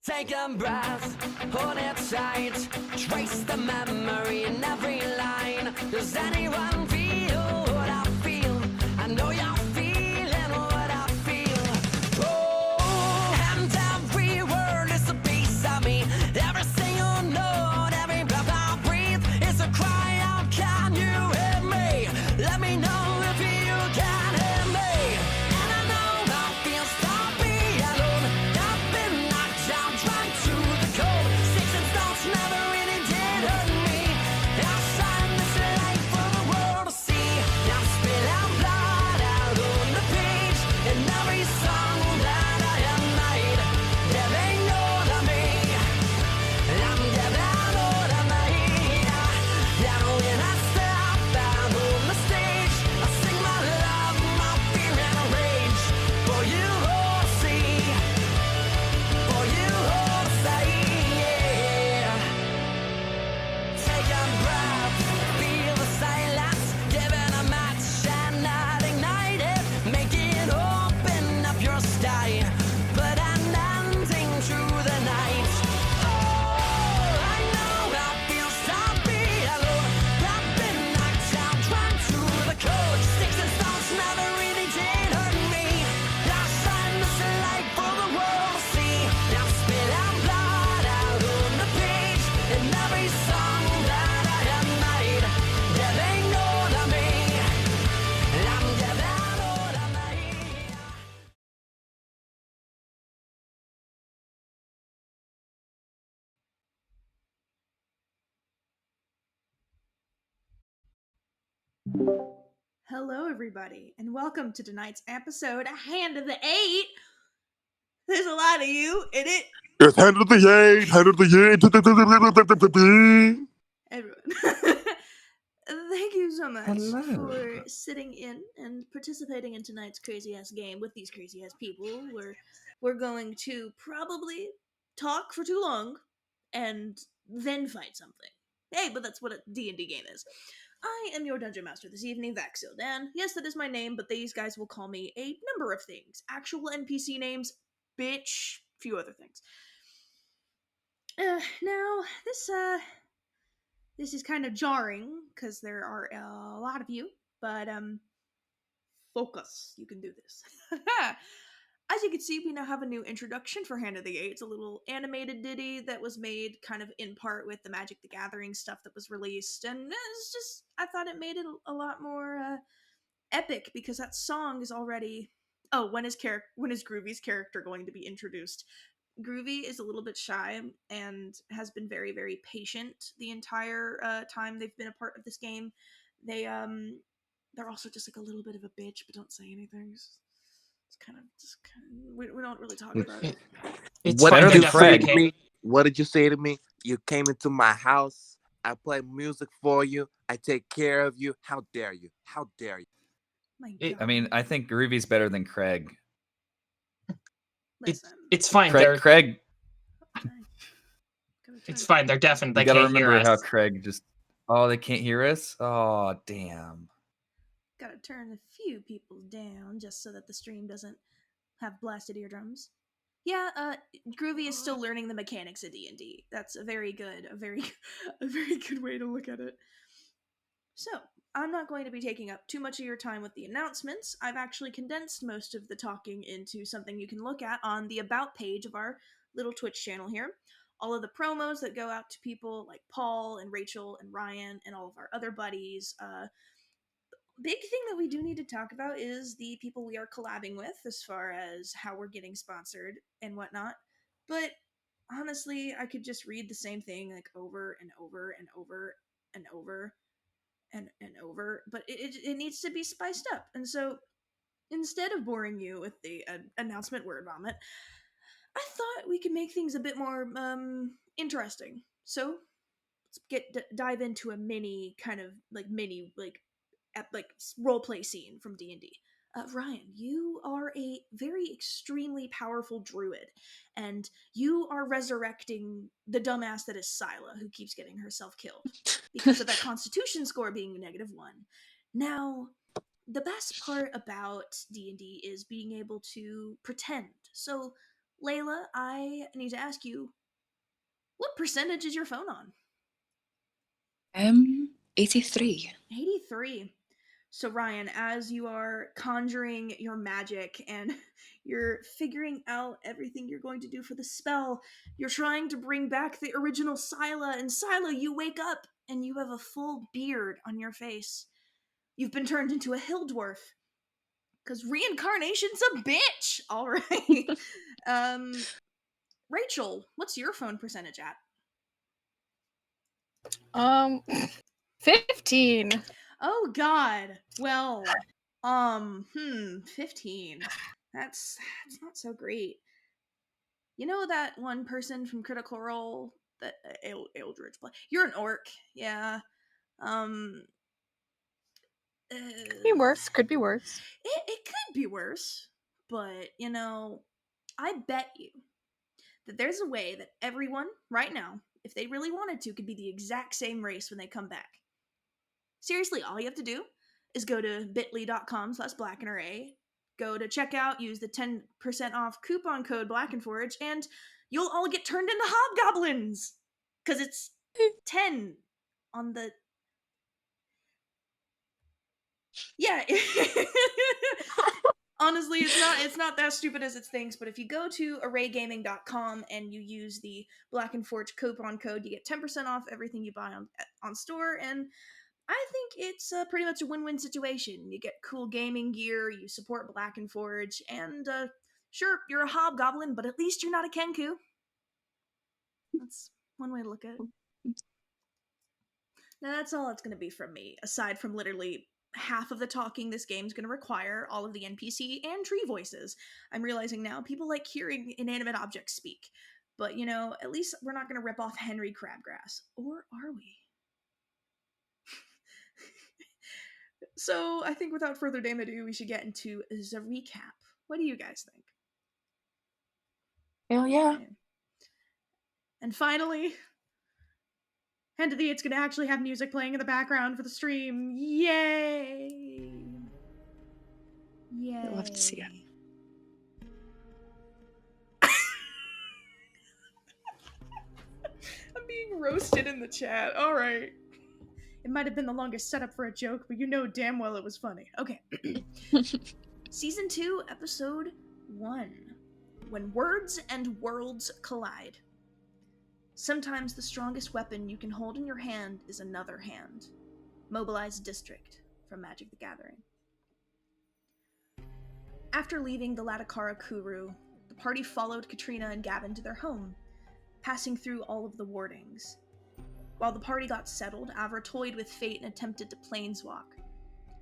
Take a breath, hold it tight, trace the memory in every line. Does anyone feel what I feel? I know you're feeling what I feel. Oh, and every word is a piece of me. Every single note, every breath I breathe is a cry out, can you hear me? Let me know if you can hear me. And I know I feel sloppy alone. I've been knocked down, dragged to the cold. Sticks and stones never really did hurt me. I signed this life for the world to see. I'm spilling blood out on the page in every song that I have made. There ain't no to me. I'm Gavin or to me. Now when I step out on the stage, I sing my love, my fear and rage. For you all to see, for you all to say, yeah. Take a breath, feel the silence, give it a match and not ignite it. Make it open up your sky, put an ending to the night. Oh, I know I feel sloppy alone. I've been knocked down, dragged to the cold. Sticks and stones never really did hurt me. I signed this life for the world to see. I'm spilling blood out on the page in every song that I have made. There ain't no to me. I'm Gavin or to me. Hello, everybody, and welcome to tonight's episode of Hand of the Eight. There's a lot of you in it, It's hand of the eight, hand of the eight. everyone. Thank you so much Hello. for sitting in and participating in tonight's crazy ass game with these crazy ass people. We're going to probably talk for too long and then fight something. Hey, but that's what a D&D game is. I am your dungeon master this evening, Vaxil Dan. Yes, that is my name, but these guys will call me a number of things. Actual NPC names, bitch, few other things. Now, this is kind of jarring, because there are a lot of you, but, focus. You can do this. As you can see, we now have a new introduction for Hand of the Eight. It's a little animated ditty that was made kind of in part with the Magic the Gathering stuff that was released, and it's just, I thought it made it a lot more epic, because that song is already... Oh, when is Groovy's character going to be introduced? Groovy is a little bit shy and has been very, very patient the entire time they've been a part of this game. They're also just like a little bit of a bitch, but don't say anything. It's kind of we don't really talk about it. It's What fine, did they're you say definitely to me? What did you say to me? You came into my house. I play music for you. I take care of you. How dare you? How dare you? My God. I mean, I think Groovy's better than Craig. Listen, It's fine. Craig, It's fine. They're deaf and you they gotta can't hear remember how us. Craig just... Oh, they can't hear us? Oh, damn. Gotta turn a few people down just so that the stream doesn't have blasted eardrums. Yeah, Groovy is still learning the mechanics of D&D. That's a very good way to look at it. So, I'm not going to be taking up too much of your time with the announcements. I've actually condensed most of the talking into something you can look at on the About page of our little Twitch channel here. All of the promos that go out to people like Paul and Rachel and Ryan and all of our other buddies. Big thing that we do need to talk about is the people we are collabing with as far as how we're getting sponsored and whatnot. But honestly, I could just read the same thing like over and over and over and over and over, but it needs to be spiced up. And so instead of boring you with the announcement word vomit, I thought we could make things a bit more interesting. So let's dive into a mini role-play scene from D&D. Ryan, you are a very extremely powerful druid, and you are resurrecting the dumbass that is Scylla, who keeps getting herself killed because of that constitution score being -1. Now, the best part about D&D is being able to pretend. So Layla, I need to ask you, what percentage is your phone on? 83. 83. So Ryan, as you are conjuring your magic and you're figuring out everything you're going to do for the spell, you're trying to bring back the original Scylla, and Scylla, you wake up and you have a full beard on your face. You've been turned into a hill dwarf. Because reincarnation's a bitch! Alright. Rachel, what's your phone percentage at? 15. Oh god. Well, 15. That's not so great. You know that one person from Critical Role that Eldridge play? You're an orc, yeah. Could be worse. Could be worse. It could be worse, but you know, I bet you that there's a way that everyone right now, if they really wanted to, could be the exact same race when they come back. Seriously, all you have to do is go to bit.ly.com/blackenarray, go to checkout, use the 10% off coupon code blackenforge, and you'll all get turned into hobgoblins! Because it's 10 on the... Yeah. Honestly, it's not that stupid as it thinks, but if you go to arraygaming.com and you use the Black and Forge coupon code, you get 10% off everything you buy on store, and I think it's pretty much a win-win situation. You get cool gaming gear, you support Black and Forge, and sure, you're a hobgoblin, but at least you're not a Kenku. That's one way to look at it. Now that's all it's going to be from me, aside from literally half of the talking this game's going to require, all of the NPC and tree voices. I'm realizing now people like hearing inanimate objects speak. But, you know, at least we're not going to rip off Henry Crabgrass. Or are we? So, I think without further ado, we should get into the recap. What do you guys think? Hell yeah. Okay. And finally, End of the It's going to actually have music playing in the background for the stream. Yay! Yay. I'd love to see it. I'm being roasted in the chat. Alright. It might have been the longest setup for a joke, but you know damn well it was funny. Okay. Season 2, Episode 1. When Words and Worlds Collide. Sometimes the strongest weapon you can hold in your hand is another hand. Mobilized District from Magic the Gathering. After leaving the Latakara Kuru, the party followed Katrina and Gavin to their home, passing through all of the wardings. While the party got settled, Avra toyed with fate and attempted to planeswalk.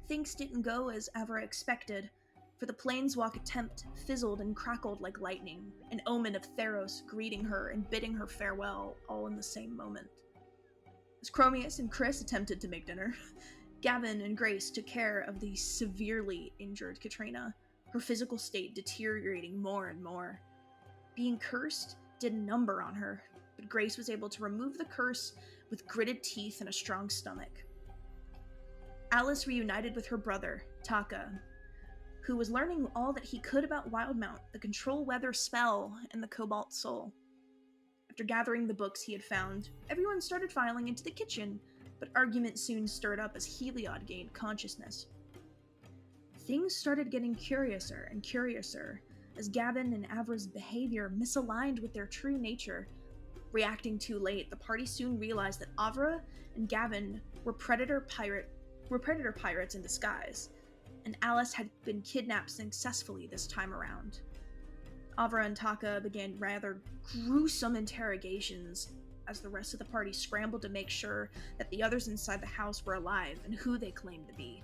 Things didn't go as Avra expected, for the planeswalk attempt fizzled and crackled like lightning, an omen of Theros greeting her and bidding her farewell all in the same moment. As Khromius and Khrys attempted to make dinner, Gavin and Grace took care of the severely injured Katrina, her physical state deteriorating more and more. Being cursed did a number on her, but Grace was able to remove the curse with gritted teeth and a strong stomach. Alice reunited with her brother, Taka, who was learning all that he could about Wildmount, the Control Weather spell, and the Cobalt Soul. After gathering the books he had found, everyone started filing into the kitchen, but argument soon stirred up as Heliod gained consciousness. Things started getting curiouser and curiouser as Gavin and Avra's behavior misaligned with their true nature. Reacting too late, the party soon realized that Avra and Gavin were predator pirates in disguise, and Alice had been kidnapped successfully this time around. Avra and Taka began rather gruesome interrogations as the rest of the party scrambled to make sure that the others inside the house were alive and who they claimed to be.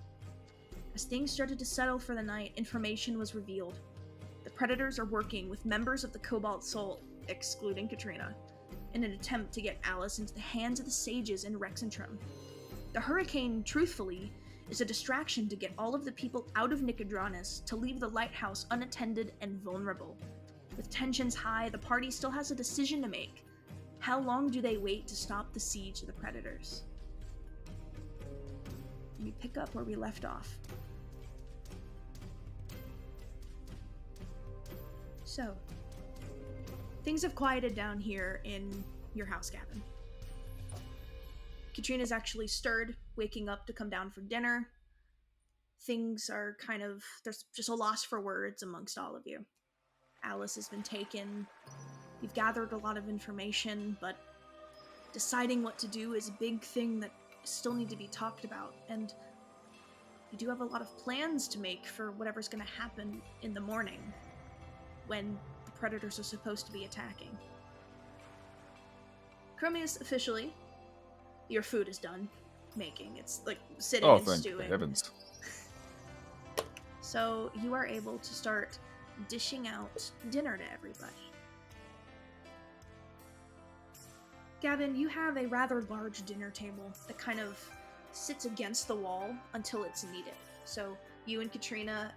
As things started to settle for the night, information was revealed. The Predators are working with members of the Cobalt Soul, excluding Katrina, in an attempt to get Alice into the hands of the sages in Rexentrum. The Hurricane, truthfully, is a distraction to get all of the people out of Nicodranas to leave the lighthouse unattended and vulnerable. With tensions high, the party still has a decision to make. How long do they wait to stop the siege of the Predators? We pick up where we left off. So, things have quieted down here in your house, Gavin. Katrina's actually stirred, waking up to come down for dinner. Things are there's just a loss for words amongst all of you. Alice has been taken. You've gathered a lot of information, but deciding what to do is a big thing that still need to be talked about. And you do have a lot of plans to make for whatever's going to happen in the morning when the predators are supposed to be attacking. Khromius, officially, your food is done making. It's like sitting and thank stewing. heavens. So you are able to start dishing out dinner to everybody. Gavin, you have a rather large dinner table that kind of sits against the wall until it's needed. So you and Katrina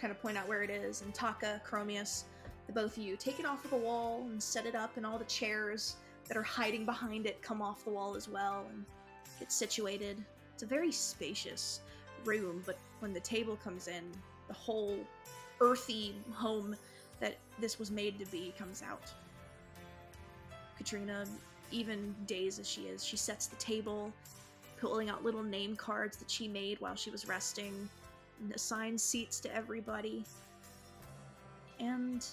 kind of point out where it is, and Taka, Khromius, the both of you take it off of the wall and set it up, and all the chairs that are hiding behind it come off the wall as well and get situated. It's a very spacious room, but when the table comes in, the whole earthy home that this was made to be comes out. Katrina, even dazed as she is, she sets the table, pulling out little name cards that she made while she was resting, and assigns seats to everybody. And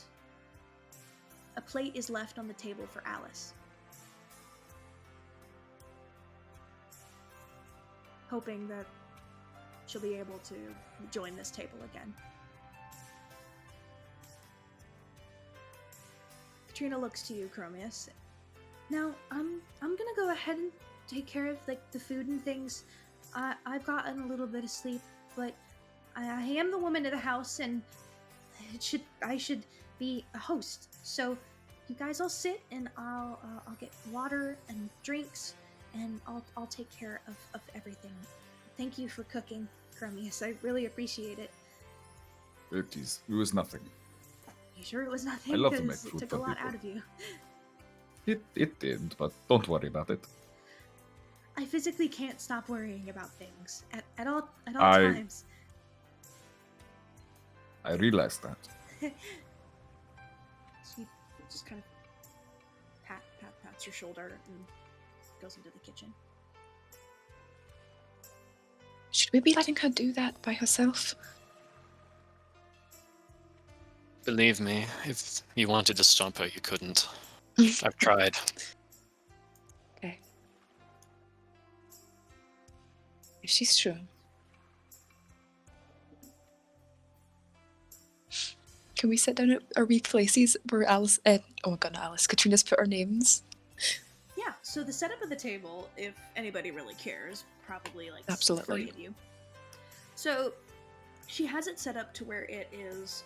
a plate is left on the table for Alice. Hoping that she'll be able to join this table again. Katrina looks to you, Khromius. Now, I'm gonna go ahead and take care of the food and things. I've gotten a little bit of sleep, but I am the woman of the house, and I should be a host. So you guys all sit, and I'll get water and drinks, and I'll take care of everything. Thank you for cooking, Khromius. I really appreciate it. It was nothing. You sure it was nothing? I love to Because make it food took a for lot people. out of you. It did, but don't worry about it. I physically can't stop worrying about things at all I- times. I realized that. She just kind of pats your shoulder and goes into the kitchen. Should we be letting her do that by herself? Believe me, if you wanted to stop her, you couldn't. I've tried. Okay. If she's true. Can we sit down at our wee places where Alice, oh my god, not Alice, Katrina's put our names? Yeah, so the setup of the table, if anybody really cares, probably Absolutely. 3 of you. So she has it set up to where it is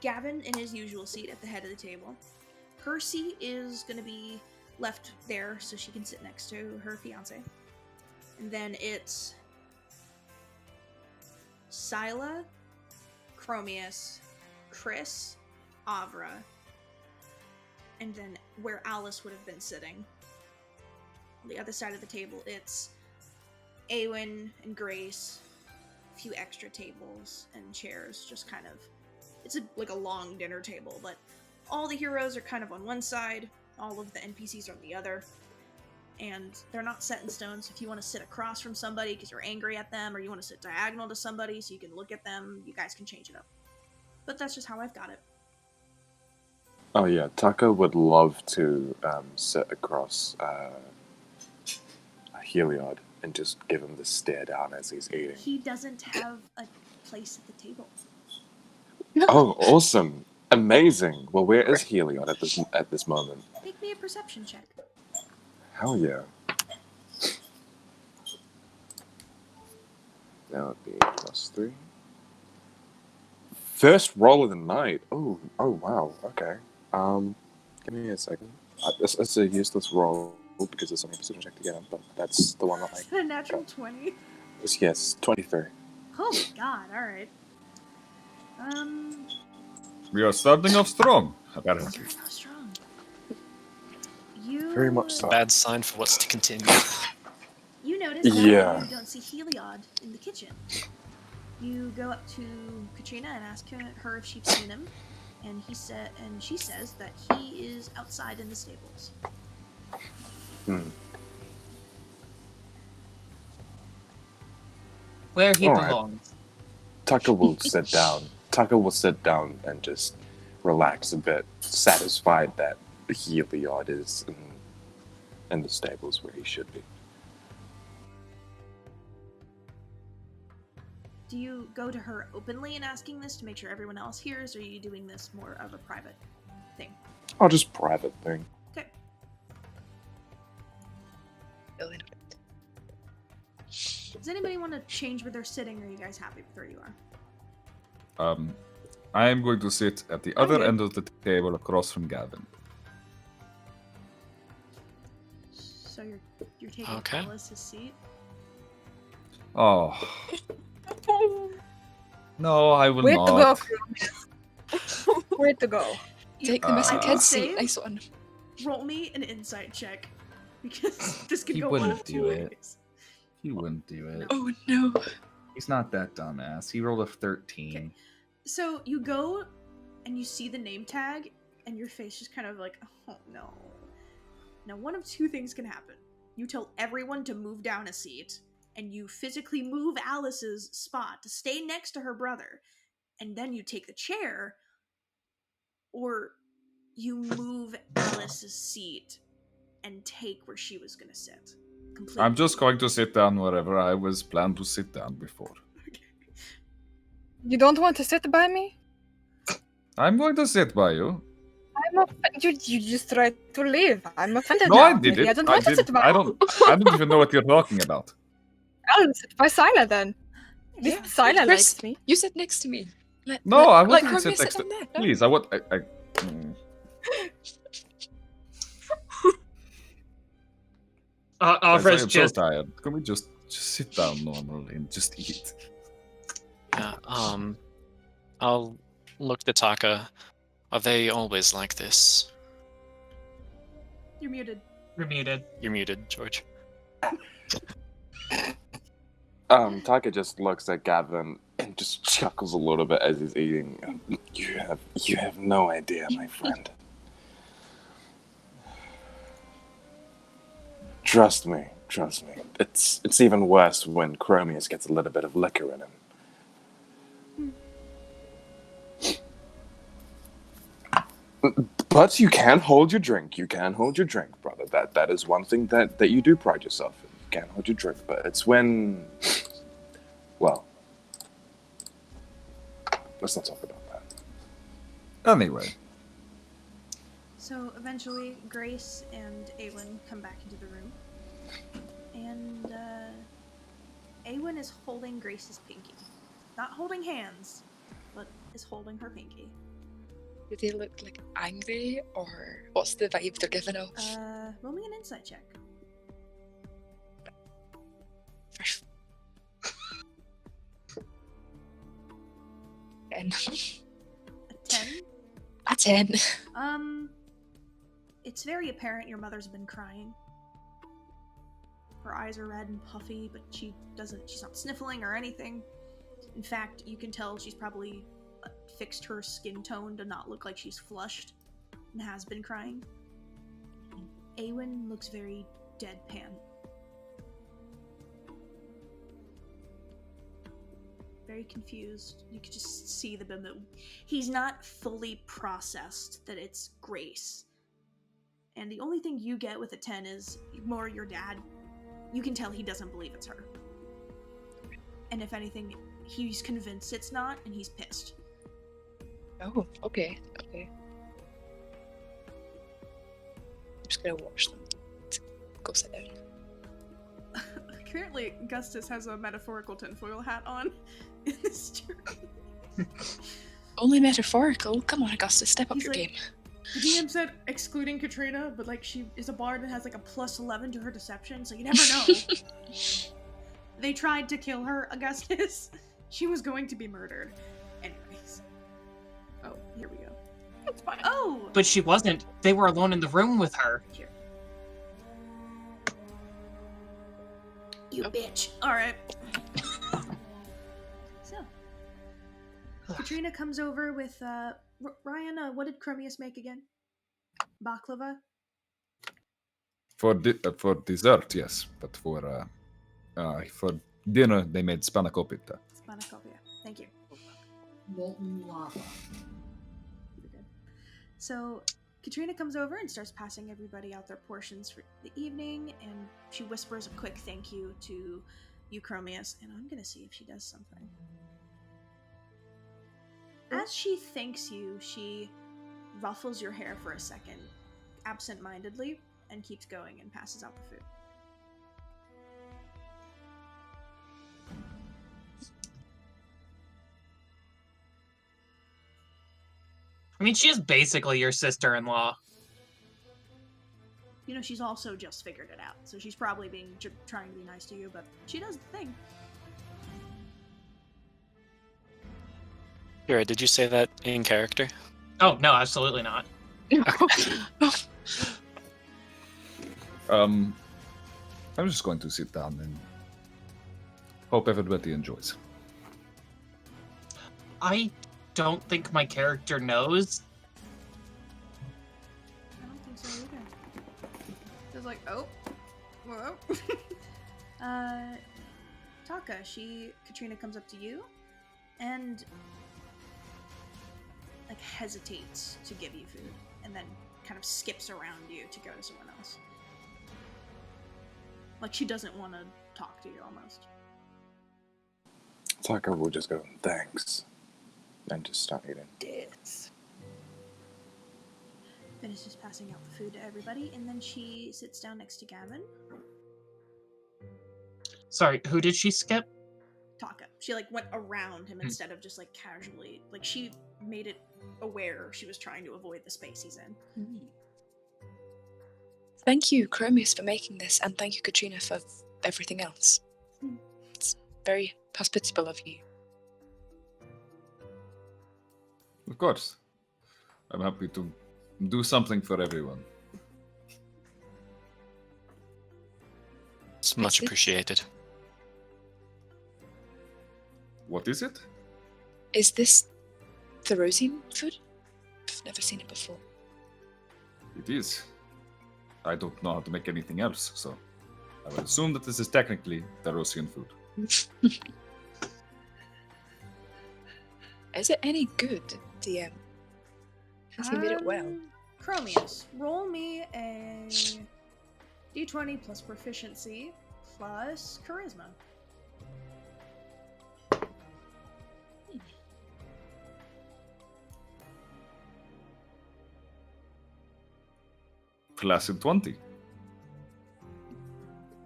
Gavin in his usual seat at the head of the table. Her seat is going to be left there so she can sit next to her fiance. And then it's Scylla, Khromius, Khrys, Avra, and then where Alice would have been sitting. On the other side of the table, it's Awen and Grace, a few extra tables and chairs, just kind of... It's like a long dinner table, but all the heroes are kind of on one side, all of the NPCs are on the other, and they're not set in stone, so if you want to sit across from somebody because you're angry at them, or you want to sit diagonal to somebody so you can look at them, you guys can change it up. But that's just how I've got it. Oh yeah, Taka would love to sit across Heliod and just give him the stare down as he's eating. He doesn't have a place at the table. Oh, awesome! Amazing! Well, where is Heliod at this moment? Make me a perception check. Hell yeah. That would be +3. First roll of the night. Oh wow, okay. Give me a second. It's a useless roll because it's only a perception check to get him, but that's the one that Is that a natural 20? Yes, 23. Oh my god, alright. We are starting off strong, apparently. You're so strong. You... Very much so. Bad sign for what's to continue. You notice that Yeah. you don't see Heliod in the kitchen. You go up to Katrina and ask her if she's seen him, and she says that he is outside in the stables. Where he All right. belongs. Taka will sit down. Taka will sit down and just relax a bit, satisfied that Heliod is in the stables where he should be. Do you go to her openly and asking this to make sure everyone else hears, or are you doing this more of a private thing? Oh, just private thing. Okay. Does anybody want to change where they're sitting, or are you guys happy with where you are? I am going to sit at the other Okay. end of the table across from Gavin. So you're taking Okay. Alice's seat? Oh. No, I will Way to go, not. Khromius. Way to go. Take the missing I kid's say- seat. Nice one. Roll me an insight check, because this could He go one wouldn't of do two it. ways. He wouldn't do it. Oh no. He's not that dumbass. He rolled a 13. Okay. So you go and you see the name tag, and your face just kind of like, oh no. Now, one of two things can happen. You tell everyone to move down a seat, and you physically move Alice's spot to stay next to her brother, and then you take the chair, or you move Alice's seat and take where she was going to sit. Completely. I'm just going to sit down wherever I was planned to sit down before. You don't want to sit by me? I'm going to sit by you. You just tried to leave. I'm offended No, now. I did Maybe it. I don't want to sit by I don't even know what you're talking about. I'll sit by Sila then. At least Sila Khrys, likes me. You sit next to me. No, I let wouldn't Khromius sit next to. on there. Please, I would. Guys, I Alfred's am just so tired. Can we just sit down normally and just eat? Yeah, I'll look to Taka. Are they always like this? You're muted. You're muted. You're muted, George. Taka just looks at Gavin and just chuckles a little bit as he's eating. You have no idea, my friend. Trust me. It's even worse when Khromius gets a little bit of liquor in him. But you can hold your drink. You can hold your drink, brother. That is one thing that you do pride yourself in. You can hold your drink, but it's when... Well, let's not talk about that. Anyway, So eventually, Grace and Awen come back into the room, and Awen is holding Grace's pinky. Not holding hands, but is holding her pinky. Do they look like angry, or what's the vibe they're giving off? Roll me an insight check. And A 10? a 10. It's very apparent your mother's been crying. Her eyes are red and puffy, but she's not sniffling or anything. In fact, you can tell she's probably fixed her skin tone to not look like she's flushed and has been crying. Awen looks very deadpan. Very confused. You could just see he's not fully processed that it's Grace. And the only thing you get with a 10 is more your dad. You can tell he doesn't believe it's her. And if anything, he's convinced it's not, and he's pissed. Oh, okay. I'm just gonna watch them. Go sit down. Currently, Gustus has a metaphorical tinfoil hat on in this journey. Only metaphorical. Come on, Augustus, step up He's your like- game. The DM said excluding Katrina, but like she is a bard and has like a plus 11 to her deception, so you never know. They tried to kill her, Augustus. She was going to be murdered. Anyways. Oh, here we go. That's fine. Oh! But she wasn't. They were alone in the room with her. Here. You bitch. Alright. So. Katrina comes over with Ryan, what did Khromius make again? Baklava? For dessert, yes, but for dinner they made spanakopita. Spanakopia. Thank you. Molten lava. You're good. So Katrina comes over and starts passing everybody out their portions for the evening, and she whispers a quick thank you to you, Khromius, and I'm gonna see if she does something. As she thanks you, she ruffles your hair for a second, absent-mindedly, and keeps going and passes out the food. I mean, she is basically your sister-in-law. You know, she's also just figured it out, so she's probably trying to be nice to you, but she does the thing. Kira, did you say that in character? Oh, no, absolutely not. I'm just going to sit down and hope everybody enjoys. I don't think my character knows. I don't think so either. It's like, oh, whoa. Taka, Katrina comes up to you and like hesitates to give you food, and then kind of skips around you to go to someone else. Like she doesn't want to talk to you almost. Taka will just go, thanks, and just start eating. Finishes passing out the food to everybody, and then she sits down next to Gavin. Sorry, who did she skip? Taka. She like went around him instead of just like casually. Like she made it aware she was trying to avoid the space he's in. Thank you, Khromius, for making this, and thank you, Katrina, for everything else. It's very hospitable of you. Of course. I'm happy to do something for everyone. It's much appreciated. What is it? Is this Therosian food? I've never seen it before. It is. I don't know how to make anything else, so I would assume that this is technically Therosian food. Is it any good, DM? Has he made it well? Khromius, roll me a d20 plus proficiency plus charisma. Placid 20.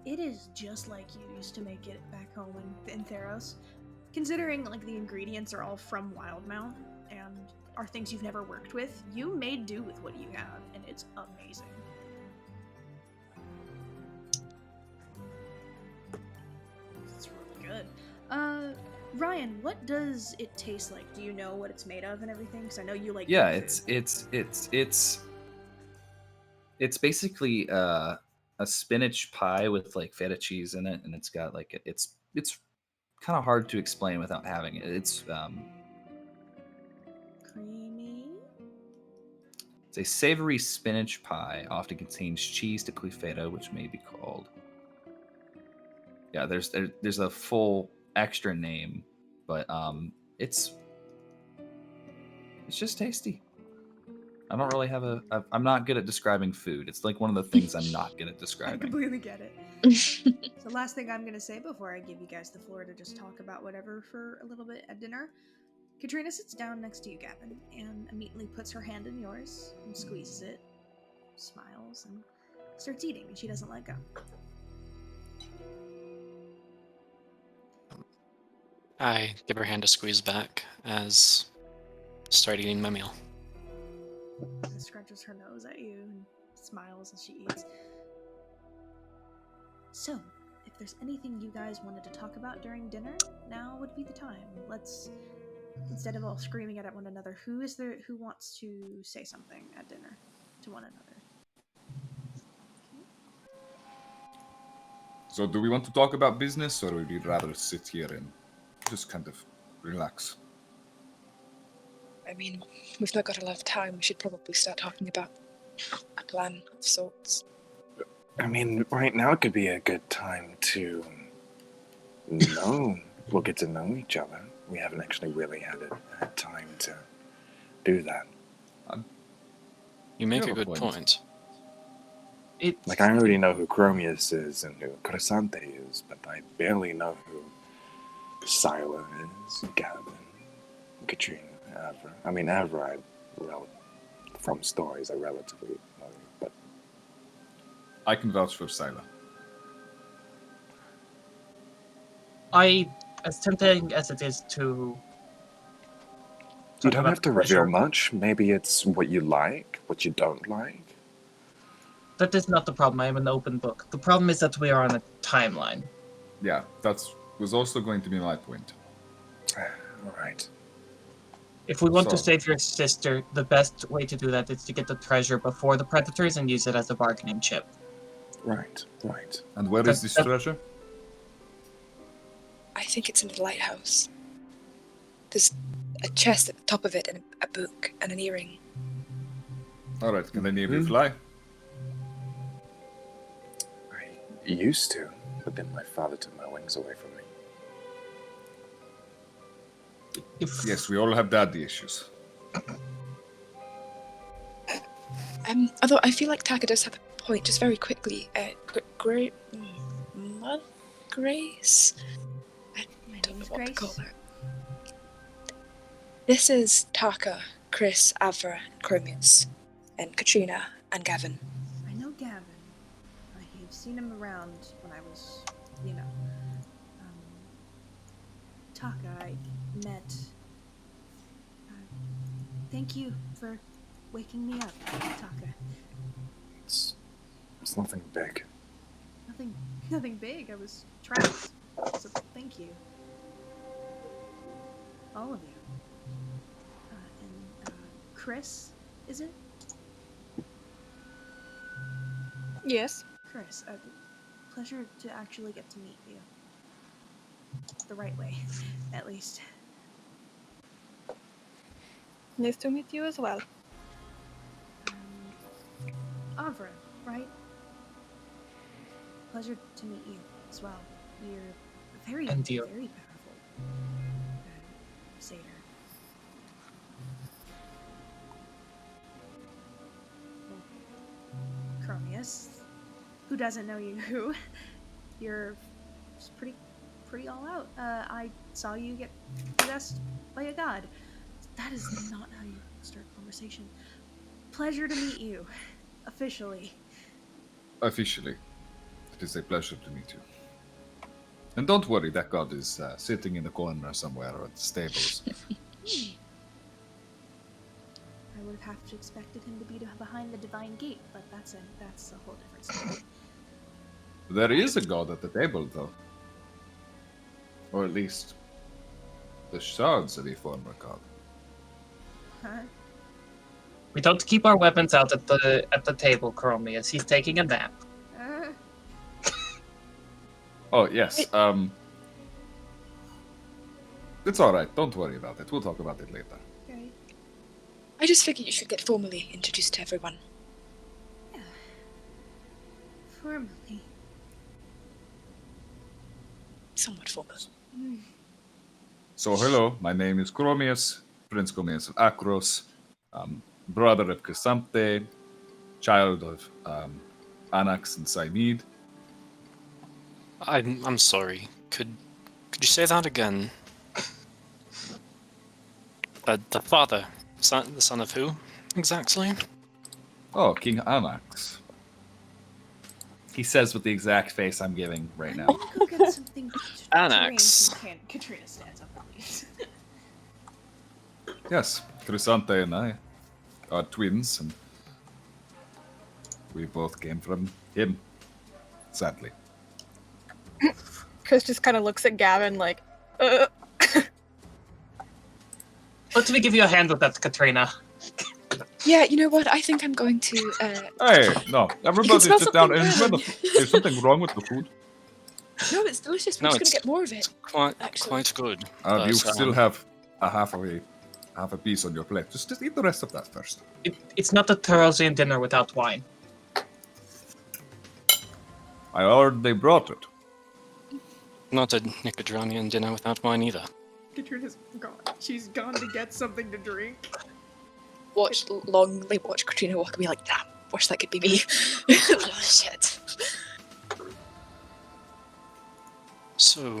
It is just like you used to make it back home in Theros. Considering like the ingredients are all from Wildmount and are things you've never worked with, you made do with what you have, and it's amazing. It's really good. Ryan, what does it taste like? Do you know what it's made of and everything? Because I know you like. Yeah, good food. it's basically a spinach pie with like feta cheese in it, and it's got like it's kind of hard to explain without having it. It's Creamy. it's a savory spinach pie. Often contains cheese to feta, which may be called. Yeah, there's a full extra name, but it's just tasty. I don't really have I'm not good at describing food. It's like one of the things I'm not good at I describing. completely get it. So last thing I'm going to say before I give you guys the floor to just talk about whatever for a little bit at dinner. Katrina sits down next to you, Gavin, and immediately puts her hand in yours and squeezes it, smiles, and starts eating, and she doesn't let go. I give her hand a squeeze back as I start eating my meal. And scrunches her nose at you and smiles as she eats. So, if there's anything you guys wanted to talk about during dinner, now would be the time. Let's, instead of all screaming at one another, who wants to say something at dinner to one another? So do we want to talk about business, or would we rather sit here and just kind of relax? I mean, we've not got a lot of time. We should probably start talking about a plan of sorts. I mean, right now could be a good time to we'll get to know each other. We haven't actually really had time to do that. You make You a have a good point. point. It's I already know who Khromius is and who Crescente is, but I barely know who Scylla is, Gavin, Katrina, Avra. I mean, Avra, from stories, I relatively know, but I can vouch for Scylla. as tempting as it is to. you talk don't about have to the reveal pleasure, much. Maybe it's what you like, what you don't like. That is not the problem. I am an open book. The problem is that we are on a timeline. Yeah, that was also going to be my point. All right. If we want to So- save your sister, the best way to do that is to get the treasure before the predators and use it as a bargaining chip. Right. And where is this treasure? I think it's in the lighthouse. There's a chest at the top of it, and a book, and an earring. Alright, can any of you fly? I used to, but then my father took my wings away from me. Yes, we all have daddy issues. Although I feel like Taka does have a point, just very quickly. Grace? I don't know what to call her. This is Taka, Khrys, Avra, and Khromius, and Katrina, and Gavin. I know Gavin. I've seen him around when I was, Taka. I met. Thank you for waking me up, Taka. It's nothing big. Nothing big. I was trapped. So thank you. All of you. And Khrys, is it? Yes. Khrys, pleasure to actually get to meet you. The right way, at least. Nice to meet you as well. Avra, right? Pleasure to meet you as well. You're very, And you. very powerful. Satyr. Well, Khromius, who doesn't know you? You're just pretty all out. I saw you get possessed by a god. That is not how you start a conversation. Pleasure to meet you, officially. Officially, it is a pleasure to meet you. And don't worry, that god is sitting in the corner somewhere at the stables. I would have expected him to be behind the divine gate, but that's a whole different story. There is a god at the table, though. Or at least, the shards of a former god. Huh? We don't keep our weapons out at the table, Khromius. He's taking a nap. Oh, yes, it's alright, don't worry about it. We'll talk about it later. Okay. I just figured you should get formally introduced to everyone. Yeah. Formally. Somewhat formal. So, hello, my name is Khromius, Prince Khromius of Akros, brother of Chrysante, child of Anax and Saimid. I'm sorry. Could you say that again? The father, the son of who exactly? Oh, King Anax. He says with the exact face I'm giving right now. Go get something to Anax. drink. And Katrina stands up and leaves. Yes, Chrysante and I are twins, and we both came from him, sadly. Chris just kind of looks at Gavin like, Let me give you a hand with that, Katrina. Yeah, you know what? I think I'm going to. Hey, no, everybody smell sit down and something enjoy the. Is something wrong with the food? No, it's delicious. We're No, just going it's to get more of it. Quite Actually. good. You But, still have a half of a have a piece on your plate. Just eat the rest of that first. It's not a Tarosian dinner without wine. I already brought it. Not a Nicodranian dinner without wine either. Katrina's gone. She's gone to get something to drink. Longly watch Katrina walk away like, damn, wish that could be me. Oh, shit. So,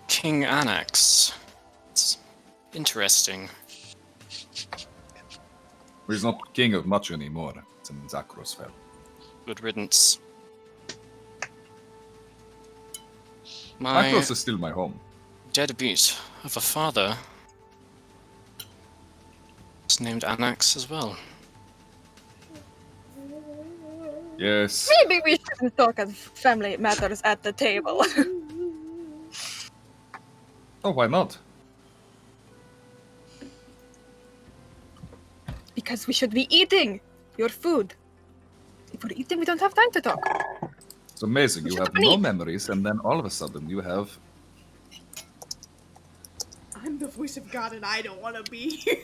King Anax. It's interesting. He's not king of much anymore. It's in Zakros fell. Good riddance. My Zakros is still my home. deadbeat of a father is named Anax as well. Yes. Maybe we shouldn't talk of family matters at the table. Oh, why not? Because we should be eating your food. If we're eating, we don't have time to talk. It's amazing. You Shut have up and no eat. memories, and then all of a sudden you have. I'm the voice of God and I don't want to be here.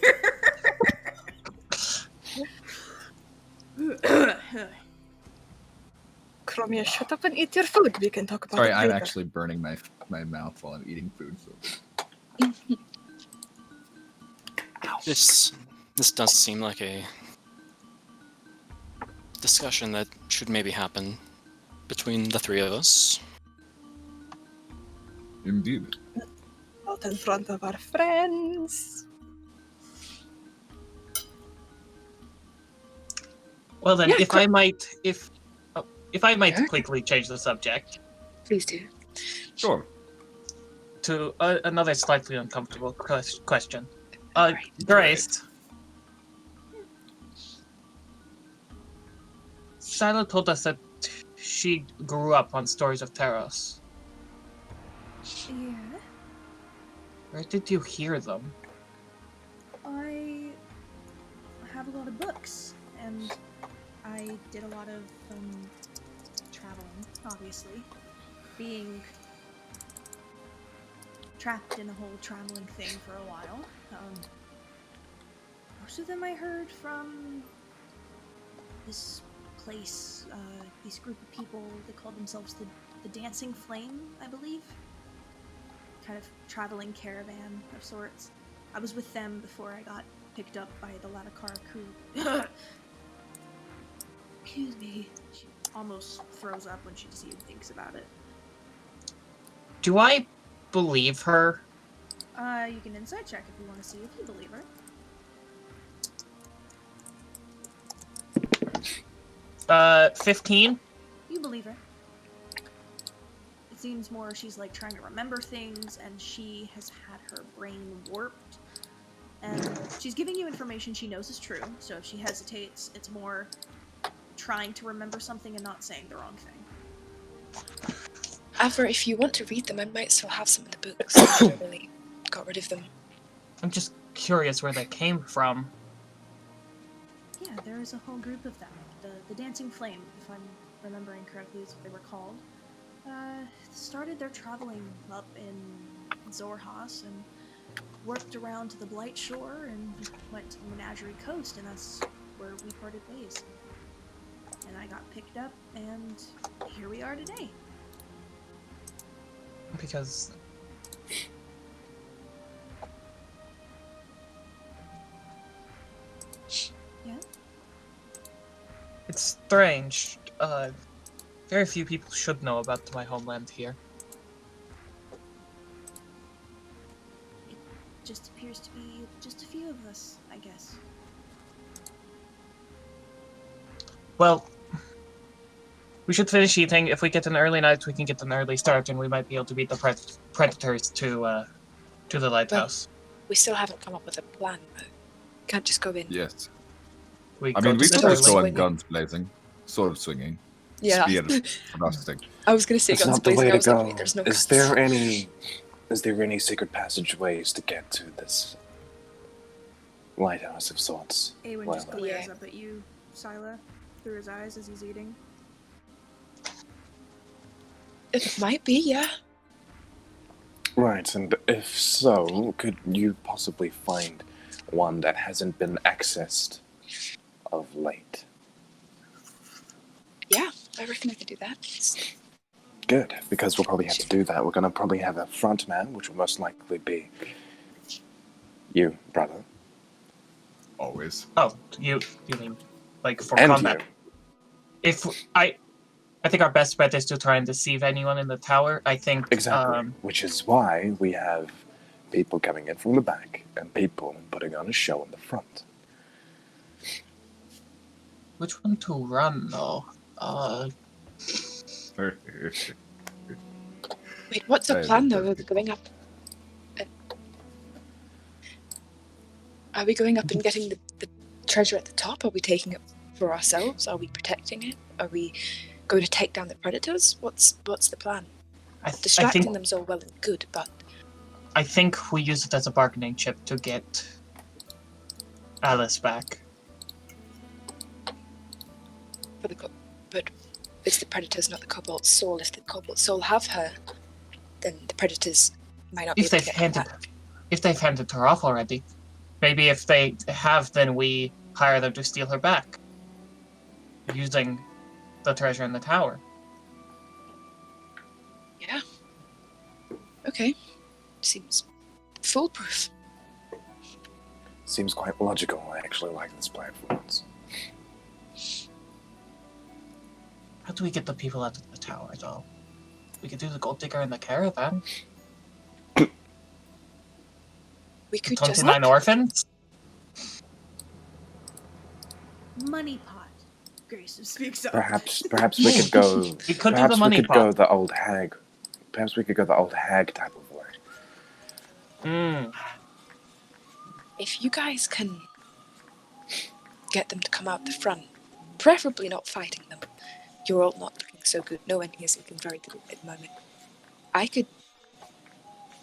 Khromius, shut up and eat your food. We can talk about Sorry, it I'm later. actually burning my mouth while I'm eating food. So. This does seem like a discussion that should maybe happen between the three of us. Indeed. Not in front of our friends. Well then, Yeah, if I might Sure. quickly change the subject Please do. Sure. to another slightly uncomfortable question. Alright. Grace. Shyla told us that she grew up on stories of Taros. Yeah. Where did you hear them? I have a lot of books, and I did a lot of traveling, obviously. Being trapped in the whole traveling thing for a while. Most of them I heard from this place, this group of people. They called themselves the Dancing Flame, I believe. Kind of traveling caravan of sorts. I was with them before I got picked up by the Ladakar crew. Excuse me. She almost throws up when she just even thinks about it. Do I believe her? You can insight check if you want to see if you believe her. 15? You believe her. It seems more she's like trying to remember things, and she has had her brain warped. And she's giving you information she knows is true, so if she hesitates, it's more trying to remember something and not saying the wrong thing. However, if you want to read them, I might still have some of the books. I haven't really got rid of them. I'm just curious where they came from. Yeah, there is a whole group of them. The Dancing Flame, if I'm remembering correctly, is what they were called. Started their traveling up in Zorhas and worked around to the Blight Shore and went to the Menagerie Coast, and that's where we parted ways. And I got picked up, and here we are today. Because Yeah? it's strange. Very few people should know about my homeland here. It just appears to be just a few of us, I guess. Well, we should finish eating. If we get an early night, we can get an early start, and we might be able to beat the predators to the lighthouse. We still haven't come up with a plan, though. Can't just go in. Yes. We I go mean, to we could sword just go on swinging. guns blazing, sword swinging, Yeah. spear thrusting. I was gonna say It's guns not the blazing. way I to was like, go. wait, there's no Is guns. there any secret passageways to get to this lighthouse of sorts? Awen Well, just glares Yeah. up at you, Scylla, through his eyes as he's eating. It might be, yeah. Right, and if so, could you possibly find one that hasn't been accessed of late. Yeah, I reckon I could do that. Good, because we'll probably have to do that. We're going to probably have a front man, which will most likely be you, brother. Always. Oh, you mean like for And combat? If I think our best bet is to try and deceive anyone in the tower. I think Exactly, which is why we have people coming in from the back and people putting on a show in the front. which one to run though? Wait, what's the plan though? Are we going up? Are we going up and getting the treasure at the top? Are we taking it for ourselves? Are we protecting it? Are we going to take down the predators? What's the plan? Distracting them's all well and good, but I think we use it as a bargaining chip to get Alice back. But it's the predators, not the Cobalt's soul. If the Cobalt's soul have her, then the predators might not be able to get her back. If they've handed her off already. Maybe if they have, then we hire them to steal her back. Using the treasure in the tower. Yeah. Okay. Seems foolproof. Seems quite logical. I actually like this plan for once. How do we get the people out of the tower, though? We could do the gold digger in the caravan. We could 29 orphans? Money pot. Grace speaks up. Perhaps we could go. We could do perhaps the money we could pot. go the old hag. Perhaps we could go the old hag type of way. If you guys can get them to come out the front, preferably not fighting them. You're all not looking so good. No one here is looking very good at the moment. I could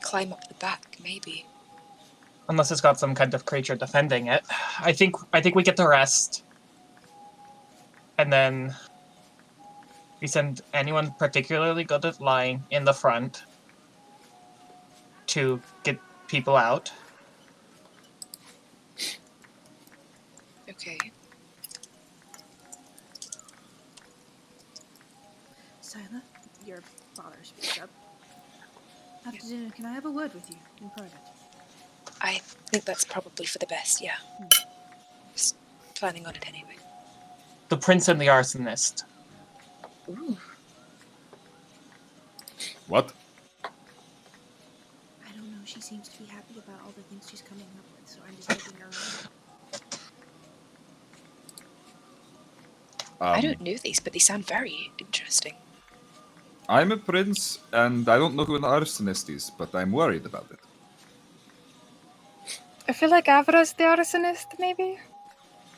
climb up the back, maybe. Unless it's got some kind of creature defending it. I think we get the rest. And then we send anyone particularly good at lying in the front to get people out. Okay. Sila, your father speaks up. After dinner, can I have a word with you in private? I think that's probably for the best, yeah. Just planning on it anyway. The Prince and the Arsonist. Ooh. What? I don't know. She seems to be happy about all the things she's coming up with, so I'm just taking her around. I don't know these, but they sound very interesting. I'm a prince, and I don't know who an arsonist is, but I'm worried about it. I feel like Avra's the arsonist, maybe?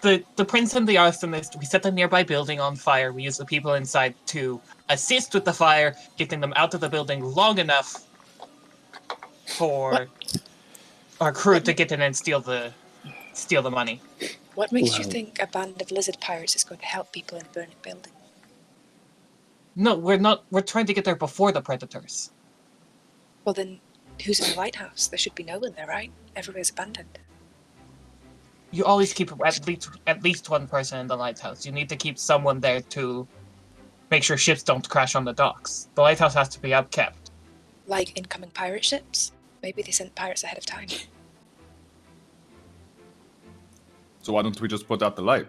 The Prince and the Arsonist, we set the nearby building on fire. We use the people inside to assist with the fire, getting them out of the building long enough for our crew to get in and steal the money. What makes you think a band of lizard pirates is going to help people in a burning building? No, we're not. We're trying to get there before the predators. Well then, who's in the lighthouse? There should be no one there, right? Everywhere's abandoned. You always keep at least one person in the lighthouse. You need to keep someone there to make sure ships don't crash on the docks. The lighthouse has to be upkept. Like incoming pirate ships? Maybe they sent pirates ahead of time. So why don't we just put out the light?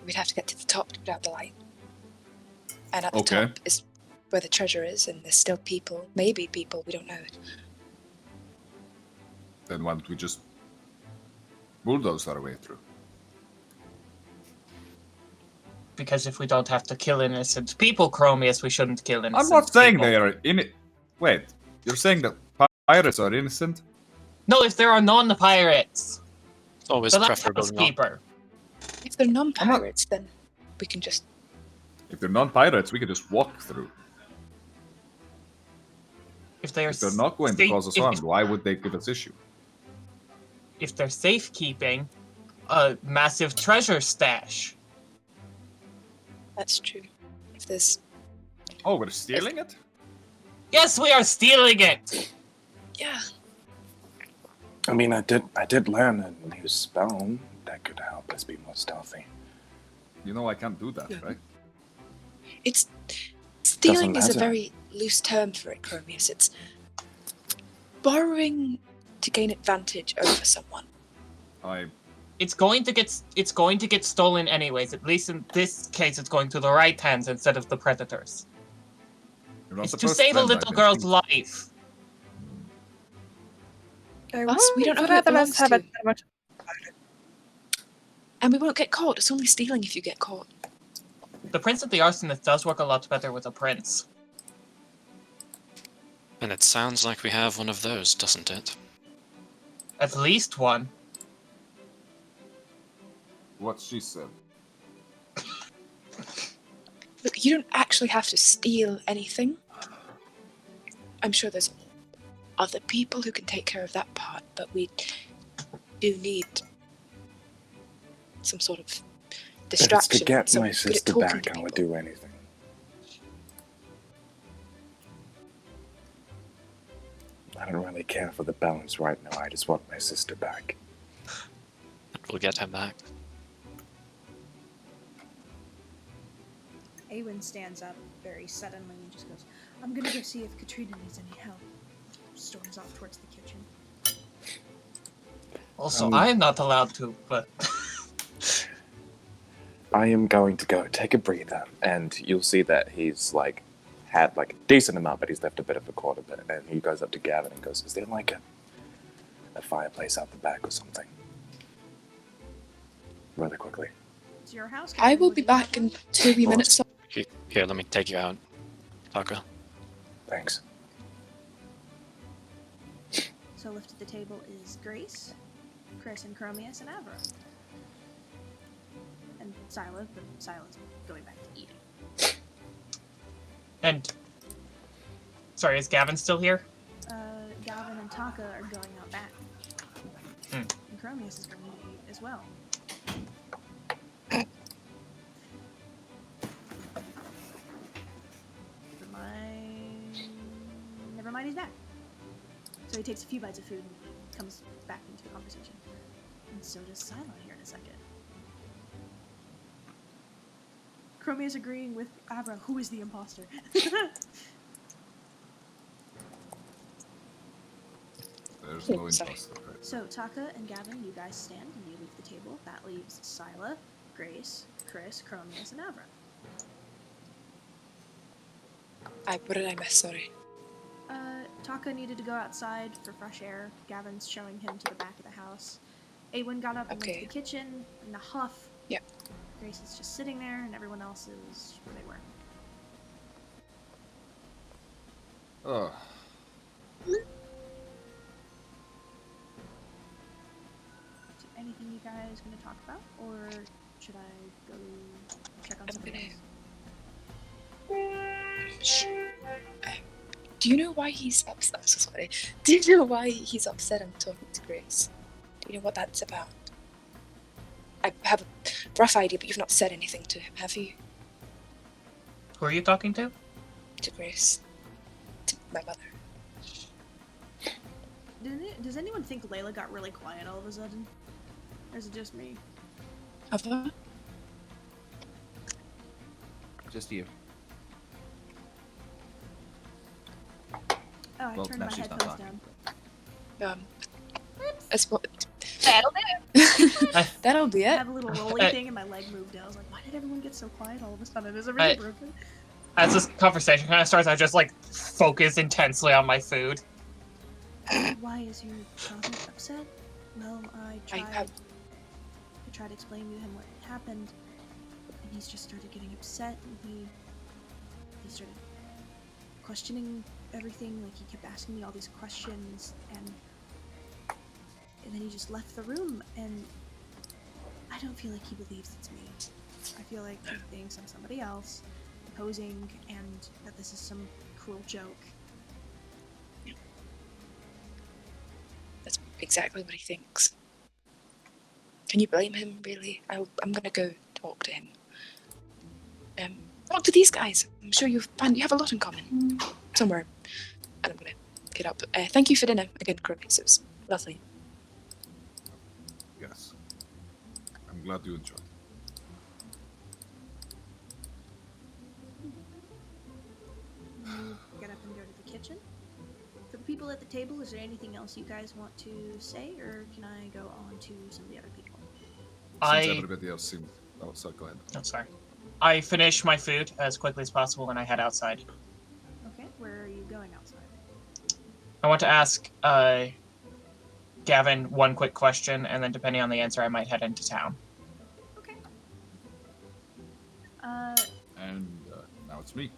We'd have to get to the top to put out the light. And at the top is where the treasure is, and there's still people. Maybe people, we don't know. Then why don't we just bulldoze our way through? Because if we don't have to kill innocent people, Khromius, we shouldn't kill innocent I'm not saying people. they are Wait, you're saying that pirates are innocent? No, if there are non-pirates. It's always preferable not. Keeper. If they're non-pirates, then we can just... If they're non-pirates, we can just walk through. If they're not going to cause us harm, why would they give us issue? If they're safekeeping, a massive treasure stash. That's true. If there's... Oh, we're stealing it? Yes, we are stealing it! Yeah. I mean, I did learn a new spell that could help us be more stealthy. You know I can't do that, right? It's stealing is a matter. very loose term for it, Khromius. It's borrowing to gain advantage over someone. It's going to get stolen anyways. At least in this case, it's going to the right hands instead of the predators. It's to save a little girl's life. Us? We don't know who it belongs to. And we won't get caught. It's only stealing if you get caught. The Prince of the Arsonist does work a lot better with a prince. And it sounds like we have one of those, doesn't it? At least one. What she said. Look, you don't actually have to steal anything. I'm sure there's other people who can take care of that part, but we do need some sort of distraction. If it's to get someone my good at sister talking back, to I people. would do anything. I don't really care for the balance right now. I just want my sister back. We'll get her back. Awen stands up very suddenly and just goes, I'm gonna go see if Katrina needs any help. Storms off towards the kitchen. Also, I am not allowed to, but... I am going to go take a breather, and you'll see that he's had a decent amount, but he's left a bit of a quarter bit. And he goes up to Gavin and goes, "Is there a fireplace out the back or something?" Rather quickly. It's your house. I will be back in 2 minutes. So Here, let me take you out, Taka. Thanks. So lifted at the table is Grace, Khrys and Khromius, and Avra. And Scylla, but Scylla's going back to eating. And... Sorry, is Gavin still here? Gavin and Taka are going out back. And Khromius is going to eat as well. Never mind, he's back. So he takes a few bites of food and comes back into the conversation. And so does Scylla here in a second. Khromius agreeing with Avra, who is the imposter. There's no imposter. So Taka and Gavin, you guys stand and you leave the table. That leaves Scylla, Grace, Khrys, Khromius, and Avra. what did I miss? Sorry. Taka needed to go outside for fresh air. Gavin's showing him to the back of the house. Awen got up and went to the kitchen in a huff. Yep. Grace is just sitting there, and everyone else is where they were. Oh. Is there anything you guys going to talk about, or should I go check on somebody else? Do you know why he's upset? I'm so sorry. Do you know why he's upset and talking to Grace? Do you know what that's about? I have a rough idea, but you've not said anything to him, have you? Who are you talking to? To Grace. To my mother. Does anyone think Layla got really quiet all of a sudden? Or is it just me? Just you. Oh, I Well, turned now my she's not headphones down. As what? That'll do. That'll be I it. have a little rolly thing and my leg moved down. I was like, why did everyone get so quiet all of a sudden? Is everything broken? As this conversation kind of starts, I just like focus intensely on my food. Why is your father upset? Well, I tried explaining to him what happened, and he's just started getting upset, and he started questioning everything. Like, he kept asking me all these questions, and then he just left the room, and I don't feel like he believes it's me. I feel like he thinks I'm somebody else, posing, and that this is some cruel joke. That's exactly what he thinks. Can you blame him, really? I'm gonna go talk to him. Talk to these guys. I'm sure you have a lot in common. Somewhere. And I'm gonna get up. Thank you for dinner again, Khromius. It was lovely. I'm glad you enjoyed. You get up and go to the kitchen. For the people at the table, is there anything else you guys want to say, or can I go on to some of the other people? Since everybody else seemed... Oh, sorry, go ahead. Oh, sorry. I finish my food as quickly as possible and I head outside. Okay, where are you going outside? I want to ask Gavin one quick question, and then depending on the answer, I might head into town. Okay. And now it's me.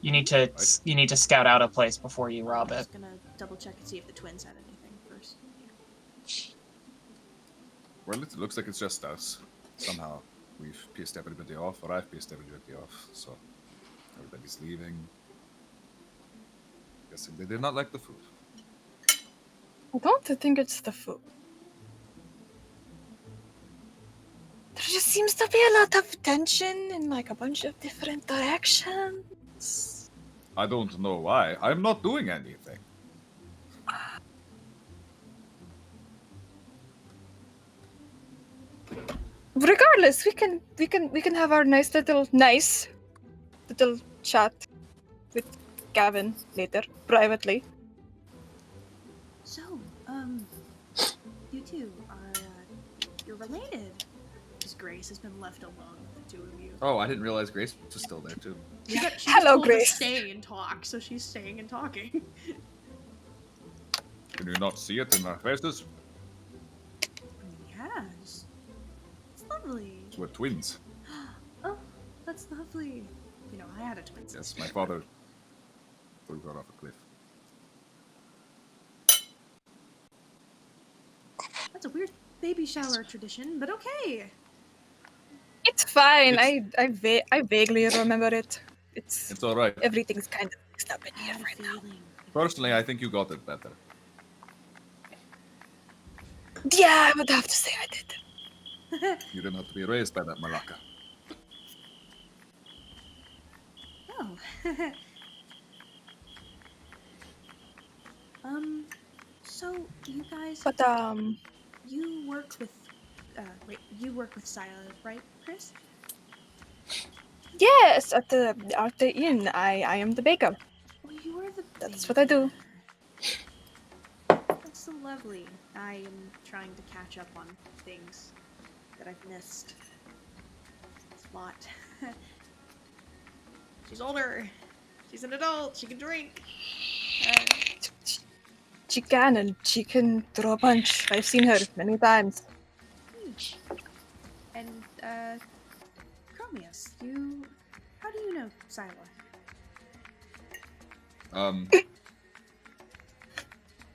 You need to scout out a place before you rob I'm it. just gonna double check and see if the twins had anything first. Yeah. Well, it looks like it's just us. Somehow we've pissed everybody off, or I've pissed everybody off, so everybody's leaving. Guessing they did not like the food. I don't think it's the food. There just seems to be a lot of tension in like a bunch of different directions. I don't know why. I'm not doing anything. Regardless, we can have our nice little chat with Gavin later, privately. So, you two are, you're related. Because Grace has been left alone with the two of you. Oh, I didn't realize Grace was still there too. She was Hello, told Grace. to stay and talk, so she's staying and talking. Can you not see it in our faces? Yes. It's lovely. We're twins. Oh, that's lovely. You know, I had a twin sister. Yes, my father threw her off a cliff. That's a weird baby shower tradition, but okay. It's fine. I vaguely remember it. It's all right. Everything's kind of mixed up in here right now. Personally, I think you got it better. Yeah, I would have to say I did. You didn't have to be raised by that Malaka. Oh. So you guys. But You work with. You work with Sila, right, Khrys? yes, at the inn, I am the baker. Oh, you are the. That's what I do. That's so lovely. I am trying to catch up on things that I've missed. It's a lot. She's older. She's an adult. She can drink. She can, and she can throw a punch. I've seen her many times. And Khromius, how do you know Sila?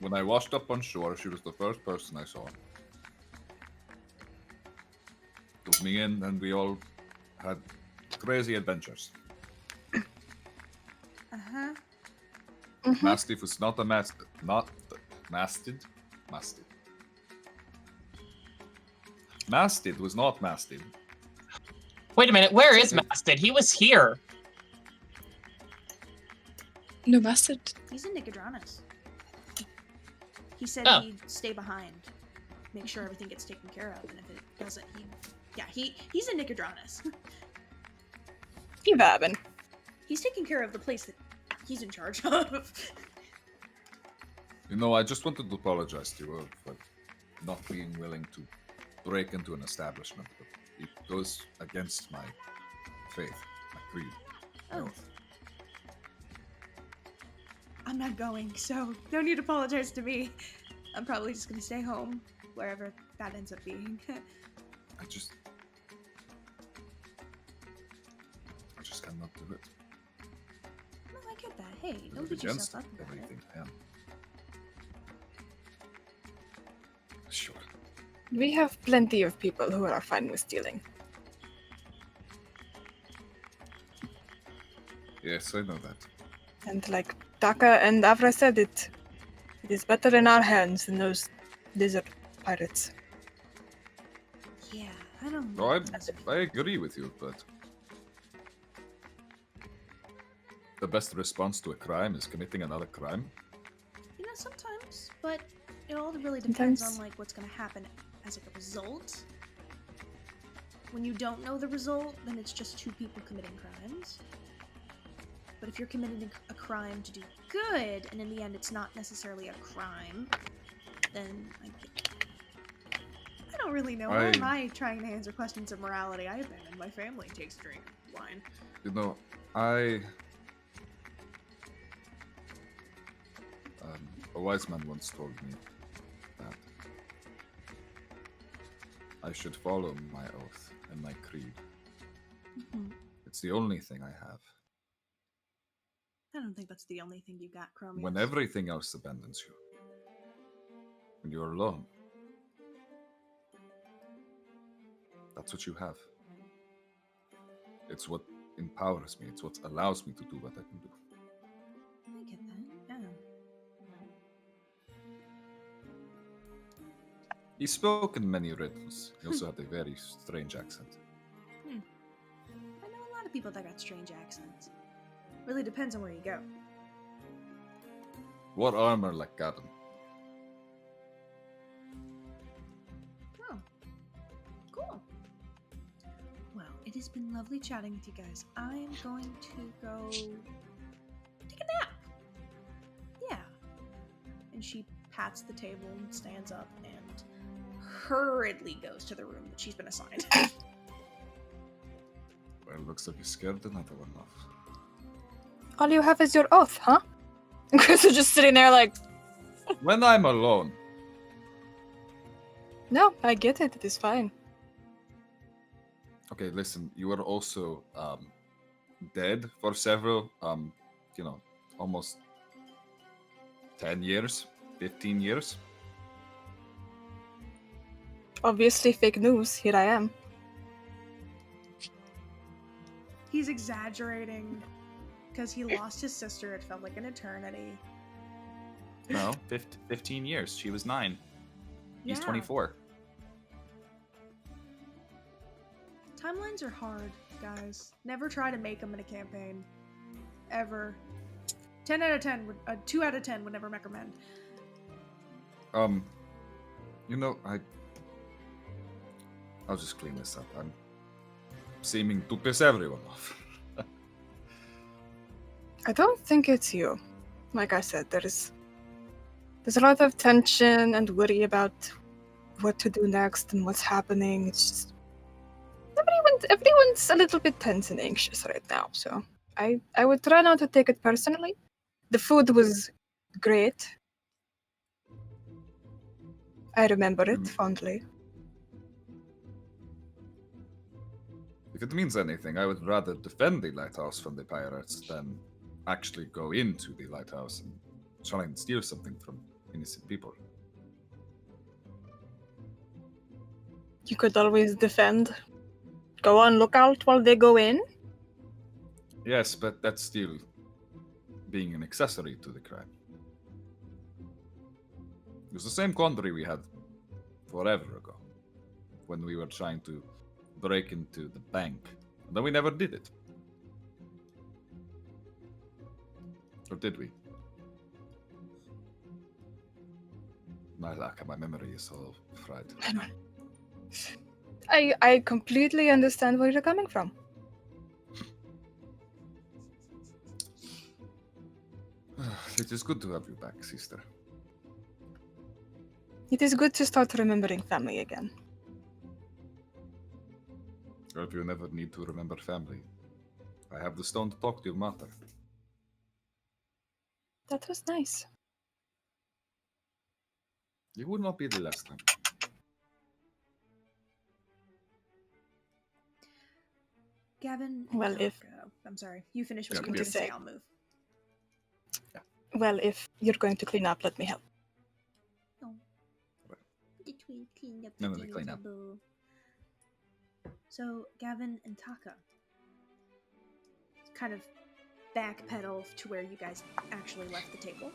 When I washed up on shore, she was the first person I saw. Took me in, and we all had crazy adventures. Uh-huh. Mm-hmm. Mastiff was not a mastiff. Mastid? Mastid. Mastid was not Mastid. Wait a minute, where is Mastid? He was here. No, Mastid. He's in Nicodranas. He said Oh. he'd stay behind, make sure everything gets taken care of, and if it doesn't, he's in Nicodranas. Gavin. He's taking care of the place that he's in charge of. You know, I just wanted to apologize to you for not being willing to break into an establishment, but it goes against my faith, my creed. my Oh. oath. I'm not going, so no need to apologize to me. I'm probably just gonna stay home, wherever that ends up being. I just cannot do it. No, I get that. Hey, It don't was beat against yourself up about it. everything I am. Sure. We have plenty of people who are fine with stealing. Yes, I know that. And like Taka and Avra said, it is better in our hands than those lizard pirates. Yeah, I don't No, know. I agree with you, but the best response to a crime is committing another crime. You know, sometimes, but it all really depends Sometimes. on like what's gonna happen as like a result. When you don't know the result, then it's just two people committing crimes. But if you're committing a crime to do good, and in the end it's not necessarily a crime, then I don't really know. Why am I trying to answer questions of morality? I abandon my family and takes a drink of wine. You know, a wise man once told me that I should follow my oath and my creed. Mm-hmm. It's the only thing I have. I don't think that's the only thing you got, Khromius. When everything else abandons you, when you're alone, that's what you have. It's what empowers me. It's what allows me to do what I can do. I get that, yeah. He spoke in many riddles. He also had a very strange accent. I know a lot of people that got strange accents. Really depends on where you go. What armor like Gavin? Oh. Cool. Well, it has been lovely chatting with you guys. I am going to go take a nap. Yeah. And she pats the table and stands up and hurriedly goes to the room that she's been assigned. Well, looks like you scared another one off. All you have is your oath, huh? And Khrys is just sitting there like... When I'm alone. No, I get it. It is fine. Okay, listen, you were also dead for several, almost 10 years, 15 years. Obviously fake news. Here I am. He's exaggerating because he lost his sister. It felt like an eternity. No, 15 years. She was 9. He's Yeah. 24. Timelines are hard, guys. Never try to make them in a campaign. Ever. 10 out of 10 would, 2 out of 10 would never recommend. I'll just clean this up. I'm seeming to piss everyone off. I don't think it's you. Like I said, there's a lot of tension and worry about what to do next and what's happening. It's just everyone's a little bit tense and anxious right now, so I would try not to take it personally. The food was great. I remember it fondly. If it means anything, I would rather defend the lighthouse from the pirates than actually go into the lighthouse and try and steal something from innocent people. You could always defend. Go on lookout while they go in. Yes, but that's still being an accessory to the crime. It was the same quandary we had forever ago, when we were trying to break into the bank, and then we never did it. Or did we? My luck, my memory is all fried. I completely understand where you're coming from. It is good to have you back, sister. It is good to start remembering family again. Or if you never need to remember family, I have the stone to talk to your mother. That was nice. It would not be the last time. Gavin. Well, if... I'm sorry. You finish what Yeah, you were going to say. yeah. I'll move. Well, if you're going to clean up, let me help. Between clean up No, clean up. So, Gavin and Taka kind of backpedal to where you guys actually left the table.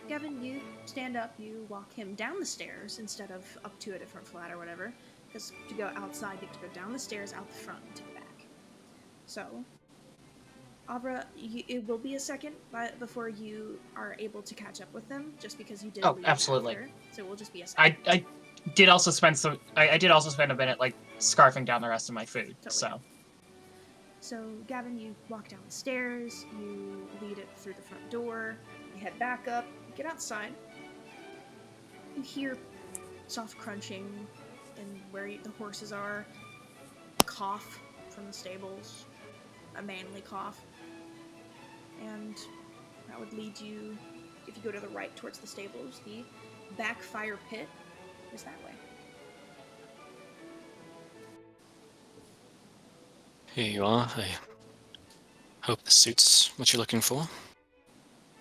Gavin, you stand up, you walk him down the stairs instead of up to a different flat or whatever, because to go outside, you have to go down the stairs, out the front, and to the back. So, Avra, it will be a second before you are able to catch up with them, just because you did leave absolutely. after, so it will just be a second. I did also spend a minute like scarfing down the rest of my food. Totally. So, Gavin, you walk down the stairs, you lead it through the front door, you head back up, get outside. You hear soft crunching and where the horses are, a cough from the stables, a manly cough. And that would lead you, if you go to the right towards the stables, the back fire pit is that way. Here you are. I hope this suits what you're looking for.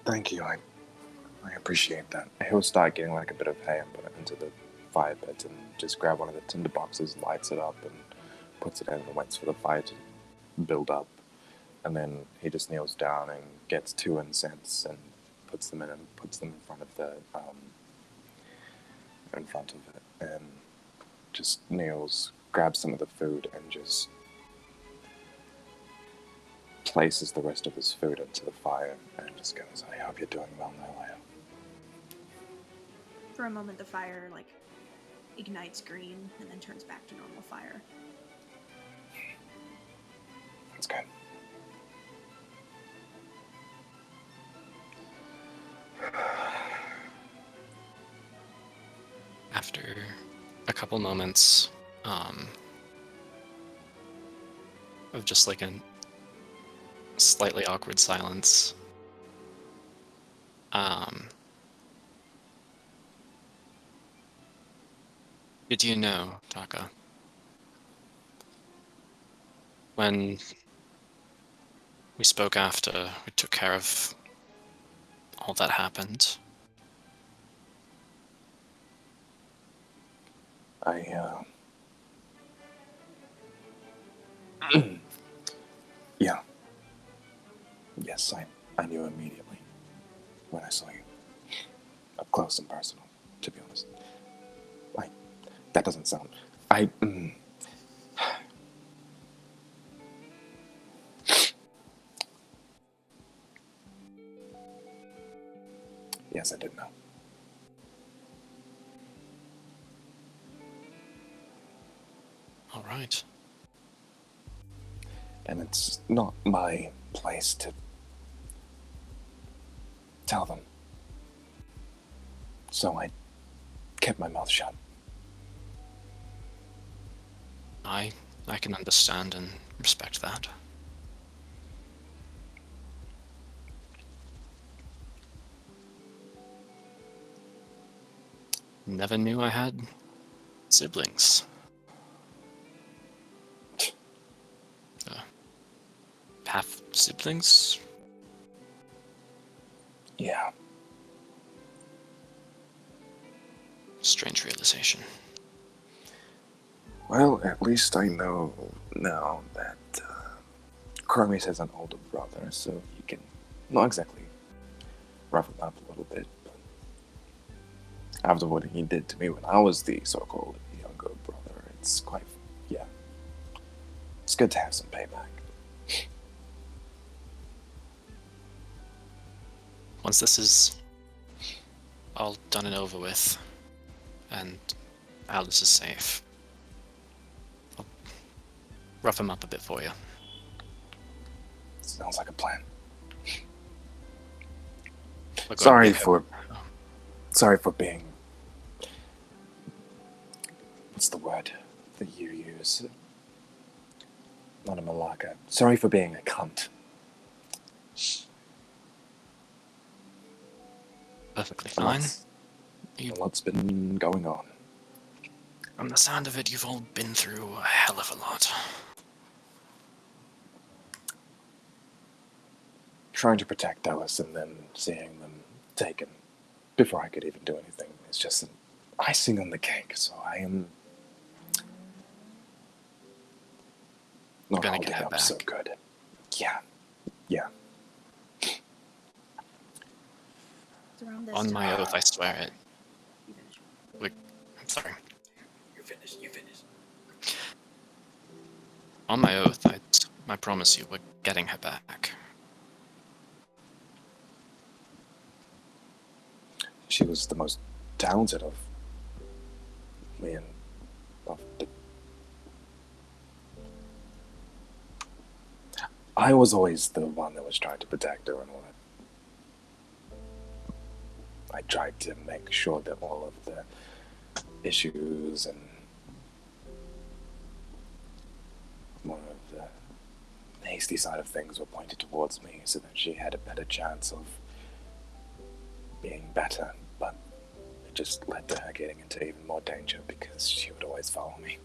Thank you. I appreciate that. He'll start getting like a bit of hay and put it into the fire pit and just grab one of the tinder boxes, lights it up, and puts it in and waits for the fire to build up. And then he just kneels down and gets 2 incense and puts them in and puts them in front of it, and just kneels, grabs some of the food, and just places the rest of his food into the fire and just goes, I hope you're doing well, Naya. For a moment, the fire, ignites green and then turns back to normal fire. That's good. After a couple moments of just like a slightly awkward silence, did you know, Taka, when we spoke after we took care of all that happened, Yeah. Yes, I knew immediately when I saw you. Up close and personal, to be honest. That doesn't sound... Yes, I did know. all right. And it's not my place to tell them. So I kept my mouth shut. I can understand and respect that. Never knew I had siblings. Half siblings? Yeah. Strange realization. Well, at least I know now that Khromius has an older brother, so you can not exactly rough him up a little bit, but after what he did to me when I was the so-called younger brother, it's quite, yeah. It's good to have some payback. Once this is all done and over with, and Alice is safe, I'll rough him up a bit for you. Sounds like a plan. Sorry for being... What's the word that you use? Not a malaka. Sorry for being a cunt. Perfectly fine. A lot's been going on. From the sound of it, you've all been through a hell of a lot. Trying to protect Alice and then seeing them taken before I could even do anything is just an icing on the cake, so I am not Gonna holding get her up back. so good. Yeah. On my oath, I swear it. You finish. I'm sorry. You finish. On my oath, I promise you, we're getting her back. She was the most talented of me and of the I was always the one that was trying to protect her and all that. I tried to make sure that all of the issues and more of the hasty side of things were pointed towards me so that she had a better chance of being better, but it just led to her getting into even more danger because she would always follow me.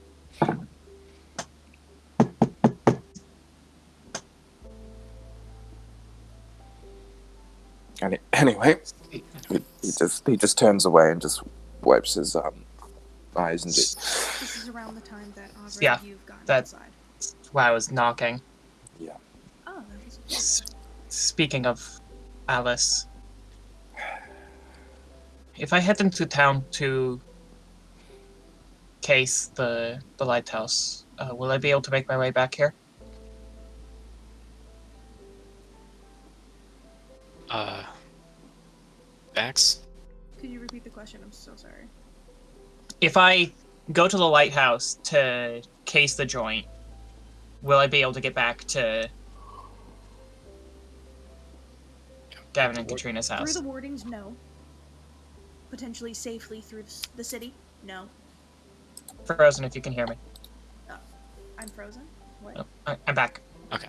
Anyway, he just turns away and just wipes his eyes and just. This is around the time that Yeah, you've gotten that's inside. why I was knocking. Yeah. Oh, that was Speaking of Alice, if I head into town to case the lighthouse, will I be able to make my way back here? Axe? Could you repeat the question? I'm so sorry. If I go to the lighthouse to case the joint, will I be able to get back to Gavin and Katrina's Through house? the wardings, no. Potentially safely through the city, no. Frozen, if you can hear me. Oh, I'm frozen? What? Oh, I'm back. Okay.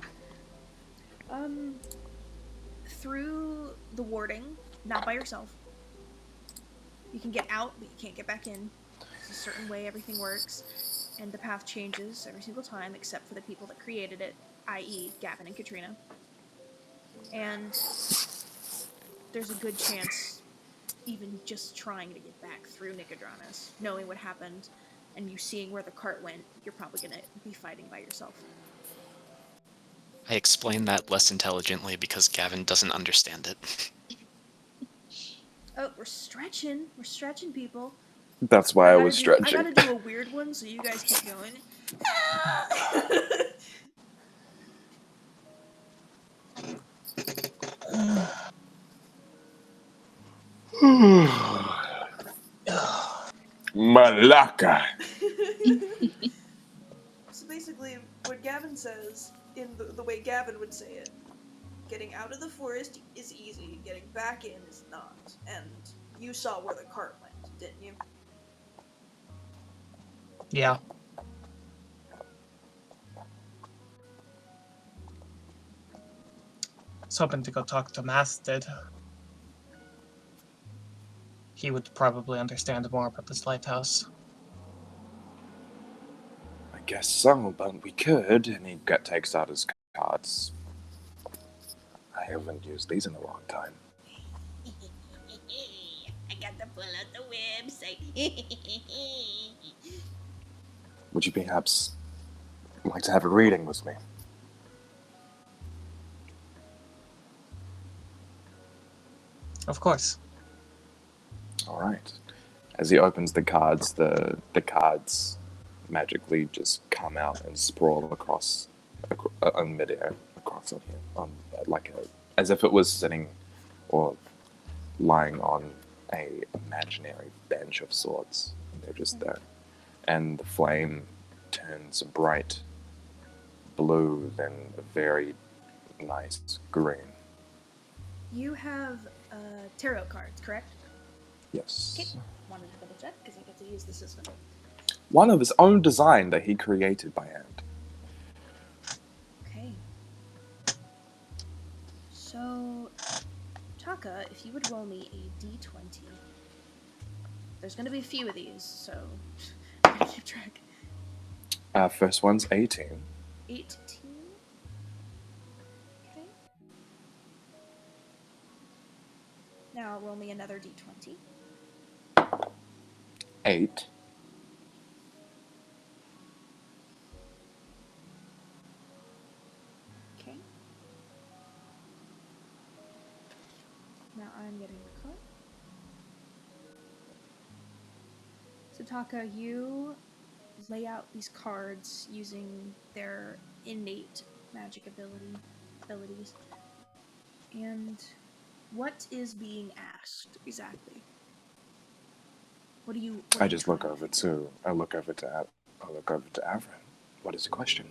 Through the warding, not by yourself. You can get out, but you can't get back in. There's a certain way everything works, and the path changes every single time, except for the people that created it, i.e. Gavin and Katrina. And there's a good chance, even just trying to get back through Nicodranas, knowing what happened, and you seeing where the cart went, you're probably gonna be fighting by yourself. I explain that less intelligently because Gavin doesn't understand it. Oh, we're stretching, people. That's why I was I stretching. gotta do a weird one so you guys keep going. Malaka. So basically, what Gavin says, in the way Gavin would say it, getting out of the forest is easy, getting back in is not. And you saw where the cart went, didn't you? Yeah. I was hoping to go talk to Masted. He would probably understand more about this lighthouse. I guess so, but we could. And he takes out his cards. I haven't used these in a long time. I got to pull out the website. Would you perhaps like to have a reading with me? Of course. All right. As he opens the cards, the cards magically just come out and sprawl across on midair across on here, as if it was sitting or lying on a imaginary bench of sorts. They're just there, and the flame turns a bright blue, then a very nice green. You have tarot cards, correct? Yes. Okay. Wanted to double check because I get to use the system. One of his own design that he created by hand. Okay. So, Taka, if you would roll me a d20. There's going to be a few of these, so I'm going to keep track. First one's 18. 18? Okay. Now roll me another d20. 8. Okay. Now I'm getting the card. So Taka, you lay out these cards using their innate magic abilities. And what is being asked exactly? What do you? I just look over to Avron. What is the question?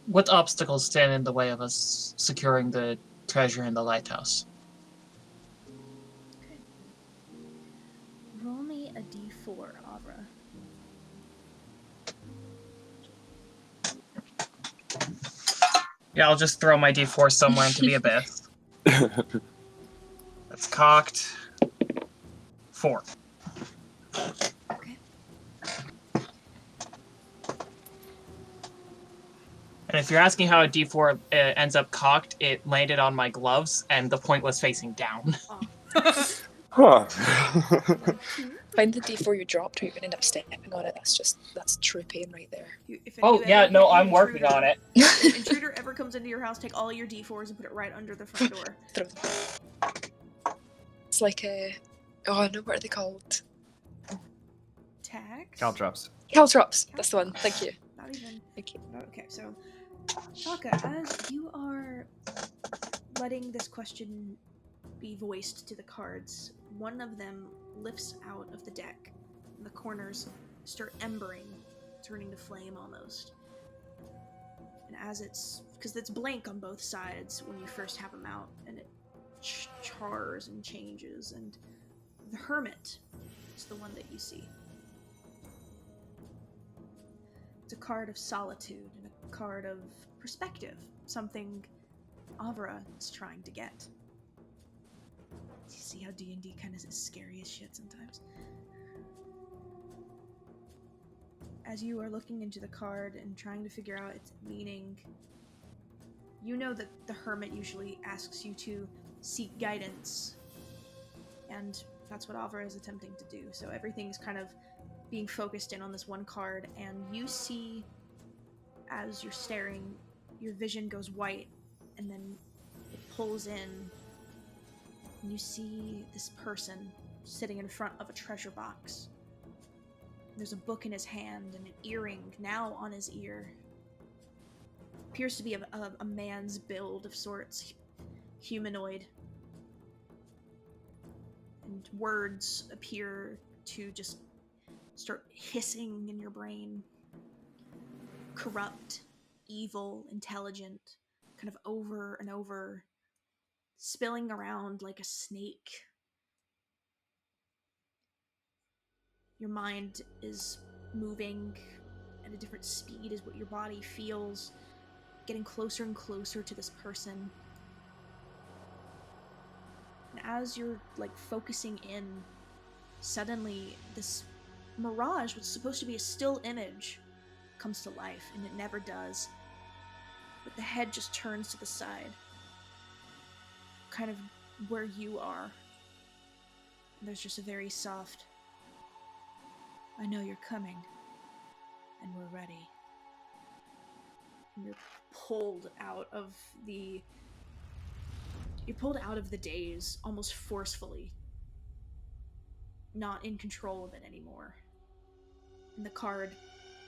What obstacles stand in the way of us securing the treasure in the lighthouse? Okay. Roll me a d4, Avra. Yeah, I'll just throw my d4 somewhere into the abyss. That's cocked. 4. Okay. And if you're asking how a d4 ends up cocked, it landed on my gloves, and the point was facing down. Huh. Find the D4 you dropped, or you're gonna end up stepping on it. That's true pain right there. I'm working on it. If intruder ever comes into your house, take all your d4s and put it right under the front door. Throw them. It's like oh no, what are they called? Tags? Caltrops. Caltrops. That's the one. Thank you. Not even. Thank you. Okay, so Taka, as you are letting this question be voiced to the cards, one of them lifts out of the deck, and the corners start embering, turning to flame almost. And as because it's blank on both sides when you first have them out, and it chars and changes, and the hermit is the one that you see. It's a card of solitude and a card of perspective, something Avra is trying to get. You see how D&D kind of is scary as shit sometimes. As you are looking into the card and trying to figure out its meaning, you know that the hermit usually asks you to seek guidance, and that's what Avra is attempting to do. So everything's kind of being focused in on this one card, and you see, as you're staring, your vision goes white, and then it pulls in, and you see this person sitting in front of a treasure box. There's a book in his hand and an earring now on his ear. Appears to be a man's build of sorts, humanoid. And words appear to just start hissing in your brain. Corrupt, evil, intelligent, kind of over and over, spilling around like a snake. Your mind is moving at a different speed as what your body feels, getting closer and closer to this person. And as you're focusing in, suddenly this mirage, what's supposed to be a still image, comes to life, and it never does. But the head just turns to the side, kind of where you are. And there's just a very soft, "I know you're coming, and we're ready." And you're pulled out of the daze almost forcefully, not in control of it anymore. And the card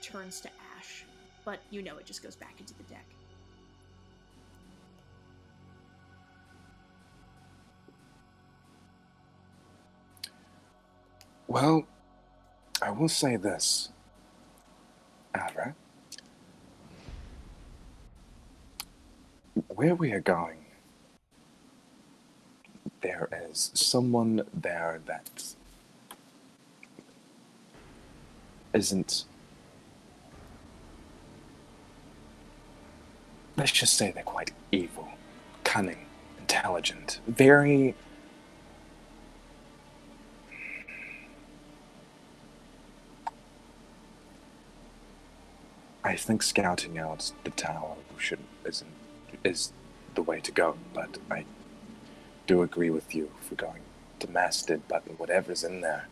turns to ash, but it just goes back into the deck. Well, I will say this, Avra. Where we are going, there is someone there that isn't... Let's just say they're quite evil, cunning, intelligent, very... I think scouting out the tower is the way to go, but I do agree with you if we're going to master it, but whatever's in there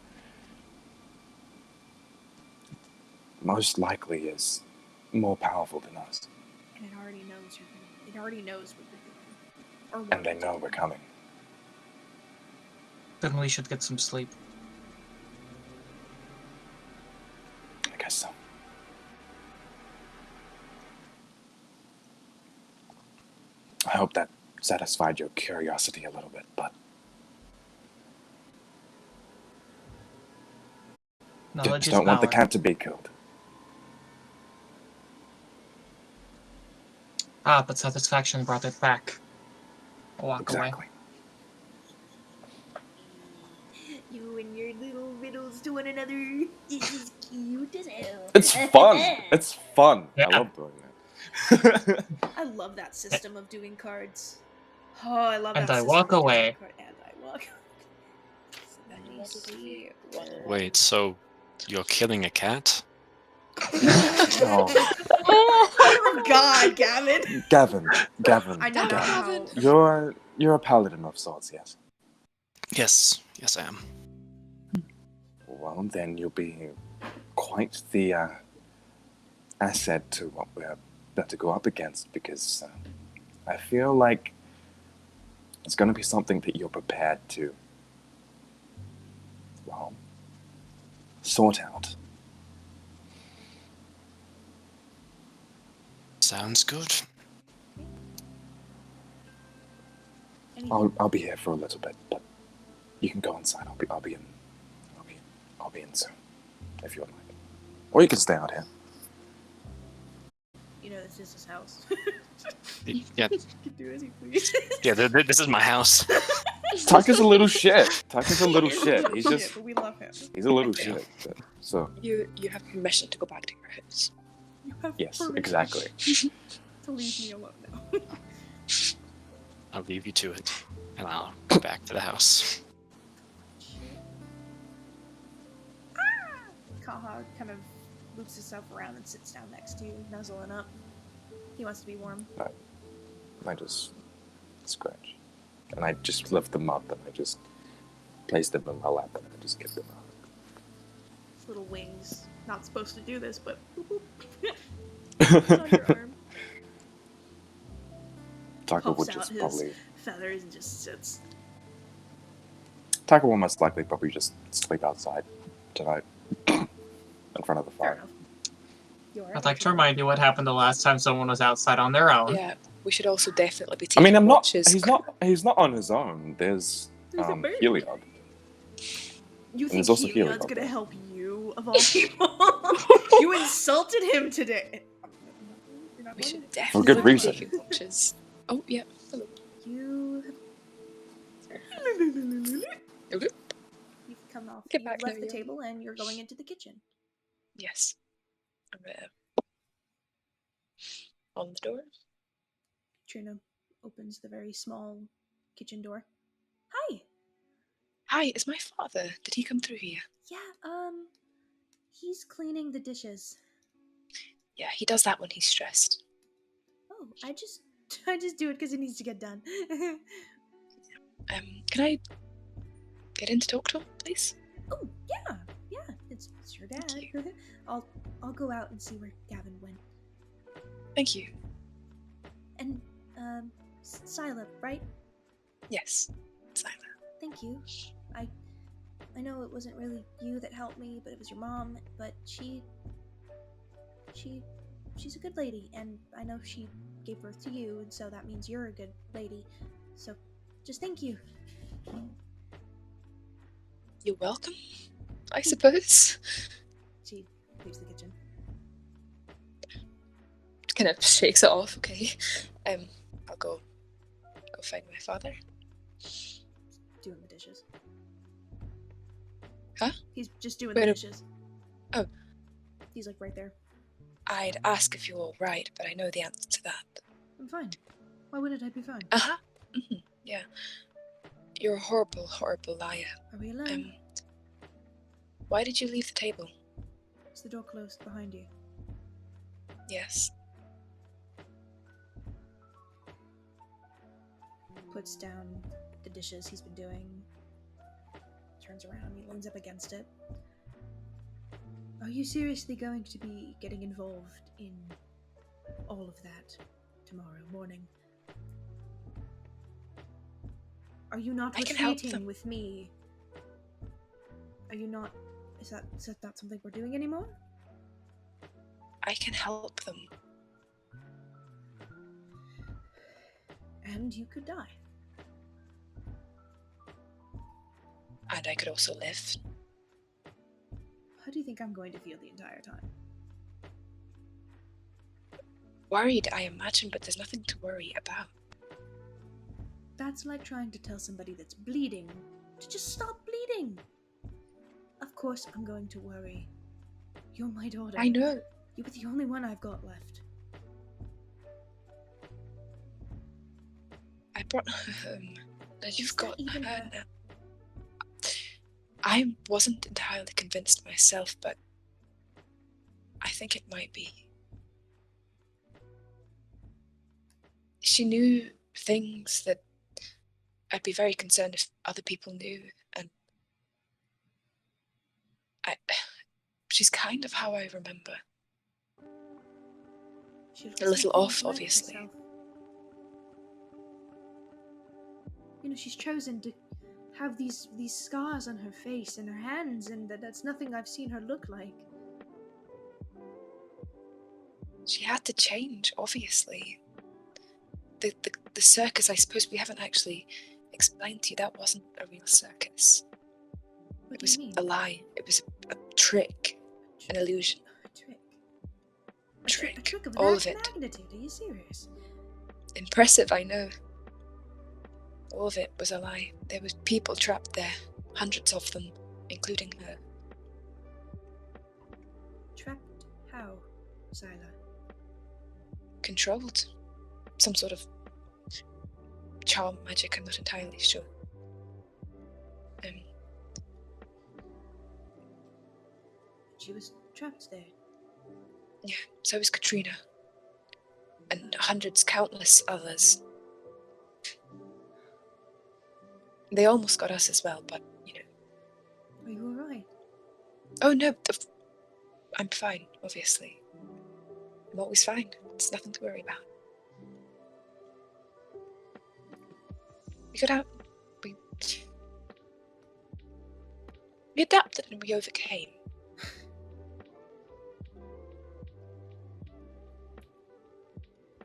most likely is more powerful than us. And it already knows what you're doing. And they know we're coming. Then we should get some sleep. I guess so. I hope that satisfied your curiosity a little bit, but... Knowledge Just don't want the power. cat to be killed. Ah, but satisfaction brought it back. I'll walk away. Exactly. You and your little riddles to one another. This is cute as hell. It's fun. It's fun. Yeah. I love doing that. I love that system of doing cards. Oh, I love And that I system walk of doing away. And I walk. And you want to see one. Wait, so you're killing a cat? Oh, Oh God, Gavin. Gavin. I know not Gavin. how. You're a paladin of sorts, yes. Yes, yes I am. Well, then you'll be quite the asset to what we're about to go up against, because I feel like it's going to be something that you're prepared to, well, sort out. Sounds good. I'll be here for a little bit, but you can go inside. I'll be in soon, if you would like. Or you can stay out here. You know, this is his house. Yeah, He can do as he pleases. yeah. This is my house. Taka's a little shit. He's just But we love him. he's a little shit. So You have permission to go back to your house. You have yes, permission exactly. to leave me alone now. I'll leave you to it, and I'll go back to the house. Kaha kind of loops himself around and sits down next to you, nuzzling up. He wants to be warm. I just scratch, and I just lift them up, and I just place them in my lap, and I just give them a hug. His little wings. Not supposed to do this, but boop, boop. It's on your arm. Taka Pokes would out just his probably. feathers and just sits. Taka will most likely probably just sleep outside tonight in front of the Fair fire. enough. I'd like to remind you what happened the last time someone was outside on their own. Yeah, we should also definitely be I taking mean, I'm not. watches. He's not on his own. There's There's a bird. Heliod. You And think there's also Heliod's Heliod gonna there. help you, of all people? You insulted him today. You're not We going should to- For definitely good be reason. taking watches. Oh, yeah. Hello. You Okay. You've come off. Get You back left there, the you. table and you're going into the kitchen. Yes. I'm on the door. Trina opens the very small kitchen door. Hi. Hi, it's my father. Did he come through here? Yeah, he's cleaning the dishes. Yeah, he does that when he's stressed. Oh, I just do it because it needs to get done. Can I get in to talk to him, please? Oh, yeah, it's your dad. Thank I'll go out and see where Gavin went. Thank you. And Sila, right? Yes, Sila. Thank you. I know it wasn't really you that helped me, but it was your mom. But she's a good lady, and I know she gave birth to you, and so that means you're a good lady. So, just thank you. You're welcome, I suppose. She leaves the kitchen. Kind of shakes it off. Okay. I'll go find my father. Doing the dishes. Huh? He's just doing Wait, the dishes. Oh. He's like right there. I'd ask if you're all right, but I know the answer to that. I'm fine. Why wouldn't I be fine? Uh-huh. Yeah. You're a horrible, horrible liar. Are we alone? Why did you leave the table? Is the door closed behind you? Yes. Puts down the dishes he's been doing. Turns around, he leans up against it. Are you seriously going to be getting involved in all of that tomorrow morning? Are you not I can help retreating them. with me? Are you not... Is that not something we're doing anymore? I can help them. And you could die. And I could also live. How do you think I'm going to feel the entire time? Worried, I imagine, but there's nothing to worry about. That's like trying to tell somebody that's bleeding to just stop bleeding. Of course I'm going to worry. You're my daughter. I know. You were the only one I've got left. I brought her home. Now you've got even her her? now. I wasn't entirely convinced myself, but I think it might be. She knew things that I'd be very concerned if other people knew, and she's kind of how I remember. A little off, obviously. Herself. You know, she's chosen to have these scars on her face and her hands, and that's nothing I've seen her look like. She had to change, obviously. The circus, I suppose we haven't actually explained to you, that wasn't a real circus. It was a lie. It was a trick, an illusion. A trick? A trick of all that of it. magnitude? Are you serious? Impressive, I know. All of it was a lie. There was people trapped there, hundreds of them, including her. Trapped? How, Zyla? Controlled. Some sort of charm magic, I'm not entirely sure. She was trapped there. Yeah, so was Katrina. And hundreds, countless others. They almost got us as well, but, you know. Are you alright? Oh no, I'm fine, obviously. I'm always fine. It's nothing to worry about. We got out. We adapted and we overcame.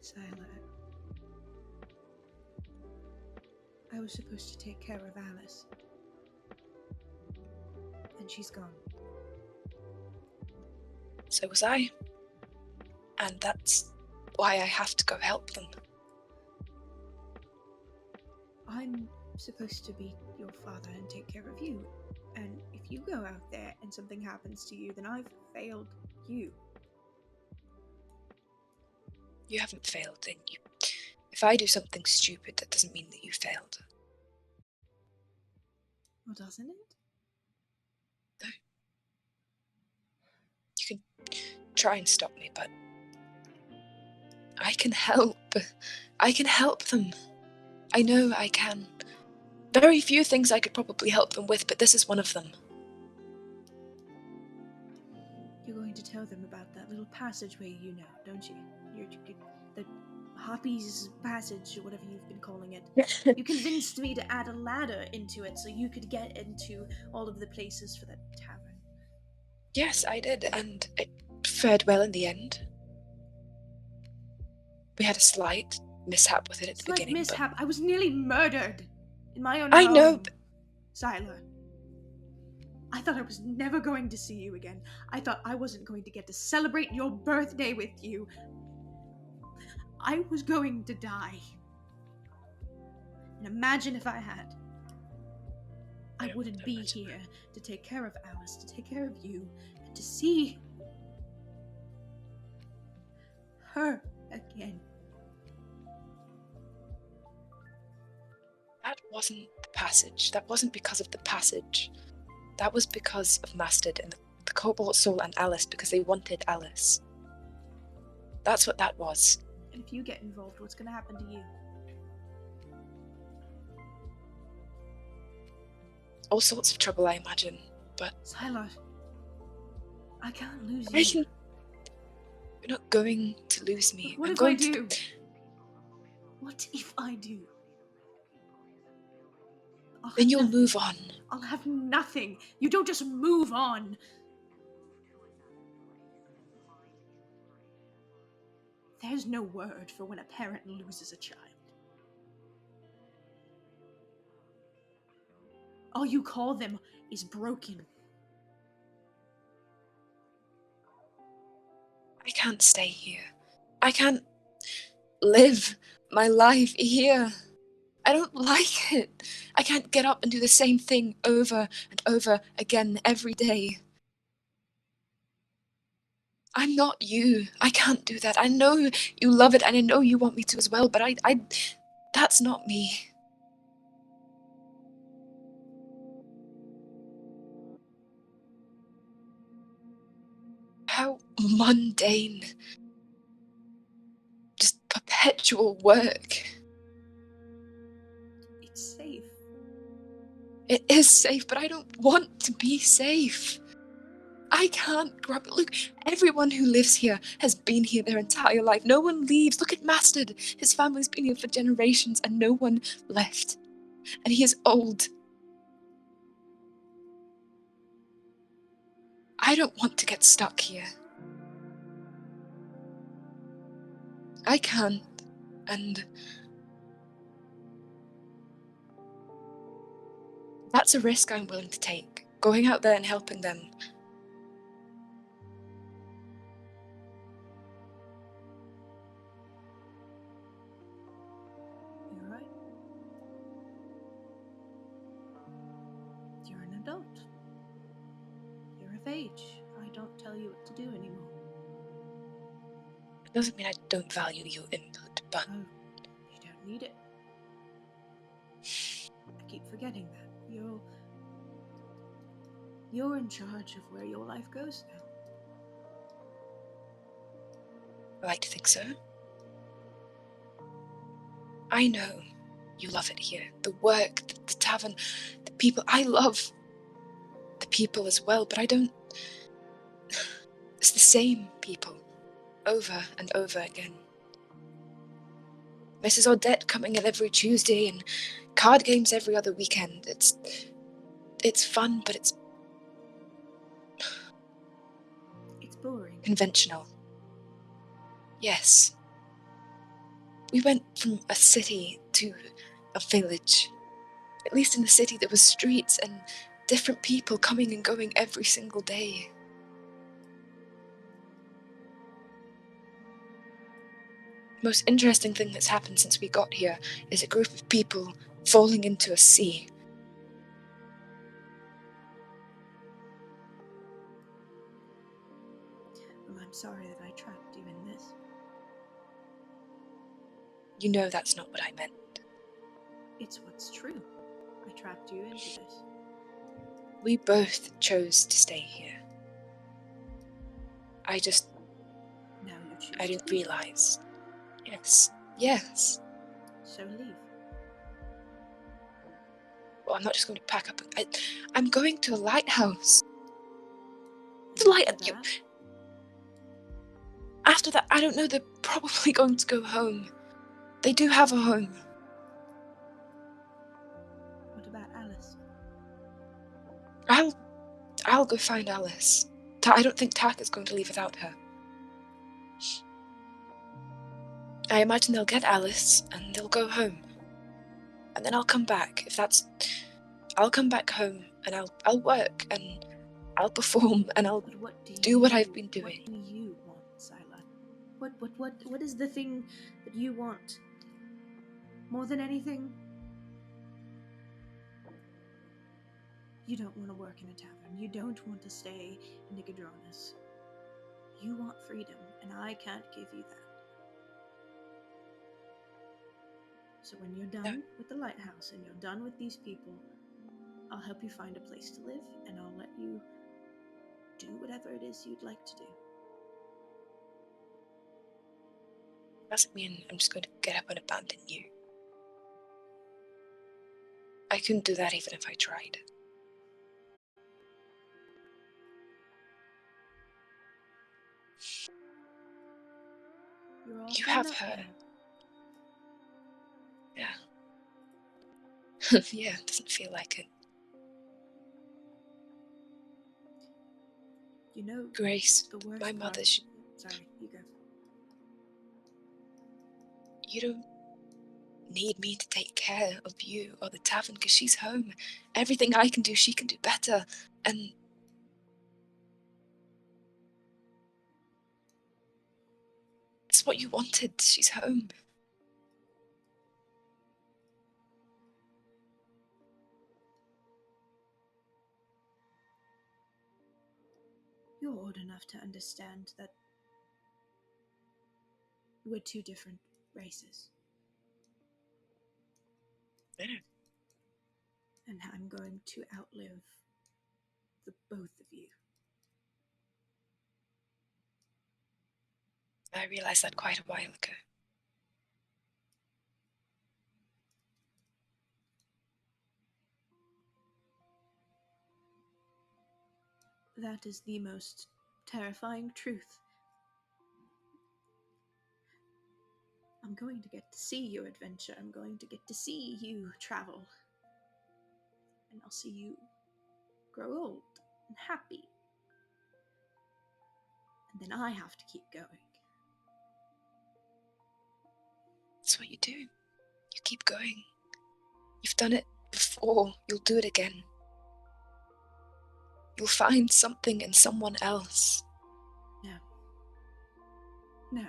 Zyla, I was supposed to take care of Alice. And she's gone. So was I. And that's why I have to go help them. I'm supposed to be your father and take care of you. And if you go out there and something happens to you, then I've failed you. You haven't failed, then you. If I do something stupid, that doesn't mean that you failed. Well, doesn't it? No. You can try and stop me, but I can help. I can help them. I know I can. Very few things I could probably help them with, but this is one of them. You're going to tell them about that little passageway, you know, don't you? The Hoppy's Passage, or whatever you've been calling it. You convinced me to add a ladder into it so you could get into all of the places for that tavern. Yes, I did, and it fared well in the end. We had a slight mishap with it at the beginning. Mishap? I was nearly murdered in my own I home. know, but... Zyla, I thought I was never going to see you again. I thought I wasn't going to get to celebrate your birthday with you. I was going to die. And imagine if I had. I wouldn't be here to take care of Alice, to take care of you, and to see her again. That wasn't the passage. That wasn't because of the passage. That was because of Mastard and the Cobalt Soul and Alice, because they wanted Alice. That's what that was. And if you get involved, what's going to happen to you? All sorts of trouble, I imagine, but... Zyla, I can't lose you. You're not going to lose me. What if I do? What if I do? Then you'll move on. I'll have nothing. You don't just move on. There's no word for when a parent loses a child. All you call them is broken. I can't stay here. I can't live my life here. I don't like it. I can't get up and do the same thing over and over again every day. I'm not you. I can't do that. I know you love it and I know you want me to as well, but that's not me. How mundane. Just perpetual work. It's safe. It is safe, but I don't want to be safe. I can't grab it. Look, everyone who lives here has been here their entire life. No one leaves. Look at Mastard. His family's been here for generations and no one left. And he is old. I don't want to get stuck here. I can't. And that's a risk I'm willing to take. Going out there and helping them. You're right. You're an adult. You're of age. I don't tell you what to do anymore. It doesn't mean I don't value your input, but... No, you don't need it. I keep forgetting that. You're in charge of where your life goes now. I like to think so. I know you love it here. The work, the tavern, the people. I love the people as well, but I don't... It's the same people, over and over again. Mrs. Odette coming in every Tuesday and card games every other weekend. It's fun, but it's boring. Conventional. Yes. We went from a city to a village. At least in the city there were streets and different people coming and going every single day. The most interesting thing that's happened since we got here is a group of people falling into a sea. Well, I'm sorry that I trapped you in this. You know that's not what I meant. It's what's true. I trapped you into this. We both chose to stay here. Now you choose I didn't to leave. realize. Yes. So leave. Well, I'm not just going to pack up. I'm going to a lighthouse. After that, I don't know, they're probably going to go home. They do have a home. What about Alice? I'll go find Alice. I don't think Taka's going to leave without her. I imagine they'll get Alice and they'll go home. And then I'll come back. I'll come back home and I'll work and I'll perform and I'll do what I've been doing. What do you want, Sila? What is the thing that you want? More than anything? You don't want to work in a tavern. You don't want to stay in Nicodranas. You want freedom, and I can't give you that. So when you're done with the lighthouse and you're done with these people, I'll help you find a place to live, and I'll let you do whatever it is you'd like to do. Doesn't mean I'm just going to get up and abandon you. I couldn't do that even if I tried. You have her. Yeah. Yeah, it doesn't feel like it. You know, Grace, the worst my part... mother, Sorry, you go. You don't need me to take care of you or the tavern because she's home. Everything I can do, she can do better. And it's what you wanted. She's home. old enough to understand that we're two different races. And I'm going to outlive the both of you. I realized that quite a while ago. That is the most terrifying truth. I'm going to get to see your adventure. I'm going to get to see you travel. And I'll see you grow old and happy. And then I have to keep going. That's what you do. You keep going. You've done it before. You'll do it again. You'll find something in someone else. No.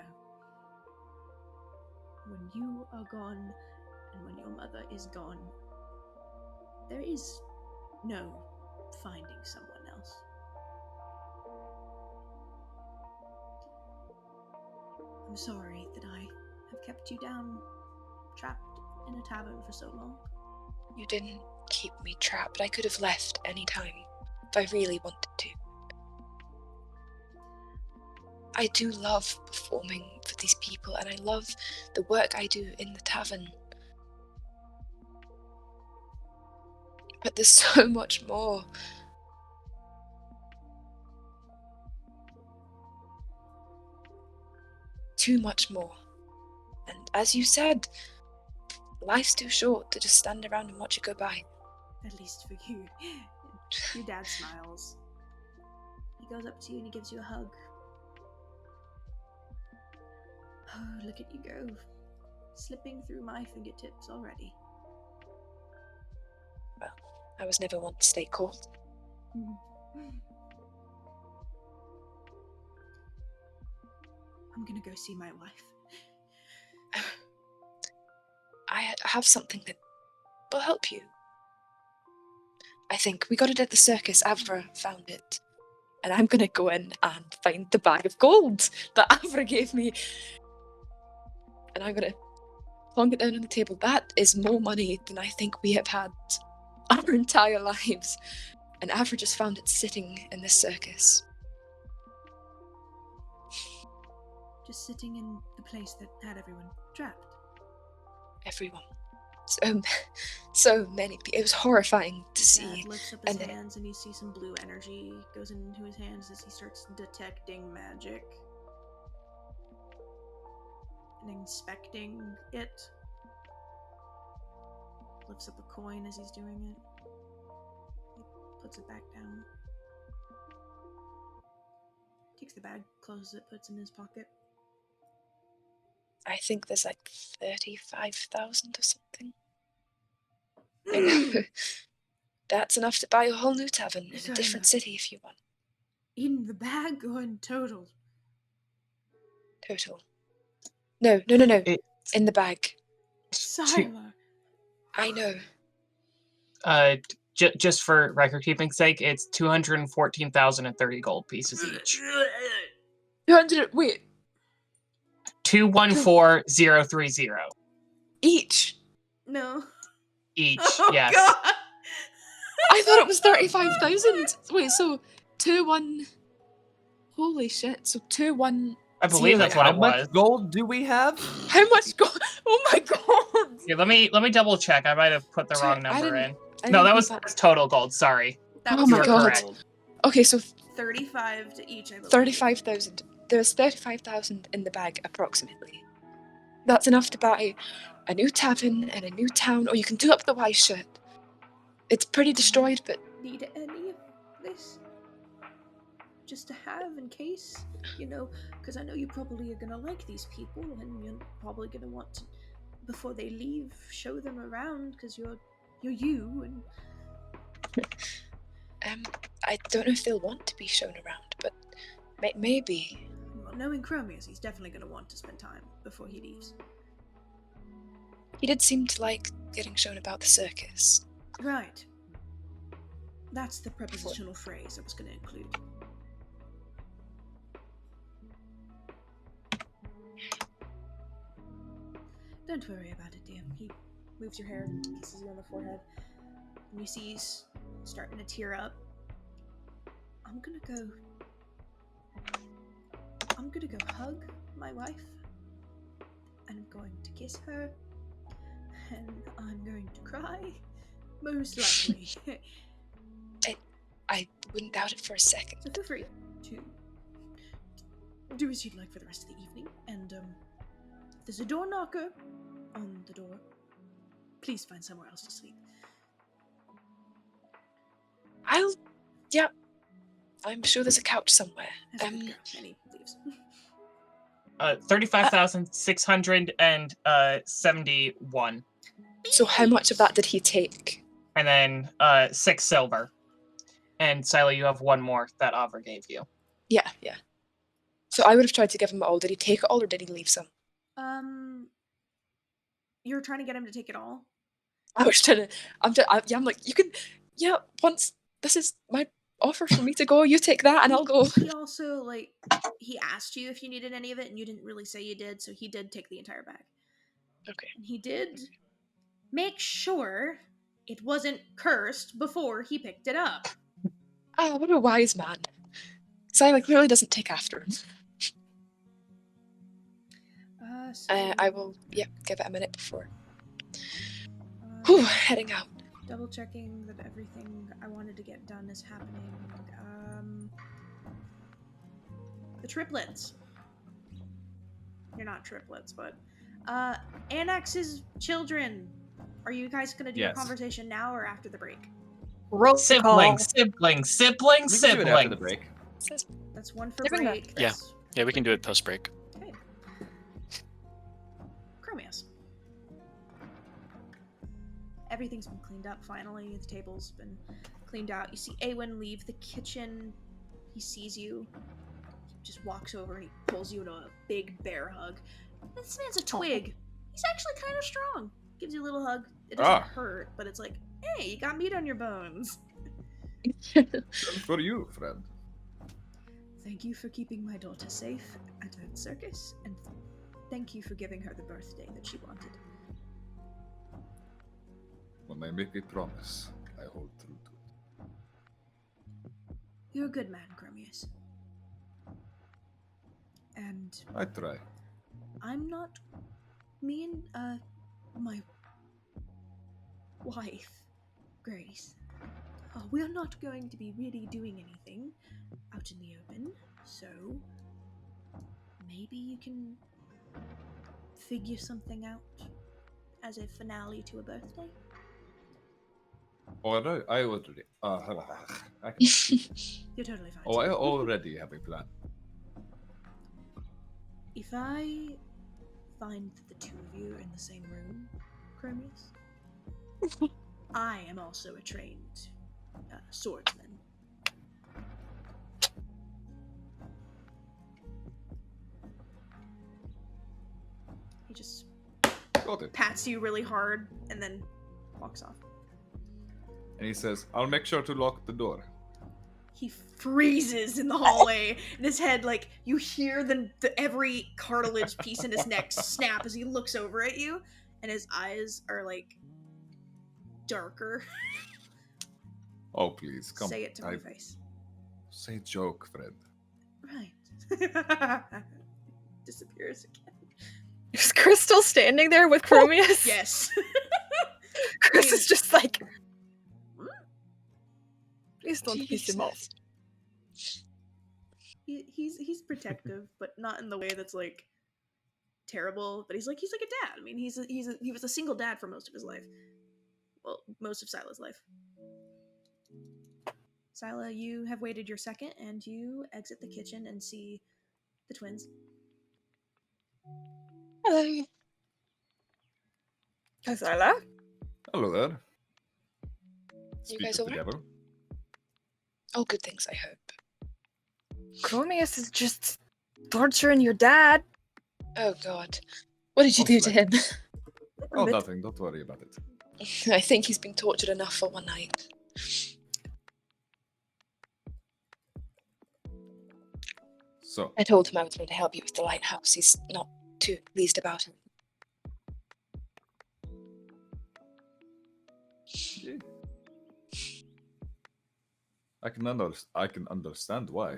When you are gone, and when your mother is gone, there is no finding someone else. I'm sorry that I have kept you down, trapped in a tavern for so long. You didn't keep me trapped. I could have left any time if I really wanted to. I do love performing for these people, and I love the work I do in the tavern. But there's so much more. Too much more. And as you said, life's too short to just stand around and watch it go by. At least for you. Your dad smiles. He goes up to you and he gives you a hug. Oh, look at you go. Slipping through my fingertips already. Well, I was never one to stay cold. I'm gonna go see my wife. I have something that will help you. I think we got it at the circus. Avra found it. And I'm gonna go in and find the bag of gold that Avra gave me. And I'm gonna plonk it down on the table. That is more money than I think we have had our entire lives. And Avra just found it sitting in the circus. Just sitting in the place that had everyone trapped. Everyone. So many people. It was horrifying to see. Dad lifts up his hands and you see some blue energy goes into his hands as he starts detecting magic. And inspecting it. Lifts up a coin as he's doing it. He puts it back down. Takes the bag, closes it, puts it in his pocket. I think there's like 35,000 or something. I know. That's enough to buy a whole new tavern in a different city if you want. In the bag or in total? Total. No. In the bag. Sila. I know. Just for record keeping sake, it's 214,030 gold pieces each. 200. Wait. 214,030 Each. No. Each. Oh, yes. God. I thought it was 35,000. Wait, so 2-1. Holy shit! So 2-1. I believe that's what it was. How much gold do we have? How much gold? Oh my god! Yeah, let me double check. I might have put the wrong number in. I No, didn't that was think total gold. Sorry. That Oh was my You god. were correct. Okay, so 35 to each, I believe. 35,000. There's 35,000 in the bag, approximately. That's enough to buy a new tavern and a new town, or you can do up the wise shirt. It's pretty destroyed, but... Need any of this? Just to have in case, you know, because I know you probably are gonna like these people, and you're probably gonna want to, before they leave, show them around, because you're you, and... I don't know if they'll want to be shown around, but maybe. Well, knowing Khromius, he's definitely gonna want to spend time before he leaves. He did seem to like getting shown about the circus. Right. That's the prepositional phrase I was gonna include. Don't worry about it, dear. He moves your hair, kisses you on the forehead, and you see he's starting to tear up. I'm gonna go hug my wife, and I'm going to kiss her, and I'm going to cry, most likely. I wouldn't doubt it for a second. So feel free to do as you'd like for the rest of the evening, and if there's a door knocker on the door, please find somewhere else to sleep. I'm sure there's a couch somewhere. As a good girl, and he leaves. 35,671. So how much of that did he take? And then 6 silver. And Sila, you have 1 more that Avra gave you. Yeah. So I would have tried to give him it all. Did he take it all or did he leave some? You're trying to get him to take it all? I was trying to. I'm like, you can. Yeah, once this is my offer for me to go, you take that and I'll go. He also, he asked you if you needed any of it, and you didn't really say you did, so he did take the entire bag. Okay. And he did make sure it wasn't cursed before he picked it up. Ah, what a wise man. Sila clearly doesn't take after him. I will, give it a minute before. Heading out. Double checking that everything I wanted to get done is happening. The triplets. You're not triplets, but Anax's children. Are you guys gonna do a conversation now or after the break? Sibling. We can do it after the break. That's one for break. Yeah, we can do it post break. Okay. Khromius. Everything's been cleaned up finally. The table's been cleaned out. You see Awen leave the kitchen. He sees you. He just walks over and he pulls you into a big bear hug. This man's a twig. He's actually kind of strong. Gives you a little hug. It doesn't hurt, but it's like, hey, you got meat on your bones. For you, friend. Thank you for keeping my daughter safe at the circus, and thank you for giving her the birthday that she wanted. When I make a promise, I hold true to it. You're a good man, Khromius. And I try. I'm not... Me and, my wife, Grace, we're not going to be really doing anything out in the open, so maybe you can figure something out as a finale to a birthday? Oh, no, I already... You're totally fine. I already have a plan. If I find the two of you are in the same room, Khromius, I am also a trained swordsman. He just pats you really hard and then walks off. And he says, I'll make sure to lock the door. He freezes in the hallway, and his head, you hear the every cartilage piece in his neck snap as he looks over at you, and his eyes are, darker. Oh, please, come. Say it to my face. Say joke, friend. Right. Disappears again. Is Khrys still standing there with Khromius? Yes. Khrys is just like... Please don't piss him off. He's protective, but not in the way that's terrible. But he's like a dad. I mean, he was a single dad for most of his life. Well, most of Sila's life. Sila, you have waited your second, and you exit the kitchen and see the twins. Hello. Hi, Sila. Hello there. You guys all right? All good things, I hope. Khromius is just torturing your dad. Oh god. What did you do to him? Oh, nothing. Don't worry about it. I think he's been tortured enough for one night. So. I told him I was going to help you with the lighthouse. He's not too pleased about it. Yeah. I can understand why.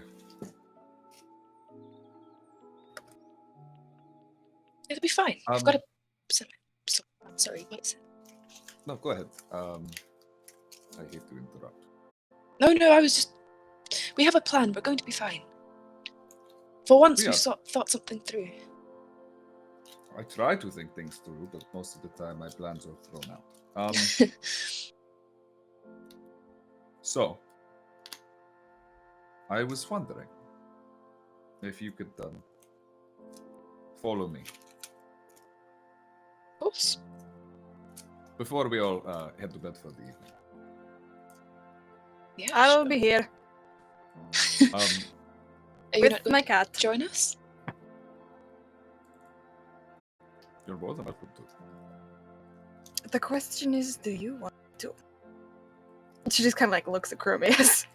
It'll be fine. We've got a. Sorry, what is it? No, go ahead. I hate to interrupt. No, I was just. We have a plan. We're going to be fine. For once, Yeah. we've thought something through. I try to think things through, but most of the time my plans are thrown out. So, I was wondering if you could follow me Of course. before we all head to bed for the evening. Yeah. I'll sure. be here Are you with not going my to cat. join us? You're more than welcome to. The question is, do you want to? She just kind of like looks at Khromius.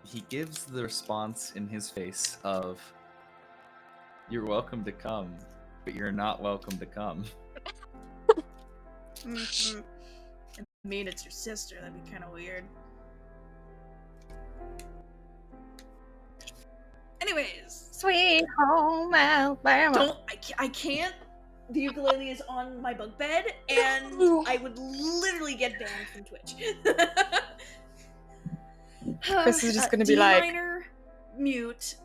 He gives the response in his face of, "You're welcome to come, but you're not welcome to come." I mean, it's your sister. That'd be kind of weird. Anyways, Sweet home Alabama. I can't. The ukulele is on my bunk bed, and I would literally get banned from Twitch. Chris is just gonna be D like- minor, mute,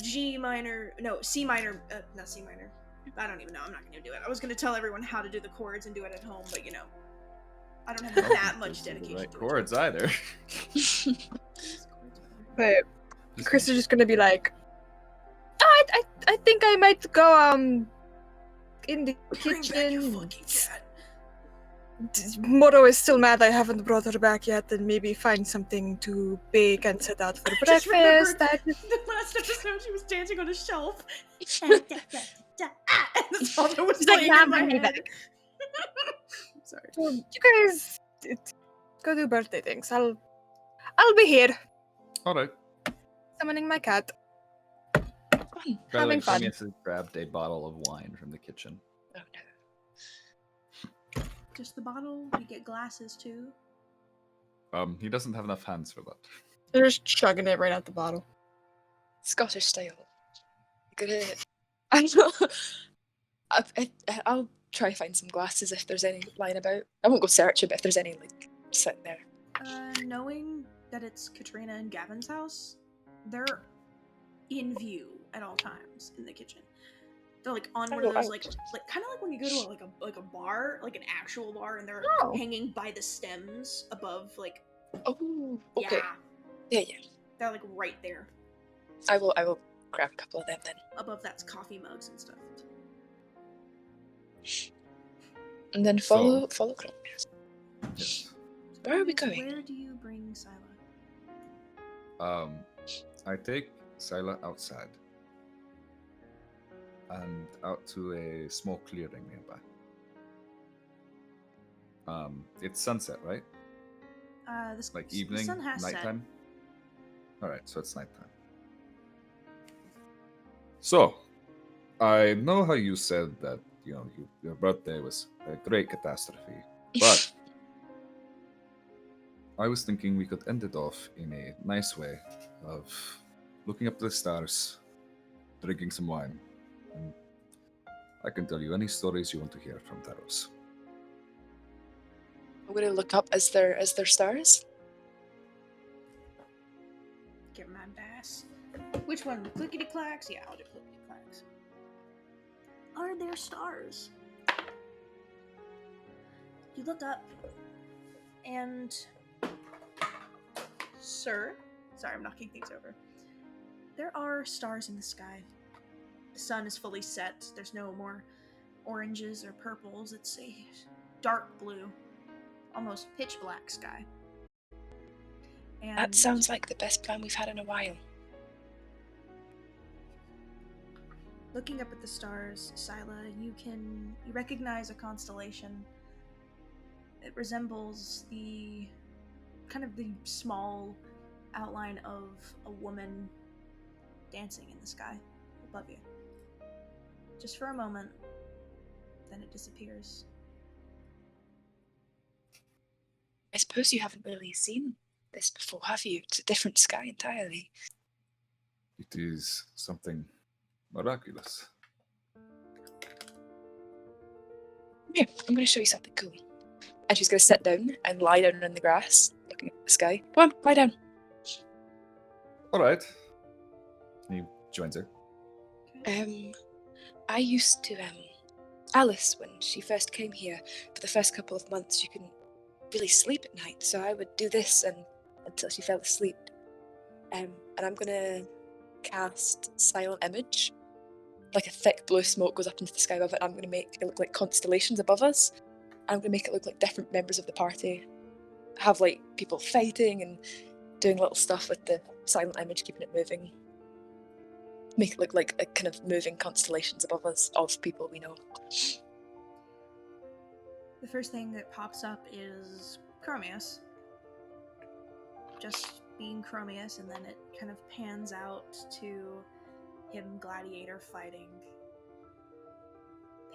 G minor, no, C minor, not C minor. I don't even know. I'm not gonna do it. I was gonna tell everyone how to do the chords and do it at home, but you know, I don't have that much dedication. Right to it. chords either. But Chris is just gonna be like, oh, I think I might go in the Bring back your kitchen. fucking cat. Moro is still mad I haven't brought her back yet, and maybe find something to bake and set out for I just breakfast. remembered the last episode she was dancing on a shelf. And that's all that was She's like, playing "Nah, in my bring me head. back." Sorry. So you guys go do birthday things. I'll be here All right. summoning my cat. By the way, Having fun. Khromius has grabbed a bottle of wine from the kitchen. Oh no. Just the bottle. You get glasses too. He doesn't have enough hands for that. They're just chugging it right out the bottle. Scottish style. Good at it. I know. I'll try find some glasses if there's any lying about. I won't go search it, but if there's any like sitting there. Knowing that it's Katrina and Gavin's house, they're in view at all times in the kitchen. They're like on one of those like kind of like when you go to like a bar, like an actual bar, and they're Oh. hanging by the stems above like Oh, okay. Yeah. they're like right there I will grab a couple of them then. above that's coffee mugs and stuff. And then follow Khromius. Yes. Where are we going? Where do you bring Sila? I take Sila outside and out to a small clearing nearby. It's sunset, right? This Like the evening, sun has set. nighttime. All right, so it's nighttime. So, I know how you said that your birthday was a great catastrophe, but I was thinking we could end it off in a nice way of looking up to the stars, drinking some wine, and I can tell you any stories you want to hear from Taros. I'm gonna look up. Is there stars? Get my bass. Which one? Clickety clacks? Yeah, I'll do clickety clacks. Are there stars? You look up, and sir, sorry, I'm knocking things over. There are stars in the sky. The sun is fully set. There's no more oranges or purples. It's a dark blue, almost pitch black sky. And That sounds like the best plan we've had in a while. looking up at the stars, Sila, you recognize a constellation. It resembles the small outline of a woman dancing in the sky above you. Just for a moment, then it disappears. I suppose you haven't really seen this before, have you? It's a different sky entirely. It is something miraculous. Here, I'm going to show you something cool. And she's going to sit down and lie down in the grass, looking at the sky. Come on, lie down. All right. He joins her. I used to, Alice, when she first came here, for the first couple of months, she couldn't really sleep at night, so I would do this until she fell asleep. And I'm gonna cast Silent Image. Like a thick blue smoke goes up into the sky above it, and I'm gonna make it look like constellations above us. I'm gonna make it look like different members of the party have like people fighting and doing little stuff with the silent image, keeping it moving. Make it look like a kind of moving constellations above us of people we know. The first thing that pops up is Khromius. Just being Khromius, and then it kind of pans out to him gladiator fighting.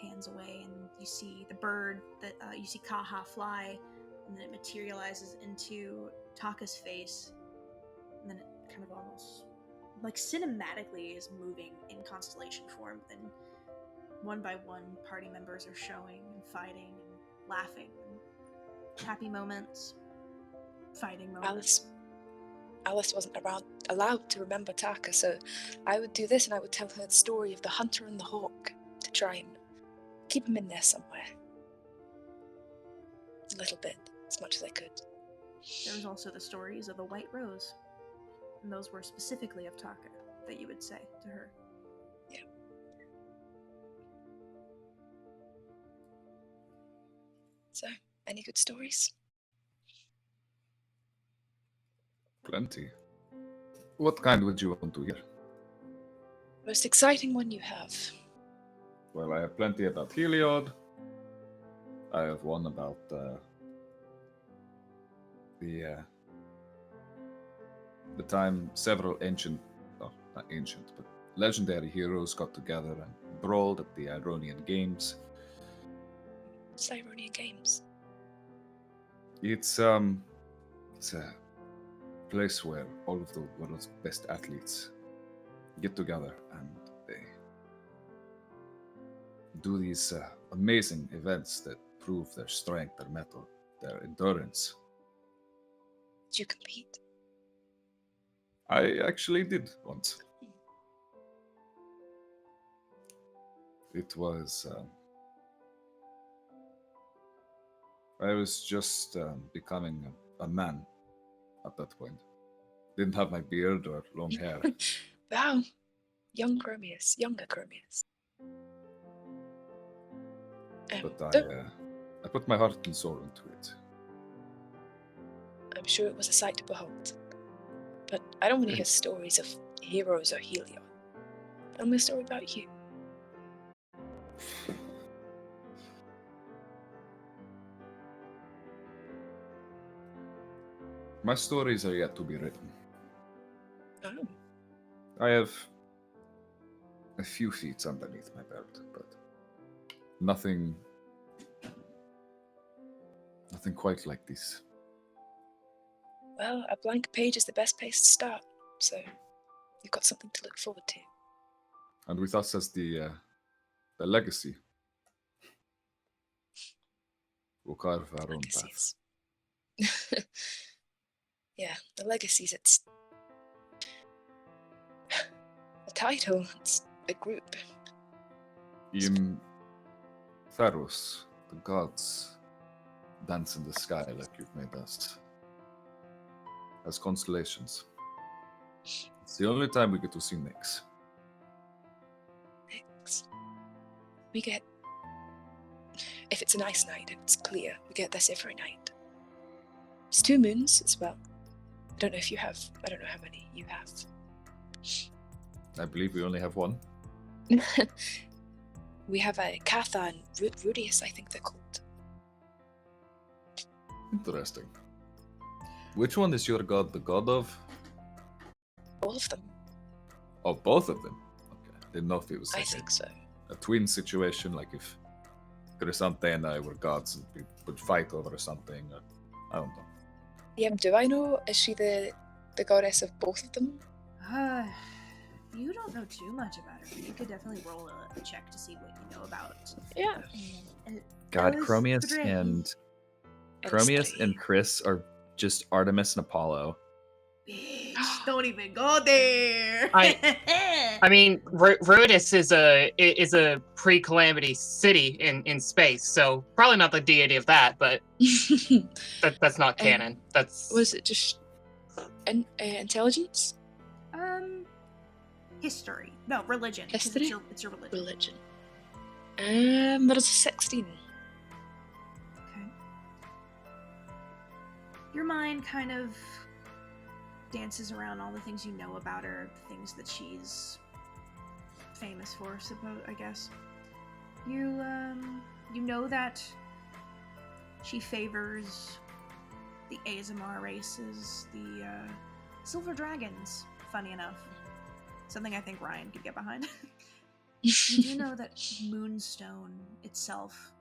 Pans away, and you see the bird that you see Kaha fly, and then it materializes into Taka's face, and then it kind of almost like cinematically is moving in constellation form. Then one by one, party members are showing and fighting and laughing, and happy moments, fighting moments. Alice wasn't allowed to remember Taka, so I would do this and I would tell her the story of the hunter and the hawk to try and keep him in there somewhere. A little bit, as much as I could. There was also the stories of the White Rose, and those were specifically of Taka that you would say to her. Yeah. So, any good stories? Plenty. What kind would you want to hear? Most exciting one you have. Well, I have plenty about Heliod. I have one about the time several not ancient, but legendary heroes got together and brawled at the Ironian Games. What's Ironian Games? It's a place where all of the world's best athletes get together and they do these amazing events that prove their strength, their mettle, their endurance. Did you compete? I actually did once. It was... I was just becoming a man at that point. Didn't have my beard or long hair. Wow. Younger Khromius. But I put my heart and soul into it. I'm sure it was a sight to behold. But I don't want to hear stories of heroes or Heliod. Tell me a story about you. My stories are yet to be written. Oh. I have a few feats underneath my belt, but nothing quite like this. Well, a blank page is the best place to start, so you've got something to look forward to. And with us as the legacy, we'll carve our own path. Yeah, the Legacies, it's a title, it's a group. In Pharos, the gods dance in the sky like you've made us. As constellations. It's the only time we get to see Nyx. We get, if it's a nice night, if it's clear, we get this every night. It's 2 moons as well. I don't know how many you have. I believe we only have one. We have a Katha and Rudius, I think they're called. Interesting. Which one is your god the god of? All of them. Oh, both of them? Okay. I didn't know if it was I like think so. a twin situation, like if Chrysante and I were gods and we would fight over something. I don't know. Yeah, do I know? Is she the goddess of both of them? You don't know too much about her. You could definitely roll a check to see what you know about. Yeah. God, Those Khromius three. and three. Khrys are just Artemis and Apollo. Bitch, don't even go there. I mean, Rudis is a pre-calamity city in space, so probably not the deity of that, but that's not canon. That's Was it just intelligence? History. No, religion. 'Cause History? It's your religion. Religion. That is a 16. Okay. Your mind kind of dances around all the things you know about her, the things that she's famous for, I guess. You know that she favors the Azamar races, the Silver Dragons, funny enough. Something I think Ryan could get behind. You do know that Moonstone itself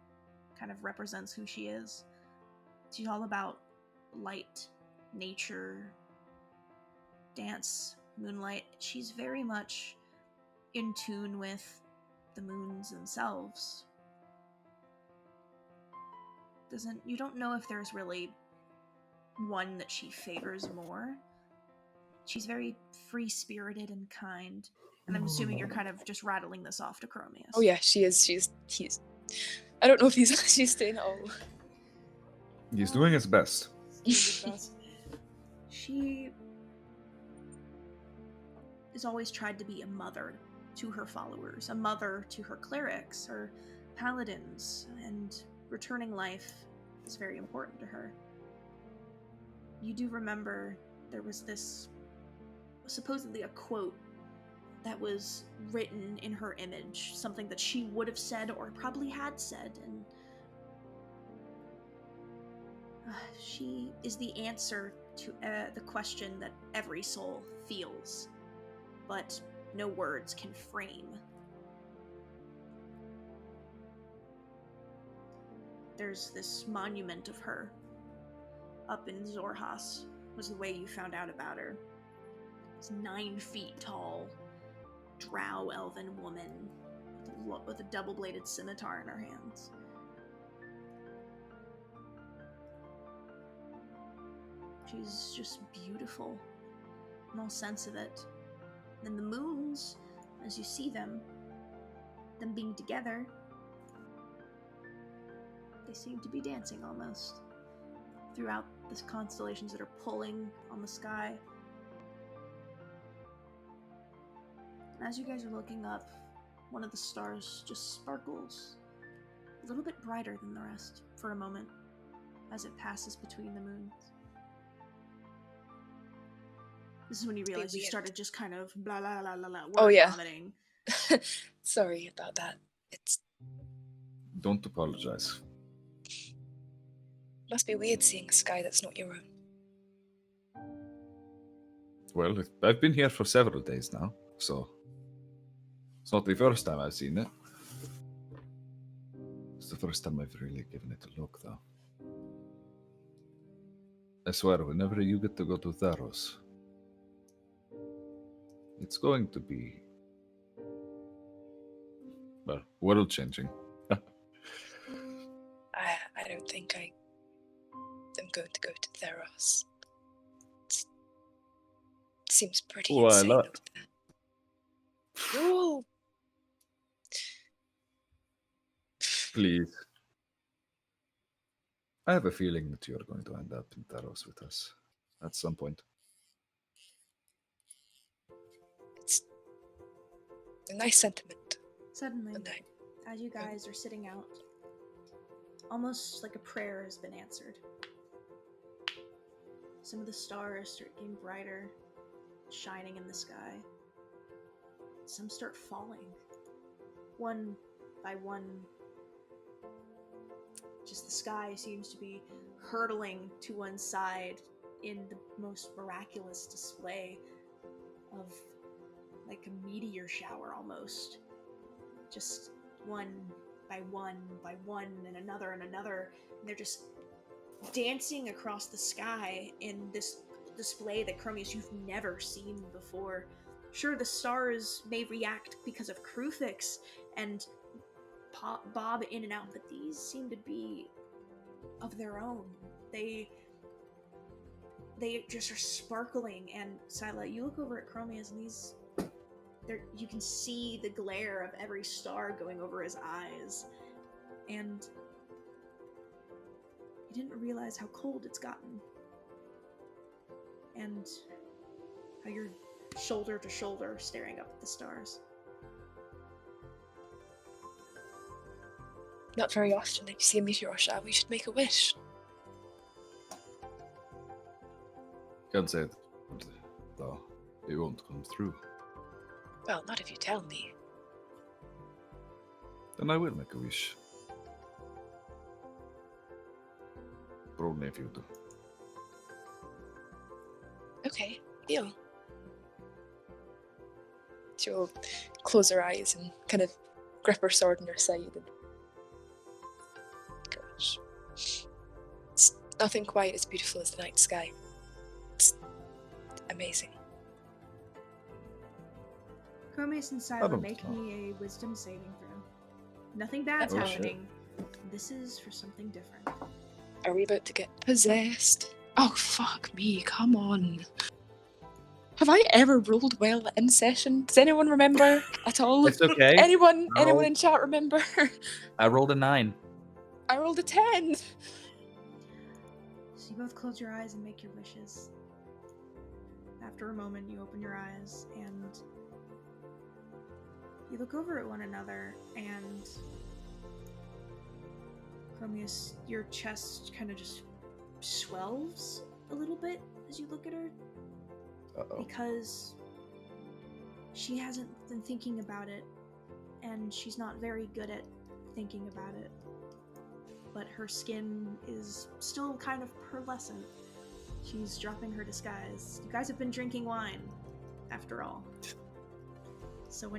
kind of represents who she is. She's all about light, nature, dance, moonlight. She's very much in tune with the moons themselves. You don't know if there's really one that she favors more. She's very free-spirited and kind. And I'm assuming you're kind of just rattling this off to Khromius. Oh yeah, she is. He's. I don't know if she's staying at all. He's doing his best. She has always tried to be a mother to her followers, a mother to her clerics, her paladins, and returning life is very important to her. You do remember there was this, supposedly a quote that was written in her image, something that she would have said or probably had said, and she is the answer to the question that every soul feels, but no words can frame. There's this monument of her up in Zorhas, was the way you found out about her. It's 9 feet tall, drow elven woman with a double-bladed scimitar in her hands. She's just beautiful in all sense of it. And the moons, as you see them being together, they seem to be dancing almost throughout the constellations that are pulling on the sky. And as you guys are looking up, one of the stars just sparkles a little bit brighter than the rest for a moment as it passes between the moons. This is when you realize you started just kind of blah blah blah blah blah vomiting. Sorry about that. It's Don't apologize. must be weird seeing a sky that's not your own. Well, I've been here for several days now, so it's not the first time I've seen it. It's the first time I've really given it a look, though. I swear, whenever you get to go to Theros, it's going to be, well, world-changing. I don't think I am going to go to Theros. It seems pretty insane over there. Oh! Please. I have a feeling that you're going to end up in Theros with us at some point. It's a nice sentiment. Suddenly, as you guys are sitting out, almost like a prayer has been answered. Some of the stars start getting brighter, shining in the sky. Some start falling, one by one. Just the sky seems to be hurtling to one side in the most miraculous display of like a meteor shower almost. Just one by one by one and another, and they're just dancing across the sky in this display that Khromius you've never seen before. Sure, the stars may react because of Krufix and bob in and out, but these seem to be of their own. They just are sparkling. And Sila, you look over at Khromius, and you can see the glare of every star going over his eyes, and you didn't realize how cold it's gotten, and how you're shoulder to shoulder staring up at the stars. Not very often if you see a meteor shower, we should make a wish. Can't say it, though. It won't come through. Well, not if you tell me. Then I will make a wish. But only if you do. Okay, deal. She'll close her eyes and kind of grip her sword on her side. And... Gosh. It's nothing quite as beautiful as the night sky. It's amazing. Khromius and Sila, make me a wisdom saving throw. Nothing bad's happening. This is for something different. Are we about to get possessed? Oh, fuck me, come on. Have I ever rolled well in session? Does anyone remember at all? It's okay. Anyone in chat remember? I rolled a 9. I rolled a 10. So you both close your eyes and make your wishes. After a moment, you open your eyes and you look over at one another, and Khromius, your chest kind of just swells a little bit as you look at her. Uh-oh. Because she hasn't been thinking about it, and she's not very good at thinking about it. But her skin is still kind of pearlescent. She's dropping her disguise. You guys have been drinking wine, after all. So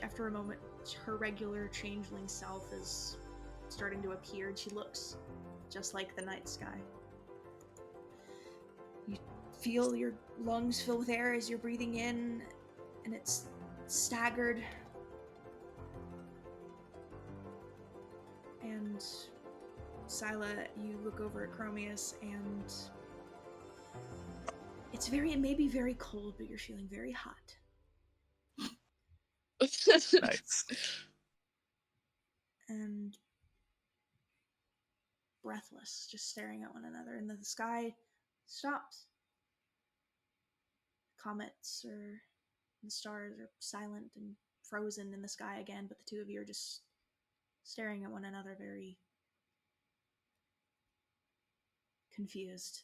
after a moment, her regular changeling self is starting to appear, and she looks just like the night sky. You feel your lungs fill with air as you're breathing in, and it's staggered. And Sila, you look over at Khromius, and it may be very cold, but you're feeling very hot. Nice. And breathless, just staring at one another, and the sky stops. Comets or the stars are silent and frozen in the sky again, but the two of you are just staring at one another, very confused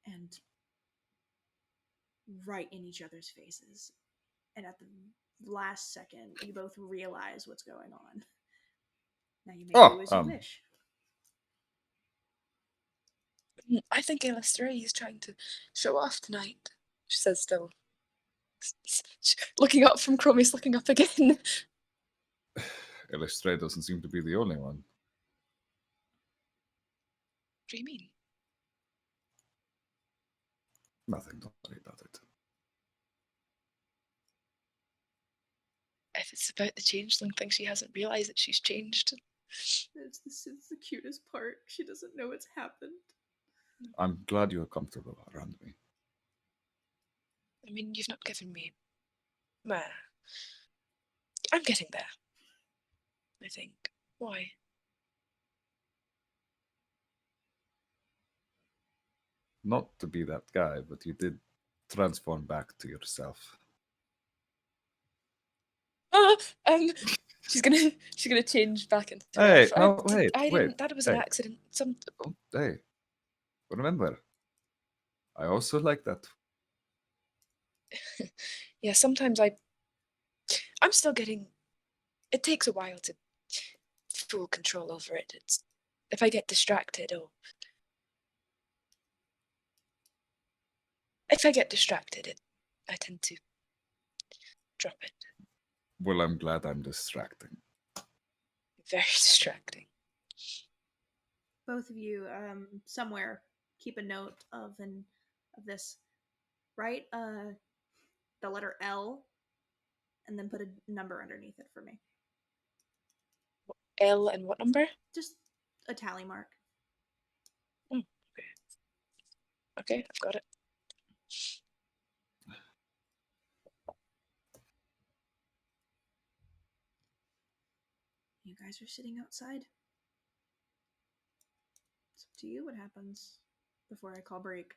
and right in each other's faces. And at the last second, you both realize what's going on. Now you may do as you wish. I think Illustrae is trying to show off tonight, she says still. Looking up from Khromius, looking up again. Illustrae doesn't seem to be the only one. What do you mean? Nothing, don't worry about it. If it's about the changeling thing, she hasn't realised that she's changed. It's the cutest part. She doesn't know it's happened. I'm glad you're comfortable around me. I mean, you've not given me... Well, I'm getting there, I think. Why? Not to be that guy, but you did transform back to yourself. She's gonna change back into. Hey, I no, wait, didn't. That was an hey. accident. Oh, hey, remember, I also like that. Yeah, sometimes I'm still getting. It takes a while to full control over it. It's if I get distracted, I tend to drop it. Well, I'm glad I'm distracting. Very distracting. both of you, somewhere keep a note of this. Write the letter L, and then put a number underneath it for me. L and what number? Just a tally mark. Okay. Okay, I've got it. You guys are sitting outside. It's up to you what happens before I call break.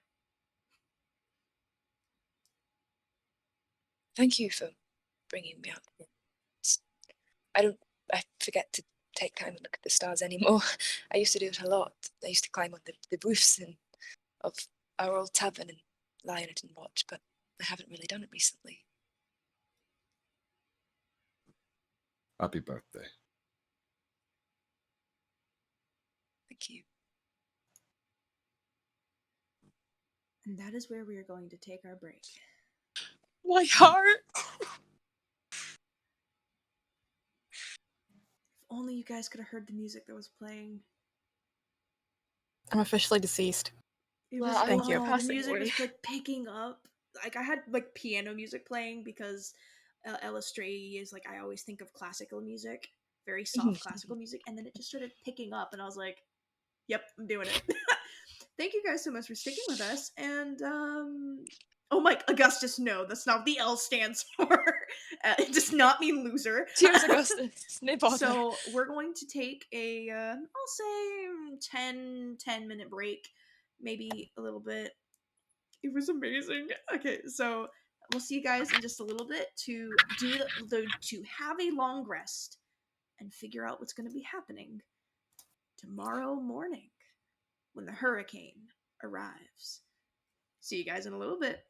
Thank you for bringing me out here. I forget to take time and look at the stars anymore. I used to do it a lot. I used to climb on the roofs of our old tavern and lie on it and watch, but I haven't really done it recently. Happy birthday. Thank you. And that is where we are going to take our break. My heart! If only you guys could have heard the music that was playing. I'm officially deceased. It Well, was, I Thank you. The passing music was away. like picking up. Like I had like piano music playing because Ellestree is like I always think of classical music, very soft classical music, and then it just started picking up, and I was like, "Yep, I'm doing it." Thank you guys so much for sticking with us, and oh my, Augustus, no, that's not what the L stands for. It does not mean loser. Cheers, Augustus. No bother. So we're going to take a, I'll say 10 minute break, maybe a little bit. It was amazing. Okay, so we'll see you guys in just a little bit to do to have a long rest and figure out what's going to be happening tomorrow morning when the hurricane arrives. See you guys in a little bit.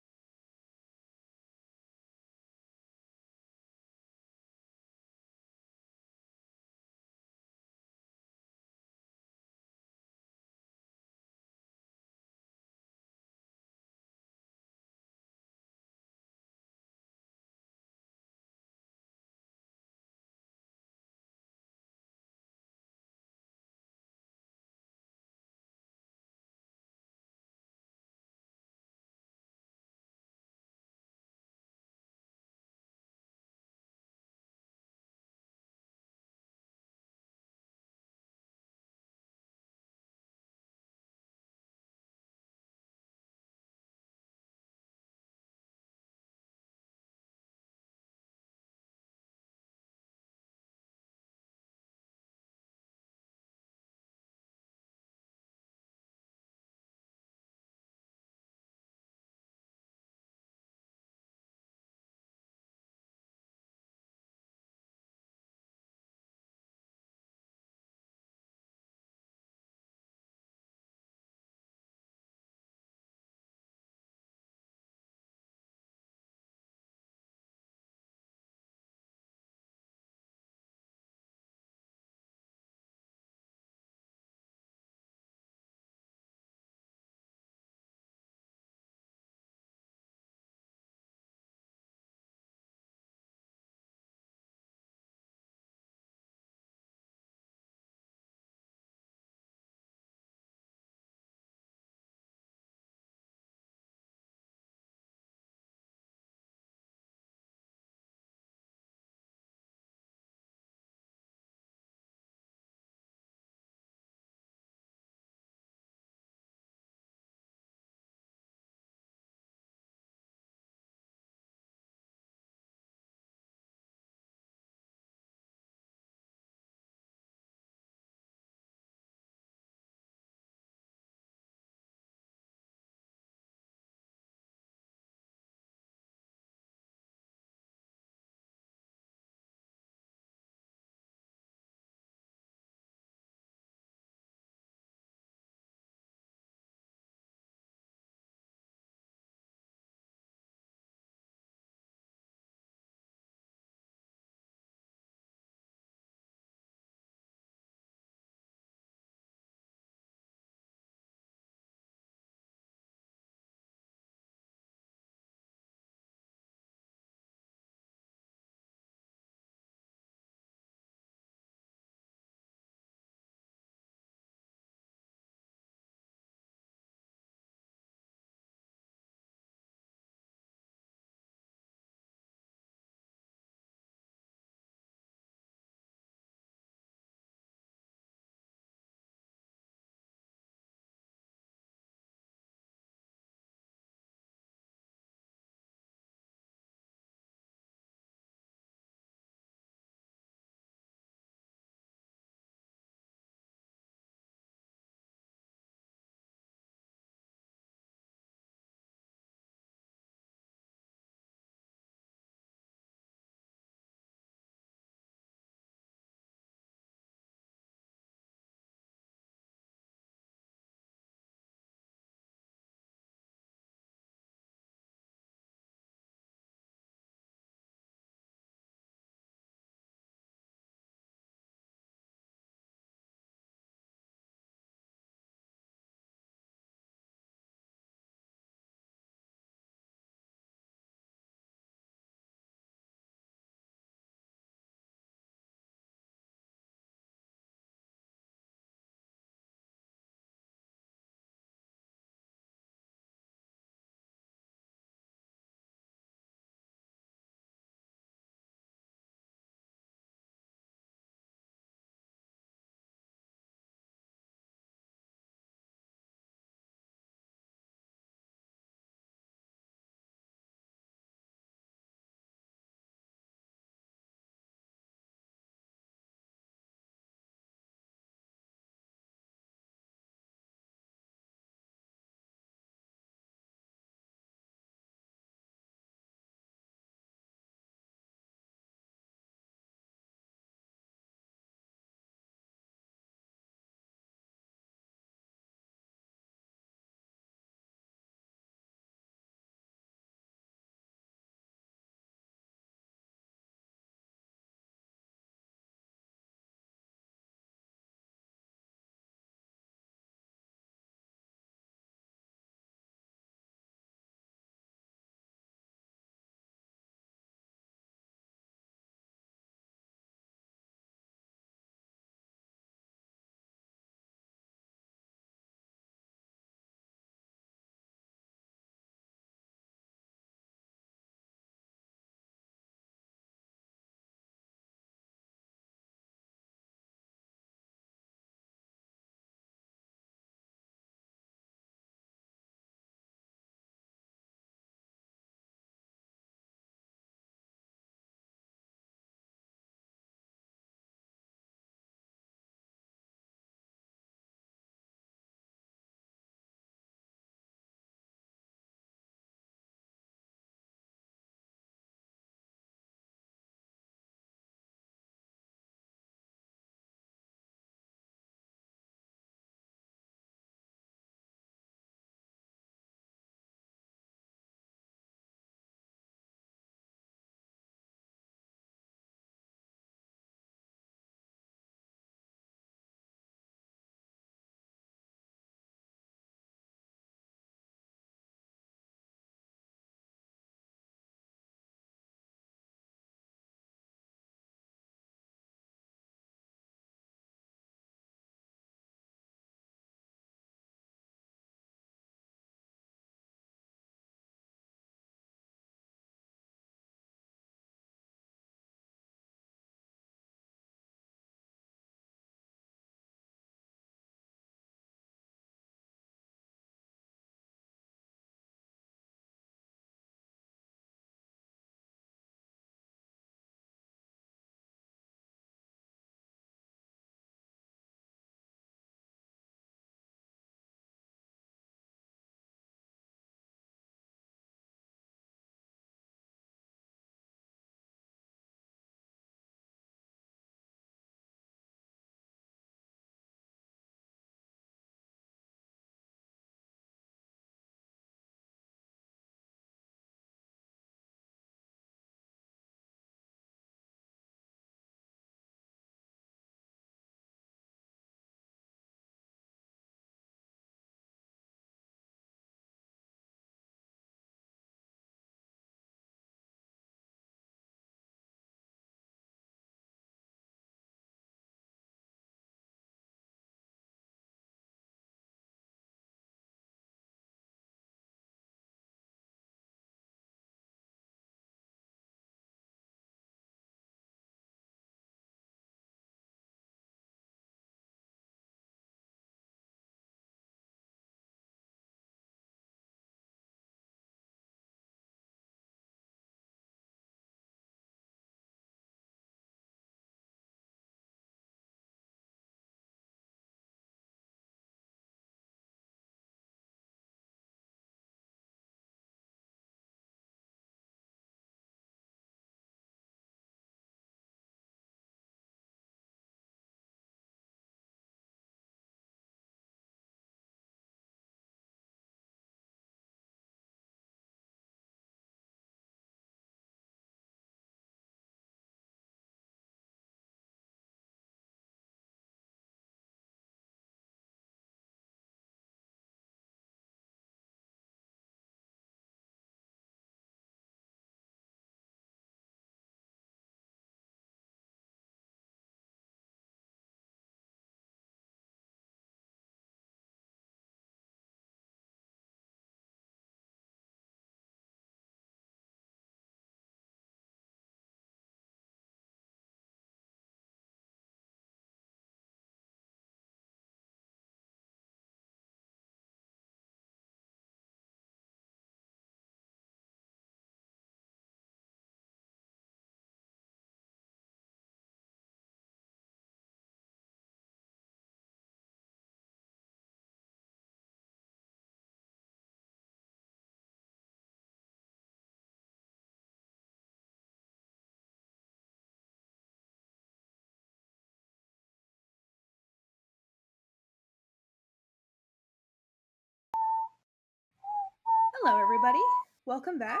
Hello, everybody. Welcome back.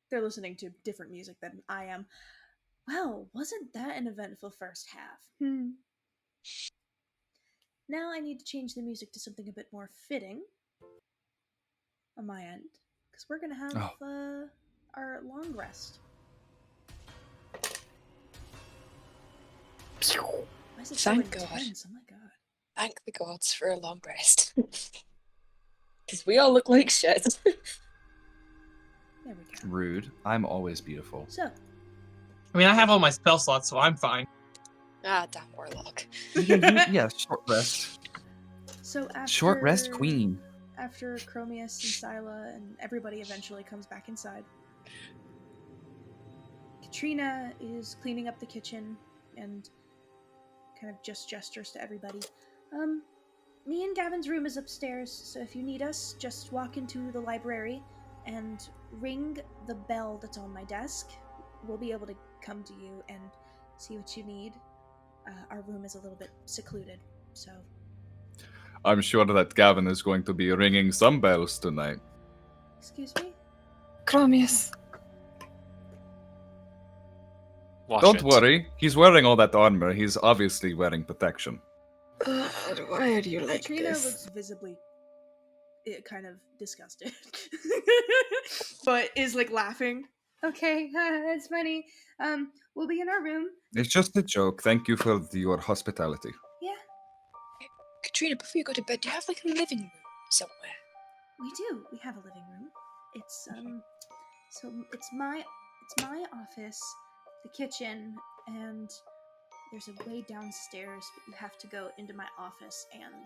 They're listening to different music than I am. Wow, wasn't that an eventful first half? Now I need to change the music to something a bit more fitting on my end, because we're going to have our long rest. Why is it so Thank God. intense? Oh my god. Thank the gods for a long rest. Because we all look like shit. There we go. Rude. I'm always beautiful. So, I mean, I have all my spell slots, so I'm fine. Ah, damn warlock. Yeah, short rest. so after Short rest, queen. After Khromius and Scylla and everybody eventually comes back inside, Katrina is cleaning up the kitchen and kind of just gestures to everybody. Me and Gavin's room is upstairs, so if you need us, just walk into the library and ring the bell that's on my desk. We'll be able to come to you and see what you need. Our room is a little bit secluded, so... I'm sure that Gavin is going to be ringing some bells tonight. Excuse me? Khromius. Watch Don't it. worry, he's wearing all that armor. He's obviously wearing protection. Why are you like Katrina this? looks visibly kind of disgusted. but is like laughing. Okay, that's funny. We'll be in our room. It's just a joke. Thank you for your hospitality. Yeah, Katrina, before you go to bed, do you have like a living room somewhere? we do. We have a living room. It's so it's my office, the kitchen, and there's a way downstairs, but you have to go into my office and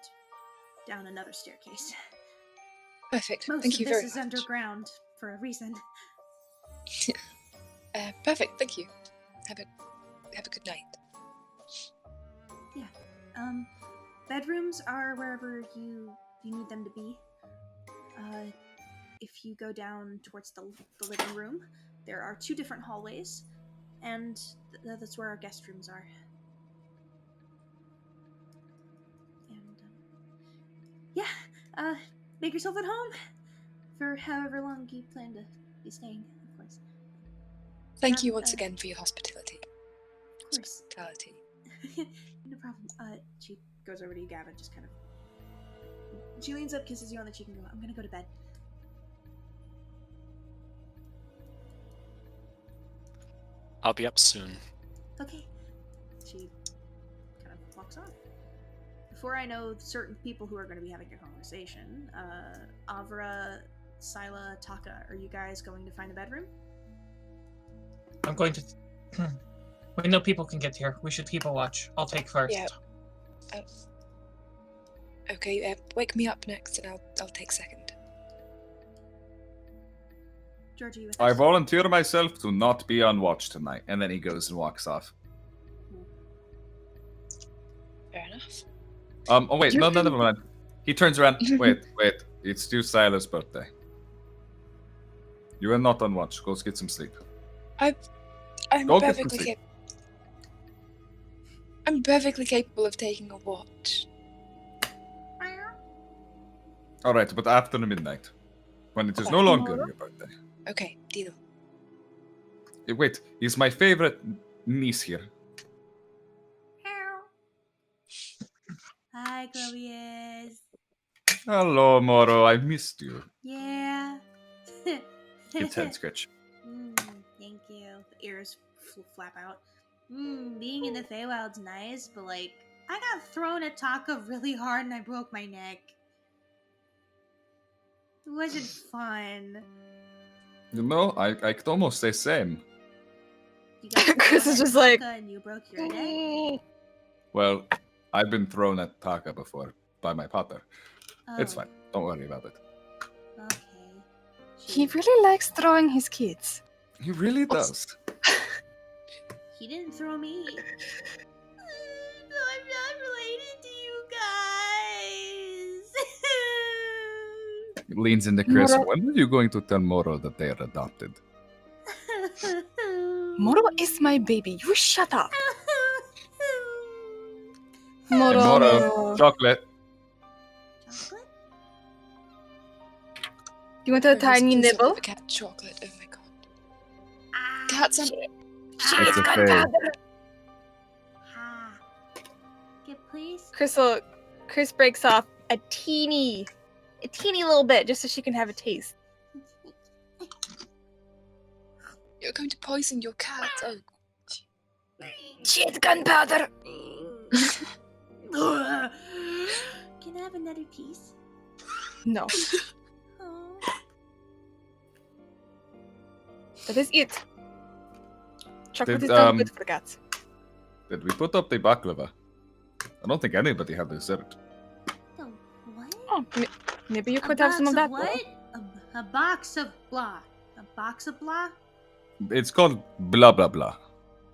down another staircase. Perfect. Most Thank you of this very is much. underground for a reason. Perfect. Thank you. Have a good night. Bedrooms are wherever you need them to be. If you go down towards the living room, there are 2 different hallways, and that's where our guest rooms are. And make yourself at home for however long you plan to be staying, of course. Thank you once again for your hospitality. Of course. Hospitality. No problem. She goes over to you, Gavin, just kind of... She leans up, kisses you on the cheek, and goes, I'm gonna go to bed. I'll be up soon. Okay. She kind of walks off. Before I know certain people who are going to be having a conversation, Avra, Scylla, Taka, are you guys going to find a bedroom? I'm going to... We know people can get here. We should people watch. I'll take first. Yeah. Okay, wake me up next and I'll take second. George, are you with I us? volunteer myself to not be on watch tonight. And then he goes and walks off. Fair enough. Oh wait, You no, can- never mind. He turns around. Wait. It's still Silas' birthday. You are not on watch. Go get some sleep. I'm Go get some perfectly sleep. I'm perfectly capable of taking a watch. All right, but after midnight, when it is no longer your birthday. Okay, deal. Wait, is my favorite niece here? Hi, Khromius. Hello, Moro. I missed you. Yeah. It's head scratch. Thank you. The ears flap out. Being in the Feywild's nice, but like, I got thrown at Taka really hard and I broke my neck. It wasn't fun. You know, I could almost say same. You got Khrys thrown is at just like- Taka and you broke your neck. Well, I've been thrown at Taka before by my partner. It's Oh, fine. Don't worry about it. Okay. He really likes throwing his kids. He really does. He didn't throw me. I'm not related to you guys. He leans into Chris. Moro- When are you going to tell Moro that they are adopted? Moro is my baby. You shut up. Moro. Moro, chocolate. Chocolate? You want a Where's tiny this nibble? cat chocolate? Oh my god. Cats and It's a fail. Ha. Get please. Chris breaks off a teeny little bit just so she can have a taste. you're going to poison your cat. Oh, Shit, gunpowder! Can I have another piece? No, Oh. that is it. Chocolate Did, is not good for cats. Did we put up the baklava? I don't think anybody had dessert. The what? Oh, maybe you A could have some box of that. What? A box of blah. A box of blah? It's called blah blah blah.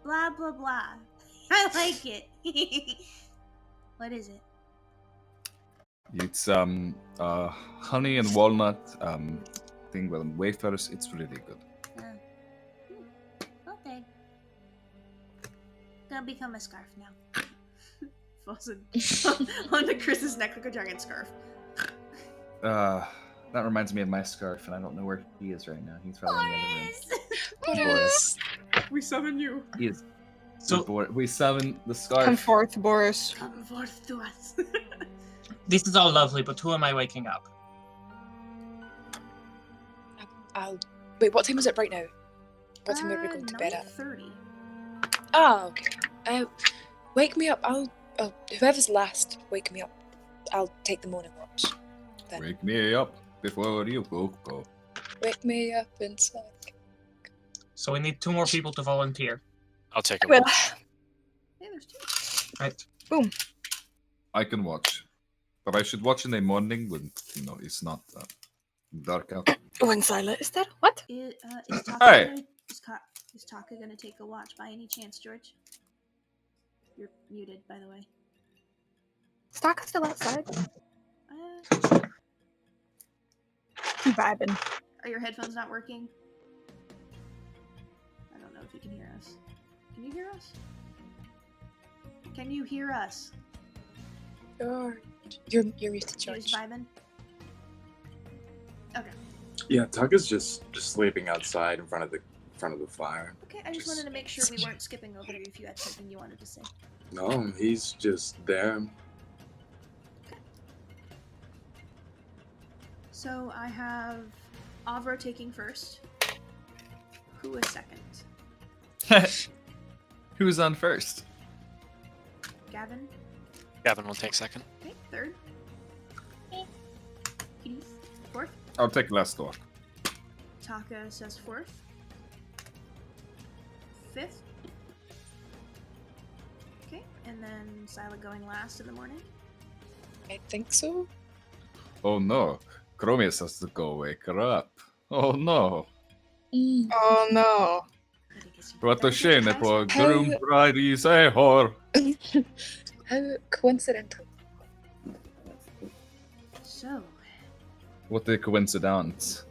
Blah blah blah. I like it. What is it? It's honey and walnut thing with wafers. It's really good. Okay. Gonna become a scarf now. Falls onto Chris's neck like a giant scarf. That reminds me of my scarf, and I don't know where he is right now. He's probably in the other room. Boris! Boris. We summon you. He is. So We summon the scarf. Come forth, Boris. Come forth to us. this is all lovely, but who am I waking up? I'll wait. What time is it right now? What time are we going to bed at? 9:30. Ah, okay. Wake me up. Whoever's last, wake me up. I'll take the morning watch. Then. Wake me up before you go. Wake me up inside. So we need 2 more people to volunteer. I'll take a Well, watch. Hey, there's 2. Right. boom. I can watch, but I should watch in the morning when it's not dark out. When Sila is there? What? Is Taka Hey! is Taka gonna take a watch by any chance, George? You're muted, by the way. Is Taka still outside? Uh, I'm vibing. Are your headphones not working? I don't know if you can hear us. Can you hear us? Can you hear us? George. You're muted, He was George. vibing. Okay. Yeah, Taka's just sleeping outside in front of the fire. Okay, I just wanted to make sure we weren't skipping over you if you had something you wanted to say. No, he's just there. So I have Avro taking first. Who is second? Who's on first? Gavin. Gavin will take second. Okay, third. Keith, fourth. I'll take last door. Taka says fourth. Fifth. Okay, and then Sila going last in the morning. I think so. Oh no, Khromius has to go wake her up. Oh no. Oh no. What a shame, poor groom bride is a whore. How coincidental. So, What a coincidence.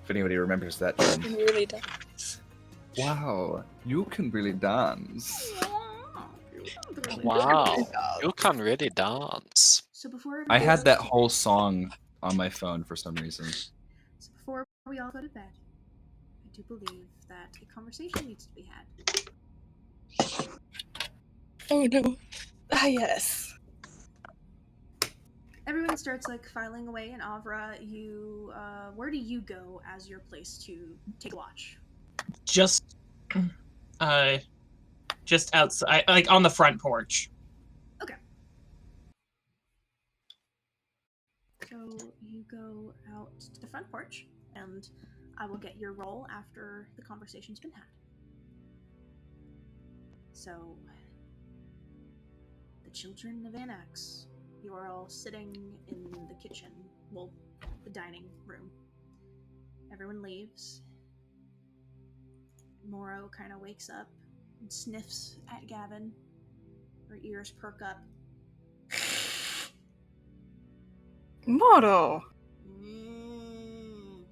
If anybody remembers that term. It really does. Wow, you can really dance. Wow, you can really dance. so before I everybody had goes that to- whole song on my phone for some reason. So before we all go to bed, I do believe that a conversation needs to be had. Oh no. Ah, yes. Everyone starts like filing away, and Avra, you, where do you go as your place to take a watch? Just outside, like on the front porch. So you go out to the front porch, and I will get your roll after the conversation's been had. So, the children of Anax, you are all sitting in the kitchen, well, the dining room. Everyone leaves. Moro kind of wakes up and sniffs at Gavin. Her ears perk up. Moro. Mm,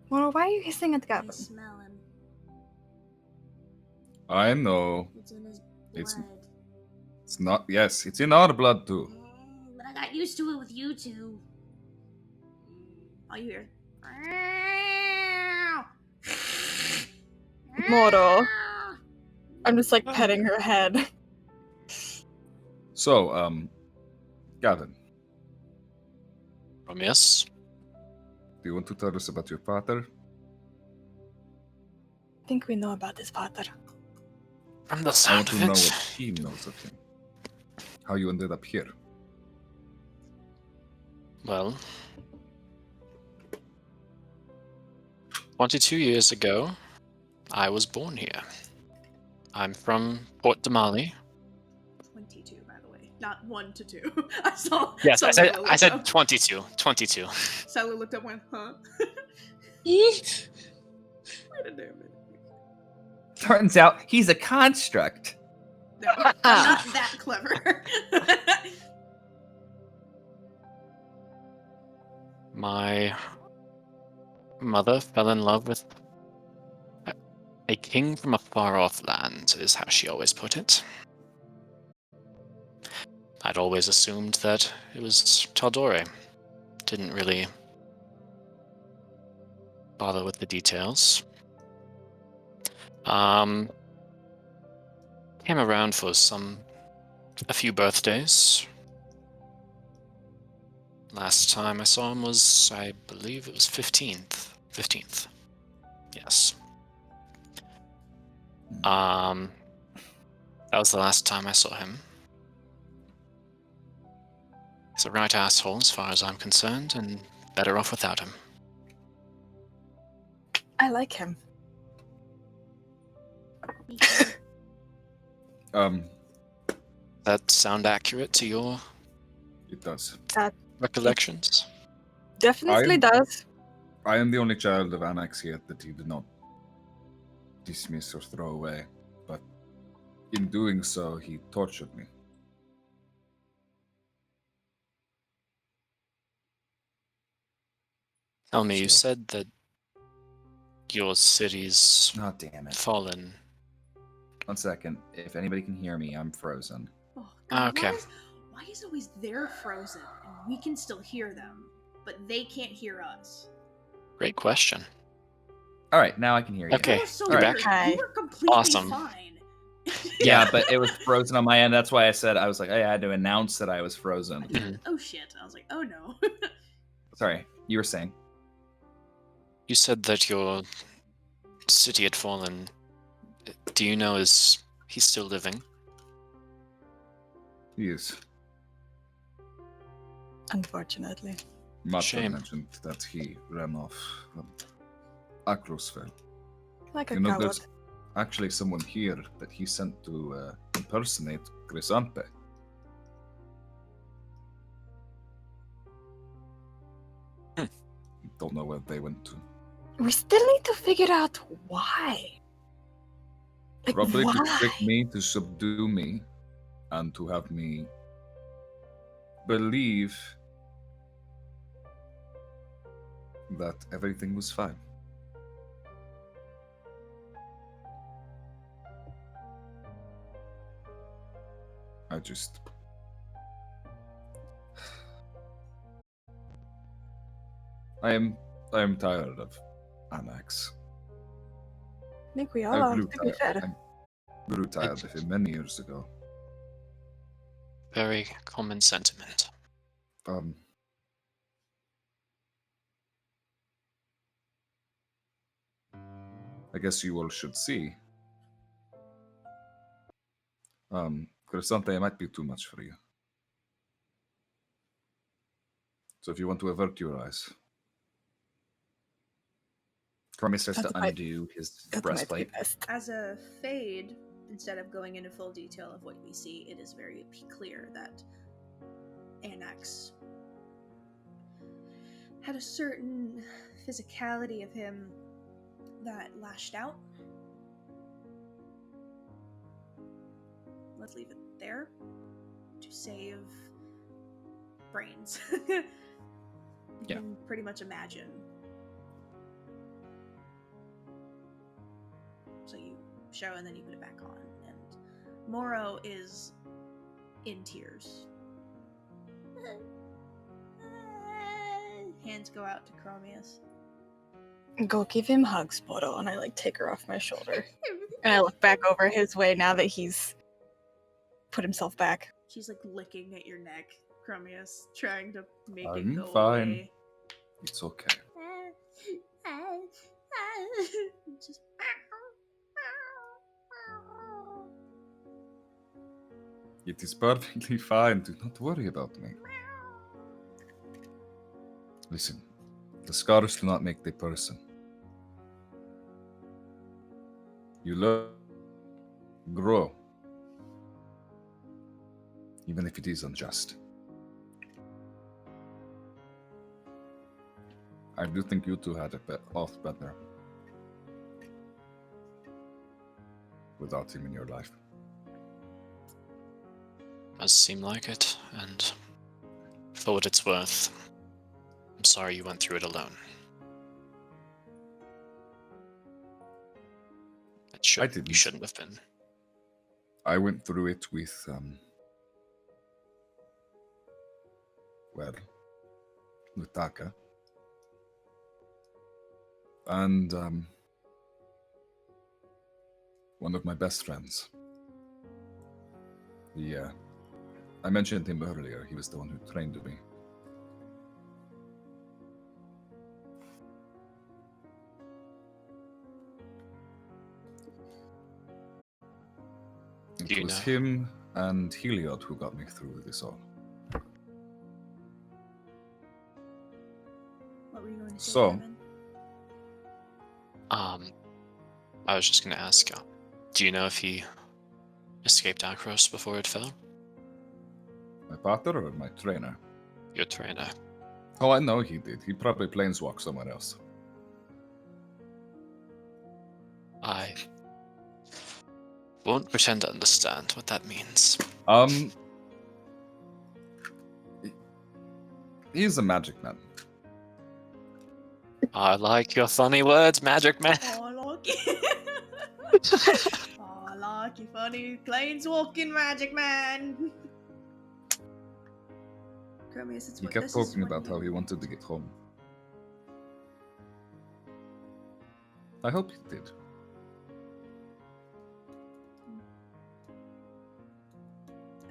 Moro, why are you hissing at I Gavin? smell him. I know. It's in his blood. It's not. Yes, it's in our blood too. But I got used to it with you two. All you hear. Moro. I'm just like petting her head. So, Gavin, Yes. do you want to tell us about your father? I think we know about his father. From the I sound want to of know it. what he knows of him. How you ended up here. Well, 22 years ago, I was born here. I'm from Port Damali. 22, by the way. Not 1 to 2. I saw. Yes, I Salo looked said up. 22. 22. Salo looked up and went, huh? Wait a damn minute. Turns out he's a construct. No, I'm not that clever. My mother fell in love with a king from a far-off land, is how she always put it. I'd always assumed that it was Taldore. Didn't really bother with the details. Came around for a few birthdays. Last time I saw him was, I believe it was 15th. 15th. Yes. That was the last time I saw him. He's a right asshole as far as I'm concerned, and better off without him. I like him. That sound accurate to your It does. That recollections? definitely does. I am the only child of Anax yet that he did not dismiss or throw away, but in doing so, he tortured me. Tell me, you said that your city's Oh, damn it. fallen. 1 second. If anybody can hear me, I'm frozen. Oh, God, Okay. Why is always they're frozen and we can still hear them, but they can't hear us? Great question. All right, now I can hear you. Okay, That was so you're weird. back. You were completely Awesome. fine. Yeah, but it was frozen on my end. That's why I said I was like, I had to announce that I was frozen. Mhm. Oh shit! I was like, oh no. Sorry, you were saying. You said that your city had fallen. Do you know, is he still living? He is. Unfortunately. Mata Shame. mentioned that he ran off Akrosfell. Like a You know, coward. there's actually someone here that he sent to impersonate Chrysanthe. Don't know where they went to. We still need to figure out why. Like, Probably to why? trick me, to subdue me, and to have me believe that everything was fine. I am tired of Anax. I think we all are, to be fair. I grew tired of him many years ago. Very common sentiment. I guess you all should see. Chrysanthe might be too much for you. So if you want to avert your eyes. Khromius starts That to might- undo his That might be breastplate. best. As a fade, instead of going into full detail of what we see, it is very clear that Anax had a certain physicality of him that lashed out. Let's leave it there to save brains. You Yeah. can pretty much imagine. So you show and then you put it back on. And Moro is in tears. hands go out to Khromius. Go give him hugs, Boro, and I like take her off my shoulder. And I look back over his way now that he's put himself back. She's like licking at your neck, Khromius, trying to make it I'm go fine. away. It's okay. Just... It is perfectly fine. Do not worry about me. Listen, the scars do not make the person. You learn, grow, even if it is unjust. I do think you two had it off better without him in your life. Does seem like it, and for what it's worth, I'm sorry you went through it alone. I didn't. You shouldn't have been. I went through it with, with Taka. And, one of my best friends. I mentioned him earlier. He was the one who trained me. It was him and Heliod who got me through this all. What were you going to say, So, Gavin? I was just going to ask, do you know if he escaped Akros before it fell? My partner or my trainer? Your trainer. Oh, I know he did. He probably planeswalked somewhere else. I won't pretend to understand what that means. He's a magic man. I like your funny words, magic man. Oh, I like it. Oh, I like you funny planeswalking magic man. Khromius, it's He what kept this is talking what about you... how he wanted to get home. I hope he did.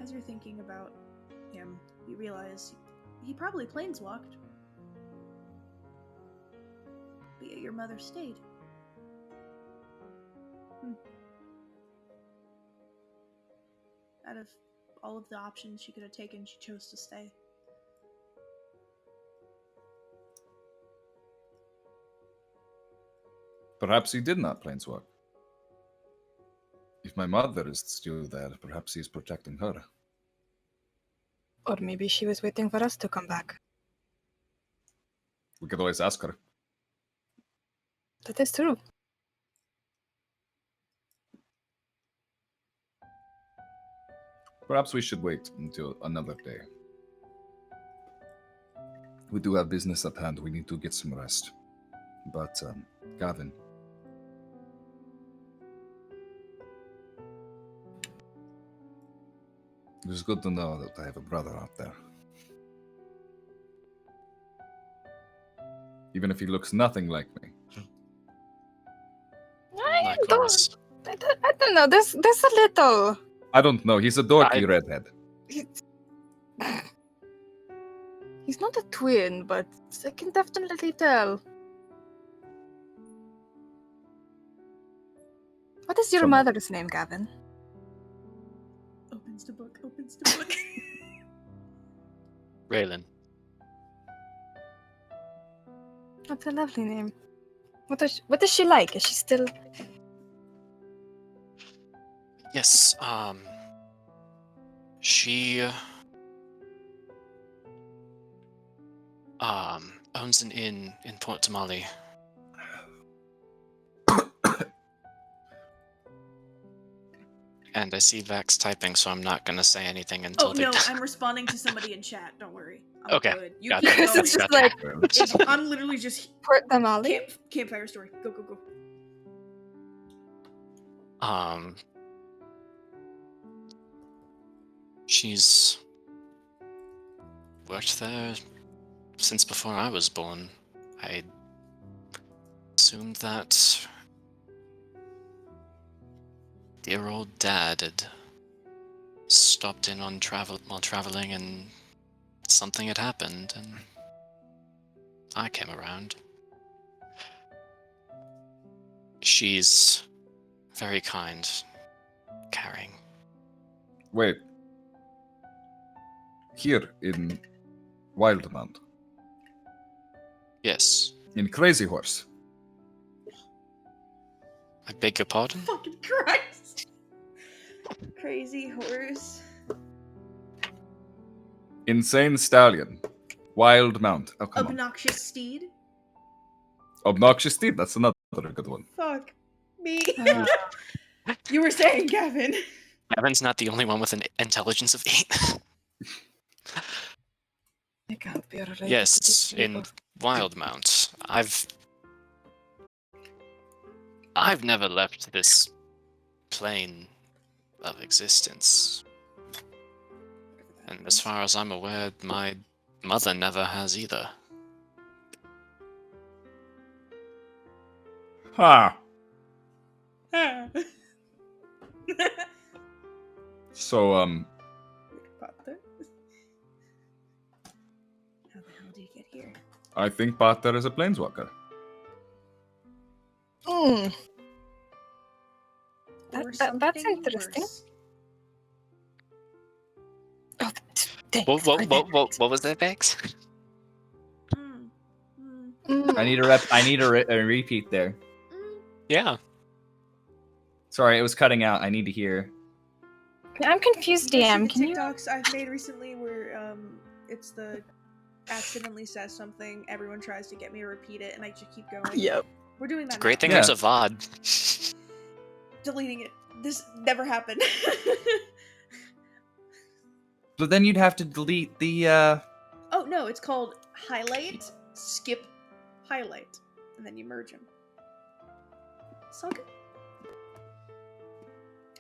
As you're thinking about him, you realize he probably planeswalked. But yet your mother stayed. Out of all of the options she could have taken, she chose to stay. Perhaps he did not planeswalk. If my mother is still there, perhaps he's protecting her. Or maybe she was waiting for us to come back. We could always ask her. That is true. Perhaps we should wait until another day. We do have business at hand. We need to get some rest. But, Gavin. It's good to know that I have a brother out there. Even if he looks nothing like me. I don't know. There's a little. I don't know. He's a dorky redhead. He's not a twin, but I can definitely tell. What is your mother's name, Gavin? Opens the book, opens the book. Raylan. That's a lovely name. What is she like? Is she still... Yes, she owns an inn in Port Tamale. And I see Vax typing, so I'm not gonna say anything until Oh they no, I'm responding to somebody in chat. Don't worry. I'm Okay. good. You Gotcha. keep going. It's just like... I'm literally just Port Tamale? campfire story. Go, go, go. She's worked there since before I was born. I assumed that dear old dad had stopped in on while traveling, and something had happened, and I came around. She's very kind, caring. Wait. Here in Wildmount. Yes. In Crazy Horse. I beg your pardon? Fucking Christ. Crazy horse. Insane Stallion. Wildmount. Oh, come on. Obnoxious steed. Obnoxious Steed. That's another good one. Fuck me. You were saying, Gavin. Gavin's not the only one with an intelligence of 8. I can't be related to these Yes, in people. Wildmount. I've never left this plane of existence. And as far as I'm aware, my mother never has either. Ha! So, Potter? How the hell did you get here? I think Potter is a planeswalker. Mm. Or That's something interesting. worse. Oh, thanks What for that. was that, Bex? Mm. I need a repeat there. Yeah. Sorry, it was cutting out. I need to hear. I'm confused, You guys see DM. the Can you? TikToks I've made recently where it's the accidentally says something, everyone tries to get me to repeat it, and I just keep going. Yep. We're doing that Great now. thing Yeah. there's a VOD. Deleting it. This never happened. But then you'd have to delete the. Oh no, it's called highlight, skip, highlight, and then you merge them. It's all good.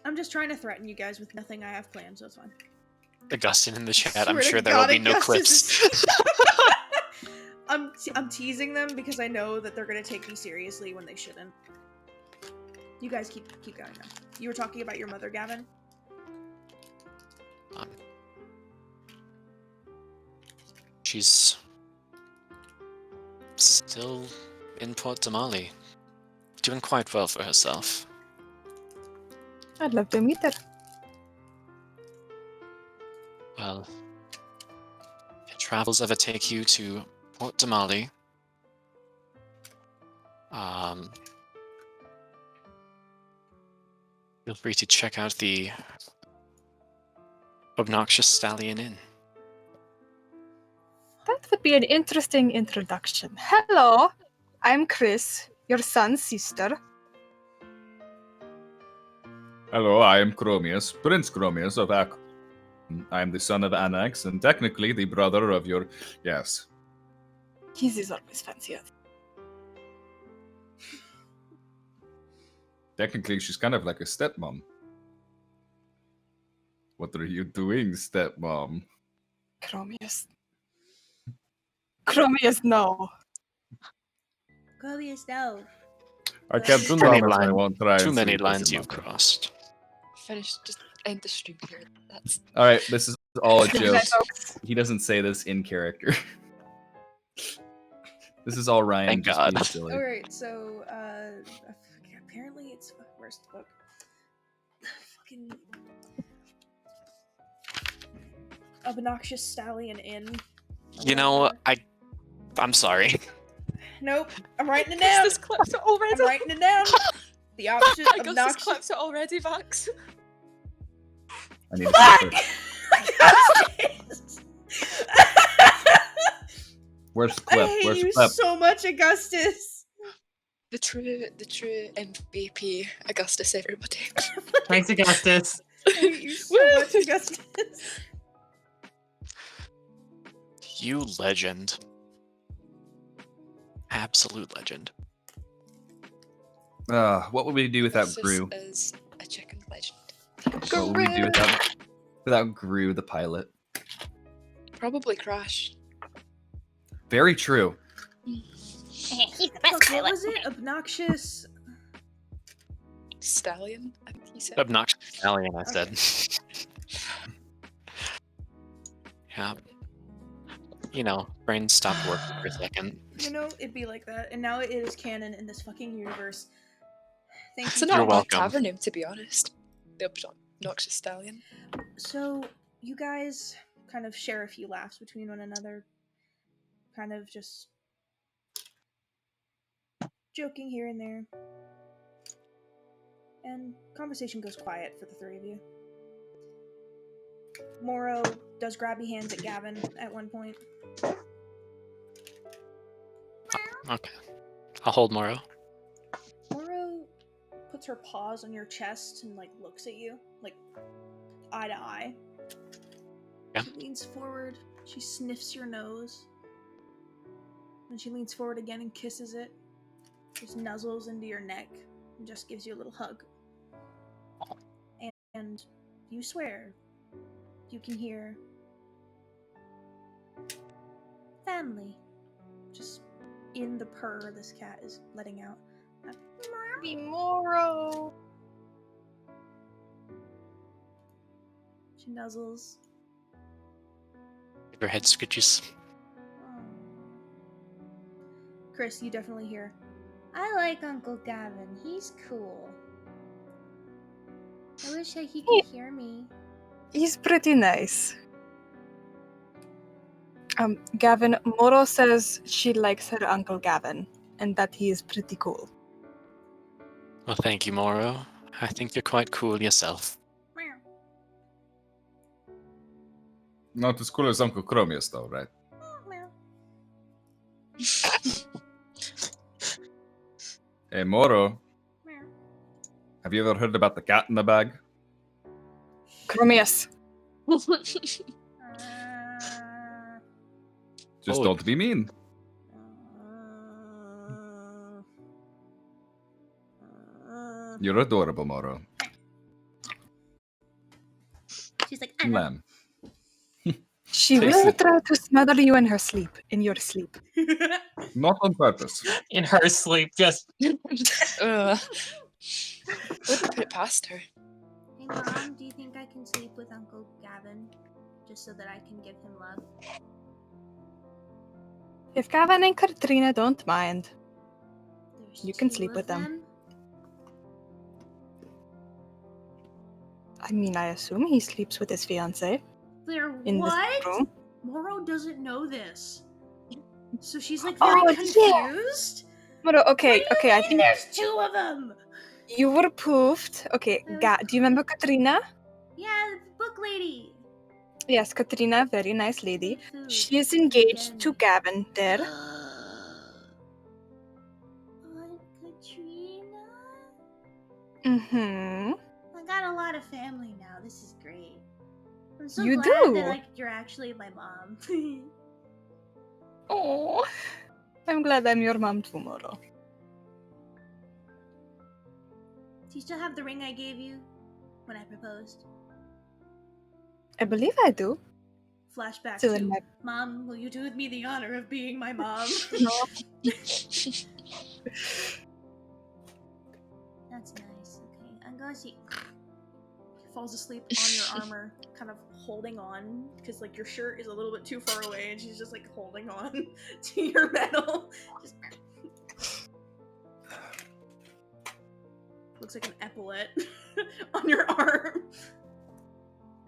I'm just trying to threaten you guys with nothing I have planned, so it's fine. Augustine in the chat. I'm Swear to sure there will God, be no Augustus clips. I'm teasing them because I know that they're gonna take me seriously when they shouldn't. You guys keep going now. You were talking about your mother, Gavin? She's still in Port Damali, doing quite well for herself. I'd love to meet her. Well, if travels ever take you to Port Damali, feel free to check out the Obnoxious Stallion Inn. That would be an interesting introduction. Hello, I'm Khrys, your son's sister. Hello, I am Khromius, Prince Khromius of Ak. I am the son of Anax, and technically the brother of your... Yes. His is always fancier. Technically, she's kind of like a stepmom. What are you doing, stepmom? Khromius. Khromius, no. Khromius, no. I can't Too many promise I lines. won't try Too and many sleep with lines your you've mother. crossed. Finish, just end the stream here. That's All right, this is all a Good joke. night, folks. He doesn't say this in character. This is all Ryan. Thank just God. being silly. Alright, so, apparently it's... Where's the book? Fucking... Obnoxious Stallion Inn. You know, I'm sorry. Nope, I'm writing it down! Augustus claps it already. I'm writing it down! The option Augustus obnoxious... claps it already, Vax. I need to Augustus! Where's I Clip? hate Where's you Clip? so much, Augustus! The true MVP, Augustus, everybody. Thanks, Augustus. I hate you so much, Augustus. You legend. Absolute legend. What would we do without This Gru? is a chicken legend. What would we do without Gru, the pilot? Probably Crash. Very true. He's the best Fuck, what pilot. was it? Obnoxious. Stallion, I think you said. Obnoxious stallion, I said. Yeah. You know, brain stopped working for a second. You know, it'd be like that. And now it is canon in this fucking universe. Thank It's you. not a You're bad welcome. tavern name, to be honest. The obnoxious stallion. So, you guys kind of share a few laughs between one another. Kind of just joking here and there. And conversation goes quiet for the three of you. Moro does grabby hands at Gavin at one point. Okay. I'll hold Moro. Moro puts her paws on your chest and, like, looks at you, like, eye to eye. Yeah. She leans forward, she sniffs your nose. Then she leans forward again and kisses it. Just nuzzles into your neck and just gives you a little hug. And you swear you can hear family just in the purr this cat is letting out. Moro. She nuzzles. Give her head scritches. Khrys, you definitely hear, I like Uncle Gavin. He's cool. I wish he could hear me. He's pretty nice. Gavin, Moro says she likes her Uncle Gavin, and that he is pretty cool. Well, thank you, Moro. I think you're quite cool yourself. Not as cool as Uncle Khromius, though, right? Hey, Moro. Have you ever heard about the cat in the bag? Khromius. Just don't be mean. You're adorable, Moro. She's like, Lamb. She will try to smother you in her sleep, in your sleep. Not on purpose. In her sleep, just. Wouldn't put it past her. Hey Mom, do you think I can sleep with Uncle Gavin? Just so that I can give him love? If Gavin and Katrina don't mind, There's you can two sleep of with them. I mean, I assume he sleeps with his fiancée. They're in what? this room. Moro doesn't know this. So she's like very confused. Yeah. Moro, okay, I think there's two of them. you were poofed. Okay, do you remember Katrina? Yeah, the book lady. Yes, Katrina, very nice lady. She is engaged to Gavin there. Katrina? Mm-hmm. I got a lot of family now. This is great. I'm so You glad do? that like you're actually my mom. Oh, I'm glad I'm your mom too, Moro. Do you still have the ring I gave you when I proposed? I believe I do. Flashback Still to in my- Mom, will you do with me the honor of being my mom? No. That's nice. Okay, I'm gonna see. Falls asleep on your armor, kind of holding on because like your shirt is a little bit too far away, and she's just like holding on to your metal. Just looks like an epaulette on your arm.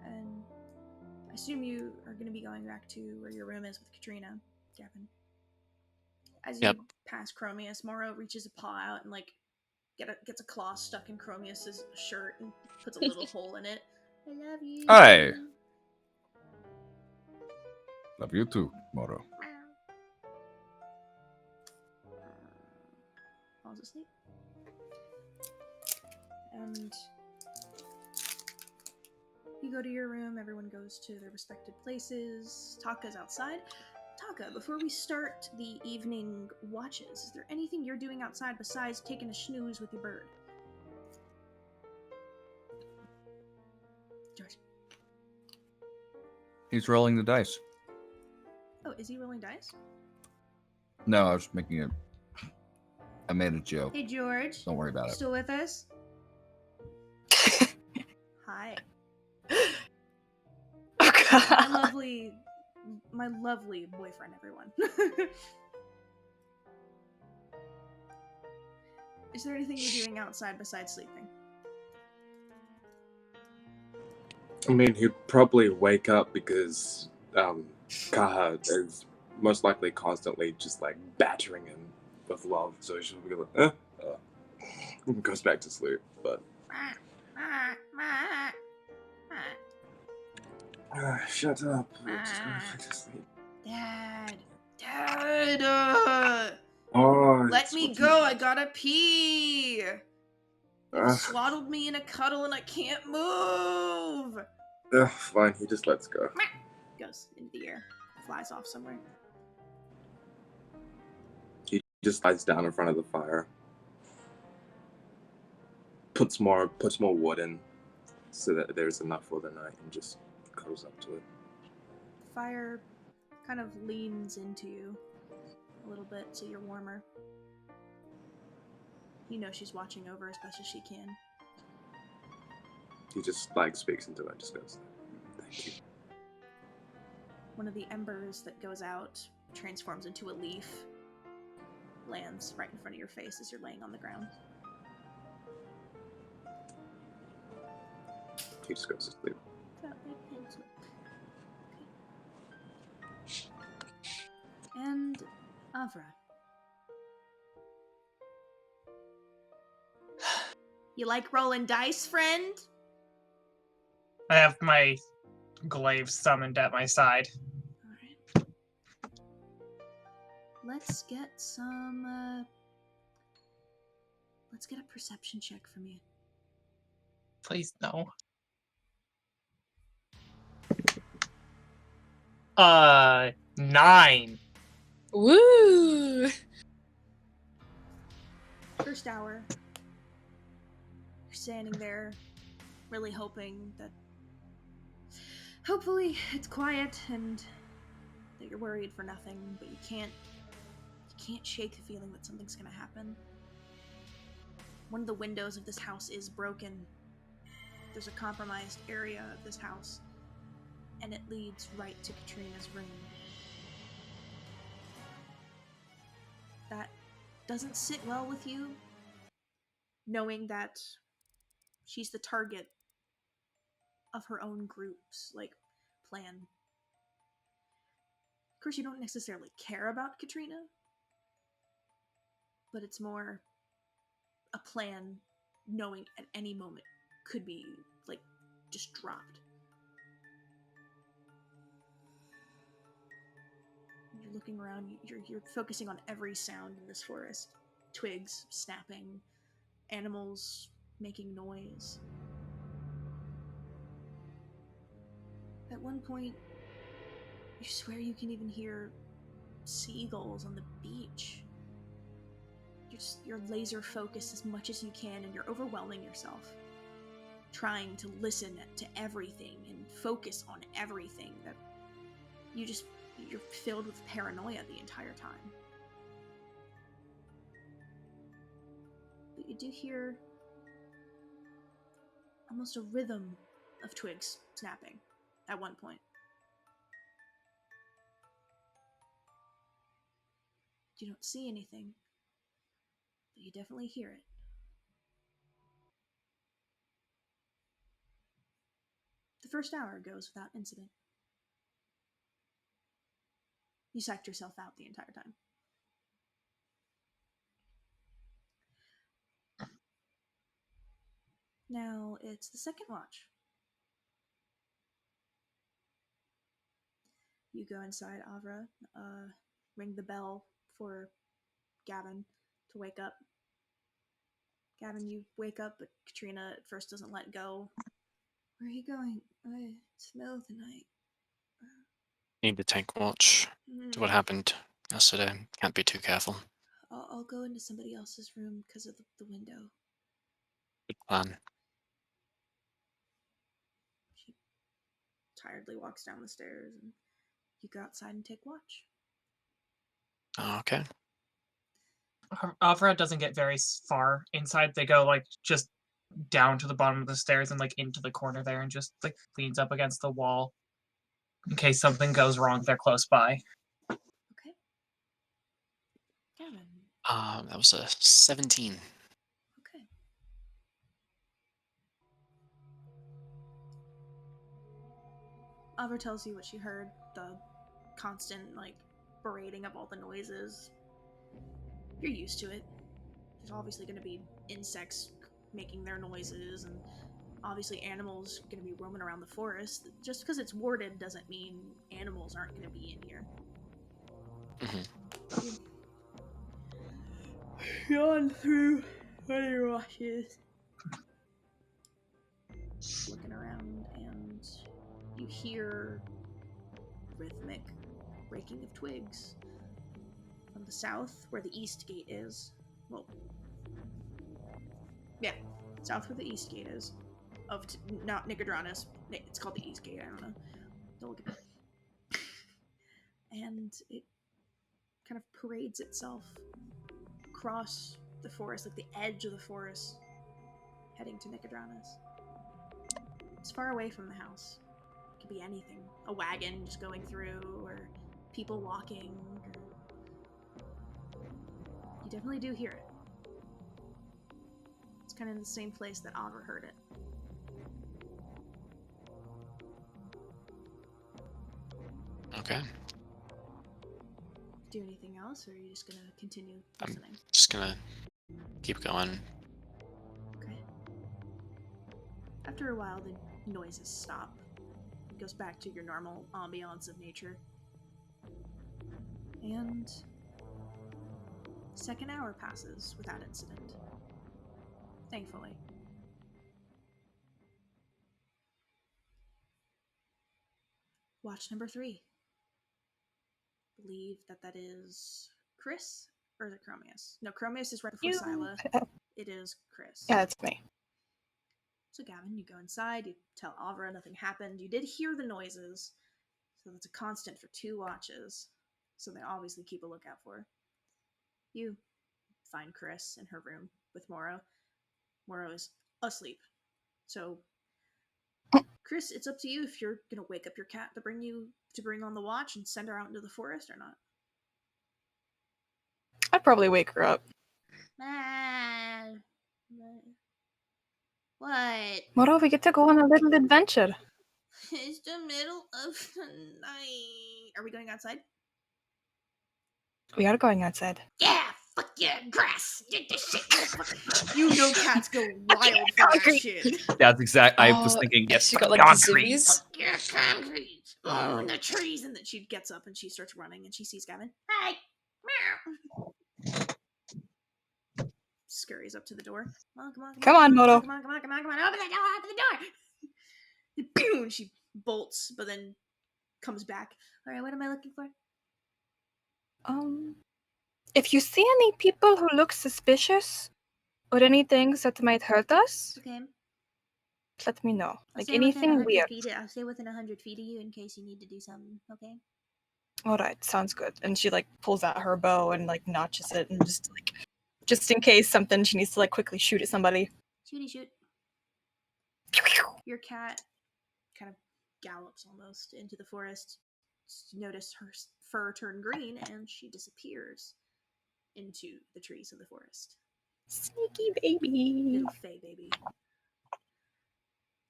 And I assume you are going to be going back to where your room is with Katrina, Gavin. As you pass Khromius, Moro reaches a paw out and like gets a claw stuck in Khromius's shirt and puts a little hole in it. I love you. Hi. Love you too, Moro. Falls asleep. And you go to your room, everyone goes to their respective places. Taka's outside. Taka, before we start the evening watches, is there anything you're doing outside besides taking a snooze with your bird? George. He's rolling the dice. Oh, is he rolling dice? No, I was making it. I made a joke. Hey, George. Don't worry about it. Still with us? Hi. Oh My god. lovely boyfriend, everyone. Is there anything you're doing outside besides sleeping? I mean, he'd probably wake up because Kaha is most likely constantly just like battering him with love, so she'll be like, goes back to sleep. But shut up, we're just going back to sleep. Dad, Oh, let it's me what go. I gotta pee. You've Ugh. swaddled me in a cuddle and I can't move. Fine, he just lets go. Goes into the air, flies off somewhere. He just lies down in front of the fire, puts more wood in, so that there's enough for the night, and just goes up to it. The fire kind of leans into you a little bit, so you're warmer. You know she's watching over as best as she can. He just like speaks into it, just goes, "Thank you." One of the embers that goes out transforms into a leaf, lands right in front of your face as you're laying on the ground. He just goes to sleep. And Avra. You like rolling dice, friend? I have my glaive summoned at my side. Alright. Let's get some, let's get a perception check from you. Please, no. 9. Woo! First hour. You're standing there, really hoping that hopefully it's quiet and that you're worried for nothing, but you can't shake the feeling that something's gonna happen. One of the windows of this house is broken. There's a compromised area of this house, and it leads right to Katrina's room. That doesn't sit well with you, knowing that she's the target of her own group's, plan. Of course, you don't necessarily care about Katrina, but it's more a plan knowing at any moment could be, just dropped. You're looking around, you're focusing on every sound in this forest. Twigs snapping, animals making noise. At one point, you swear you can even hear seagulls on the beach. You're laser focused as much as you can, and you're overwhelming yourself, trying to listen to everything and focus on everything. That you're filled with paranoia the entire time. But you do hear almost a rhythm of twigs snapping at one point. You don't see anything, but you definitely hear it. The first hour goes without incident. You psyched yourself out the entire time. Now it's the second watch. You go inside Avra, ring the bell for Gavin to wake up. Gavin, you wake up, but Katrina at first doesn't let go. Where are you going? It's the middle of the night. Need to take watch to what happened yesterday. Can't be too careful. I'll go into somebody else's room because of the window. Good plan. She tiredly walks down the stairs, and you go outside and take watch. Okay. Avra doesn't get very far inside. They go like just down to the bottom of the stairs and like into the corner there, and just like leans up against the wall in case something goes wrong. They're close by. Okay. Gavin. That was a 17. Okay. Avra tells you what she heard, the constant, like, berating of all the noises. You're used to it. There's obviously going to be insects making their noises, and obviously animals going to be roaming around the forest. Just because it's warded doesn't mean animals aren't going to be in here. Gone through many watches. Looking around, and you hear rhythmic breaking of twigs from the south, where the east gate is. Well, yeah, south where the east gate is. Not Nicodranas. It's called the east gate. I don't know. Don't look at it. And it kind of parades itself across the forest, like the edge of the forest, heading to Nicodranas. It's far away from the house. It could be anything. A wagon just going through, or people walking. You definitely do hear it. It's kind of in the same place that Avra heard it. Okay. Do anything else, or are you just gonna continue listening? I'm just gonna keep going. Okay. After a while, the noises stop. It goes back to your normal ambiance of nature. And second hour passes without incident. Thankfully. Watch number 3. Believe that is Khrys, or is it Khromius? No, Khromius is right before Scylla. It is Khrys. Yeah, it's me. So Gavin, you go inside, you tell Avra nothing happened. You did hear the noises, so that's a constant for 2 watches. So they obviously keep a lookout for her. You find Khrys in her room with Moro. Moro is asleep. So Khrys, it's up to you if you're gonna wake up your cat to bring on the watch and send her out into the forest or not. I'd probably wake her up. What? Moro, we get to go on a little adventure. It's the middle of the night. Are we going outside? We are going outside. Yeah, fuck yeah, grass. Get this shit. You know cats go wild for that shit. That's exact. I was thinking, yes, she got like concrete. the zoomies. Yeah, concrete. Oh, and the trees. And then she gets up and she starts running and she sees Gavin. Hi. Meow. Scurries up to the door. Come on, Moro. Come on. Open the door. Boom, she bolts, but then comes back. All right, what am I looking for? If you see any people who look suspicious or any things that might hurt us, Okay. let me know. Like I'll anything weird. I'll stay within 100 feet of you in case you need to do something, okay? Alright, sounds good. And she like pulls out her bow and like notches it and just in case something she needs to like quickly shoot at somebody. Shoot. Your cat kind of gallops almost into the forest. You notice her fur turn green and she disappears into the trees of the forest. Sneaky baby. Little fey baby.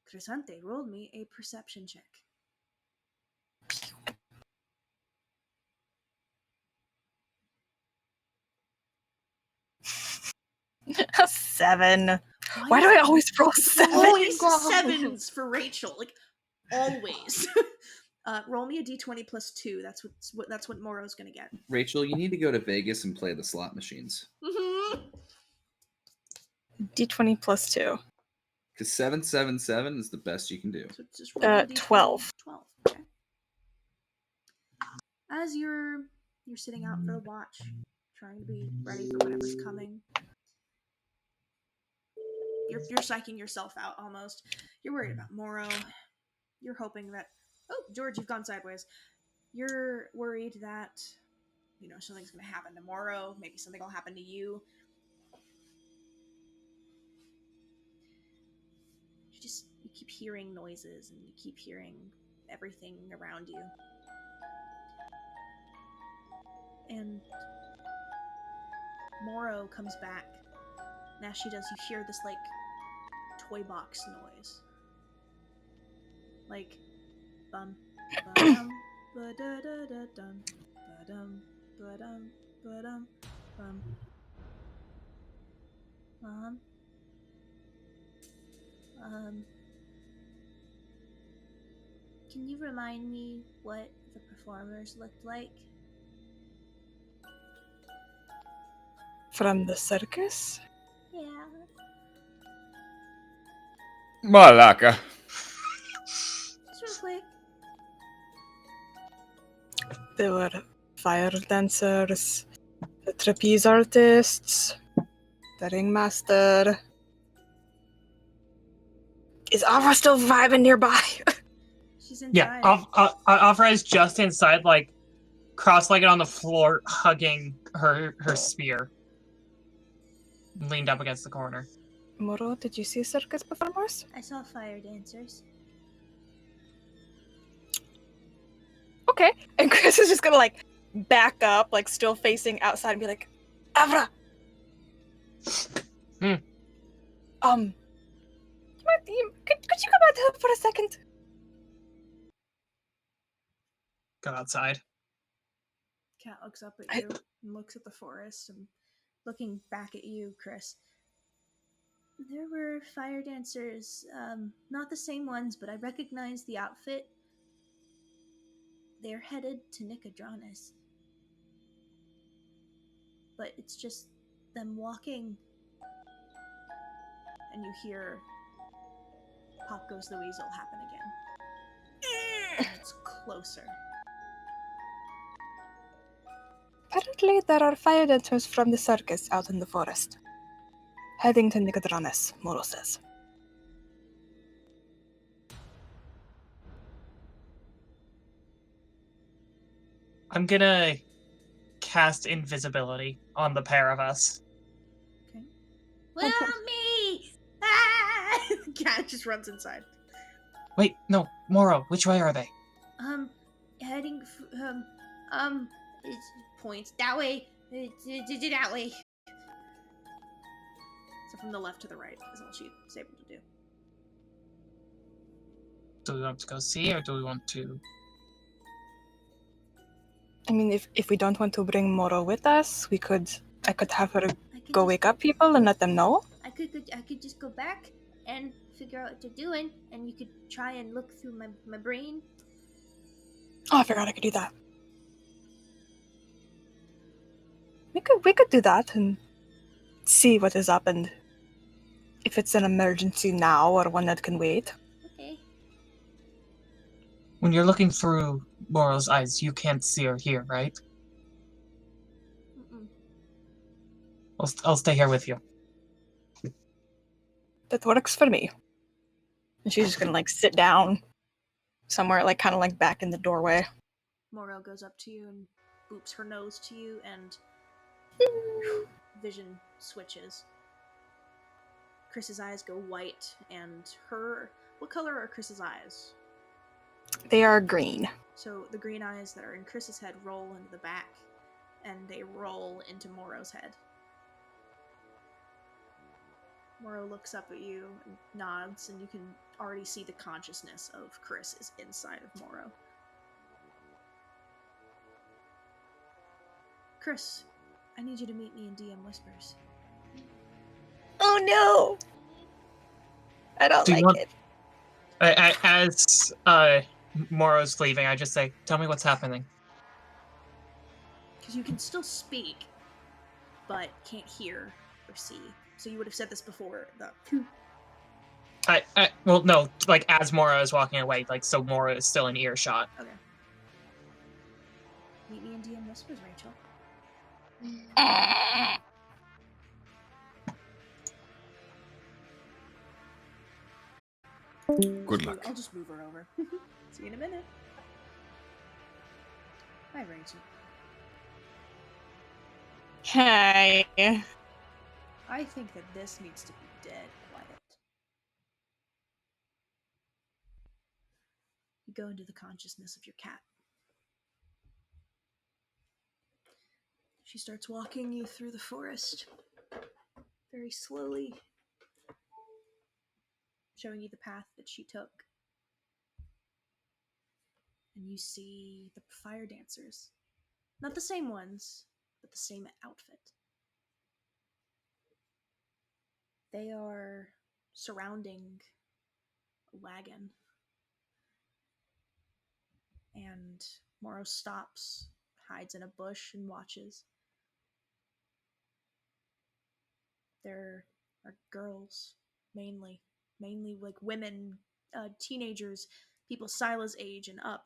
Crescente rolled me a perception check. A 7. Why do I always roll 7? Always 7s for Rachel, like always. Roll me a d20 plus 2. That's what Moro's gonna get. Rachel, you need to go to Vegas and play the slot machines. Mm-hmm. D20 plus 2. Because 777 is the best you can do. So just roll a D20. 12. 12. Okay. As you're sitting out for the watch, trying to be ready for whatever's coming. You're psyching yourself out almost. You're worried about Moro. You're hoping that... Oh, George, you've gone sideways. You're worried that something's gonna happen tomorrow. Maybe something will happen to you. You keep hearing noises and you keep hearing everything around you. And Moro comes back. And as she does, you hear this, like, toy box noise. Like, bum, ba-dum, ba-da-da-da-dum, ba-dum, ba-dum, ba-dum, bum. Can you remind me what the performers looked like? From the circus? Yeah. Malaka. Just real quick. There were fire dancers, the trapeze artists, the ringmaster. Is Avra still vibing nearby? She's inside. Yeah, Afra is just inside, like, cross-legged on the floor, hugging her spear. Leaned up against the corner. Moro, did you see circus performers? I saw fire dancers. Okay. And Khrys is just gonna, like, back up, like, still facing outside and be like, Avra! Hmm. Could you come out here for a second? Go outside. Cat looks up at you and looks at the forest and looking back at you, Khrys. There were fire dancers, not the same ones, but I recognize the outfit. They're headed to Nicodranas. But it's just them walking, and you hear Pop Goes the Weasel happen again. And it's closer. Apparently, there are fire dancers from the circus out in the forest. Heading to Nicodranas, Moro says. I'm gonna cast invisibility on the pair of us. Okay. Well, me! Ah! Cat just runs inside. Wait, no, Moro, which way are they? Heading, it points that way, that way. So from the left to the right is all she's able to do. Do we want to go see, or do we want to... I mean, if we don't want to bring Moro with us, I could have her go wake up people and let them know. I could just go back and figure out what they're doing, and you could try and look through my brain. Oh, I forgot I could do that. We could do that and see what is up and if it's an emergency now or one that can wait. Okay. When you're looking through Moro's eyes, you can't see or hear, right? Mm-mm. I'll stay here with you. That works for me. And she's just gonna, like, sit down somewhere, like, kind of, like, back in the doorway. Moro goes up to you and boops her nose to you, and vision switches. Chris's eyes go white, and what color are Chris's eyes? They are green. So the green eyes that are in Chris's head roll into the back, and they roll into Moro's head. Moro looks up at you and nods, and you can already see the consciousness of Khrys is inside of Moro. Khrys, I need you to meet me in DM Whispers. Oh no! I don't like it. As Moro's leaving, I just say, tell me what's happening. Because you can still speak, but can't hear or see. So you would have said this before. Well, no, like, as Moro is walking away, like, so Moro is still in earshot. Okay. Meet me in DM Whispers, Rachel. Good luck. I'll just move her over. See you in a minute. Hi, Rachel. Hey. I think that this needs to be dead quiet. You go into the consciousness of your cat. She starts walking you through the forest, very slowly, showing you the path that she took. And you see the fire dancers. Not the same ones, but the same outfit. They are surrounding a wagon. And Morrow stops, hides in a bush, and watches. There are girls, mainly like women, teenagers, people Sila's age and up.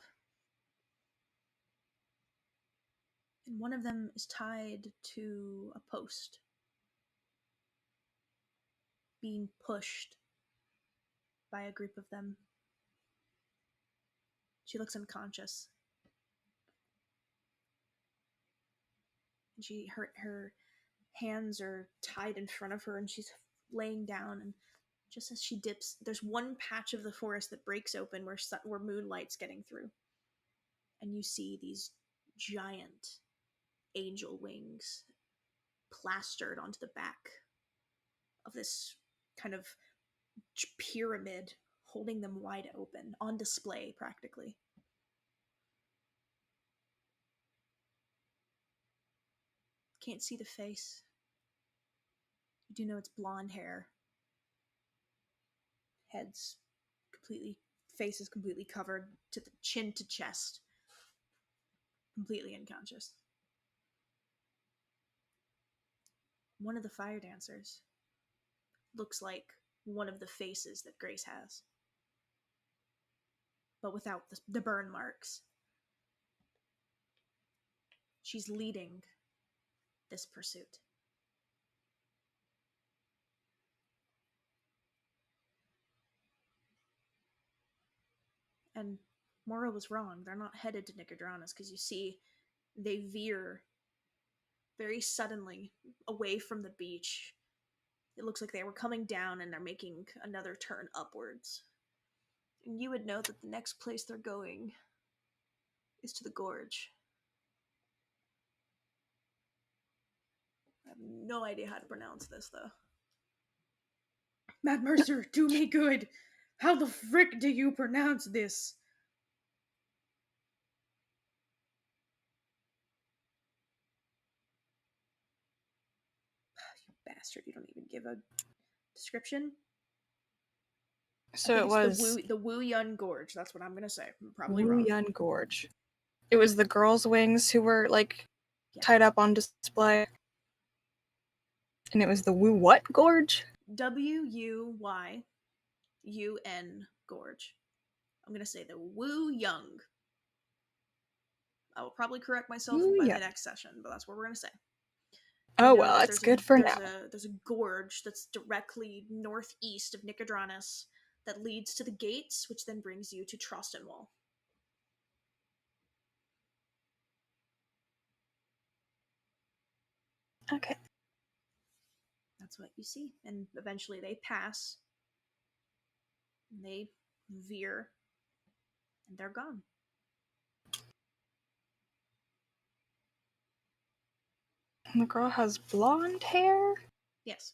And one of them is tied to a post, being pushed by a group of them. She looks unconscious. And her hands are tied in front of her, and she's laying down. And just as she dips, there's one patch of the forest that breaks open where moonlight's getting through, and you see these giant angel wings plastered onto the back of this kind of pyramid, holding them wide open, on display practically. Can't see the face. You do know it's blonde hair. Face is completely covered to the chin to chest. Completely unconscious. One of the fire dancers looks like one of the faces that Grace has, but without the burn marks. She's leading this pursuit. And Mora was wrong. They're not headed to Nicodranas, because you see they veer very suddenly away from the beach. It looks like they were coming down and they're making another turn upwards. And you would know that the next place they're going is to the gorge. I have no idea how to pronounce this, though. Matt Mercer, do me good! How the frick do you pronounce this? You bastard, you don't even give a description? So it was the Wu Yun Gorge. That's what I'm gonna say. I'm probably Wu wrong. Yun Gorge. It was the girls' wings who were tied up on display. And it was the Wu what Gorge? Wuyun Gorge. I'm gonna say the Wu Young. I will probably correct myself by the next session, but that's what we're gonna say. Oh well, that's good for now. There's a gorge that's directly northeast of Nicodranas that leads to the gates, which then brings you to Trostenwall. Okay. That's what you see. And eventually they pass. And they veer. And they're gone. And the girl has blonde hair? Yes.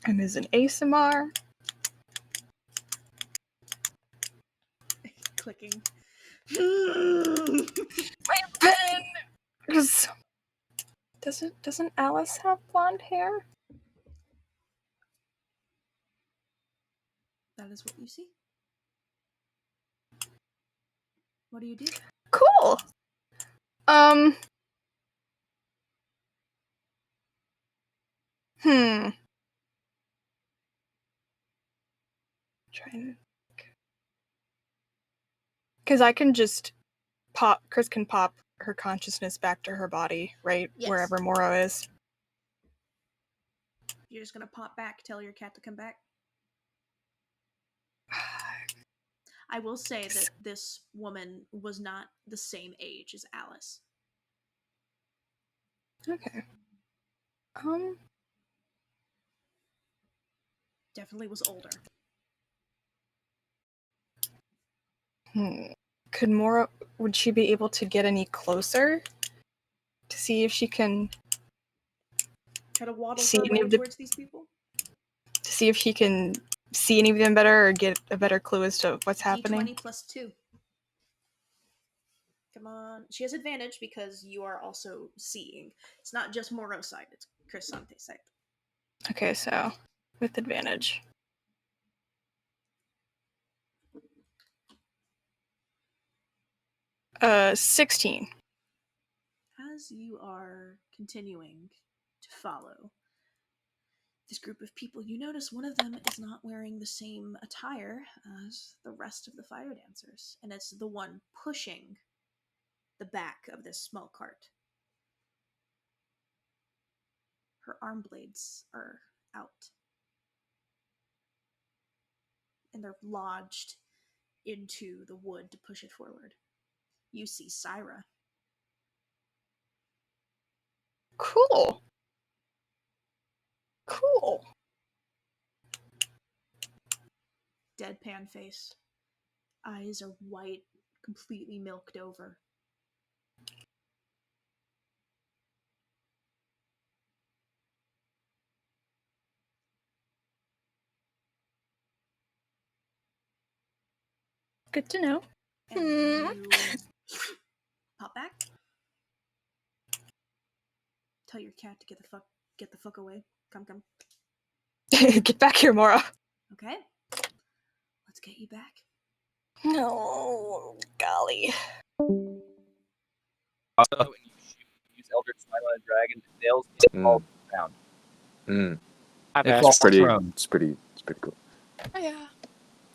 And is an ASMR. Clicking. My pen! Doesn't Alice have blonde hair? That is what you see. What do you do? Cool! Trying to... Because I can just Khrys can pop her consciousness back to her body, right? Yes. Wherever Morrow is. You're just gonna pop back, tell your cat to come back? I will say that this woman was not the same age as Alice. Okay. Definitely was older. Could Mora, would she be able to get any closer to see if she can Try to waddle see her any way of the, towards these people? to see if she can see any of them better or get a better clue as to what's happening? D20 plus 2. Come on. She has advantage because you are also seeing. It's not just Moro's side, it's Chrysante's side. Okay, so with advantage. 16. As you are continuing to follow this group of people, you notice one of them is not wearing the same attire as the rest of the fire dancers, and it's the one pushing the back of this small cart. Her arm blades are out, and they're lodged into the wood to push it forward. You see Syra. Cool. Cool. Deadpan face. Eyes are white, completely milked over. Good to know. And you pop back. Tell your cat to get the fuck away. Come. Get back here, Mora. Okay. Let's get you back. No, golly. Also, when you use Eldritch Smite on a dragon, the nails get all down. It's pretty cool. Hiya.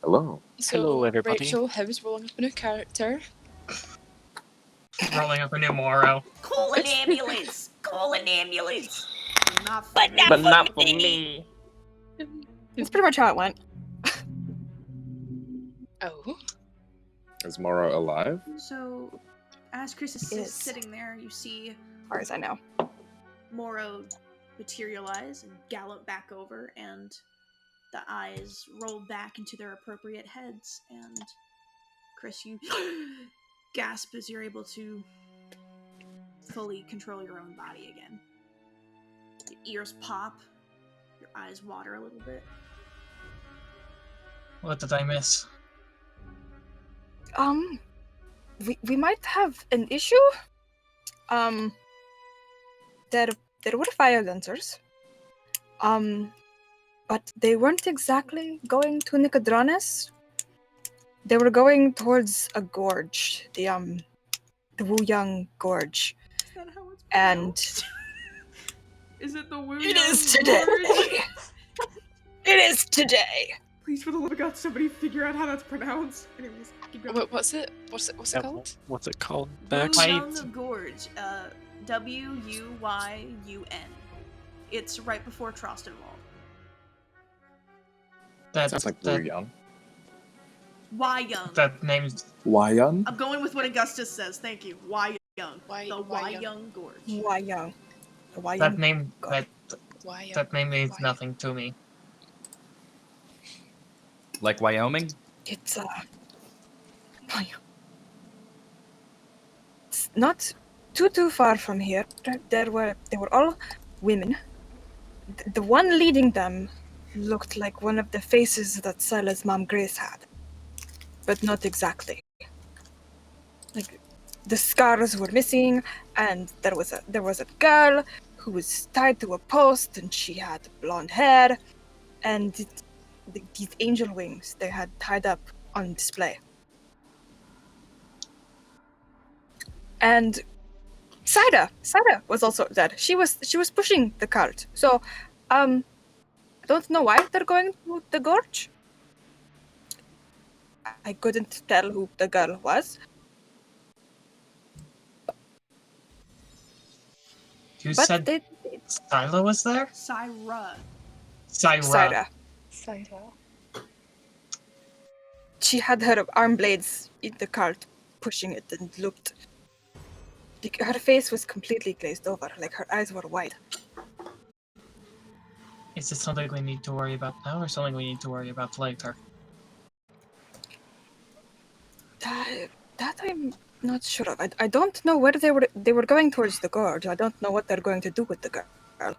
Hello. So, Hello, everybody. Rachel, how's rolling up a new character? Rolling up a new Moro. Call an ambulance! Call an ambulance! But not for me. That's pretty much how it went. Oh. Is Mora alive? So, as Khrys is sitting there, you see, As far as I know, Moro materialize and gallop back over, and the eyes roll back into their appropriate heads, and Khrys, you gasp as you're able to fully control your own body again. Your ears pop, your eyes water a little bit. What did I miss? we might have an issue. There were fire dancers. But they weren't exactly going to Nicodranas. They were going towards a gorge, the Wu-Yang Gorge. Is that how it's pronounced? Is it the Wu? It is today. It is today. Please, for the love of God, somebody figure out how that's pronounced. Anyways, keep going. What's it called? What's it called? Wu-Yang Gorge. Wuyun. It's right before Trostenwald. Sounds like Wu Young. Wuyun. That name's Wuyun? I'm going with what Augustus says. Thank you. Wuyun. The Wuyun Gorge. Wuyun. That name. That name means nothing to me. Like Wyoming? It's it's not too far from here. They were all women. The one leading them looked like one of the faces that Sila's mom Grace had, but not exactly. Like the scars were missing, and there was a girl who was tied to a post, and she had blonde hair, and these angel wings they had tied up on display. And Saida was also dead. She was pushing the cart. So, I don't know why they're going to the gorge. I couldn't tell who the girl was. You said Sila was there? Syra. Syra. She had her arm blades in the cart, pushing it, and looked. Her face was completely glazed over, like her eyes were wide. Is it something we need to worry about now, or something we need to worry about later? That I'm not sure of. I don't know where they were going towards the gorge. I don't know what they're going to do with the girl.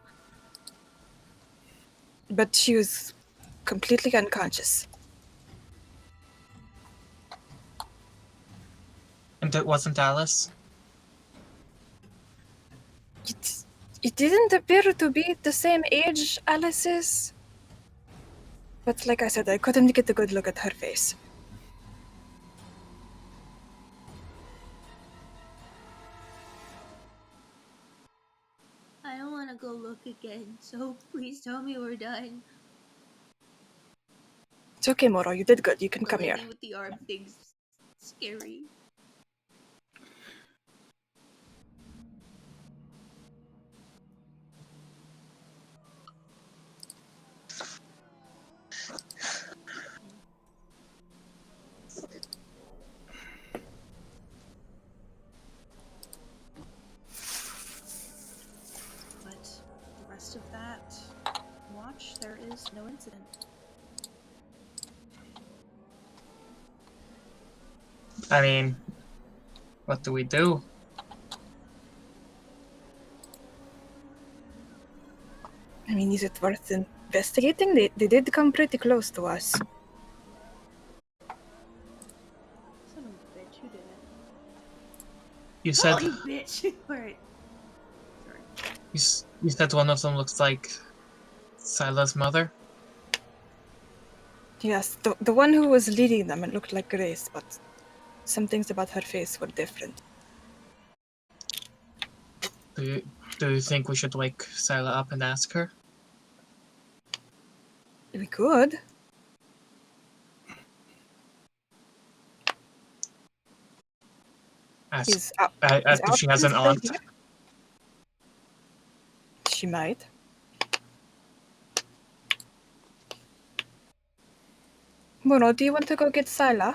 But she was completely unconscious. And it wasn't Alice? It didn't appear to be the same age Alice is. But like I said, I couldn't get a good look at her face. I don't want to go look again, so please tell me we're done. It's okay, Moro. You did good. You can The come here. lady with the arm thing's scary. But the rest of that watch, there is no incident. I mean, what do we do? I mean, is it worth investigating? They did come pretty close to us. Son of a bitch, who did it? You said Oh, you bitch! Alright. you said one of them looks like Sila's mother? Yes, the one who was leading them, it looked like Grace, but some things about her face were different. Do you think we should wake Sila up and ask her? We could. Ask if she has an aunt. She might. Moro, do you want to go get Sila?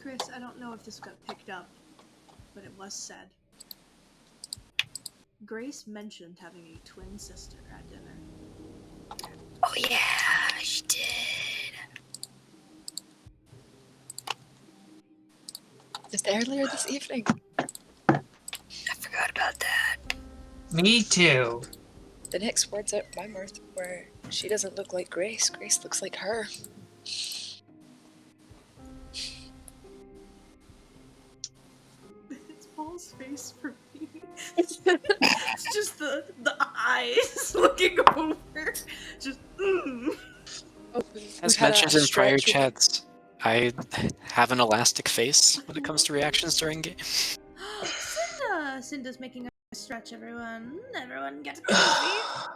Chris, I don't know if this got picked up, but it was said. Grace mentioned having a twin sister at dinner. Oh yeah, she did. Just earlier this evening. I forgot about that. Me too. The next words out of my mouth were, she doesn't look like Grace. Grace looks like her. It's Paul's face for me. It's just the eyes looking over. Just As mentioned in prior chats, I have an elastic face when it comes to reactions during game. Cinda's making a stretch, everyone. Everyone get cozy.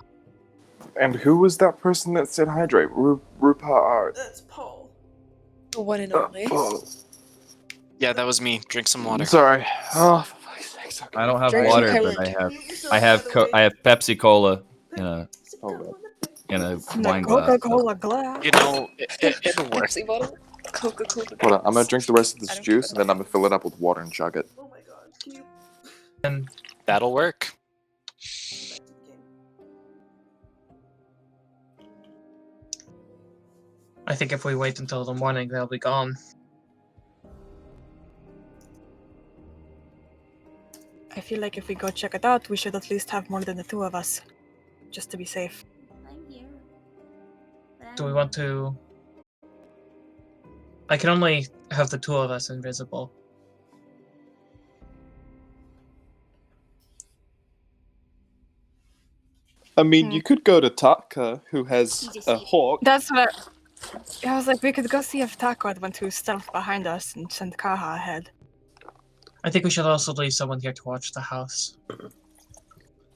And who was that person that said hydrate? Rupa Art. That's Paul. The one and only. Paul. Yeah, that was me. Drink some water. Sorry. Oh, for fuck's sake. Okay. I don't have Drink water, some but Coke. I have Pepsi Cola in a wine glass. Coca-Cola glass. You know, it'll work. Pepsi bottle. Coca-Cola. Hold on, I'm gonna drink the rest of I this don't juice, care and then I'm gonna fill it up with water and chug it. Oh my god, can you... And That'll work. I think if we wait until the morning, they'll be gone. I feel like if we go check it out, we should at least have more than the two of us, just to be safe. I'm here. Do we want to... I can only have the two of us invisible. I mean, you could go to Taka, who has a hawk. That's what I was like. We could go see if Taka would want to stealth behind us and send Kaha ahead. I think we should also leave someone here to watch the house.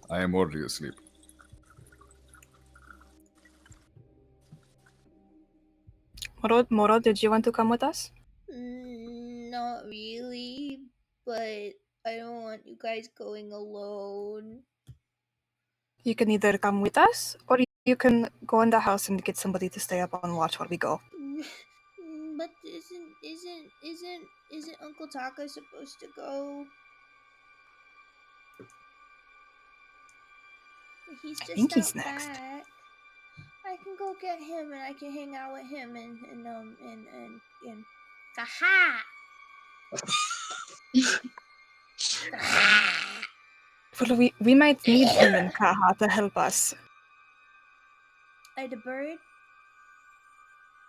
I am already asleep. Moro, did you want to come with us? Not really, but I don't want you guys going alone. You can either come with us, or you can go in the house and get somebody to stay up on watch while we go. But isn't Uncle Taka supposed to go? He's just think he's out next. back. I can go get him and I can hang out with him and Aha! Well, we might need him and Kaha to help us. The bird? I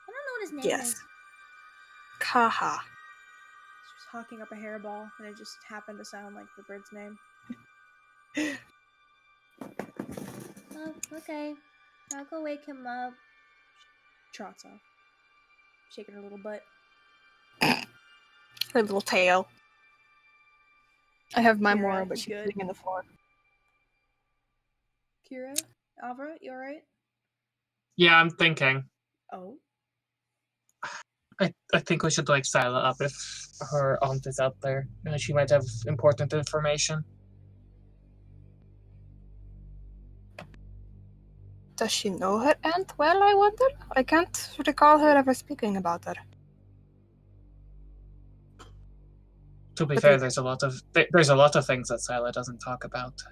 don't know what his name Yes. is. Kaha. Just hawking up a hairball, and it just happened to sound like the bird's name. Oh, okay. I'll go wake him up. Trots off, shaking her little butt. Her little tail. I have my Kira, Mora, but you she's good? sitting in the floor. Kira? Avra, you alright? Yeah, I'm thinking. Oh. I think we should wake Sila up if her aunt is out there. She might have important information. Does she know her aunt well, I wonder? I can't recall her ever speaking about her. To be But fair, we- there's a lot of things that Sila doesn't talk about.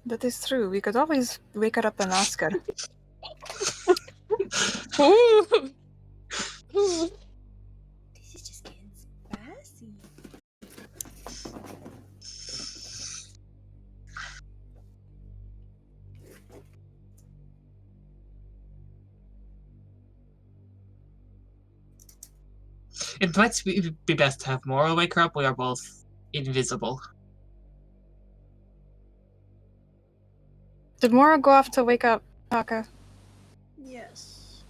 That is true. We could always wake her up and ask her. This is just getting spicy. It might be best to have Mora wake her up. We are both invisible. Did Mora go off to wake up Taka? Yes.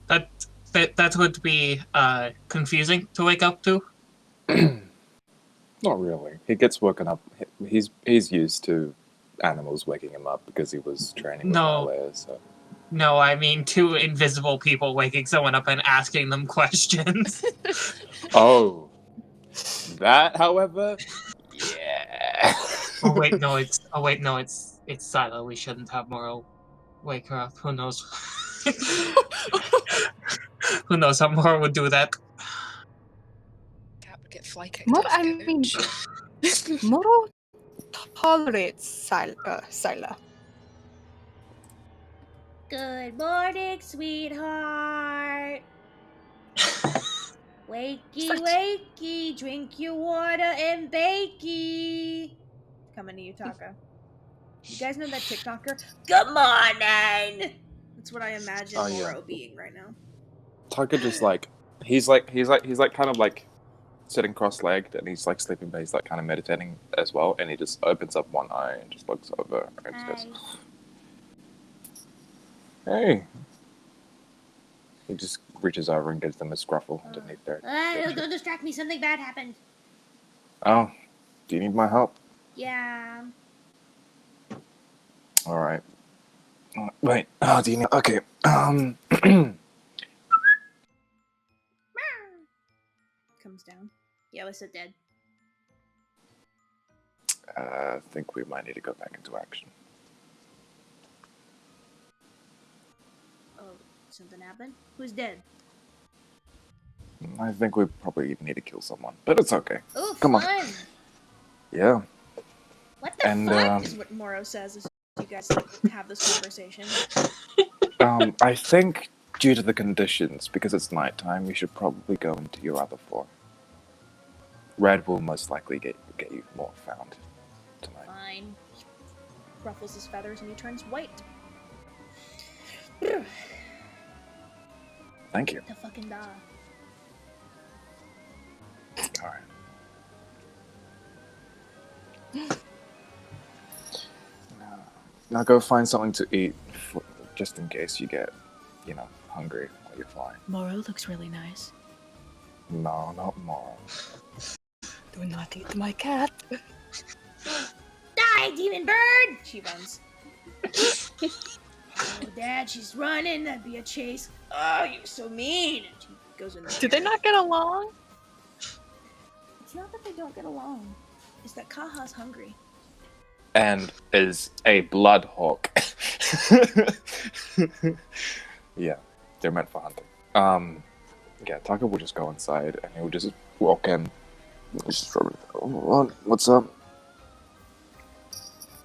That would be confusing to wake up to. Not really. He gets woken up. He's used to animals waking him up because he was training with Malaya, so. No, I mean two invisible people waking someone up and asking them questions. Oh. That, however, yeah. Oh wait, no, it's Sila. We shouldn't have Mora wake her up. Who knows? Who knows how Mora would do that? Cat would get fly kicked Mora, off I the mean, couch. Mora tolerates Sila. Good morning, sweetheart. Wakey, wakey, drink your water and bakey. Coming to you, Taka. You guys know that TikToker? Good morning! That's what I imagine Oh, yeah. Moro being right now. Taka just he's kind of like sitting cross-legged and he's like sleeping, but he's like kind of meditating as well, and he just opens up one eye and just looks over and says, "Hey." He just reaches over and gives them a scruffle underneath there. Don't distract me, something bad happened. Oh, do you need my help? Yeah. All right. Wait. Oh, do you need? Okay. Comes down. Yellow's dead. I think we might need to go back into action. Oh, something happened? Who's dead? I think we probably need to kill someone, but it's okay. Ooh, Come on. fun. Yeah. What the And, fuck is what Moro says as you guys have this conversation. I think due to the conditions, because it's nighttime, we should probably go into your other floor. Red will most likely get you more found tonight. Fine. Ruffles his feathers and he turns white. Thank you. To fucking die. Alright. Now go find something to eat, just in case you get, hungry while you're flying. Moro looks really nice. No, not more. Do not eat my cat. Die, demon bird! She runs. Oh, Dad, she's running. That'd be a chase. Oh, you're so mean. And she goes in there. Did they not get along? It's not that they don't get along. It's that Kaha's hungry. and is a blood hawk. Yeah, they're meant for hunting. Yeah, Taka will just go inside and he will just walk in. Just what's up?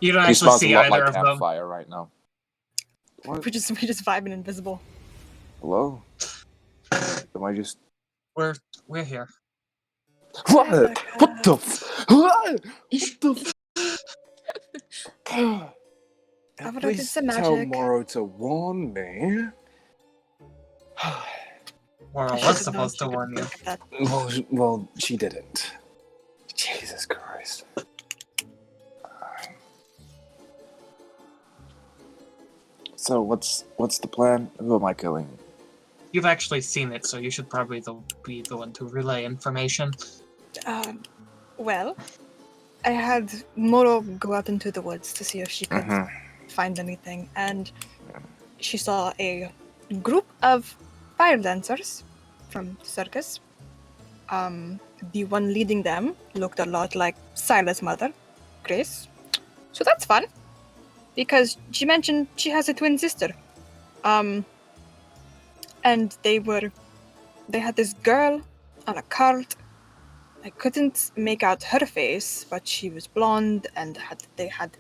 You don't He actually smells see a lot either like of them. campfire right now. What? We just vibing invisible. Hello? Am I just... We're here. What? What the what? What the At Avra did least some tell magic. Moro to warn me. Well, I I was should've known supposed to she warn you. would think of that. Well, she didn't. Jesus Christ. So what's the plan? Who am I killing? You've actually seen it, so you should probably be the one to relay information. Well, I had Moro go out into the woods to see if she could find anything, and she saw a group of fire dancers from the circus. The one leading them looked a lot like Sila's mother, Khrys. So that's fun, because she mentioned she has a twin sister. And they had this girl on a cart. I couldn't make out her face, but she was blonde and they had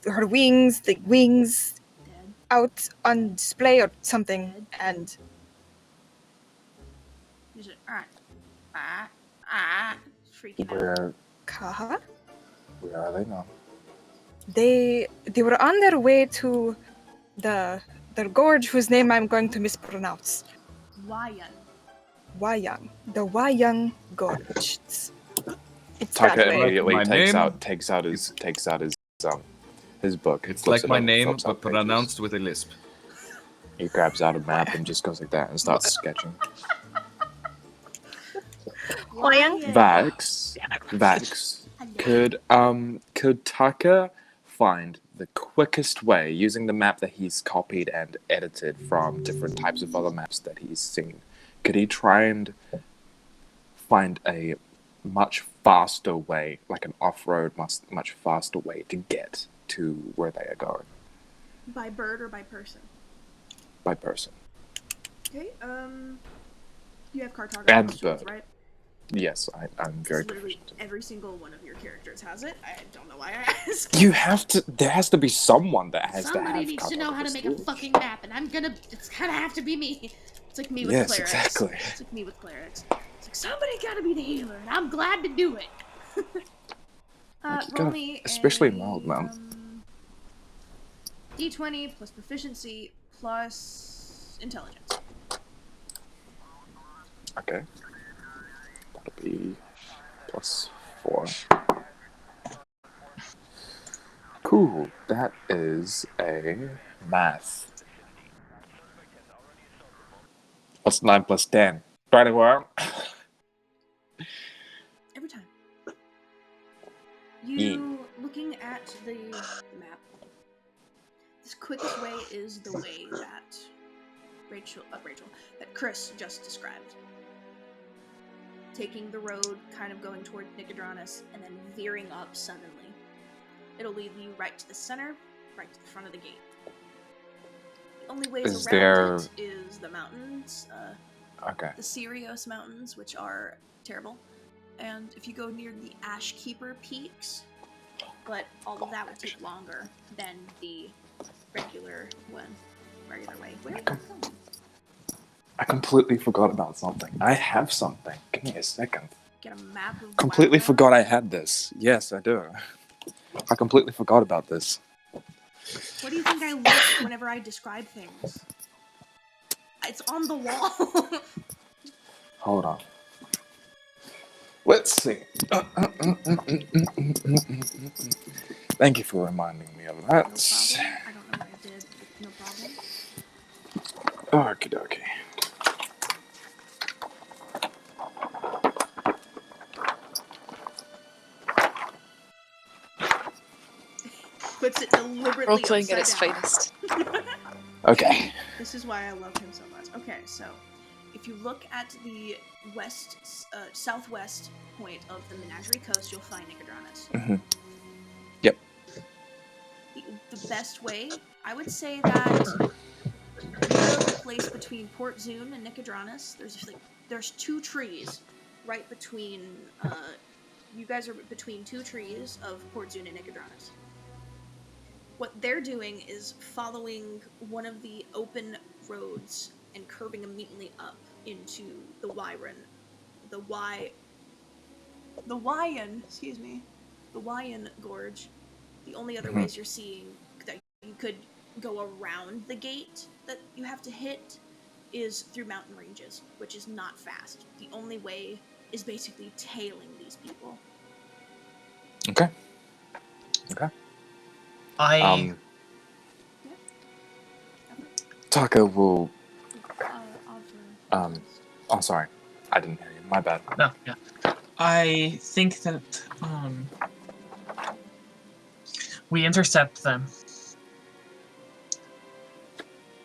her wings, the wings out on display or something, and He's freaking out. Where Kaha? where are they now? They were on their way to the gorge whose name I'm going to mispronounce. Wayang. The Wayang Gorge. It's Taka that way. immediately My takes name out his book. It's flips like it my over, name, flips but out pages. pronounced with a lisp. He grabs out a map and just goes like that and starts sketching. Wayang? Vax, could Taka find the quickest way, using the map that he's copied and edited from different types of other maps that he's seen, could he try and find a much faster way, like an off-road, much faster way to get to where they are going? By bird or by person? By person. Okay, you have cartography And skills, bird. right? Yes, I'm very Literally proficient. every single one of your characters has it. I don't know why I asked. You have to. There has to be someone that has Somebody to have needs to know how to make a skills. fucking map, and it's gonna have to be me. It's like me with Yes, clerics. exactly. It's like me with clerics. It's like somebody gotta be the healer, and I'm glad to do it. Roll me especially a, mild, man. D20 plus proficiency plus intelligence. Okay. That'll be +4. Cool. That is a math. +9 +10. 21. Every time. You looking at the map. This quickest way is the way that that Khrys just described. Taking the road, kind of going toward Nicodranas, and then veering up suddenly. It'll lead you right to the center, right to the front of the gate. The only ways Is around it is the mountains, Okay. the Sirios Mountains, which are terrible. And if you go near the Ashkeeper Peaks, but all of that would take longer than the regular way. Where are you going? I completely forgot about something. I have something. Give me a second. Get a map of Completely Wildland? forgot I had this. Yes, I do. I completely forgot about this. What do you think I look whenever I describe things? It's on the wall. Hold on. Let's see. Thank you for reminding me of that. No problem. I don't know what I did. No problem. Okie dokie. Puts it deliberately Role-playing at upside its down. finest. Okay. This is why I love him so much. Okay, so if you look at the southwest point of the Menagerie Coast, you'll find Nicodranas. Mm-hmm. Yep. best way, I would say that you're the place between Port Zune and Nicodranas. There's 2 trees right between. You guys are between 2 trees of Port Zune and Nicodranas. What they're doing is following one of the open roads and curving immediately up into the Wyan Gorge. The only other ways you're seeing that you could go around the gate that you have to hit is through mountain ranges, which is not fast. The only way is basically tailing these people. Okay. Taka will. Oh, sorry, I didn't hear you. My bad. No, yeah. I think that we intercept them,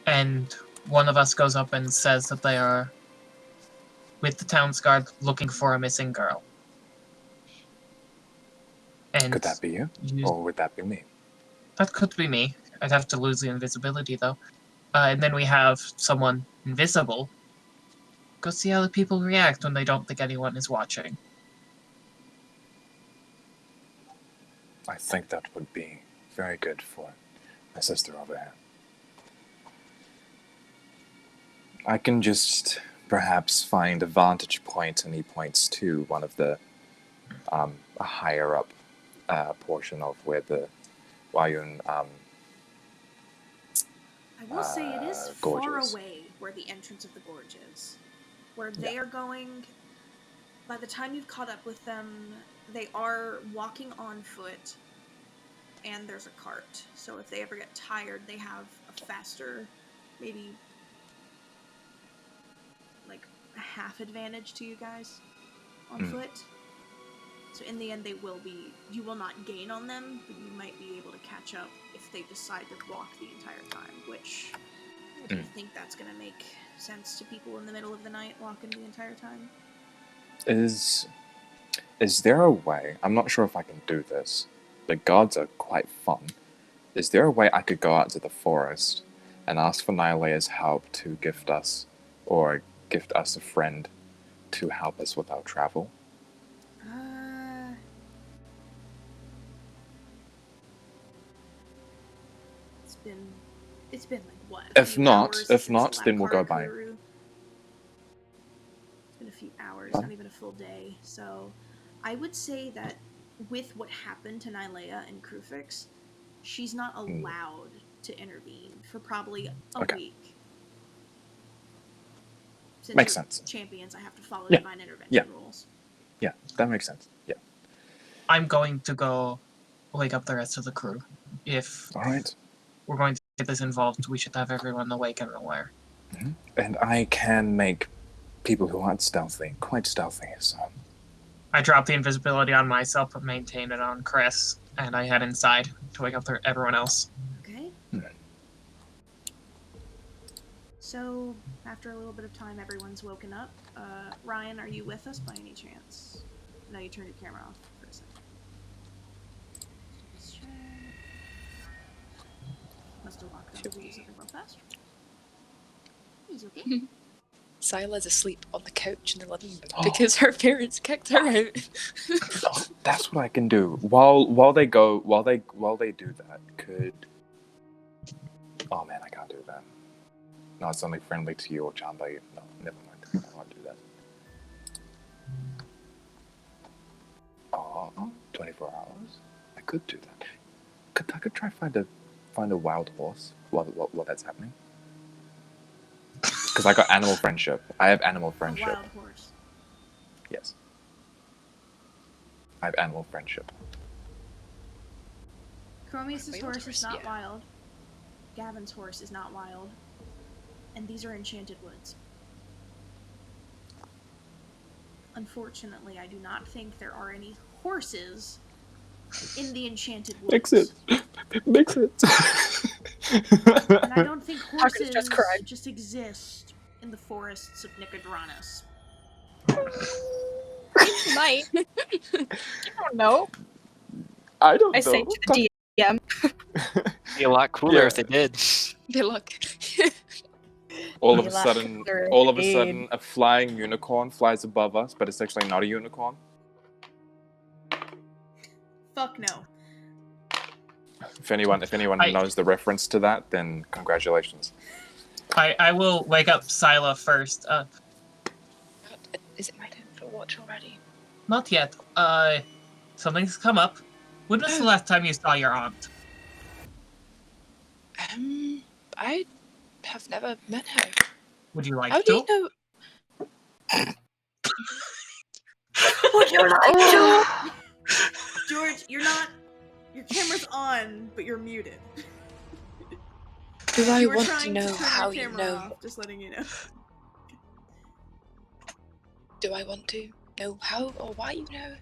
and one of us goes up and says that they are with the town's guard looking for a missing girl. And could that be you? Or would that be me? That could be me. I'd have to lose the invisibility, though. And then we have someone invisible. Go see how the people react when they don't think anyone is watching. I think that would be very good for my sister over here. I can just perhaps find a vantage point, and he points to one of the a higher up portion of where the Wayun I will say it is gorges. far away where the entrance of the gorge is. Where they are going, by the time you've caught up with them, they are walking on foot, and there's a cart. So if they ever get tired, they have a faster, maybe like a half advantage to you guys on foot. So in the end, you will not gain on them, but you might be able to catch up if they decide to walk the entire time, which I think that's going to make sense to people in the middle of the night walking the entire time. Is there a way, I'm not sure if I can do this, the gods are quite fun. Is there a way I could go out to the forest and ask for Nylea's help to gift us a friend to help us with our travel? It's been like what? If not, then we'll go by. It's been a few hours, not even a full day. So, I would say that with what happened to Nylea and Krufix, she's not allowed to intervene for probably a week. Since makes sense. Champions, I have to follow divine intervention rules. Yeah, that makes sense. Yeah. I'm going to go wake up the rest of the crew. If we're going to get this involved, we should have everyone awake and aware. And I can make people who aren't stealthy quite stealthy, so... I drop the invisibility on myself, but maintain it on Khrys, and I head inside to wake up everyone else. Okay. So, after a little bit of time, everyone's woken up. Ryan, are you with us by any chance? No, you turned your camera off for a second. Let's check. Must have locked up. Do something real fast. He's okay. Sila's asleep on the couch in the living room because her parents kicked her out. That's what I can do. While they do that, could... Oh man, I can't do that. No, it's only friendly to you or Chamba. No, never mind. I won't do that. 24 hours? I could do that. I could try find a wild horse while that's happening. Because I got animal friendship. I have animal friendship. A wild horse. Yes. I have animal friendship. Khromius' horse is not wild. Gavin's horse is not wild. And these are enchanted woods. Unfortunately, I do not think there are any horses in the enchanted woods. Makes it. And I don't think horses just exist in the forests of Nicodranas. Might. I don't know. I don't know. I say to the DM. Be a lot cooler if they did. Be luck. All of Be a like sudden, Hitler, all of a indeed. sudden, a flying unicorn flies above us, but it's actually not a unicorn. Fuck no. If anyone knows the reference to that, then congratulations. I will wake up Scylla first. Is it my turn for watch already? Not yet. Something's come up. When was the last time you saw your aunt? I have never met her. Would you like How to? do you know? Would you like to? George, you're not. Your camera's on, but you're muted. Do I You were want to trying know turn how your you camera know? off, just letting you know. Do I want to know how or why you know?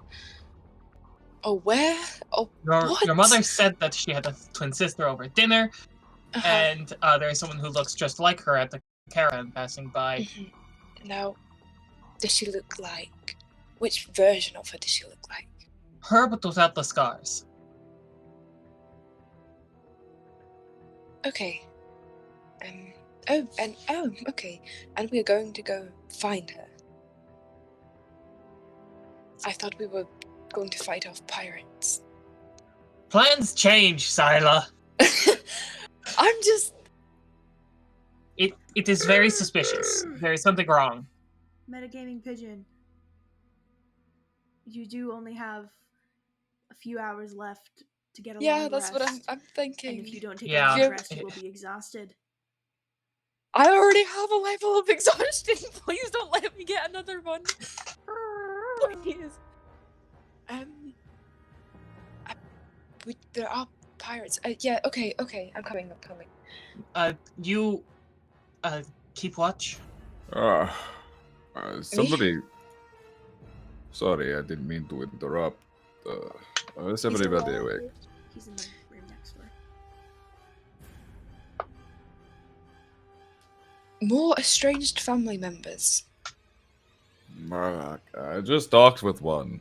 Or where? Or what? Your mother said that she had a twin sister over dinner, and there's someone who looks just like her at the caravan passing by. Now, does she look like? Which version of her does she look like? Her, but without the scars. Okay. Okay. And we're going to go find her. I thought we were going to fight off pirates. Plans change, Scylla. I'm just... It is very suspicious. There is something wrong. Metagaming Pigeon. You do only have a few hours left to get a Yeah, long that's what rest, I'm thinking. and if you don't take Yeah. a long rest, you will be exhausted. I already have a level of exhaustion. Please don't let me get another one. Please. There are pirates. Yeah, okay. I'm coming. You keep watch. Somebody. Sorry, I didn't mean to interrupt. Is everybody awake? He's in the room next door. More estranged family members. I just talked with one.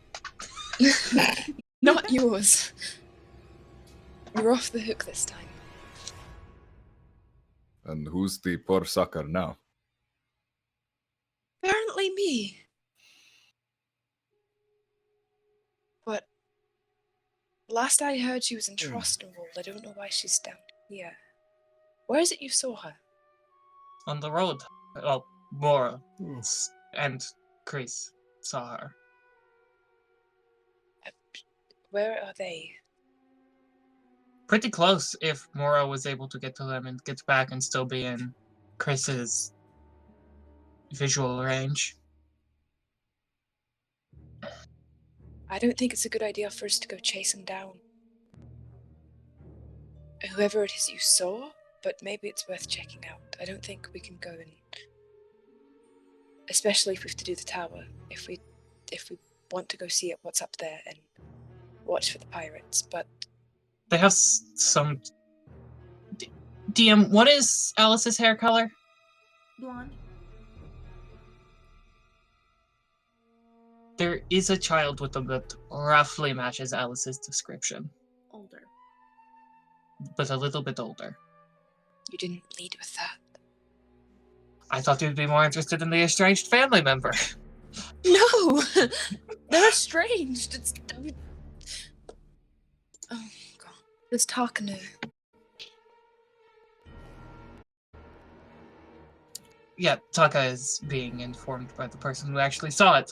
Not yours. You're off the hook this time. And who's the poor sucker now? Apparently me. But last I heard she was in Trostenwald. I don't know why she's down here. Where is it you saw her? On the road. Well, Mora and Khrys saw her. Where are they? Pretty close if Mora was able to get to them and get back and still be in Chris's visual range. I don't think it's a good idea for us to go chase him down. Whoever it is you saw, but maybe it's worth checking out. I don't think we can go and... Especially if we have to do the tower. If we want to go see what's up there and watch for the pirates, but... They have some... DM, what is Alice's hair color? Blonde. There is a child with them that roughly matches Alice's description, Older. but a little bit older. You didn't lead with that. I thought you'd be more interested in the estranged family member. No! They're estranged! It's... Oh, God. It's Taka knew. Yeah, Taka is being informed by the person who actually saw it.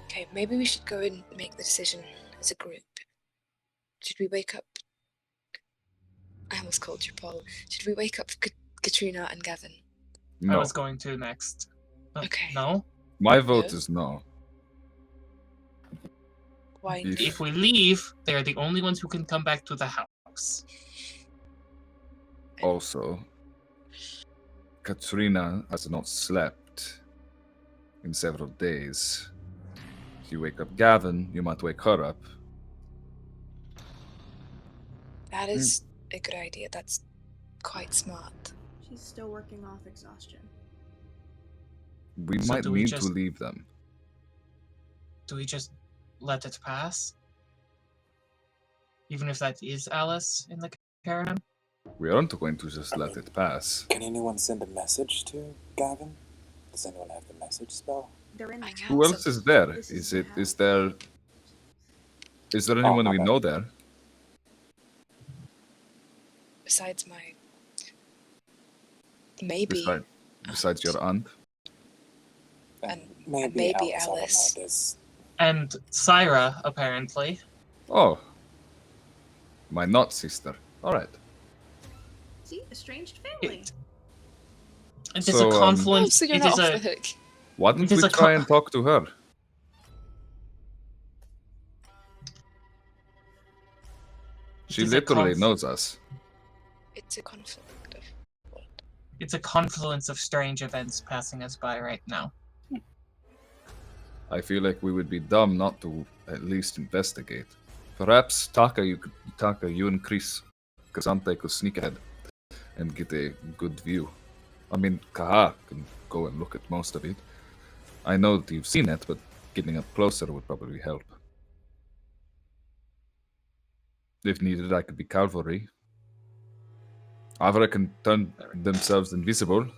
Okay, maybe we should go and make the decision as a group. Should we wake up... I almost called you Paul. Should we wake up Katrina and Gavin? No. I was going to next. Okay. No? My vote is no. Why? If we leave, they are the only ones who can come back to the house. Also, Katrina has not slept in several days. If you wake up Gavin, you might wake her up. That is a good idea. That's quite smart. She's still working off exhaustion. We So might do we need just- to leave them. Do we just let it pass? even if that is Alice in the caravan. We aren't going to just let it pass. Can anyone send a message to Gavin? Does anyone have the message spell? They're in. Who else is there? Is there anyone my we bad. know there? Besides my... Maybe. Besides your aunt? And maybe Alice. And Syra, apparently. Oh. My not sister. Alright. See, estranged family. It is a confluence. So you're it not is off a. the hook. Why don't It is we a try con- and talk to her? She is a literally knows us. It's a conflict of what? It's a confluence of strange events passing us by right now. I feel like we would be dumb not to at least investigate. Perhaps Taka, you and Khrys, Chrysante could sneak ahead and get a good view. I mean, Kaha can go and look at most of it. I know that you've seen it, but getting up closer would probably help. If needed, I could be cavalry. Avra can turn themselves invisible.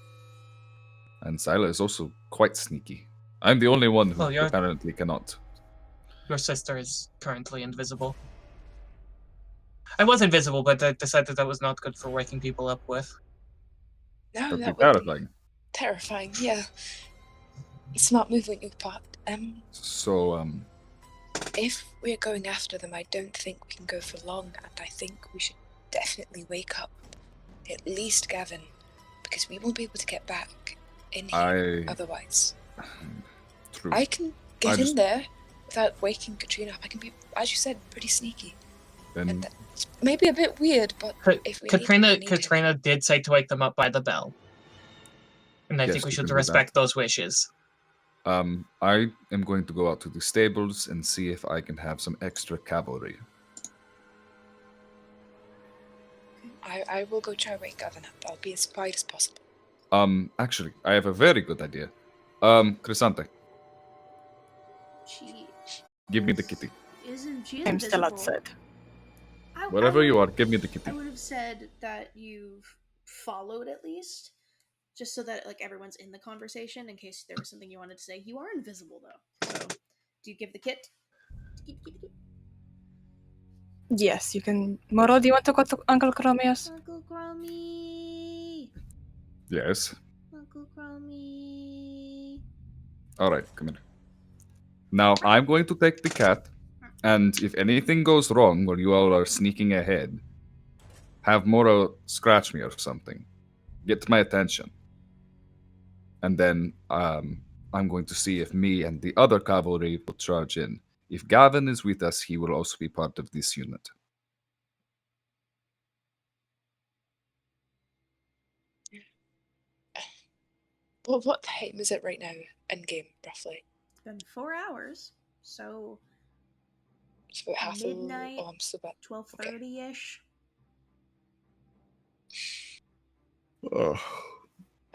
And Sila is also quite sneaky. I'm the only one who apparently cannot. Your sister is currently invisible. I was invisible, but I decided that was not good for waking people up with. No, That'd that be would terrifying. be terrifying, yeah. Smart move on your part. So, If we're going after them, I don't think we can go for long, and I think we should definitely wake up at least Gavin, because we won't be able to get back in here otherwise. True. I can get in there without waking Katrina up. I can be, as you said, pretty sneaky. And that's maybe a bit weird, but if we Katrina did say to wake them up by the bell. And I think we should respect those wishes. I am going to go out to the stables and see if I can have some extra cavalry. I will go try to wake Gavin up. I'll be as quiet as possible. Actually, I have a very good idea. Chrysante, She give me the kitty. she is I'm still invisible. outside. Wherever you are, give me the kitty. I would have said that you've followed at least, just so that like everyone's in the conversation in case there was something you wanted to say. You are invisible though, so do you give the kit? Yes, you can. Moro, do you want to go to Uncle Khromius? Uncle Khromi. Yes. Uncle Khromi. All right, come here. Now I'm going to take the cat, and if anything goes wrong while you all are sneaking ahead, have Moro scratch me or something. Get my attention. And then I'm going to see if me and the other cavalry will charge in. If Gavin is with us, he will also be part of this unit. Well, what time is it right now in game, roughly? It's been 4 hours, so It's about half midnight. I'm so bad. 12:30-ish. Oh.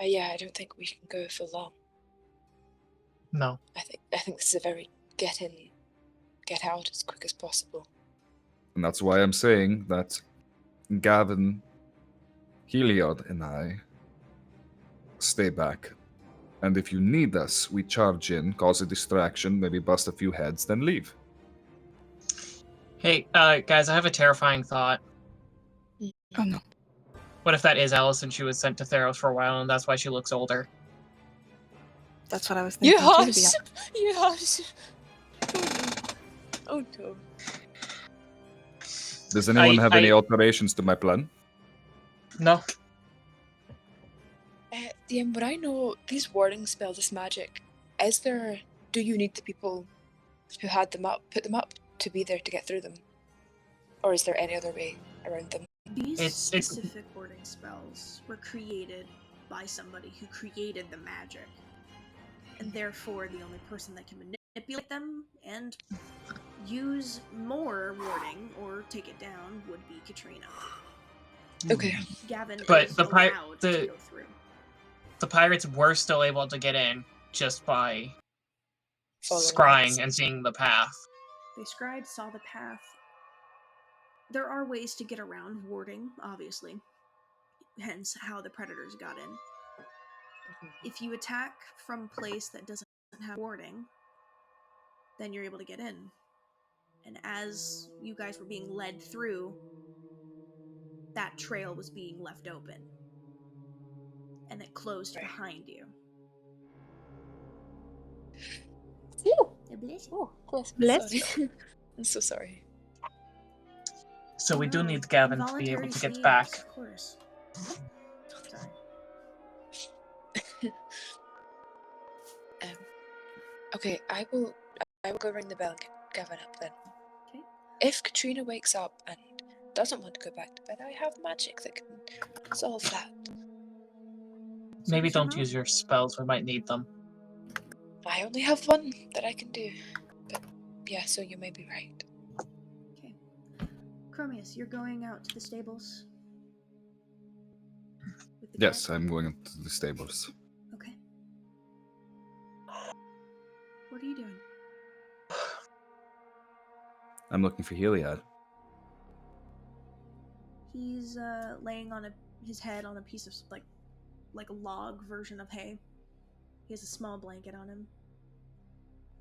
Yeah, I don't think we can go for long. No. I think this is a very get in, get out as quick as possible. And that's why I'm saying that Gavin, Heliod, and I stay back. And if you need us, we charge in, cause a distraction, maybe bust a few heads, then leave. Hey, guys, I have a terrifying thought. Oh no. What if that is Alice and she was sent to Theros for a while and that's why she looks older? That's what I was thinking. Yes! Yes! Oh no. Does anyone have any alterations to my plan? No. DM, would I know these warding spells, this magic, do you need the people who had them up, put them up, to be there to get through them? Or is there any other way around them? These specific warding spells were created by somebody who created the magic. And therefore the only person that can manipulate them and use more warding or take it down would be Katrina. Okay. Gavin But is the allowed to go through. The pirates were still able to get in just by Following scrying and seeing the path. They scried, saw the path, there are ways to get around warding, obviously. Hence how the predators got in. If you attack from a place that doesn't have warding, then you're able to get in. And as you guys were being led through, that trail was being left open. And it closed behind you. Bless you. Bless Sorry. I'm so sorry. So we do No, need Gavin to be able involuntary to get sleeps, back. Of course. Sorry. Okay, I will go ring the bell and get Gavin up then. Okay. If Katrina wakes up and doesn't want to go back to bed, I have magic that can solve that. Maybe what's your don't mom? use your spells, we might need them. I only have one that I can do. But yeah, so you may be right. Okay. Khromius, you're going out to the stables? With the Yes, cat? I'm going into the stables. Okay. What are you doing? I'm looking for Heliod. He's laying on his head on a piece of like a log version of hay. He has a small blanket on him.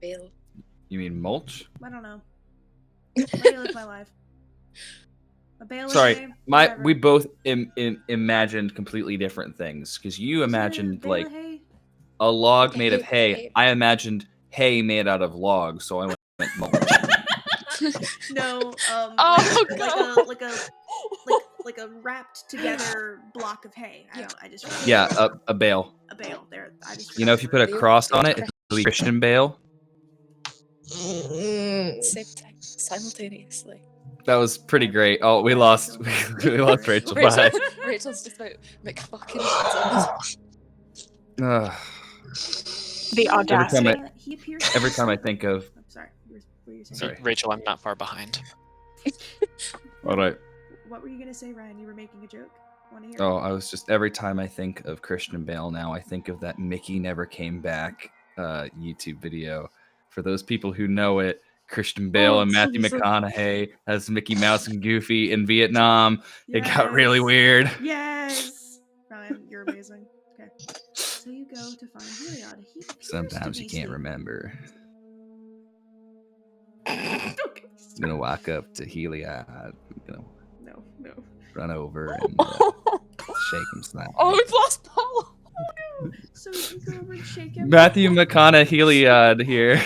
Bale. You mean mulch? I don't know. Let me live my life. A bale of Sorry, hay, we whatever. both imagined completely different things because you Isn't it a imagined bale like of hay? a log made of Hay. hay. I imagined hay made out of logs, so I went mulch. No, Oh, God. like a wrapped together block of hay. I just forgot. Yeah, a bale. A bale. There, I just You know, forgot if you the put a word. cross on it, it's really Christian bale. Same time, simultaneously. That was pretty great. Oh, we lost we lost Rachel. Bye. Rachel's just about McFucking. Ugh. The audacity. He appears. Every time I think of I'm sorry. What were you saying? Sorry. Rachel, I'm not far behind. all right. What were you gonna say, Ryan? You were making a joke. Want to hear? Oh, I was just every time I think of Christian Bale now, I think of that Mickey Never Came Back YouTube video. For those people who know it, Christian Bale and Matthew McConaughey as Mickey Mouse and Goofy in Vietnam. It got really weird. Yes, Ryan, you're amazing. Okay, so you go to find Heliod. He appears Sometimes to you be can't sleeping. remember. Okay. I'm gonna walk up to Heliod. I'm gonna No. run over and shake him slightly. Oh, we've lost Paul. So you go over and shake him. Matthew McConaughey Heliod here.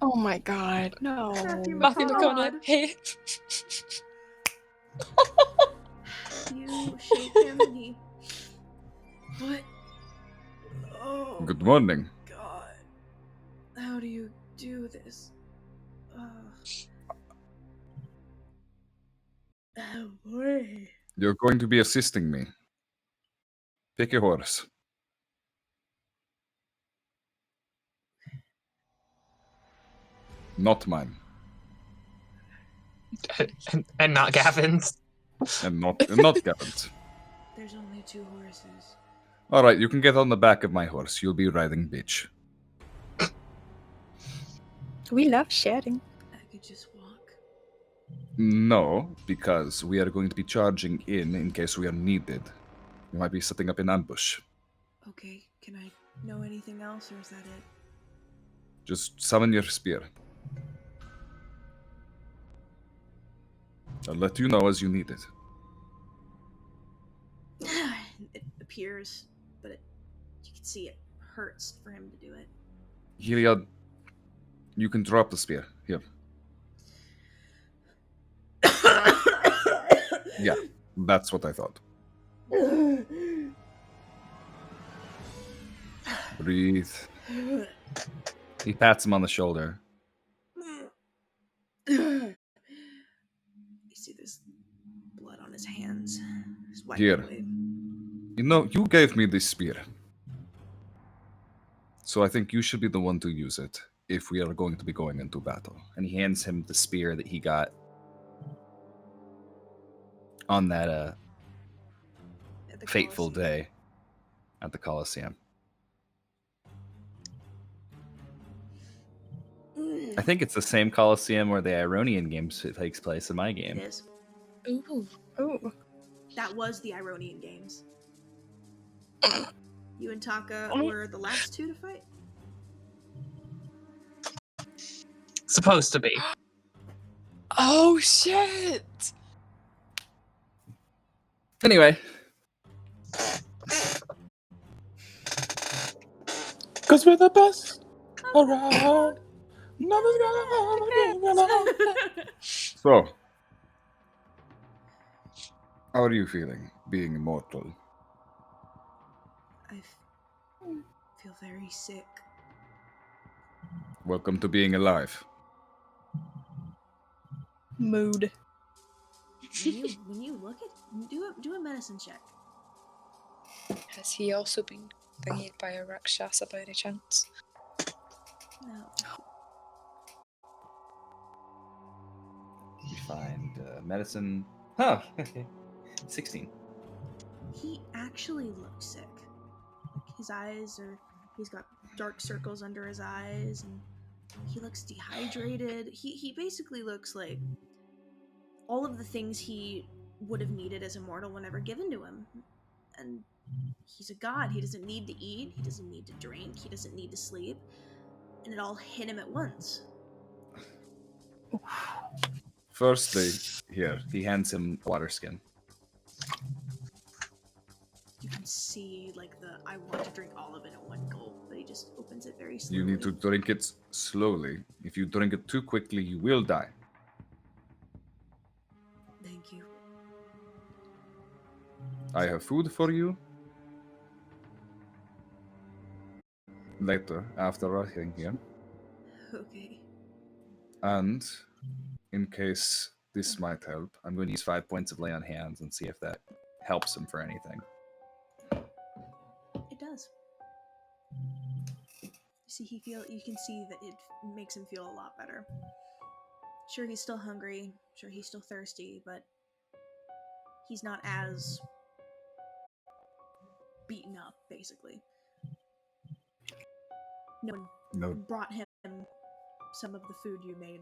Oh my god, no. Matthew McConaughey. Hey. You shake him and he. What? Oh. Good morning. God. How do you do this? Oh boy. You're going to be assisting me. Pick a horse. Not mine. and not Gavin's. And not Gavin's. There's only 2 horses. All right, you can get on the back of my horse. You'll be riding bitch. We love sharing. I could just walk. No, because we are going to be charging in case we are needed. We might be setting up an ambush. Okay, can I know anything else, or is that it? Just summon your spear. I'll let you know as you need it. It appears, but you can see it hurts for him to do it. Heliod, you can drop the spear. Here. Yeah, that's what I thought. Breathe. He pats him on the shoulder. You see this blood on his hands. He's wiping Here. away. You know, you gave me this spear. So I think you should be the one to use it if we are going to be going into battle. And he hands him the spear that he got on that fateful day at the Colosseum. I think it's the same Colosseum where the Ironian games takes place in my game. It is. Ooh. Ooh. That was the Ironian Games. You and Taka were the last two to fight? Supposed to be. Oh shit! Anyway, Cause we're the best around. Nothing's gonna be alone. So, how are you feeling being immortal? I feel very sick. Welcome to being alive. Mood. When you look at do a medicine check. Has he also been thingied by a Rakshasa by any chance? No. we find medicine. Oh, 16. He actually looks sick. Like his eyes he's got dark circles under his eyes and he looks dehydrated. He basically looks like all of the things he would have needed as immortal were never given to him. And he's a god. He doesn't need to eat. He doesn't need to drink. He doesn't need to sleep. And it all hit him at once. Firstly, Here, he hands him water skin. You can see like I want to drink all of it in one gulp, but he just opens it very slowly. you need to drink it slowly. If you drink it too quickly, you will die. Thank you. I have food for you. Later, after our thing here. Okay. And in case this might help, I'm going to use 5 points of lay on hands and see if that helps him for anything. It does. You can see that it makes him feel a lot better. Sure, he's still hungry. Sure, he's still thirsty, but he's not as beaten up, basically. No one brought him some of the food you made.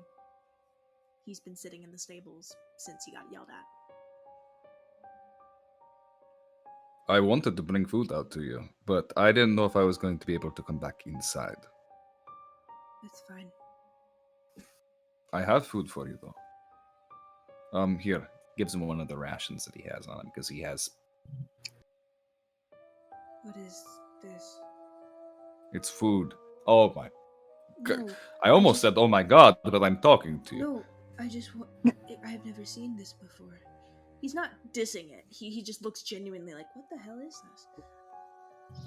He's been sitting in the stables since he got yelled at. I wanted to bring food out to you, but I didn't know if I was going to be able to come back inside. It's fine. I have food for you, though. Here. Gives him one of the rations that he has on him because he has. What is this? It's food. Oh my. No, I almost said, oh my god, but I'm talking to you. No, I've never seen this before. He's not dissing it. He just looks genuinely like, what the hell is this?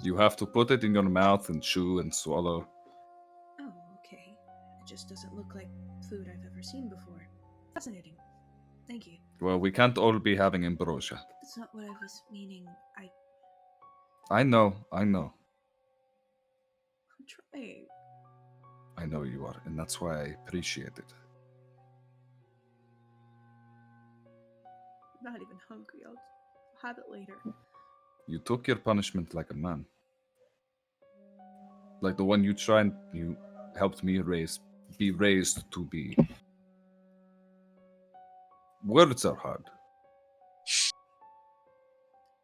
You have to put it in your mouth and chew and swallow. Oh, okay. It just doesn't look like food I've ever seen before. Fascinating. Thank you. Well, we can't all be having ambrosia. That's not what I was meaning. I know. I'm trying. I know you are, and that's why I appreciate it. I'm not even hungry. I'll have it later. You took your punishment like a man. Like the one you helped me be raised to be. Words are hard.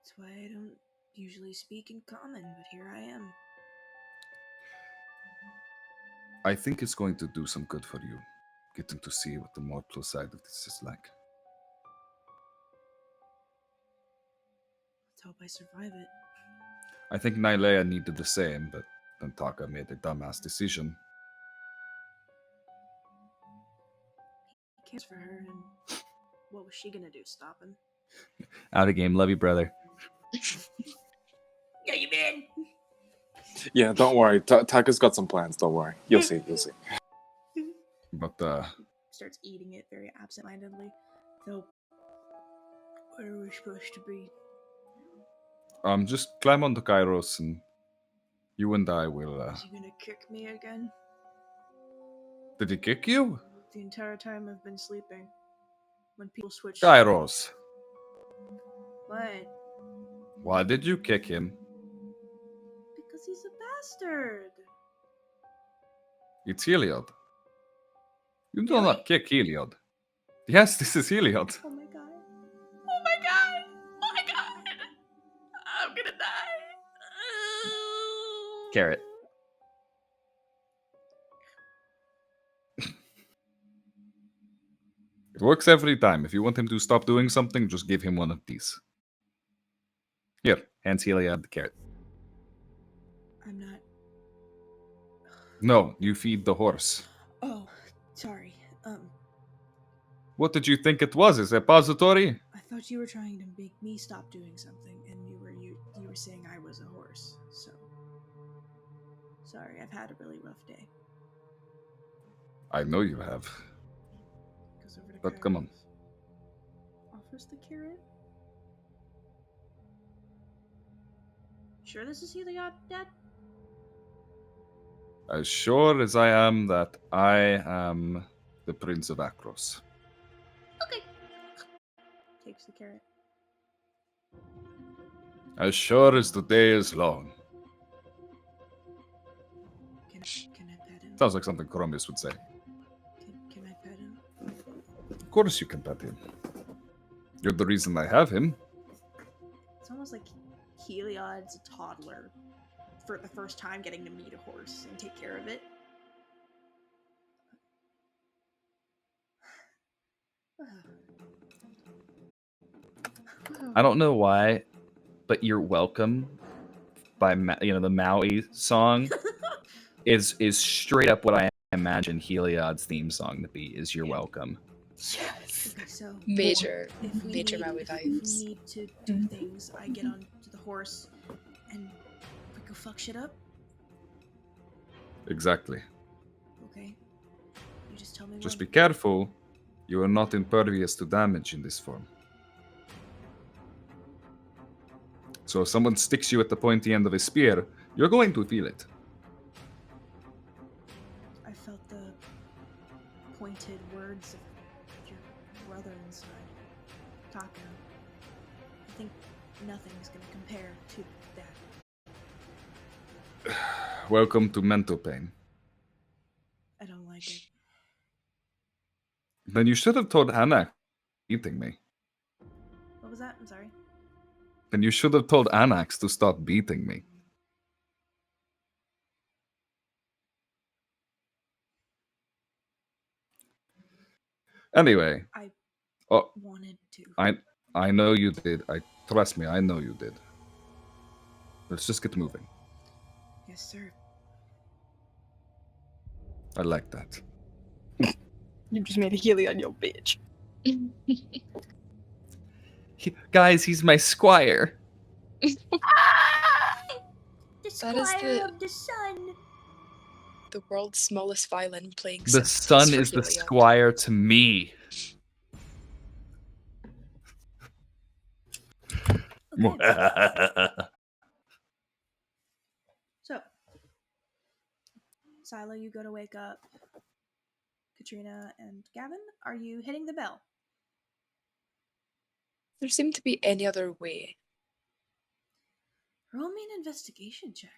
That's why I don't usually speak in common, but here I am. I think it's going to do some good for you, getting to see what the mortal side of this is like. Let's hope I survive it. I think Nylea needed the same, but then Taka made a dumbass decision. He cares for her, and what was she gonna do? Stop him? Out of game. Love you, brother. Yeah, you man. Yeah, don't worry. Taka's got some plans. Don't worry. You'll see. You'll see. But Starts eating it very absentmindedly. So, where are we supposed to be? just climb onto Kairos and you and I will. Is he gonna kick me again? Did he kick you? The entire time I've been sleeping. When people switch. Kairos, What? why did you kick him? Because he's a bastard. It's Heliod. You do not kick Heliod. Yes, this is Heliod. Oh my god. Carrot. It works every time. If you want him to stop doing something, just give him one of these. Here, hands Heliod the carrot. I'm not. No, you feed the horse. Oh, sorry. What did you think it was? A repository? I thought you were trying to make me stop doing something, and you were saying I was a horse. So sorry, I've had a really rough day. I know you have. Goes over to But come on. Khromius. Offers the carrot. Sure, this is Heliod, Dad? As sure as I am that I am the Prince of Akros. Okay. Takes the carrot. As sure as the day is long. Can I pet him? Sounds like something Khromius would say. Can I pet him? Of course you can pet him. You're the reason I have him. It's almost like Heliod's a toddler for the first time getting to meet a horse and take care of it. I don't know why, but "You're Welcome" by the Maui song is straight up what I imagine Heliod's theme song to be. Is "You're Welcome." Yes. Okay, so Major Maui Maui If we vibes. need to do things, I get on to the horse and we go fuck shit up. Exactly. Okay. You just tell me Just when. be careful. You are not impervious to damage in this form. So if someone sticks you at the pointy end of a spear, you're going to feel it. I felt the pointed words of your brother inside. Taka. I think nothing's gonna compare to that. Welcome to mental pain. I don't like it. Then you should have told Anax beating me. What was that? I'm sorry. Then you should have told Anax to stop beating me. Anyway. I Oh, wanted to. I know you did. Trust me, I know you did. Let's just get moving. Yes, sir. I like that. You just made a Heliod your bitch. Guys, he's my squire. The That is Squire of the Sun. The world's smallest violin playing The symphonies sun for is the Heliod. squire to me. So, Silo, you go to wake up Katrina and Gavin. Are you hitting the bell? There seemed to be any other way. Roll me an investigation check.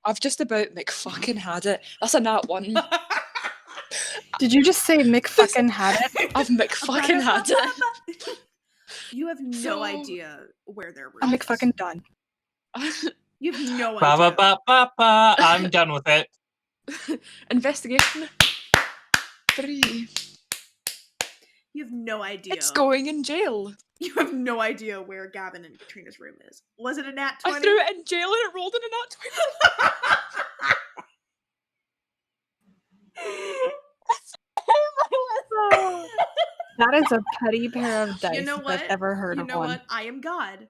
I've just about McFucking had it. That's a nat one. Did you just say Mick fucking had it? I've McFucking had it. You have no So- idea where their room I'm is. McFucking done. You have no Ba ba idea. ba ba ba. I'm done with it. Investigation 3. You have no idea. It's going in jail. You have no idea where Gavin and Katrina's room is. Was it a nat 20? I threw it in jail and it rolled in a nat 20. That is a petty pair of dice You know if what? I've ever heard you of know one. what? I am God.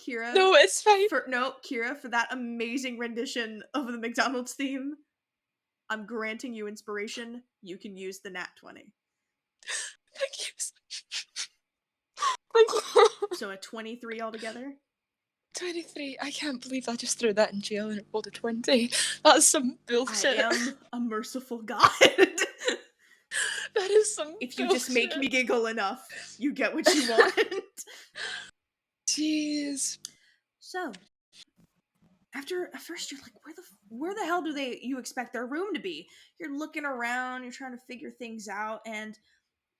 Kira. No, it's fine. Kira, for that amazing rendition of the McDonald's theme, I'm granting you inspiration. You can use the nat 20. Thank you. Thank you. So a 23 altogether? 23. I can't believe I just threw that in jail and it rolled a 20. That's some bullshit. I am a merciful God. That is some If you just make bullshit. me giggle enough, you get what you want. Jeez. So, at first you're like, where the hell do you expect their room to be? You're looking around, you're trying to figure things out, and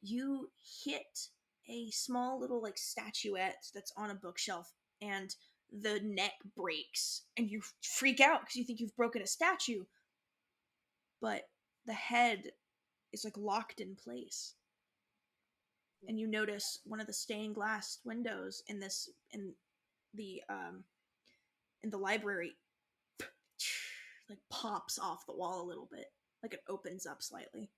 you hit a small little like statuette that's on a bookshelf, and the neck breaks, and you freak out because you think you've broken a statue, but the head is like locked in place. And you notice one of the stained glass windows in the library like pops off the wall a little bit, like it opens up slightly.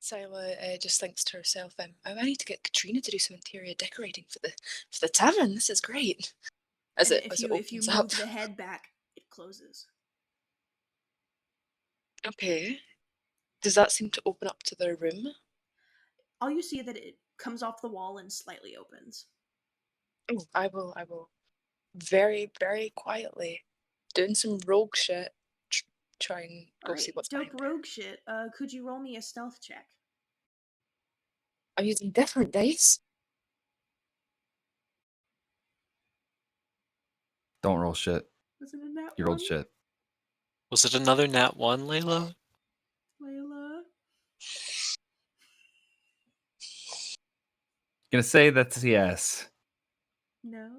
Scylla just thinks to herself, I need to get Katrina to do some interior decorating for the tavern. This is great. As And it if you opens move up. the head back, it closes. Okay. Does that seem to open up to their room? All you see that it comes off the wall and slightly opens. Oh, I will very, very quietly, doing some rogue shit, try and go see what's dope behind. rogue shit. Could you roll me a stealth check? I'm using different dice. Don't roll shit. Was it a nat You rolled one? shit. Was it another nat 1, Layla? Layla? Gonna say that's yes. No?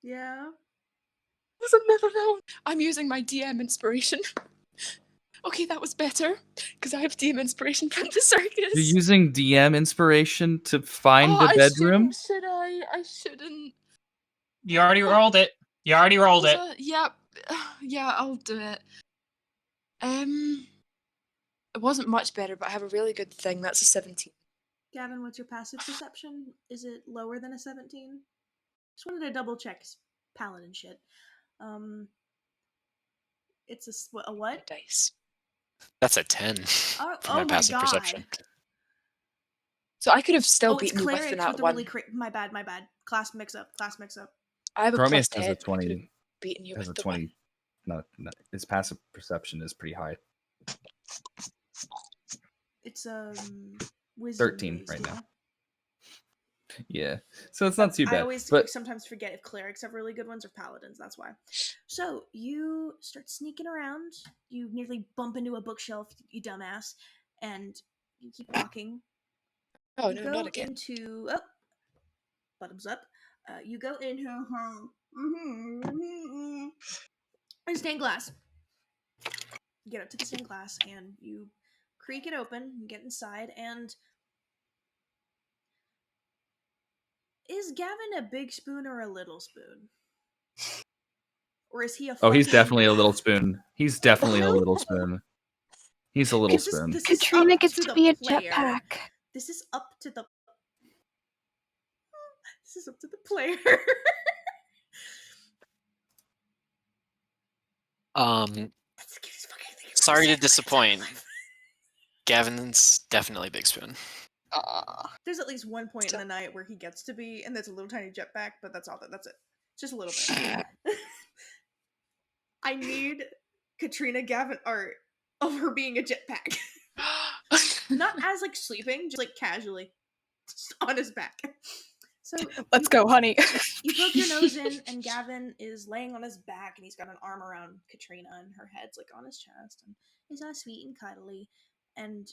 Yeah? There's another round. I'm using my DM inspiration. Okay, that was better, because I have DM inspiration from the circus. You're using DM inspiration to find the I bedroom? shouldn't, should I? I shouldn't. You already rolled it. You already rolled it. Yep. Yeah, I'll do it. It wasn't much better, but I have a really good thing. That's a 17. Gavin, what's your passive perception? Is it lower than a 17? Just wanted to double check. Paladin shit. It's a what? Dice. That's a 10 for my my passive God. perception. So I could have still it's beaten you with clerics that with a one. really my bad. Class mix up. I have a Khromius plus has 10. a 20. Beaten you Has a with the 20. one. No, his passive perception is pretty high. It's wisdom 13 based, right yeah. now. Yeah, so it's not too bad. I always sometimes forget if clerics have really good ones or paladins. That's why. So you start sneaking around. You nearly bump into a bookshelf, you dumbass, and you keep walking. Oh you no, go not again. Into bottoms up. You go into a stained glass. You get up to the stained glass and you creak it open. You get inside, and is Gavin a big spoon or a little spoon? Or is he a Oh, he's fucking... definitely a little spoon. He's definitely a little spoon. He's a little spoon. This Katrina is up gets to to the be a player. jetpack. This is up to the... This is up to the player. Sorry to disappoint. Gavin's definitely Big Spoon. There's at least one point in the night where he gets to be, and that's a little tiny jetpack, but that's all. That's it. Just a little bit. I need Katrina Gavin art of her being a jetpack. Not as like sleeping, just like casually just on his back. So let's go, honey. You poke your nose in, and Gavin is laying on his back, and he's got an arm around Katrina, and her head's like on his chest, and he's all sweet and cuddly. And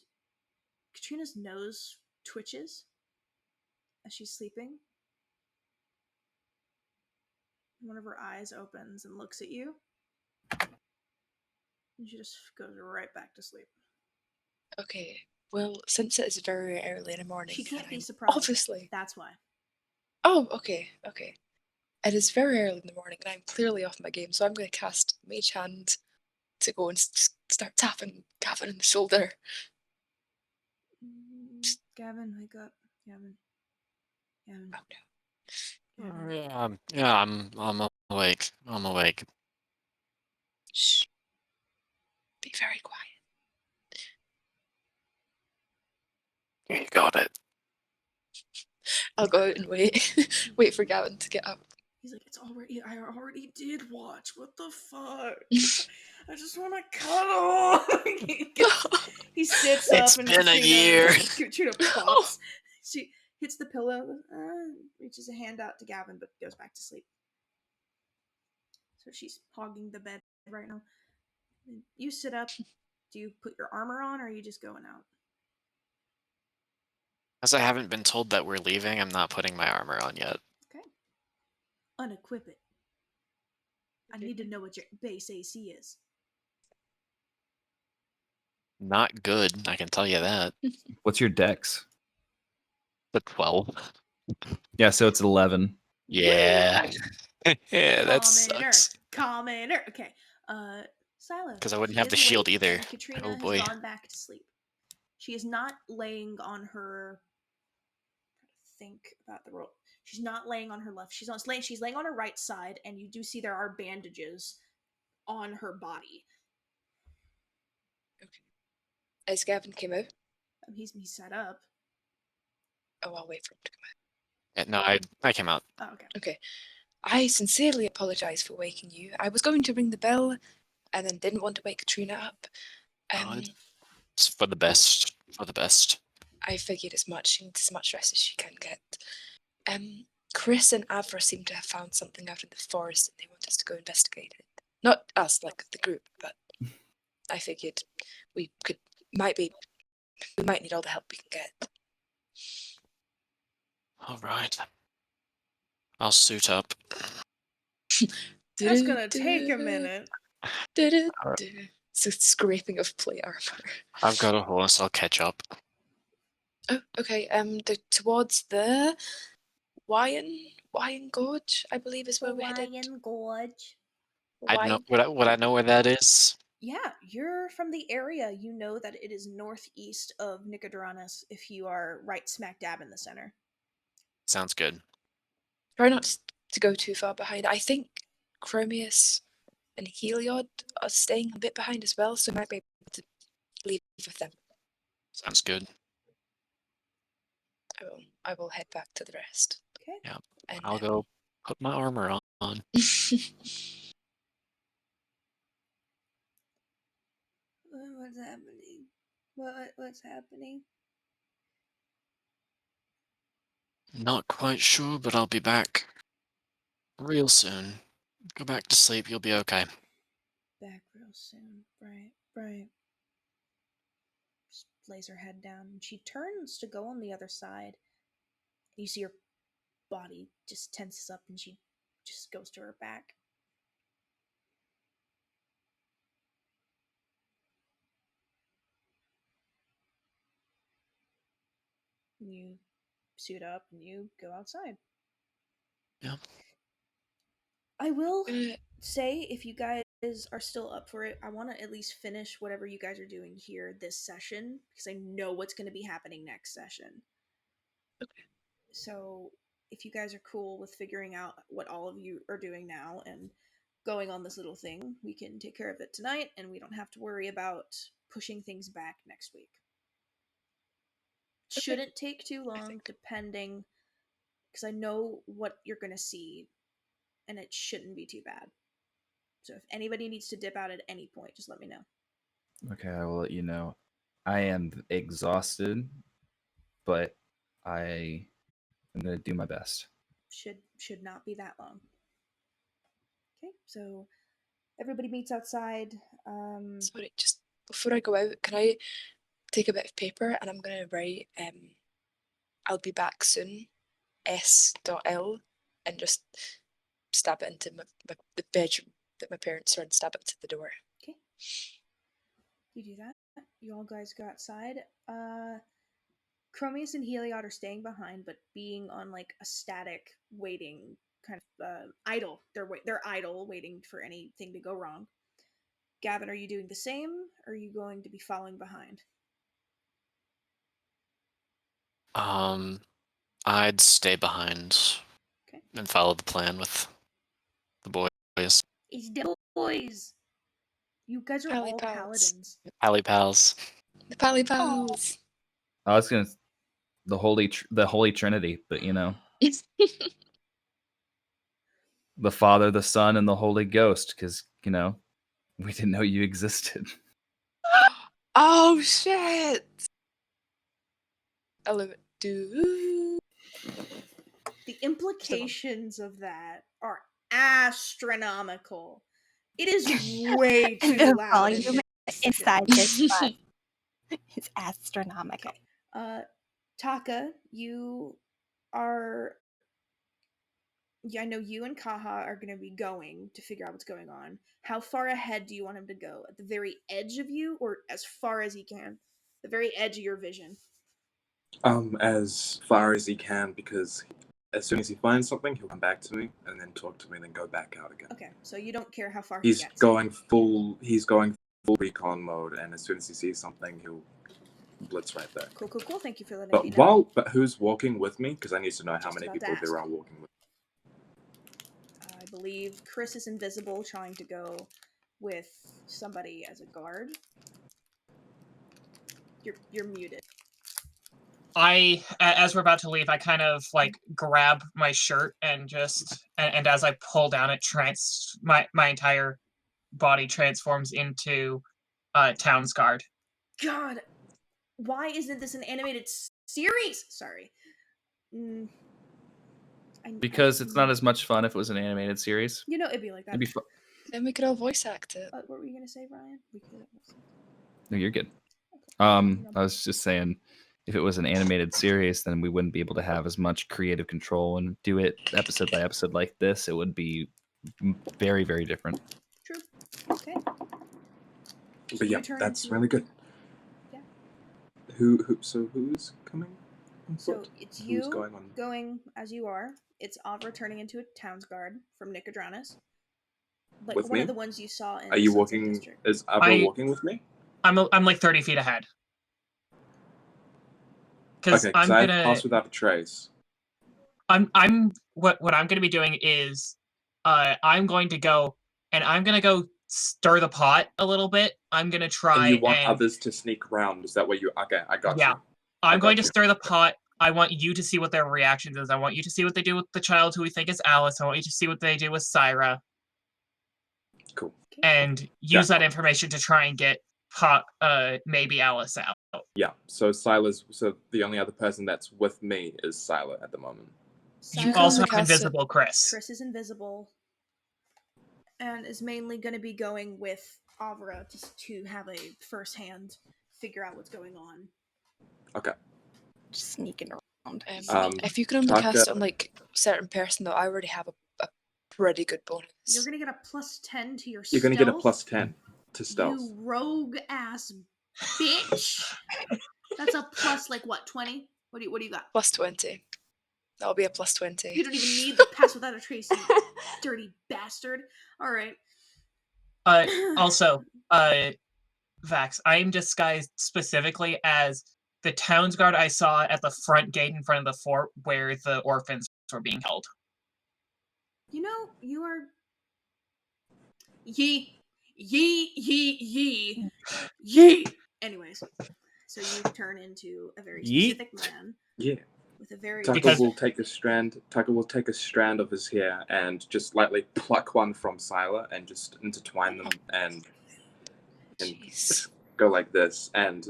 Katrina's nose twitches as she's sleeping. One of her eyes opens and looks at you, and she just goes right back to sleep. Okay, well, since it is very early in the morning, she can't be surprised. Obviously, that's why. Oh, okay. It is very early in the morning, and I'm clearly off my game, so I'm going to cast Mage Hand to go and start tapping Gavin on the shoulder. Gavin, wake up. Gavin. Oh no. Yeah, I'm awake. I'm awake. Shh. Be very quiet. You got it. I'll go out and wait for Gavin to get up. He's like, I already did watch. What the fuck? I just want to cuddle. He sits up. It's and been a year. Katrina pops. She hits the pillow, reaches a hand out to Gavin, but goes back to sleep. So she's hogging the bed right now. You sit up. Do you put your armor on, or are you just going out? As I haven't been told that we're leaving, I'm not putting my armor on yet. Okay. Unequip it. I need to know what your base AC is. Not good, I can tell you that. What's your dex? The 12. Yeah, so it's 11. Yeah. Yeah, that Commoner. sucks. Commoner. Okay. Silo. Because I wouldn't she have the is shield awake, either. and Katrina Oh has boy. gone back to sleep. She is not laying on her. Think about the roll. She's not laying on her left. She's laying on her right side, and you do see there are bandages on her body. Okay. As Gavin came out. He's set up. Oh, I'll wait for him to come out. Yeah, no, I came out. Oh, okay. Okay. I sincerely apologise for waking you. I was going to ring the bell and then didn't want to wake Katrina up. It's for the best. For the best. I figured as much. She needs as much rest as she can get. Khrys and Avra seem to have found something out in the forest and they want us to go investigate it. Not us, like the group, but I figured we might need all the help we can get. Alright. I'll suit up. That's gonna take a minute. It's a scraping of plate armor. I've got a horse, I'll catch up. Oh, okay. Towards the Wyan Gorge, I believe is where we're headed. Wyan Gorge. Would I know where that is? Yeah, you're from the area. You know that it is northeast of Nicodranas if you are right smack dab in the center. Sounds good. Try not to go too far behind. I think Khromius and Heliod are staying a bit behind as well, so I might be able to leave with them. Sounds good. I will head back to the rest. Okay. Yeah. And I'll go put my armor on. What's happening? What's happening? Not quite sure, but I'll be back real soon. Go back to sleep, you'll be okay. Back real soon. Right. Just lays her head down and she turns to go on the other side. You see her body just tenses up and she just goes to her back. You suit up and you go outside. Yeah. I will say, if you guys are still up for it, I want to at least finish whatever you guys are doing here this session, because I know what's going to be happening next session. Okay. So, if you guys are cool with figuring out what all of you are doing now and going on this little thing, we can take care of it tonight, and we don't have to worry about pushing things back next week. Okay. Shouldn't take too long, depending, because I know what you're going to see, and it shouldn't be too bad. So if anybody needs to dip out at any point, just let me know. Okay, I will let you know. I am exhausted, but I am going to do my best. Should not be that long. Okay, so everybody meets outside. Sorry, just before I go out, can I take a bit of paper and I'm going to write I'll be back soon, S.L, and just stab it into the bedroom that my parents are in, stab it to the door. Okay. You do that. You all guys go outside. Khromius and Heliod are staying behind, but being on like a static waiting kind of idle. They're idle, waiting for anything to go wrong. Gavin, are you doing the same, or are you going to be following behind? I'd stay behind. Okay. And follow the plan with the boys. It's the boys. You guys are all paladins. Pally pals. The Pally Pals. I was gonna the Holy Trinity, but you know, the Father, the Son, and the Holy Ghost, because you know, we didn't know you existed. Oh shit! I love it. Dude. The implications of that are astronomical. It is way too The loud. volume inside this bus is astronomical. Okay. Taka, you are. Yeah, I know you and Kaha are going to be going to figure out what's going on. How far ahead do you want him to go? At the very edge of you, or as far as he can? The very edge of your vision. As far as he can, because as soon as he finds something, he'll come back to me and then talk to me and then go back out again. Okay, so you don't care how far he He's gets. going full recon mode, and as soon as he sees something, he'll blitz right there. Cool. Thank you for letting me know. But who's walking with me? Because I need to know how Just many about to people there ask. are walking with. I believe Khrys is invisible, trying to go with somebody as a guard. You're muted. As we're about to leave, I kind of like grab my shirt and and as I pull down it, my entire body transforms into Town's Guard. God, why isn't this an animated series? Sorry. Because it's not as much fun if it was an animated series. You know, it'd be like that. It'd be fun. Then we could all voice act it. What were you gonna say, Ryan? No, you're good. I was just saying, if it was an animated series, then we wouldn't be able to have as much creative control and do it episode by episode like this. It would be very, very different. True. Okay. But yeah, that's really good. Yeah. Who's coming? So it's you going as you are. It's Avra turning into a Town's Guard from Nicodranas. Like with one me? of the ones you saw in Are you Sunset walking? District. Is Avra walking with me? I'm like 30 feet ahead. Because I pass without a trace. What I'm gonna be doing is I'm going to go stir the pot a little bit. I'm gonna try and you want others to sneak around. Is that what you? Okay, I got you. Yeah, I'm going to stir the pot. I want you to see what their reactions is. I want you to see what they do with the child who we think is Alice. I want you to see what they do with Syra. Cool. And use that information to try and get maybe Alice out. Yeah. So the only other person that's with me is Syla at the moment. You also have invisible Khrys. Khrys is invisible, and is mainly going to be going with Avra just to have a first-hand figure out what's going on. Okay. Just sneaking around. If you can only cast on like certain person, though, I already have a pretty good bonus. You're gonna get a +10 to your. You're gonna get a +10 to stealth. You rogue ass bitch. That's a plus like what 20? What do you got? +20. That'll be a +20. You don't even need the pass without a trace, you dirty bastard. All right. Also, Vax, I am disguised specifically as the Town's Guard I saw at the front gate in front of the fort where the orphans were being held. You know, you are Yee. Anyways, so you turn into a very specific man. Yeah. With a very Taka will take a strand of his hair and just lightly pluck one from Syla and just intertwine them and go like this, and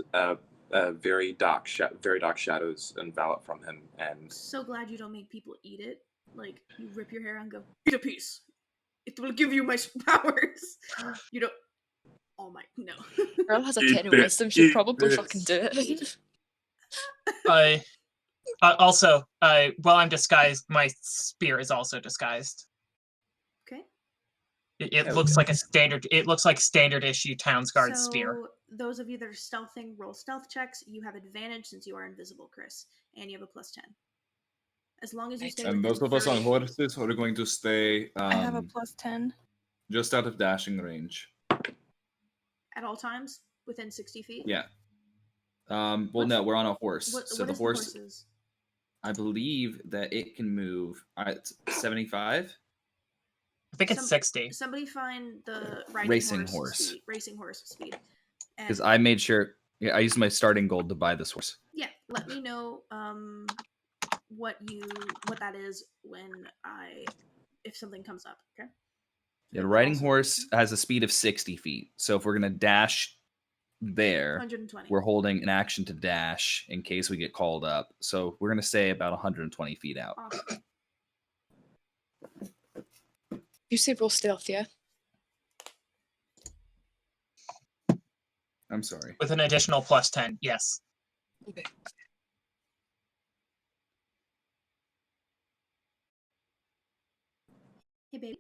very dark shadows envelop from him. And so glad you don't make people eat it. Like you rip your hair out and go, eat a piece. It will give you my powers. You don't. Oh my no. Girl has a 10 in wisdom. She'd probably fucking do it. Also, while I'm disguised, my spear is also disguised. Okay. It looks like a standard. It looks like standard issue Town's Guard spear. Those of you that are stealthing, roll stealth checks. You have advantage since you are invisible, Khrys, and you have a +10. As long as you stay. And those of us on horses are going to stay. I have a +10. Just out of dashing range. At all times, within 60 feet. Yeah. Well, no, we're on a horse. So the horse. I believe that it can move at 75. I think it's 60. Somebody find the racing horse speed. Because I made sure. Yeah, I used my starting gold to buy this horse. Yeah, let me know what that is if something comes up. Okay. Yeah, the riding horse has a speed of 60 feet. So if we're gonna dash there, 120. We're holding an action to dash in case we get called up. So we're gonna say about 120 feet out. Awesome. You say roll stealth, yeah? I'm sorry. With an additional +10, yes. Okay. Hey, baby.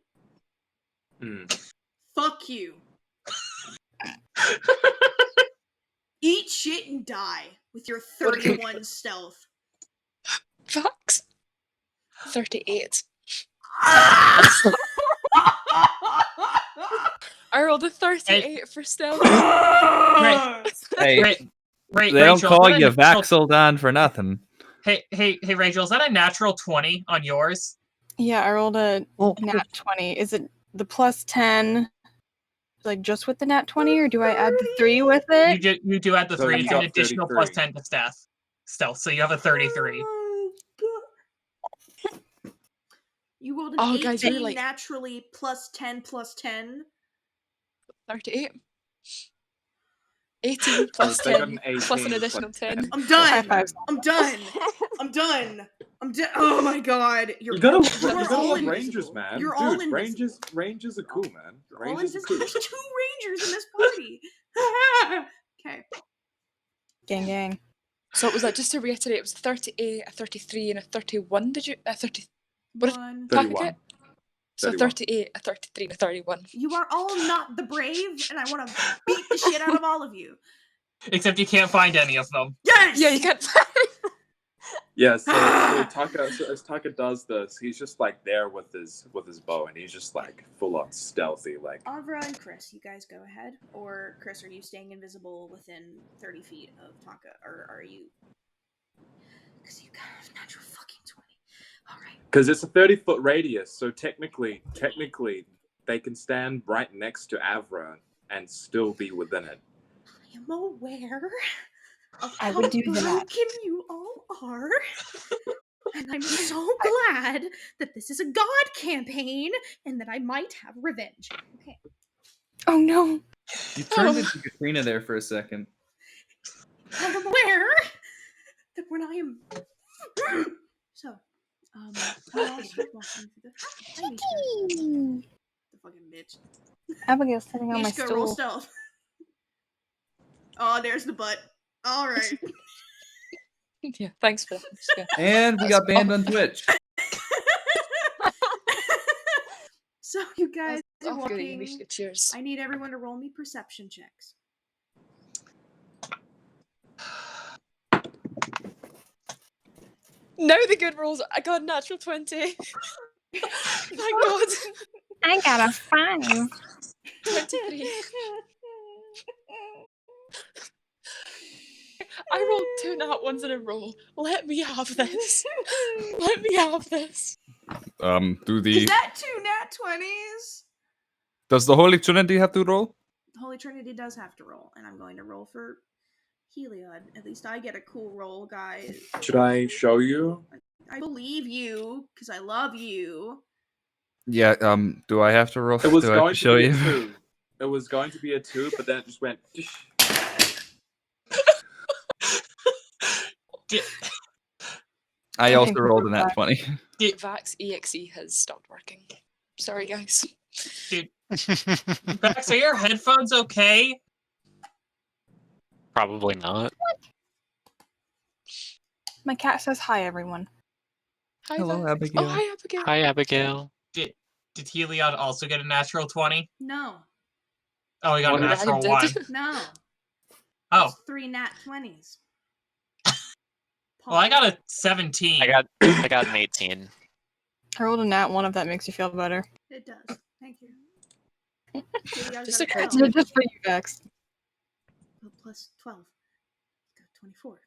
Mm. Fuck you. Eat shit and die with your 31 stealth. Vax. 38. I rolled a 38 for stealth. Hey, Right, they don't Rachel, call is that you a natural- Vaxeldon for nothing. Hey, Rachel, is that a natural 20 on yours? Yeah, I rolled a nat 20. Is it the plus 10, like just with the nat 20, or do I add the 3 with it? You do add the So 3. you It's an got additional 33. plus 10 to stealth, so you have a 33. You rolled an Oh, 18 guys, you're like- naturally plus 10 plus 10. 38. 18 plus They got 10 an plus an 18 additional plus 10. I'm done. High fives. I'm done. I'm done. I'm done. Oh my god. You gotta all love invisible. rangers, man. You're Dude, all invisible. Rangers are cool, man. You're all Rangers are invisible. cool. There's 2 rangers in this party. Okay. Gang, gang. So was that, just to reiterate, it was a 38, a 33, and a 31, did you? A 30. What One. did Taka 31. get? So 31. 38, a 33, and a 31. You are all not the brave, and I want to beat the shit out of all of you. Except you can't find any of them. Yes! Yeah, you can't. Yeah, so as Taka does this, he's just like there with his bow, and he's just like full on stealthy, like. Avra and Khrys, you guys go ahead. Or, Khrys, are you staying invisible within 30 feet of Taka? Or are you... Because you got a natural fucking 20. Alright. Because it's a 30-foot radius, so technically, they can stand right next to Avra and still be within it. I am aware of I how would do broken that. you all are. And I'm so glad that this is a god campaign and that I might have revenge. Okay. Oh no. You turned into Katrina there for a second. I'm aware that when I am... So, I'll start walking through the... Hi, Mishka. The fucking bitch. Abigail's sitting on my Mishka, roll stool. stealth. Oh, there's the butt. Alright. Yeah, thanks for that. And we got banned on Twitch. So, you guys are Oh, goody, walking. Mishka, cheers. I need everyone to roll me perception checks. Now the good rolls. I got a natural 20. Thank God. I got a 5. 23. I rolled 2 nat ones in a row. Let me have this. Let me have this. Is that 2 nat 20s? Does the Holy Trinity have to roll? The Holy Trinity does have to roll, and I'm going to roll for Heliod. At least I get a cool roll, guys. Should I show you? I believe you, because I love you. Yeah, do I have to roll? It was do I have going to show be you? a 2. It was going to be a 2, but then it just went. I also rolled a nat 20. Vax EXE has stopped working. Sorry, guys. Dude. Vax, are your headphones okay? Probably not. My cat says hi, everyone. Hi, Hello, Vax. Abigail. Oh, hi, Abigail. Hi, Abigail. Did Heliod also get a natural 20? No. Oh, he got What a did I natural did? 1. No. Oh. It's 3 nat 20s. Well, I got a 17. I got an 18. I rolled a nat 1 if that makes you feel better. It does. Thank you. Just Heliod got a occurred 12. to me. Just for you, Vex. Oh, plus 12. Got 24.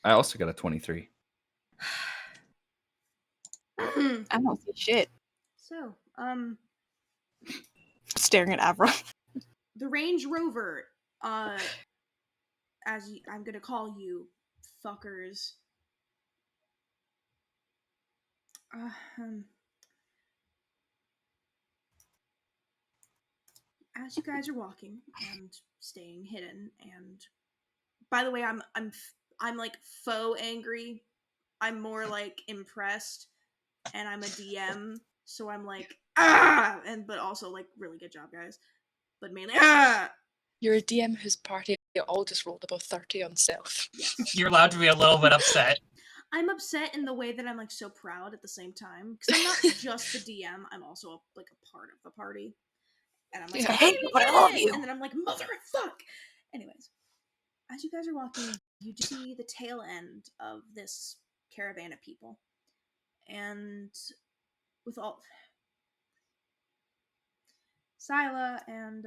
I also got a 23. I don't see shit. So, Staring at Avra. the Range Rover, I'm gonna call you fuckers. As you guys are walking and staying hidden, and by the way, I'm like faux angry. I'm more like impressed, and I'm a DM, so I'm like but also like really good job, guys. But mainly You're a DM whose party all just rolled above 30 on stealth. Yes. You're allowed to be a little bit upset. I'm upset in the way that I'm like so proud at the same time because I'm not just the DM. I'm also like a part of the party, and I'm like, I "Oh, hate we what did all of it!" you. And then I'm like, "Mother of fuck!" Anyways, as you guys are walking, you do see the tail end of this caravan of people, and with all Scylla and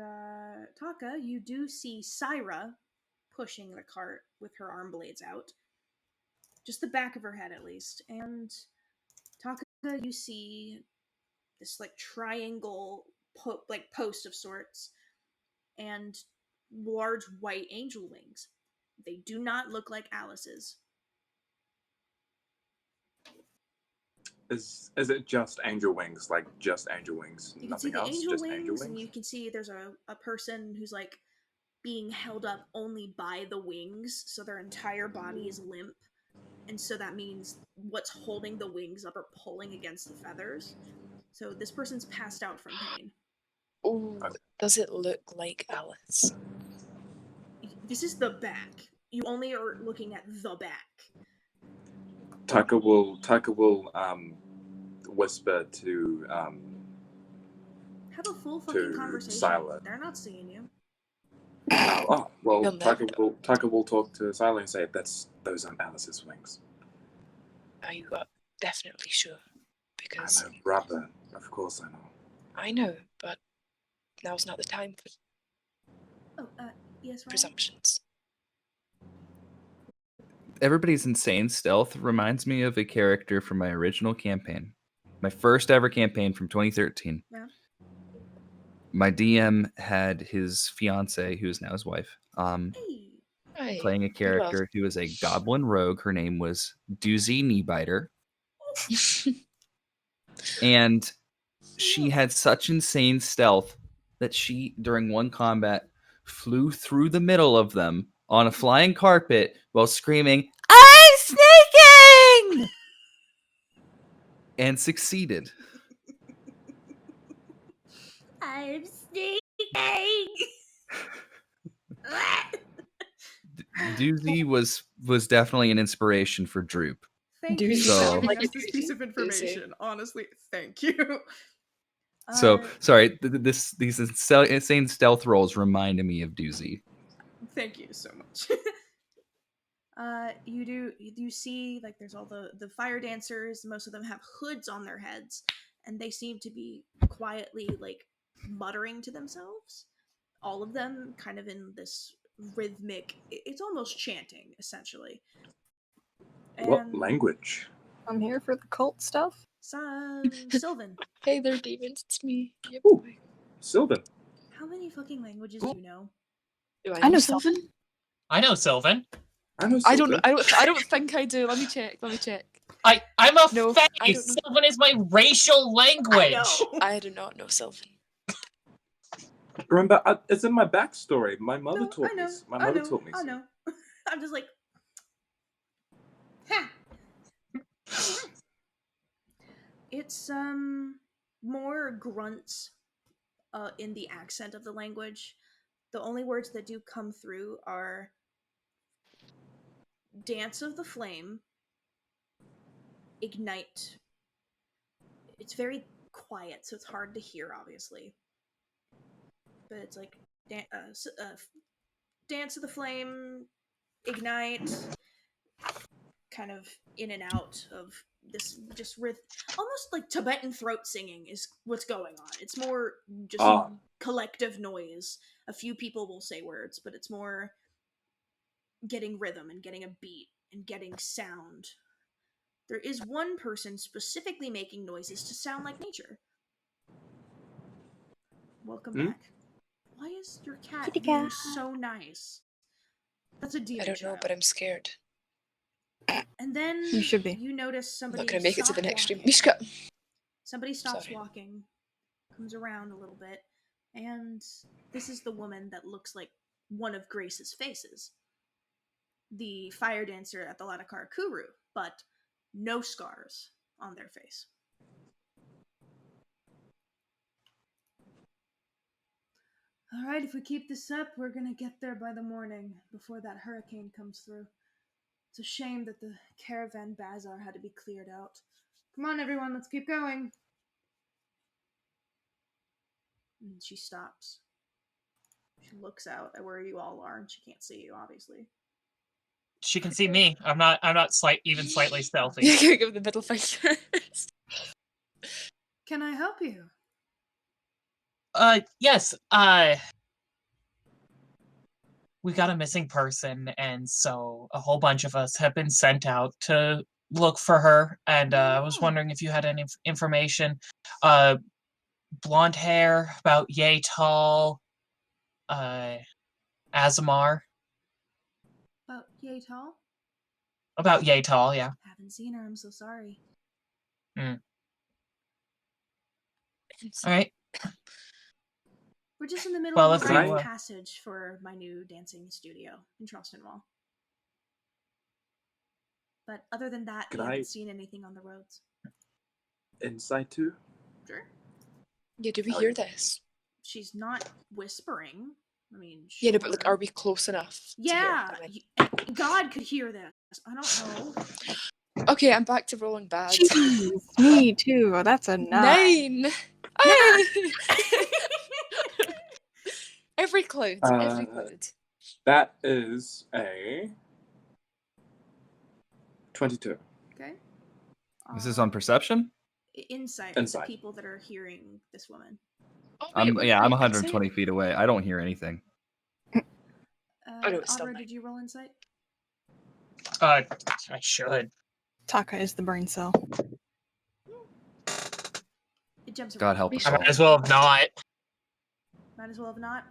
Taka, you do see Syra pushing the cart with her arm blades out. Just the back of her head, at least. And Taka, you see this like triangle post of sorts and large white angel wings. They do not look like Alice's. Is it just angel wings? Like just angel wings? You can see Nothing the else? angel Just angel wings, and wings? you can see there's a person who's like being held up only by the wings, so their entire body is limp. And so that means what's holding the wings up are pulling against the feathers. So this person's passed out from pain. Oh, does it look like Alice? This is the back. You only are looking at the back. Taka will whisper to Have a full fucking conversation. Scylla. They're not seeing you. Well, Taka will talk to Scylla and say those aren't Alice's wings. Are you definitely sure? Because I'm her brother. Of course I know. I know, but now's not the time for Yes, Ryan? presumptions. Everybody's insane stealth reminds me of a character from my original campaign. My first ever campaign from 2013. Yeah. My DM had his fiance, who is now his wife, Hey, playing a character who was a goblin rogue. Her name was Doozy Kneebiter. And she had such insane stealth that she, during one combat, flew through the middle of them on a flying carpet while screaming, "I'm snaking!" and succeeded. I'm sneaking! Doozy was definitely an inspiration for Droop. Thank you So, for giving us this piece of information. Honestly, thank you. Sorry, these insane stealth rolls reminded me of Doozy. Thank you so much. You see like there's all the fire dancers. Most of them have hoods on their heads, and they seem to be quietly like muttering to themselves. All of them kind of in this rhythmic. It's almost chanting essentially. What language? I'm here for the cult stuff. Sylvan. Hey there, demons. It's me. Yep. Sylvan. How many fucking languages do you know? Do I know Sylvan. I know Sylvan. I don't know. I don't think I do. Let me check. I'm a No, face. I don't know. Sylvan is my racial language. I do not know Sylvan. Remember, it's in my backstory. My mother taught me. My mother taught me. I know. I'm just like, ha. It's more grunts in the accent of the language. The only words that do come through are dance of the flame, ignite. It's very quiet, so it's hard to hear, obviously. But it's like dance of the flame, ignite, kind of in and out of this just almost like Tibetan throat singing is what's going on. It's more just collective noise. A few people will say words, but it's more getting rhythm and getting a beat and getting sound. There is one person specifically making noises to sound like nature. Welcome back. Why is your cat being so nice? That's a demon. I don't know, but I'm scared. And then you should be. You notice somebody. I'm not gonna make it to the next stream. Mishka. Somebody stops walking, comes around a little bit, and this is the woman that looks like one of Grace's faces. The fire dancer at the Ladakar Kuru, but no scars on their face. Alright, if we keep this up, we're gonna get there by the morning, before that hurricane comes through. It's a shame that the caravan bazaar had to be cleared out. Come on, everyone, let's keep going. And she stops. She looks out at where you all are, and she can't see you, obviously. She can see me. I'm not even slightly stealthy. You can give the middle finger. Can I help you? Yes. We got a missing person, and so a whole bunch of us have been sent out to look for her. And I was wondering if you had any information. Blonde hair, about yay tall. Azamar. About yay tall? About yay tall, yeah. Haven't seen her, I'm so sorry. All right. We're just in the middle Well, of if a rite you, of passage for my new dancing studio in Charlestonwall. But other than that, we haven't seen anything on the roads. Insight too? Sure. Yeah, do we hear this? She's not whispering. I mean, Yeah, no, but sure. like, are we close enough? Yeah, To hear? God could hear this. I don't know. Okay, I'm back to rolling bad. Jeez, me too. That's a 9. 9. Hey! Every cloud. Every cloud. That is a 22. Okay. This is on perception? Insight. Insight. The people that are hearing this woman. Oh, I'm wait, 120 feet away. I don't hear anything. Audra, did you roll insight? I should. Taka is the brain cell. It jumps around. God help us I all. might as well have not. Might as well have not.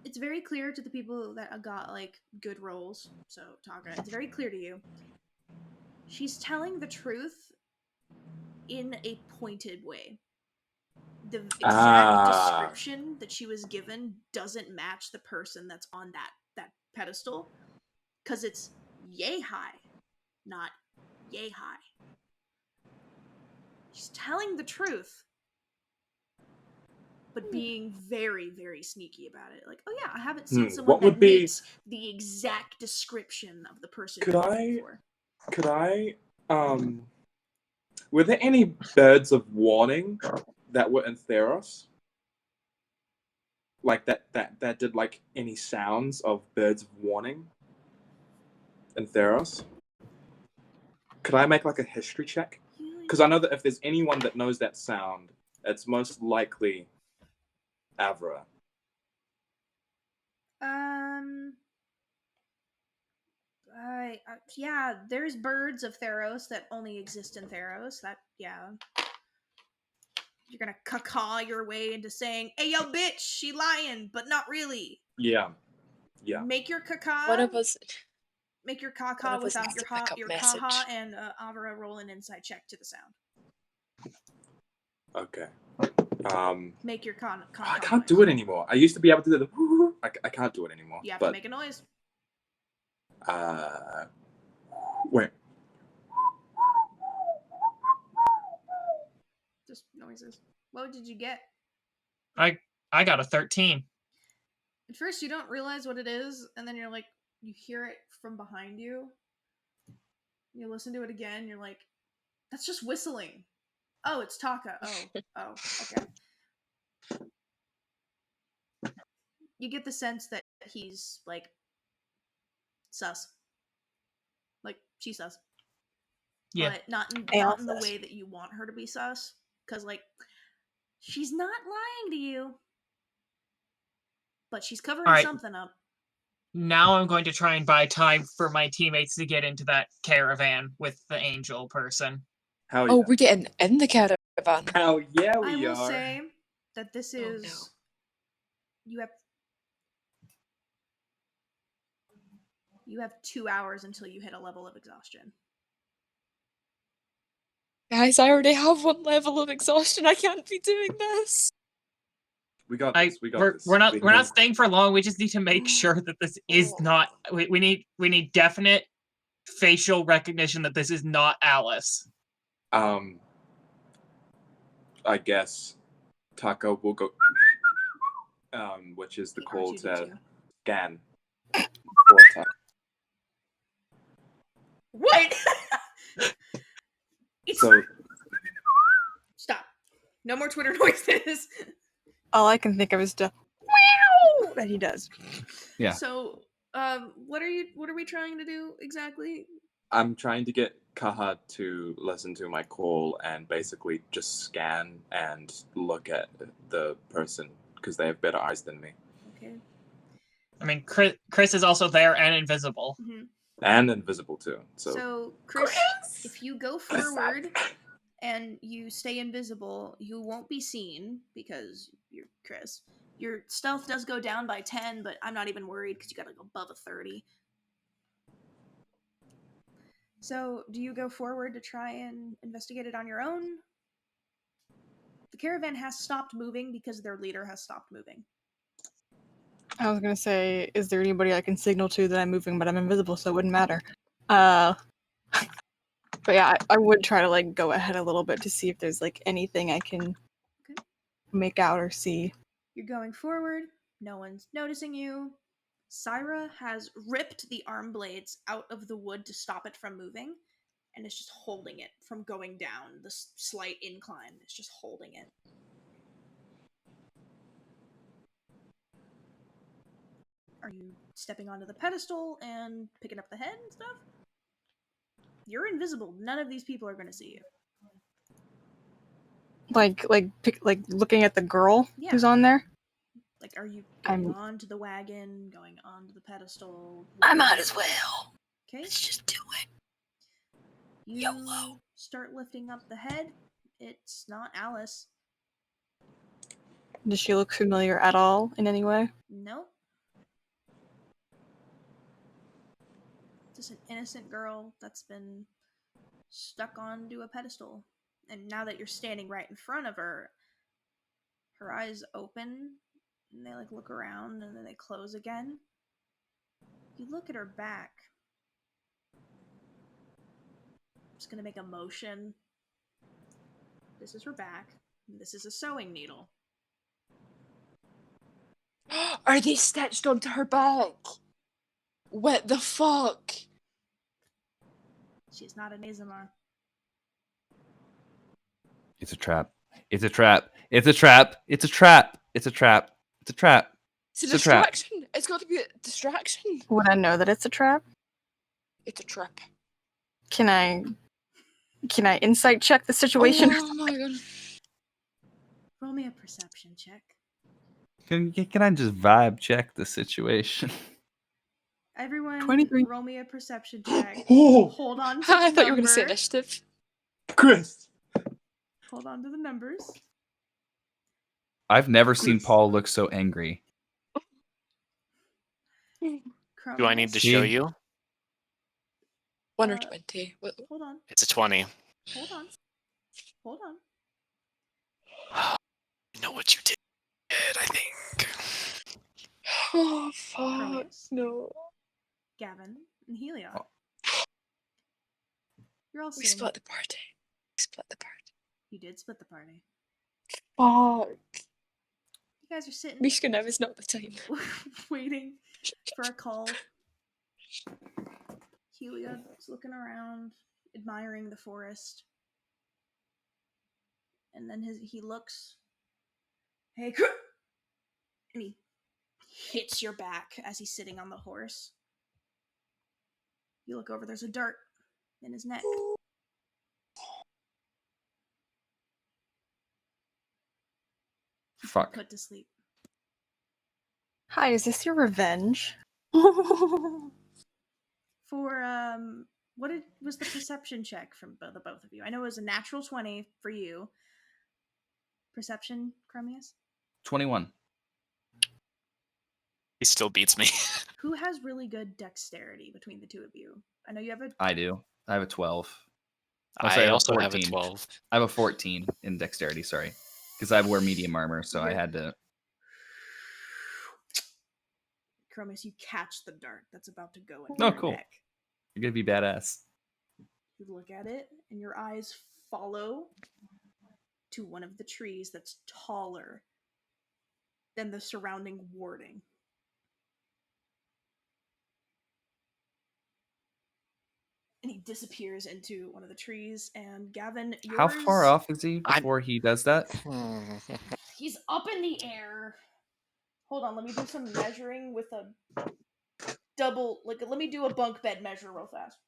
It's very clear to the people that got like good rolls. So Taka, it's very clear to you. She's telling the truth in a pointed way. The exact description that she was given doesn't match the person that's on that pedestal, because it's yay high, not yay high. She's telling the truth, but being very, very sneaky about it. Like, oh yeah, I haven't seen someone that meets the exact description of the person you're looking for. Could I, were there any birds of warning that were in Theros? Like that did like any sounds of birds of warning in Theros? Could I make like a history check? Because I know that if there's anyone that knows that sound, it's most likely Avra. Yeah, there's birds of Theros that only exist in Theros. That, yeah. You're gonna caw your way into saying, "Hey, yo, bitch, she lying, but not really." Yeah. Make your caw. One of us. Make your caw without your ha, and Avra roll an insight check to the sound. Okay. Make your con. I can't do it anymore. I used to be able to do the. I can't do it anymore. You have to make a noise. Wait. Just noises. What did you get? I got a 13. At first, you don't realize what it is, and then you're like, you hear it from behind you. You listen to it again. You're like, that's just whistling. Oh, it's Taka. Oh, okay. You get the sense that he's like sus. Like she's sus. Yeah. But not in the way that you want her to be sus. Because like she's not lying to you. But she's covering something up. Now I'm going to try and buy time for my teammates to get into that caravan with the angel person. Hell yeah. Oh, we're getting in the caravan. Hell yeah, we are. I will say that this is you have 2 hours until you hit a level of exhaustion. Guys, I already have 1 level of exhaustion. I can't be doing this. We got this. We're not staying for long. We just need to make sure that this is not. We need definite facial recognition that this is not Alice. I guess Taka will go. Which is the call to scan for attack. What? So Stop. No more Twitter noises. All I can think of is the wow that he does. Yeah. So, what are we trying to do exactly? I'm trying to get Kaha to listen to my call and basically just scan and look at the person because they have better eyes than me. Okay. I mean, Khrys is also there and invisible. Mm-hmm. And invisible too. So Khrys, if you go forward and you stay invisible, you won't be seen because you're Khrys. Your stealth does go down by 10, but I'm not even worried because you got like above a 30. So, do you go forward to try and investigate it on your own? The caravan has stopped moving because their leader has stopped moving. I was gonna say, is there anybody I can signal to that I'm moving, but I'm invisible, so it wouldn't matter. But yeah, I would try to like go ahead a little bit to see if there's like anything I can make out or see. You're going forward, no one's noticing you. Syra has ripped the arm blades out of the wood to stop it from moving, and is just holding it from going down the slight incline. It's just holding it. Are you stepping onto the pedestal and picking up the head and stuff? You're invisible. None of these people are going to see you. Like looking at the girl who's on there. Like, are you going onto the wagon, going onto the pedestal? I might as well. Okay. Let's just do it. You YOLO. Start lifting up the head. It's not Alice. Does she look familiar at all in any way? Nope. Just an innocent girl that's been stuck onto a pedestal. And now that you're standing right in front of her, her eyes open and they like look around and then they close again. You look at her back. I'm just gonna make a motion. This is her back. And this is a sewing needle. Are they stitched onto her back? What the fuck? She's not an Azamar. It's a trap. It's a trap. It's a trap. It's a trap. It's a trap. It's a trap. It's a distraction. It's got to be a distraction. Would I know that it's a trap? It's a trap. Can I insight check the situation? Oh my god. Roll me a perception check. Can I just vibe check the situation? Everyone, 23. roll me a perception check. Oh. Hold on to I the thought you were going to say number. initiative. Khrys! Hold on to the numbers. I've never seen Paul look so angry. Do I need to show you? 1 or 20. Hold on. It's a 20. Hold on. Hold on. You know what you did, I think. Oh, fuck. Khromius, No. Gavin, and Heliod. You're all We sitting. split the party. You did split the party. Fuck. You guys are sitting. Mishka, now is not the time. waiting for a call. Heliod's looking around, admiring the forest. And then he looks. Hey, and he hits your back as he's sitting on the horse. You look over, there's a dart in his neck. Fuck. Put to sleep. Hi, is this your revenge? For what was the perception check from the both of you? I know it was a natural 20 for you. Perception, Khromius? 21. He still beats me. Who has really good dexterity between the two of you? I know you have a. I do. I have a 12. I also have a 12. I have a 14 in dexterity, sorry. Because I wear medium armor, so I had to... Khromius, you catch the dart that's about to go in Oh, your cool. neck. You're gonna be badass. You look at it, and your eyes follow to one of the trees that's taller than the surrounding warding. And he disappears into one of the trees. And Gavin, yours... How far off is he before he does that? He's up in the air. Hold on, let me do some measuring with a double... let me do a bunk bed measure real fast.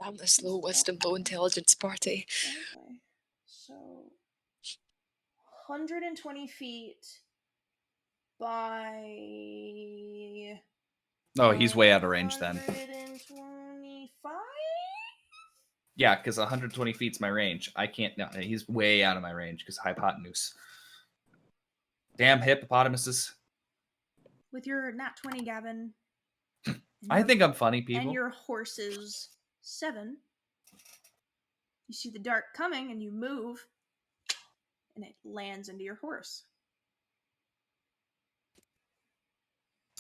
I'm the slow wisdom, low intelligence party. Okay. So, 120 feet by... Oh, he's way out of range then. 125? Yeah, because 120 feet's my range. I can't. No, he's way out of my range because hypotenuse. Damn hippopotamuses. With your nat 20, Gavin. I think I'm funny, people. And your horse's 7. You see the dart coming and you move, and it lands into your horse.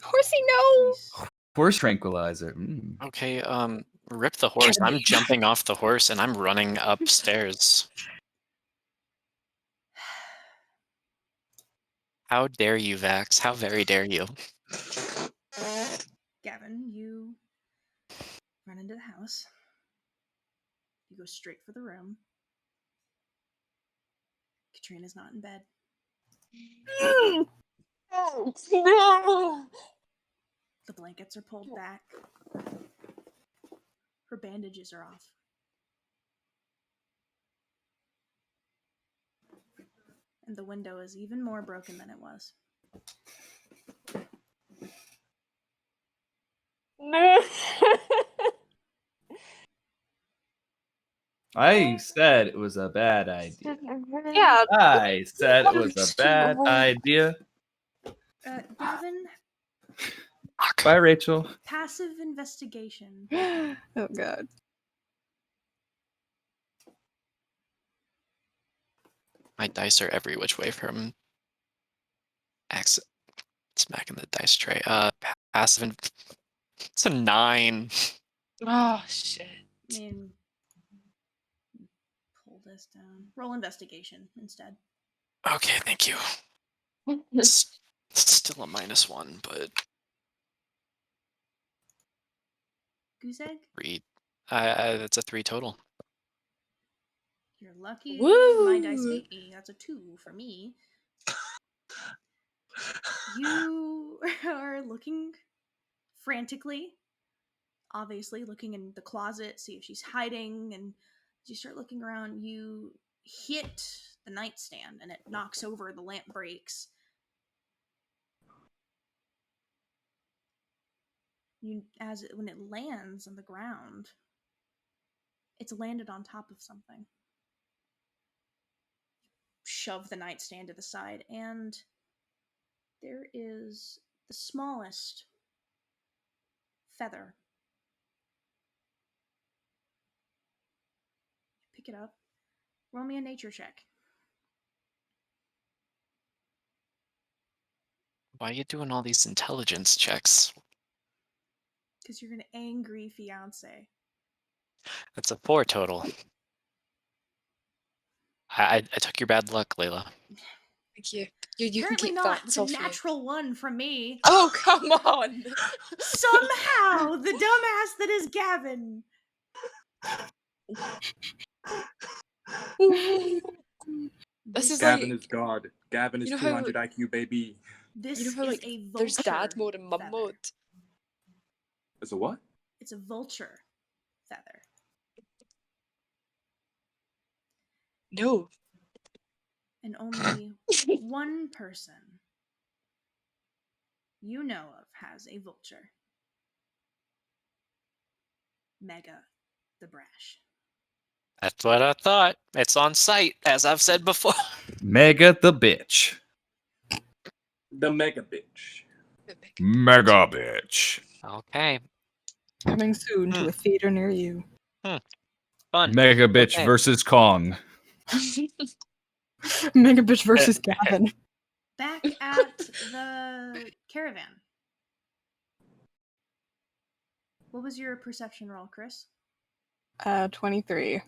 Horsey, no! Horse tranquilizer. Okay, rip the horse. I'm jumping off the horse and I'm running upstairs. How dare you, Vax? How very dare you? Gavin, you run into the house. You go straight for the room. Katrina's not in bed. The blankets are pulled back. Her bandages are off. And the window is even more broken than it was. I said it was a bad idea. Yeah. I said it was a bad idea. Gavin, Bye, Rachel. passive investigation. Oh, God. My dice are every which way from smacking the dice tray. Passive. It's a 9. Oh, shit. I mean, pull this down. Roll investigation instead. Okay, thank you. It's still a -1, but Goose egg? 3. That's a 3 total. You're lucky. Woo! My dice hate me. That's a 2 for me. You are looking frantically, obviously looking in the closet, see if she's hiding, and as you start looking around, you hit the nightstand and it knocks over, the lamp breaks. When it lands on the ground, it's landed on top of something. Shove the nightstand to the side, and there is the smallest feather. Pick it up. Roll me a nature check. Why are you doing all these intelligence checks? Because you're an angry fiance. That's a 4 total. I took your bad luck, Layla. Thank you. You can Apparently keep not. that. It's a natural 1 from me. Oh, come on! Somehow, the dumbass that is Gavin. This is Gavin like... is God. Gavin is You know how- 200 IQ, baby. This You know how, is like, a vulture. there's dad mode and mum feather. mode? It's a what? It's a vulture feather. No. And only one person you know of has a vulture. Mega the Brash. That's what I thought. It's on site, as I've said before. Mega the bitch. The mega bitch. Mega bitch. Okay. Coming soon to a theater near you. Fun. Mega bitch Okay. versus Kong. Mega bitch versus Gavin. Back at the caravan. What was your perception roll, Khrys? 23.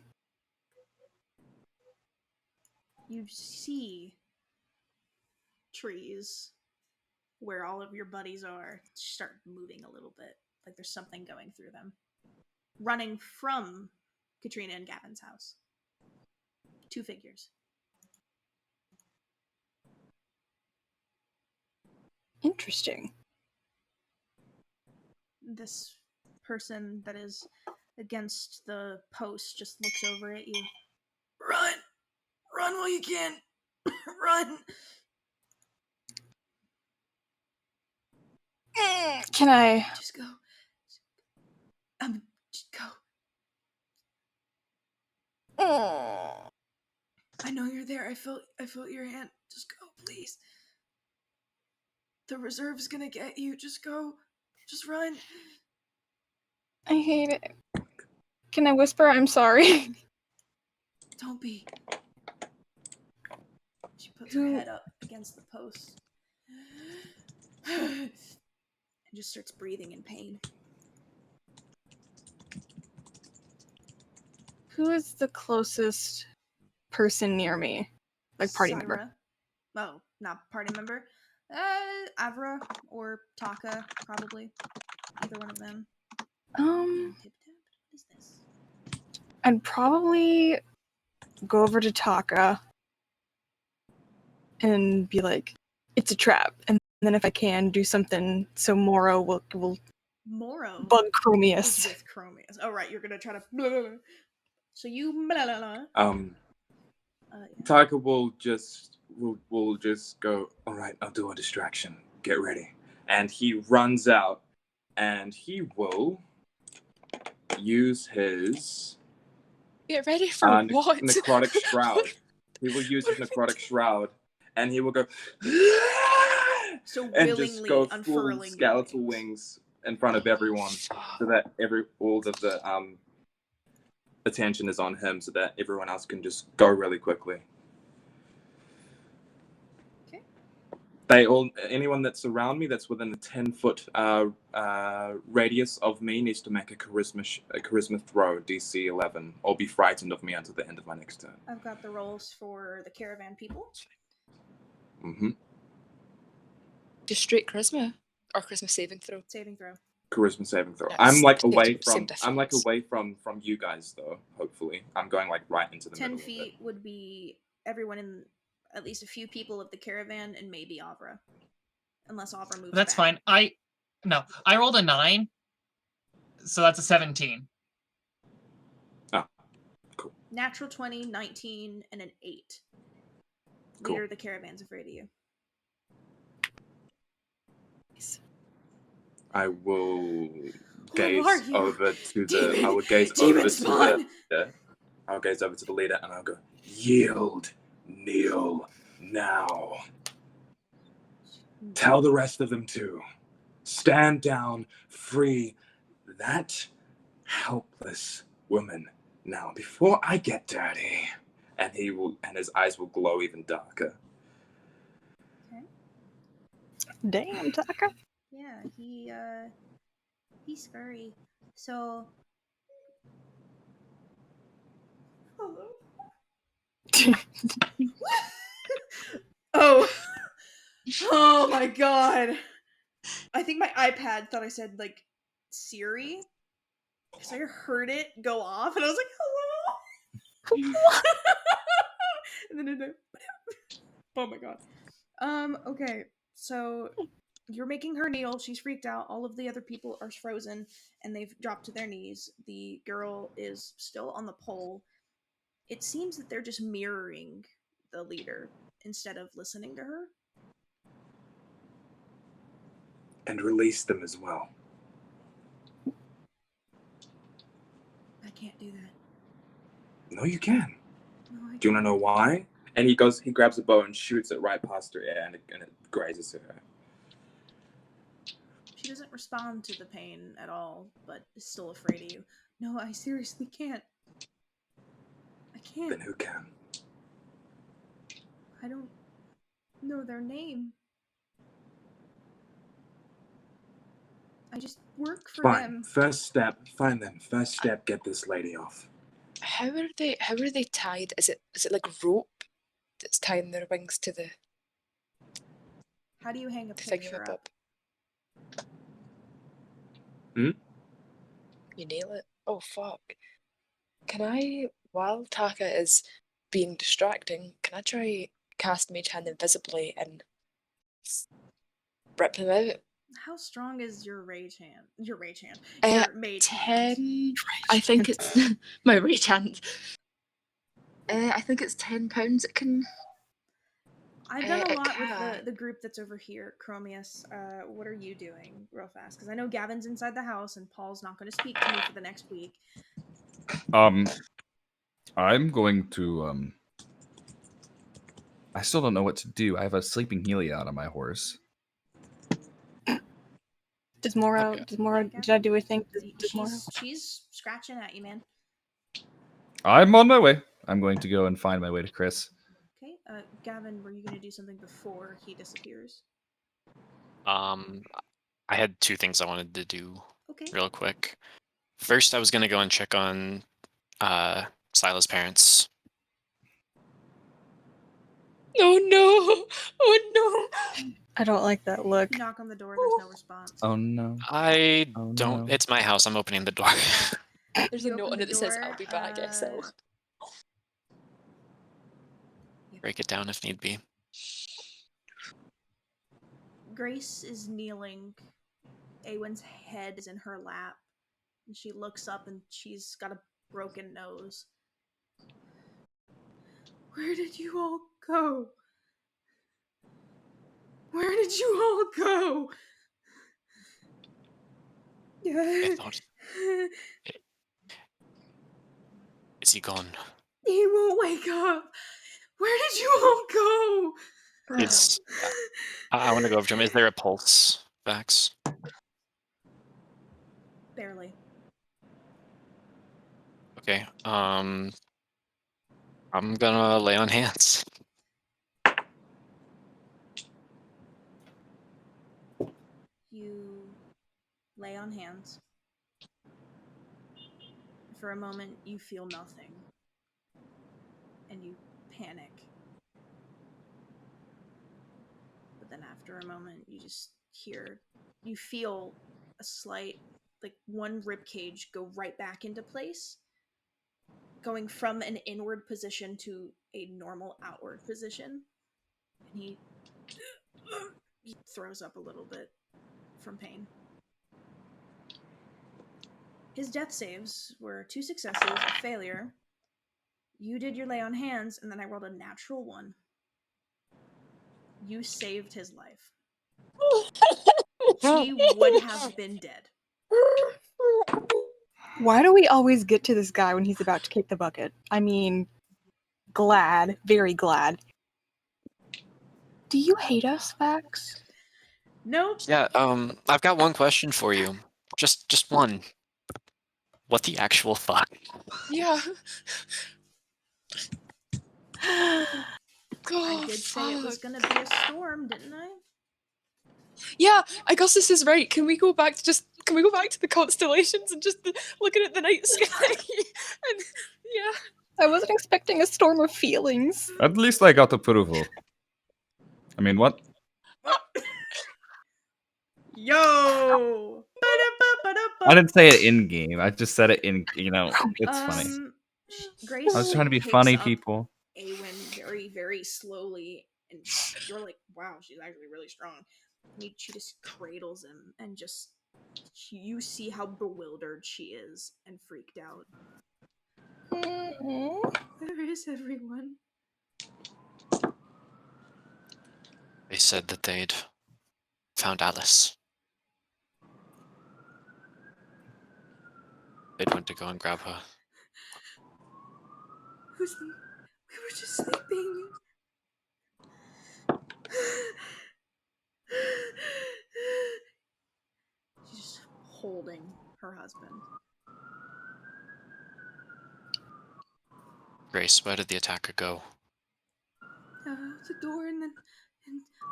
You see trees where all of your buddies are start moving a little bit. Like there's something going through them. running from Katrina and Gavin's house. 2 figures. Interesting. This person that is against the post just looks over at you. Run! Run while you can! Run! Can I? Just go. Just go. I know you're there. I felt your hand. Just go, please. The reserve's gonna get you. Just go. Just run. I hate it. Can I whisper I'm sorry? Don't be. She puts her head up against the post. And just starts breathing in pain. Who is the closest person near me? Like party member? Syra. Oh, not party member. Avra or Taka, probably. Either one of them. Um, What is this? I'd probably go over to Taka and be like, "It's a trap," and then if I can, do something so Moro will Moro bug is Khromius. with Khromius. Oh, right, you're gonna try to. Blah, blah, blah. So you. Blah, blah, blah. Taka will just go, all right, I'll do a distraction. Get ready. And he runs out and he will use his Get ready for what? necrotic shroud. He will use his necrotic shroud and he will go so and just go full unfurling skeletal wings in front of everyone so that all of the attention is on him so that everyone else can just go really quickly. Anyone that's around me that's within a 10-foot radius of me needs to make a charisma throw, DC 11, or be frightened of me until the end of my next turn. I've got the rolls for the caravan people. Mm-hmm. Just straight charisma or charisma saving throw. Saving throw. Charisma saving throw. Yeah, I'm like same away difference. from you guys though. Hopefully, I'm going like right into the 10 middle feet of it. would be everyone in at least a few people of the caravan and maybe Avra, unless Avra moves. That's back. fine. I rolled a 9, so that's a 17. Ah, cool. Natural 20, 19, and an 8. Cool. Leader of the caravan's afraid of you. I will gaze over to the. Demon! I would gaze Demon over spawn! to the. I'll gaze over to the leader and I'll go. Yield, kneel now. Tell the rest of them to stand down, free that helpless woman now before I get dirty. And his eyes will glow even darker. Okay. Damn, Taka. Yeah, he's scary. So. Hello. Oh my god. I think my iPad thought I said like Siri. Because I heard it go off and I was like, hello. And then it oh my god. Okay. So you're making her kneel. She's freaked out. All of the other people are frozen and they've dropped to their knees. The girl is still on the pole. It seems that they're just mirroring the leader instead of listening to her. And release them as well. I can't do that. No, you can. No, I Do you want to know why? And he grabs a bow and shoots it right past her ear, and it grazes her. She doesn't respond to the pain at all, but is still afraid of you. No, I seriously can't. I can't. Then who can? I don't know their name. I just work for them. First step, find them. First step, get this lady off. How are they tied? Is it like rope that's tying their wings to the How do you hang a picture up? Hmm? You nail it. Oh fuck. Can I, while Taka is being distracting, can I try cast Mage Hand invisibly and rip him out? How strong is your rage hand? Your rage hand. Uh, Your mage hand. 10. I think it's my rage hand. I think it's £10 it can. I've done a it lot with can. the group that's over here, Khromius. What are you doing, real fast? Because I know Gavin's inside the house, and Paul's not going to speak to me for the next week. I'm going to I still don't know what to do. I have a sleeping Heliod on my horse. Does Mora? Okay. Does Mora? Did I do a thing? Does Mora? She's scratching at you, man. I'm on my way. I'm going to go and find my way to Khrys. Okay, Gavin, were you going to do something before he disappears? I had two things I wanted to do Okay. real quick. First, I was gonna go and check on Sila's parents. Oh no! Oh no! I don't like that look. You knock on the door, there's no response. Oh no. I Oh, don't. no. It's my house. I'm opening the door. There's You a note open on the it that says door, I'll be back, so. Break it down if need be. Grace is kneeling. Awen's head is in her lap. And she looks up and she's got a broken nose. Where did you all go? Where did you all go? I thought, is he gone? He won't wake up. Where did you all go? It's. I want to go over to him. Is there a pulse, Vax? Barely. Okay. I'm gonna lay on hands. You lay on hands. For a moment, you feel nothing. And you panic. But then after a moment, you just you feel a slight, like one rib cage go right back into place, going from an inward position to a normal outward position. And he throws up a little bit from pain. His death saves were 2 successes, a failure. You did your lay on hands, and then I rolled a natural 1. You saved his life. He would have been dead. Why do we always get to this guy when he's about to kick the bucket? I mean, glad, very glad. Do you hate us, Vax? Nope. Yeah. I've got one question for you. Just one. What the actual fuck? Yeah. I did say it was gonna be a storm, didn't I? Yeah, Augustus is right. Can we go back to the constellations and just looking at the night sky? And yeah. I wasn't expecting a storm of feelings. At least I got approval. I mean, what? Yo! I didn't say it in game. I just said it in. It's funny. Grace I was trying to be picks funny, up people. Awen very, very slowly, and you're like, wow, she's actually really strong. And she just cradles him, and you see how bewildered she is and freaked out. Where is everyone? They said that they'd found Alice. They'd went to go and grab her. We were just sleeping. She's just holding her husband. Grace, where did the attacker go? The door and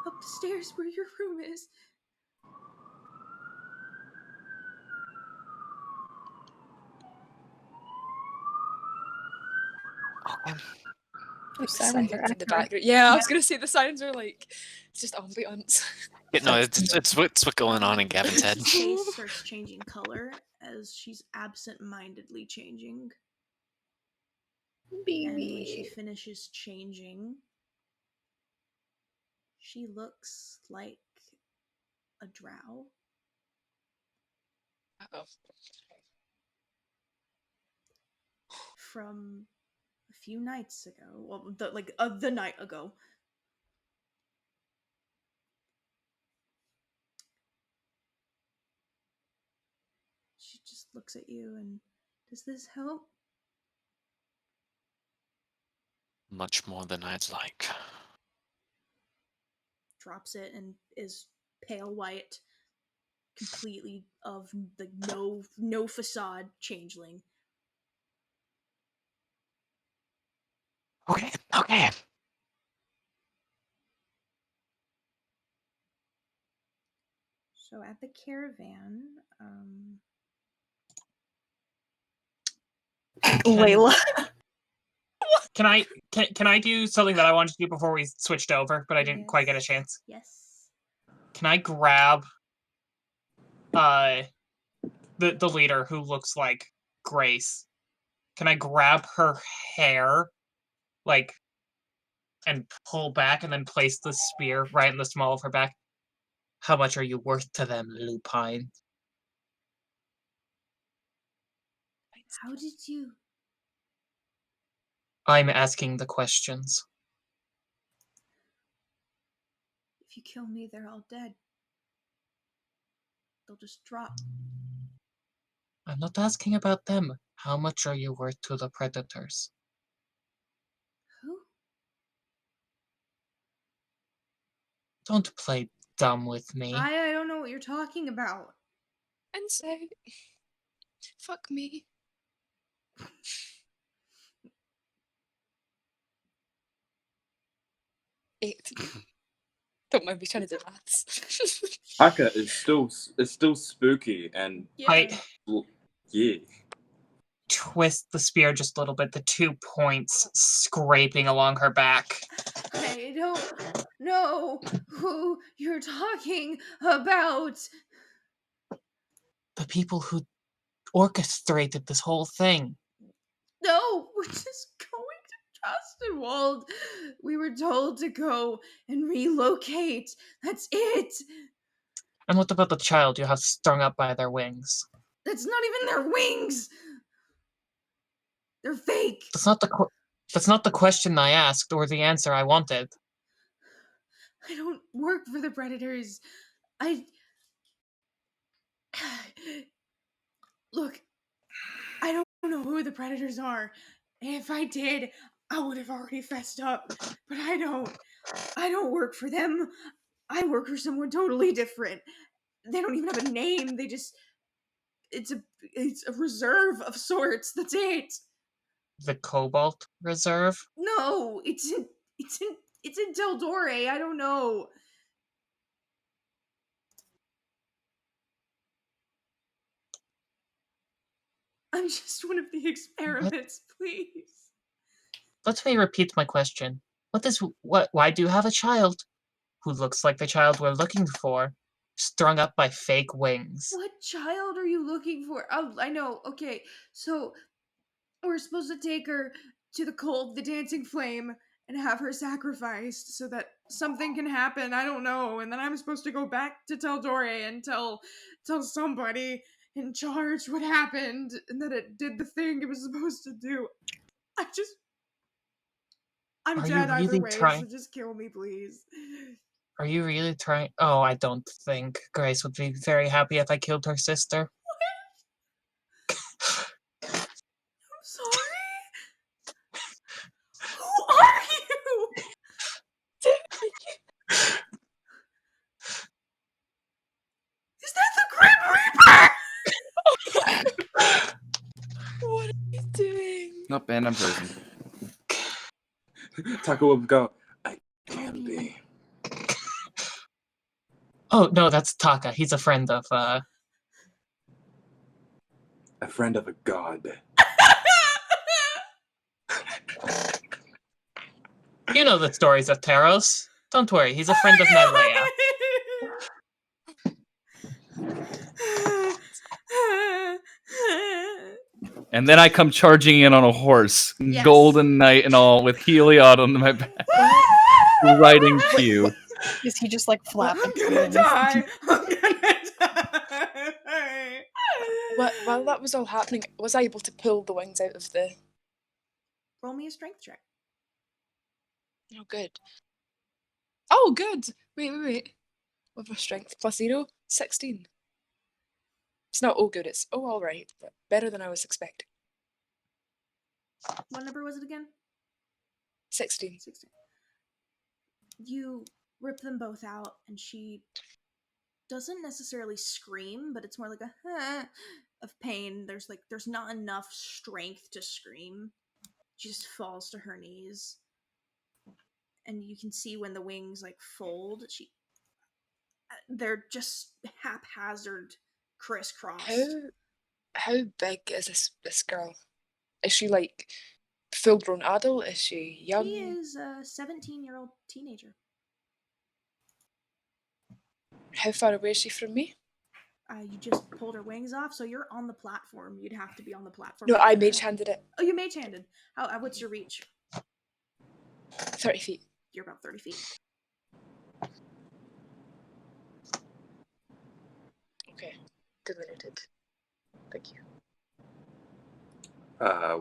up the stairs where your room is. Okay. The Like sirens are silence in the accurate. background. Yeah, I was gonna say the sirens are like it's just ambiance. Yeah, no, it's what's going on in Gavin's head. His face starts changing color as she's absent-mindedly changing. And when she finishes changing, she looks like a drow. Uh-oh. From a few nights ago. Well, the night ago. She just looks at you and, does this help? Much more than I'd like. Drops it and is pale white, completely of the no facade changeling. Okay, okay. So at the caravan, Layla. Can I do something that I wanted to do before we switched over, but I didn't quite get a chance? Yes. Can I grab the leader who looks like Grace? Can I grab her hair, like, and pull back and then place the spear right in the small of her back? How much are you worth to them, Lupine? How did you? I'm asking the questions. If you kill me, they're all dead. They'll just drop. I'm not asking about them. How much are you worth to the predators? Who? Don't play dumb with me. I don't know what you're talking about. And say, fuck me. Eight. Don't mind me trying to do maths. Taka is still spooky and I yeah. twist the spear just a little bit, the 2 points scraping along her back. I don't know who you're talking about. The people who orchestrated this whole thing. No, we're just going to Trustenwald. We were told to go and relocate. That's it. And what about the child you have strung up by their wings? That's not even their wings. They're fake. That's not the question I asked or the answer I wanted. I don't work for the predators. Look, I don't know who the predators are. If I did, I would have already fessed up. But I don't. I don't work for them. I work for someone totally different. They don't even have a name. They just it's a reserve of sorts. That's it. The Cobalt Reserve? No, it's in Teldore. I don't know. I'm just one of the experiments, please. Let me repeat my question. Why do you have a child who looks like the child we're looking for, strung up by fake wings? What child are you looking for? Oh, I know. Okay, so we're supposed to take her to the cult, the dancing flame, and have her sacrificed so that something can happen. I don't know. And then I'm supposed to go back to Teldore and tell somebody in charge what happened and that it did the thing it was supposed to do. I'm Are you dead either really way, trying- so just kill me, please. Are you really trying? Oh, I don't think Grace would be very happy if I killed her sister. I'm sorry. Who are you? Is that the Grim Reaper? What are you doing? Not banned, I'm prison. Taka will go, I can be. Oh, no, that's Taka. He's a friend of, A friend of a god. You know the stories of Taros. Don't worry, he's a friend of Nalea. And then I come charging in on a horse, Yes. golden knight and all, with Heliod on my back, riding Q. Is he just like flapping? I'm gonna die. I'm gonna die. While that was all happening, was I able to pull the wings out of the... Roll me a strength check. Oh, good. Oh, good! Wait. What was strength? Plus 0? 16. It's not all good, it's alright, but better than I was expecting. What number was it again? 16. 16. You rip them both out, and she doesn't necessarily scream, but it's more like a of pain. There's not enough strength to scream. She just falls to her knees, and you can see when the wings like fold, they're just haphazard, crisscrossed. How big is this girl? Is she like full-grown adult? Is she young? She is a 17-year-old teenager. How far away is she from me? You just pulled her wings off, so you're on the platform. You'd have to be on the platform. No, I mage-handed it. Oh, you mage-handed. What's your reach? 30 feet. You're about 30 feet. Okay, good noted. Thank you.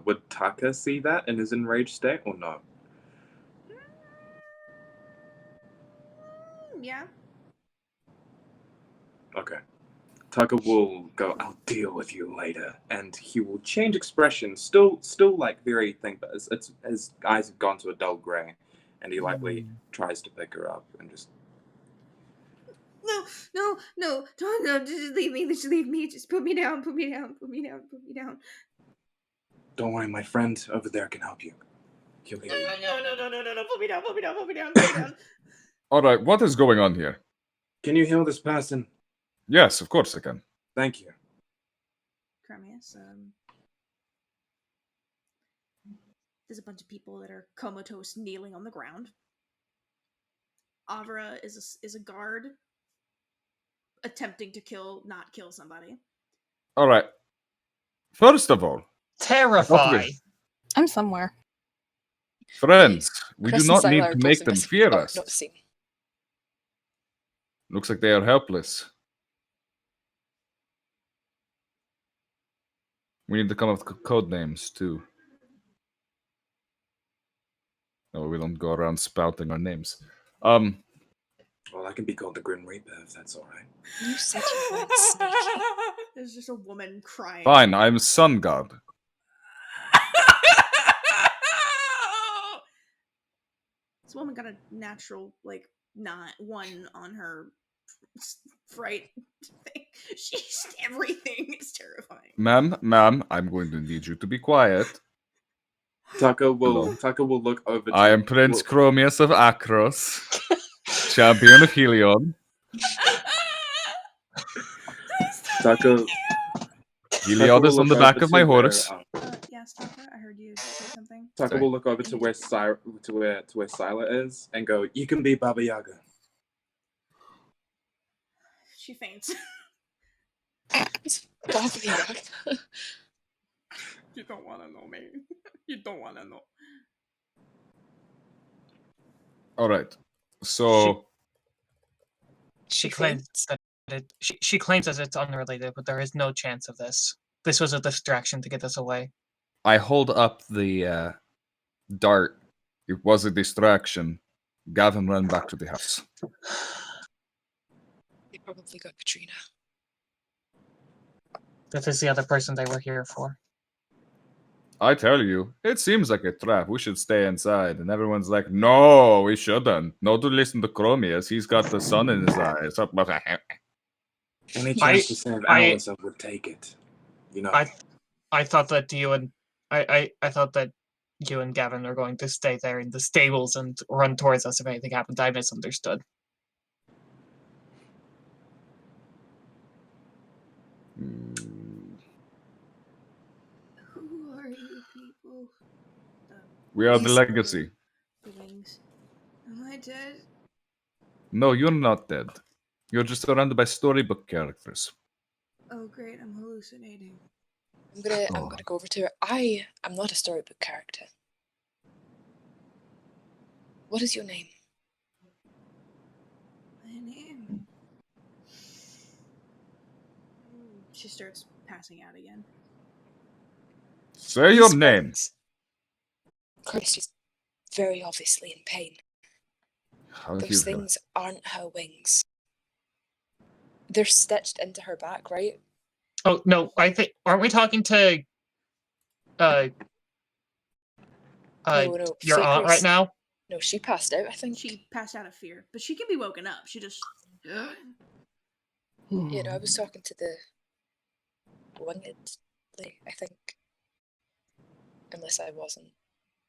Would Taka see that in his enraged state or not? Yeah. Okay. Taka will go, I'll deal with you later, and he will change expression, still like very thing, but his eyes have gone to a dull grey, and he lightly tries to pick her up and just... No, just leave me, just put me down. Don't worry, my friend over there can help you. He'll heal you. No, put me down. All right, what is going on here? Can you heal this person? Yes, of course I can. Thank you. Khromius, there's a bunch of people that are comatose, kneeling on the ground. Avra is a guard, attempting to not kill somebody. All right. First of all, Terrify. I'm somewhere. Friends, we Chris do and not need Siler are to both make them invisible. fear Oh, us. not seen. Looks like they are helpless. We need to come up with code names too. No, we don't go around spouting our names. Well, I can be called the Grim Reaper if that's all right. You said you weren't sneaky. There's just a woman crying. Fine, I'm Sun God. This woman got a natural, not one on her fright thing. She's everything is terrifying. Ma'am, I'm going to need you to be quiet. Taka will look over to... I am Prince Khromius of Akros, champion of Helion. Taka... Heliod is on the back of my horse. Yes, Taka, I heard you say something. Taka will look over to where Sila is and go, you can be Baba Yaga. She faints. It's Baba Yaga. You don't want to know, man. You don't want to know. All right. So She claims that she claims that it's unrelated, but there is no chance of this. This was a distraction to get us away. I hold up the dart. It was a distraction. Gavin ran back to the house. They probably got Katrina. That is the other person they were here for. I tell you, it seems like a trap. We should stay inside. And everyone's like, no, we shouldn't. No to listen to Khromius. He's got the sun in his eyes. Any chance to save hours, I would take it. You know. I thought that you and I thought that you and Gavin are going to stay there in the stables and run towards us if anything happened. I misunderstood. Who are you people? We are the Legacy. The wings. No, you're not dead. You're just surrounded by storybook characters. Oh, great! I'm hallucinating. I'm gonna go over to her. I am not a storybook character. What is your name? My name. She starts passing out again. Say your name. Khrys is very obviously in pain. How do you Those feel? things aren't her wings. They're stitched into her back, right? Oh no, I think aren't we talking to No, your aunt right Flicker's- now? No, she passed out, I think. She passed out of fear, but she can be woken up. She just. You know, I was talking to the winged lady, I think. Unless I wasn't.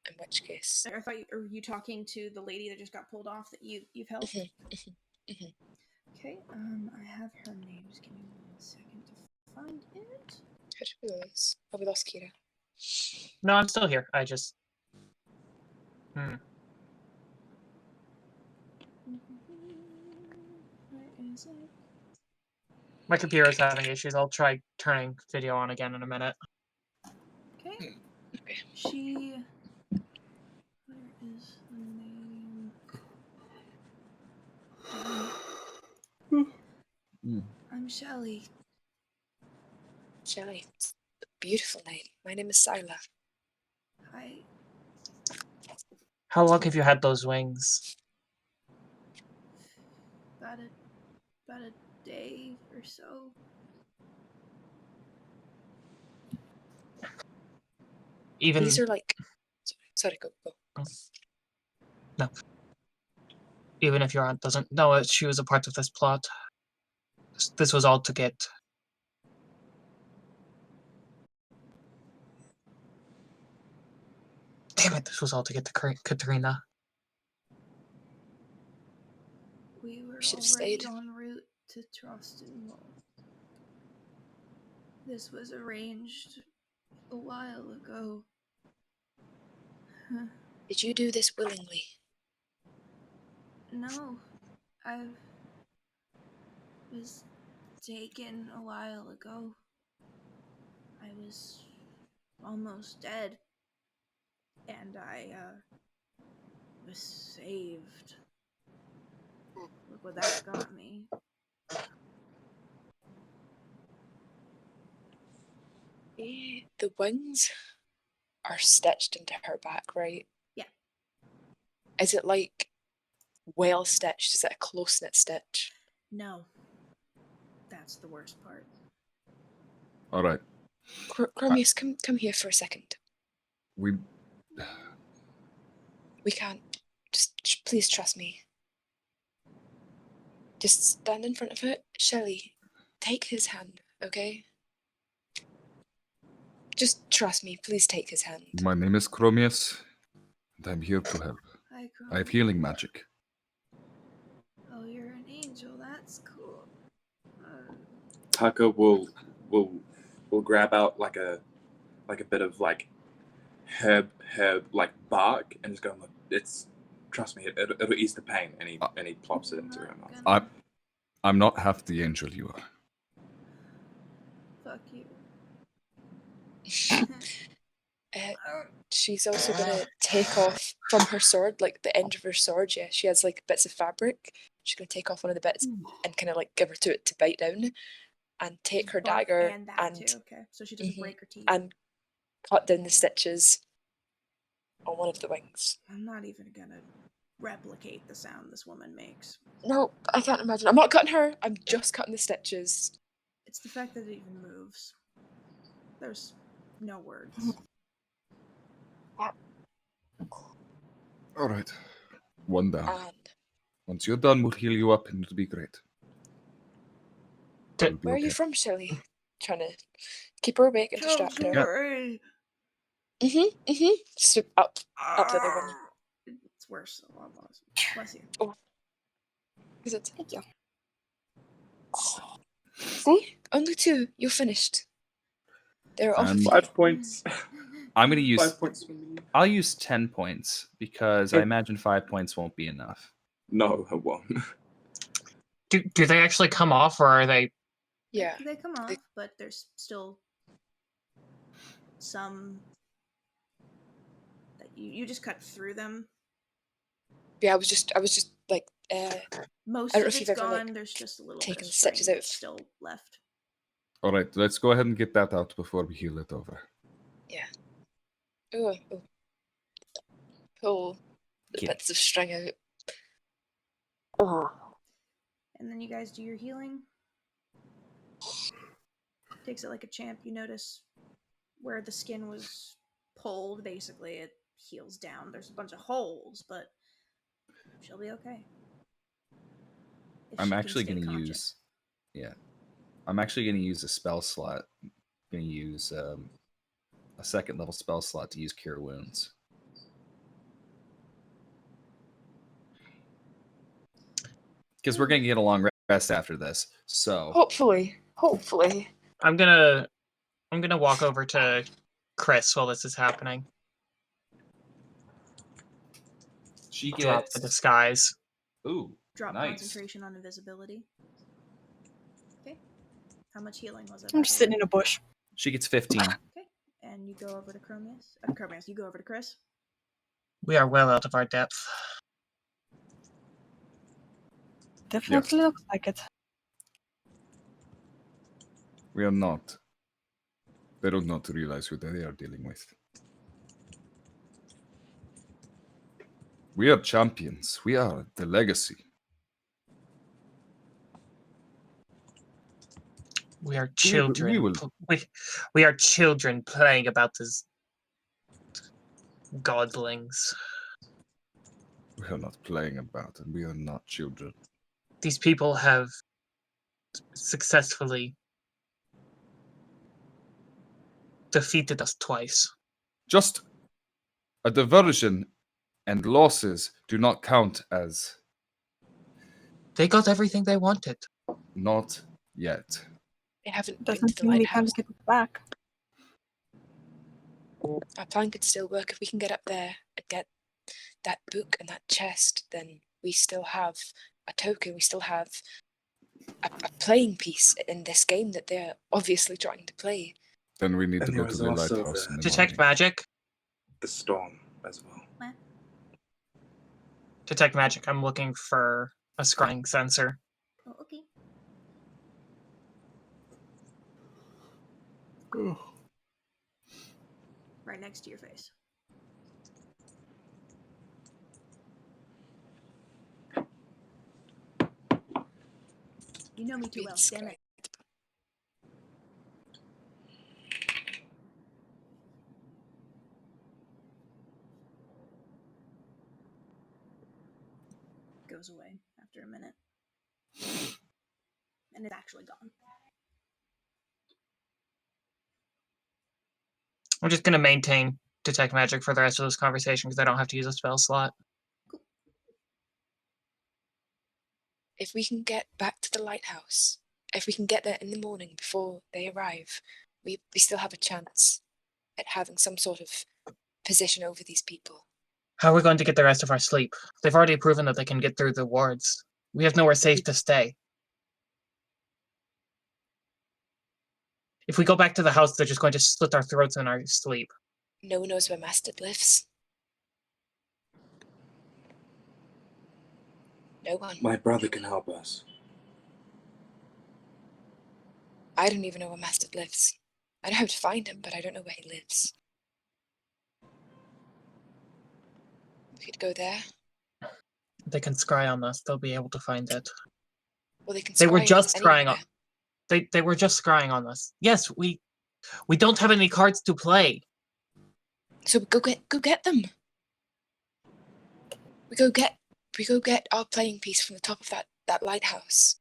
In which case. I thought are you talking to the lady that just got pulled off that you've helped? Okay, I have her name. Just give me 1 second to find it. How do we lose? Oh, we lost Kira. No, I'm still here. I just. Where is it? My computer is having issues. I'll try turning video on again in a minute. Okay. She. Where is the name? I'm Shelly. Shelly. It's a beautiful name. My name is Sila. Hi. How long have you had those wings? About a day or so. Even These are like. Sorry, go. no. Even if your aunt doesn't know it, she was a part of this plot. This was all to get. Damn it! This was all to get to Katrina. We were Should've already stayed. en route to Troston. This was arranged a while ago. Did you do this willingly? No, I was taken a while ago. I was almost dead, and I was saved. Look what that got me. The wings are stitched into her back, right? Yeah. Is it like well stitched? Is it a close knit stitch? No. That's the worst part. All right. Khromius, come here for a second. We can't. Just please trust me. Just stand in front of her. Shelly, take his hand, okay? Just trust me. Please take his hand. My name is Khromius, and I'm here to help. Hi, I have healing magic. Oh, you're an angel. That's cool. Taka will grab out like a bit of like herb like bark and just go, look, it's, trust me, it'll ease the pain, and he plops it into her mouth. I'm not half the angel you are. Fuck you. She's also gonna take off from her sword, like the end of her sword. Yeah, she has like bits of fabric. She's gonna take off one of the bits and kind of like give her to it to bite down, and take her dagger and that too. Okay, so she doesn't break her teeth. and cut down the stitches on one of the wings. I'm not even gonna replicate the sound this woman makes. No, I can't imagine. I'm not cutting her. I'm just cutting the stitches. It's the fact that it even moves. There's no words. All right. One down. And Once you're done, we'll heal you up, and it'll be great. where are you from, Shelly? Trying to keep her awake and distract her. Swoop up the other one. It's worse. A lot worse. Bless you. Oh. Is it? Thank you. See? Only 2. You're finished. They're off. 5 points. I'm going to use 5 points for me. I'll use 10 points because I imagine 5 points won't be enough. No, it won't. Do they actually come off, or are they? Yeah. They come off, but there's still some that you just cut through them. Yeah, I was just like, Most I don't know of if it's you've ever, gone. like, There's just a little bit taken of stitches string out of- still left. All right, let's go ahead and get that out before we heal it over. Yeah. Oh. Pull the Okay. bits of string out. Oh. And then you guys do your healing. Takes it like a champ. You notice where the skin was pulled, basically, it heals down. There's a bunch of holes, but she'll be okay. If I'm she can actually stay going to conscious. use... Yeah. I'm actually going to use a spell slot. I'm going to use a second level spell slot to use Cure Wounds. Because we're going to get a long rest after this. So Hopefully. I'm gonna walk over to Khrys while this is happening. she Drop gets... the disguise. Ooh, Drop nice. concentration on invisibility. Okay. How much healing was it? I'm just sitting in a bush. She gets 15. Okay. And you go over to Khromius. Khromius, you go over to Khrys. We are well out of our depth. Definitely looks like it. We are not. They do not realize who they are dealing with. We are champions. We are the legacy. We are children. We will... We are children playing about these godlings. We are not playing about it. We are not children. These people have successfully defeated us twice. Just a diversion and losses do not count as... They got everything they wanted. Not yet. They haven't been to Doesn't the mean we lighthouse. can't get it back. Our plan could still work. If we can get up there and get that book and that chest, then we still have a token. We still have a playing piece in this game that they're obviously trying to play. Then we need And to there go to was the also lighthouse in the Detect morning. magic. The storm as well. Detect magic. I'm looking for a scrying sensor. Oh, okay. Right next to your face. You know me too well, damn it. Goes away after a minute. And it's actually gone. I'm just going to maintain detect magic for the rest of this conversation because I don't have to use a spell slot. If we can get back to the lighthouse, if we can get there in the morning before they arrive, we still have a chance at having some sort of position over these people. How are we going to get the rest of our sleep? They've already proven that they can get through the wards. We have nowhere safe to stay. If we go back to the house, they're just going to slit our throats in our sleep. No one knows where Master lives. No one. My brother can help us. I don't even know where Master lives. I know how to find him, but I don't know where he lives. We could go there. They can scry on us. They'll be able to find it. Well, they can. They were scry just us scrying anywhere. on. They were just scrying on us. Yes, we don't have any cards to play. So go get them. We go get our playing piece from the top of that lighthouse.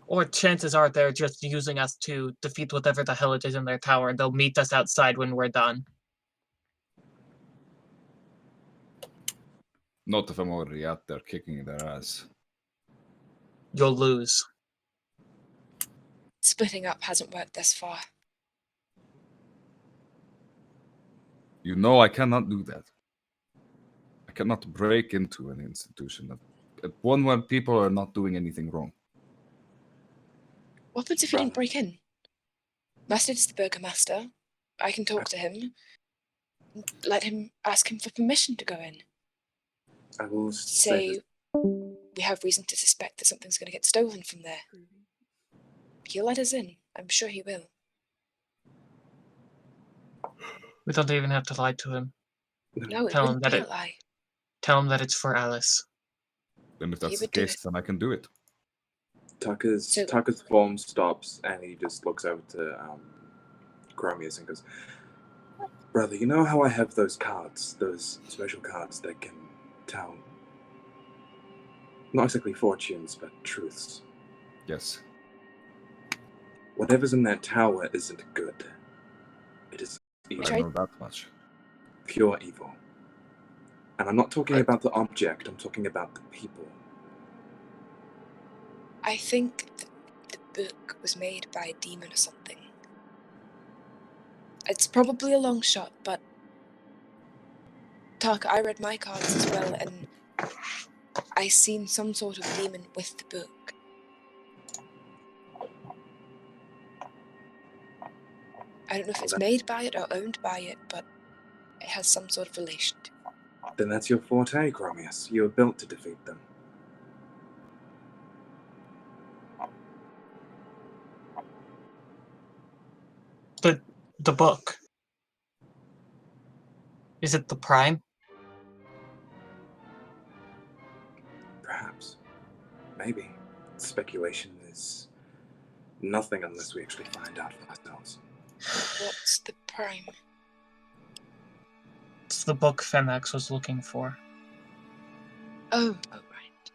Or chances are they're just using us to defeat whatever the hell it is in their tower, and they'll meet us outside when we're done. Not if I'm already out there kicking their ass. You'll lose. Splitting up hasn't worked thus far. You know I cannot do that. I cannot break into an institution one where people are not doing anything wrong. What happens if you didn't break in? Master is the burgomaster. I can talk to him. Ask him for permission to go in. I will Say we have reason to suspect that something's going to get stolen from there. He'll let us in. I'm sure he will. We don't even have to lie to him. No, it Tell him wouldn't that be a lie. Tell him that it's for Alice. And if that's the would do case, it. then I can do it. Taka's form stops, and he just looks over to Khromius and goes, "Brother, you know how I have those cards, those special cards that can tell not exactly fortunes, but truths? Yes. Whatever's in that tower isn't good. It is evil. I know that much. Pure evil. And I'm not talking about the object, I'm talking about the people. I think the book was made by a demon or something. It's probably a long shot, but Taka, I read my cards as well, and I seen some sort of demon with the book. I don't know if it's made by it or owned by it, but it has some sort of relation to it. Then that's your forte, Khromius. You were built to defeat them. The book. Is it the Prime? Perhaps. Maybe. Speculation is nothing unless we actually find out for ourselves. What's the Prime? It's the book Fenax was looking for. Oh, right.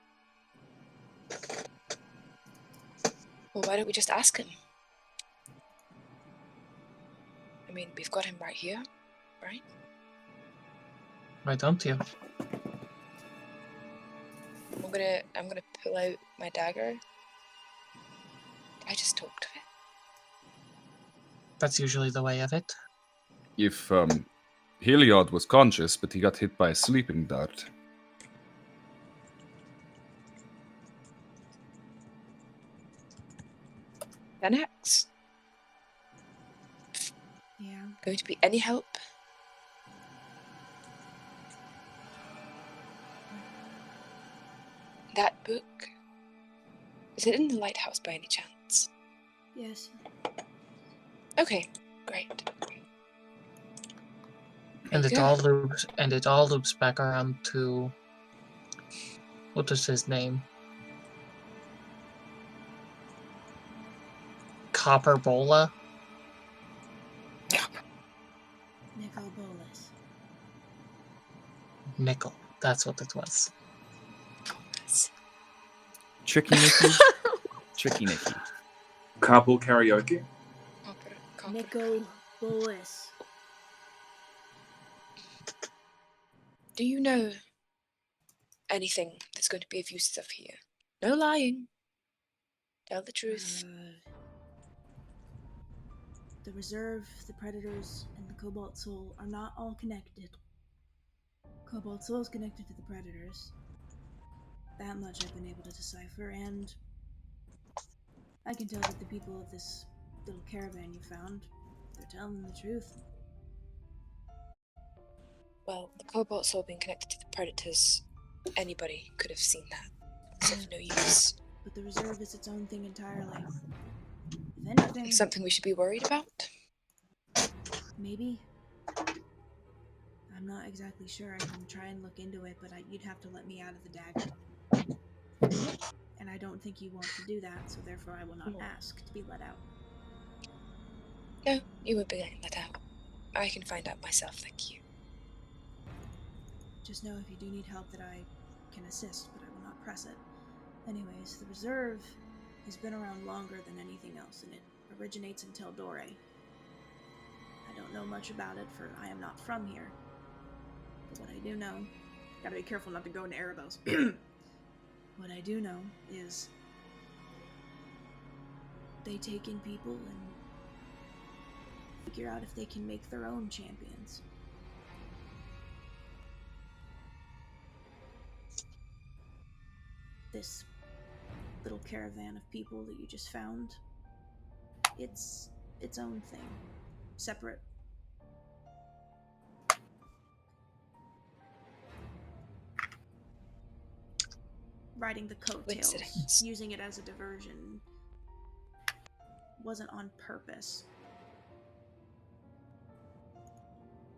Well, why don't we just ask him? I mean, we've got him right here, right? Why don't you? I'm gonna pull out my dagger. I just talk to it. That's usually the way of it. If Heliod was conscious, but he got hit by a sleeping dart. Anax? Yeah. Going to be any help? That book? Is it in the lighthouse by any chance? Yes. Okay, great. And it all loops back around to what is his name? Copper Bola? Nicol Bolas. Nickel. That's what it was. Tricky Nicky. Tricky Nicky. Carpool karaoke? Nicol Bolas. Do you know anything that's going to be of use of here? No lying. Tell the truth. The Reserve, the Predators, and the Cobalt Soul are not all connected. Cobalt Soul is connected to the Predators. That much I've been able to decipher, and I can tell that the people of this little caravan you found, they're telling the truth. Well, the Cobalt Soul being connected to the Predators, anybody could have seen that. It's of no use. But the Reserve is its own thing entirely. If anything... Something we should be worried about? Maybe. I'm not exactly sure. I can try and look into it, but you'd have to let me out of the dagger. And I don't think you want to do that, so therefore I will not ask to be let out. No, you won't be letting that out. I can find out myself, thank you. Just know if you do need help that I can assist, but I will not press it. Anyways, the Reserve has been around longer than anything else, and it originates in Teldore. I don't know much about it, for I am not from here. But what I do know... Gotta be careful not to go into Erebos. What I do know is... they take in people and figure out if they can make their own champions. this little caravan of people that you just found, it's its own thing, separate. Riding the coattails, Coincidence. using it as a diversion, wasn't on purpose.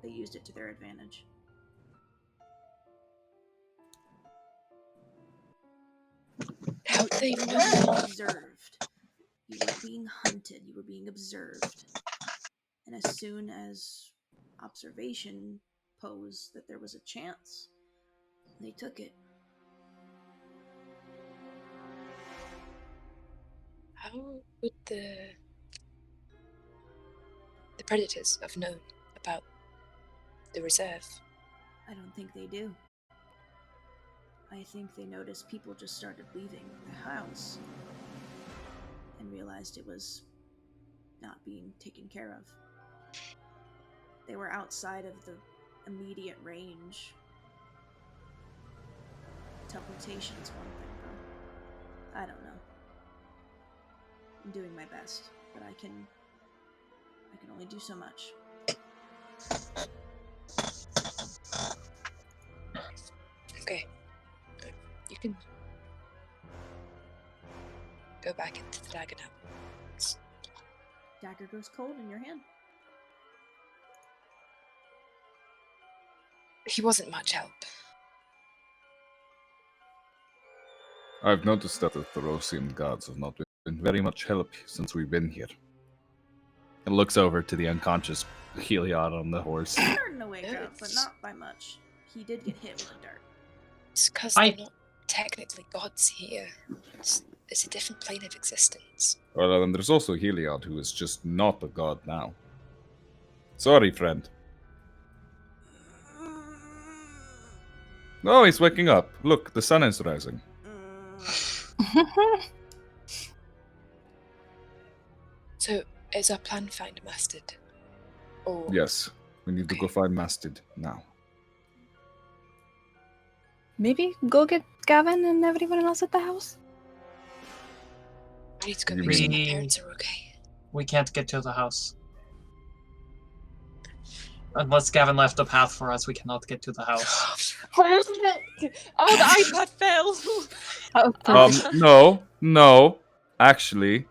They used it to their advantage. How they You were know? being observed. You were being hunted. You were being observed. And as soon as observation posed that there was a chance, they took it. How would the predators have known about the reserve? I don't think they do. I think they noticed people just started leaving the house and realized it was not being taken care of. They were outside of the immediate range. Teleportation's one thing, though. I don't know. I'm doing my best, but I can only do so much. Okay. You can go back into the dagger now. Dagger goes cold in your hand. He wasn't much help. I've noticed that the Thorosian gods have not been very much help since we've been here. It looks over to the unconscious Heliod on the horse. Starting to wake up, but not by much. He did get hit with a dart. It's because they're not technically gods here. It's a different plane of existence. Well, and there's also Heliod, who is just not a god now. Sorry, friend. No, he's waking up. Look, the sun is rising. So, is our plan find Mastid? Or Yes, we need to go find Mastid now. Maybe go get Gavin and everyone else at the house? I need to go You make sure mean- my parents are okay. We can't get to the house. Unless Gavin left a path for us, we cannot get to the house. Oh, the iPad fell! No. Actually,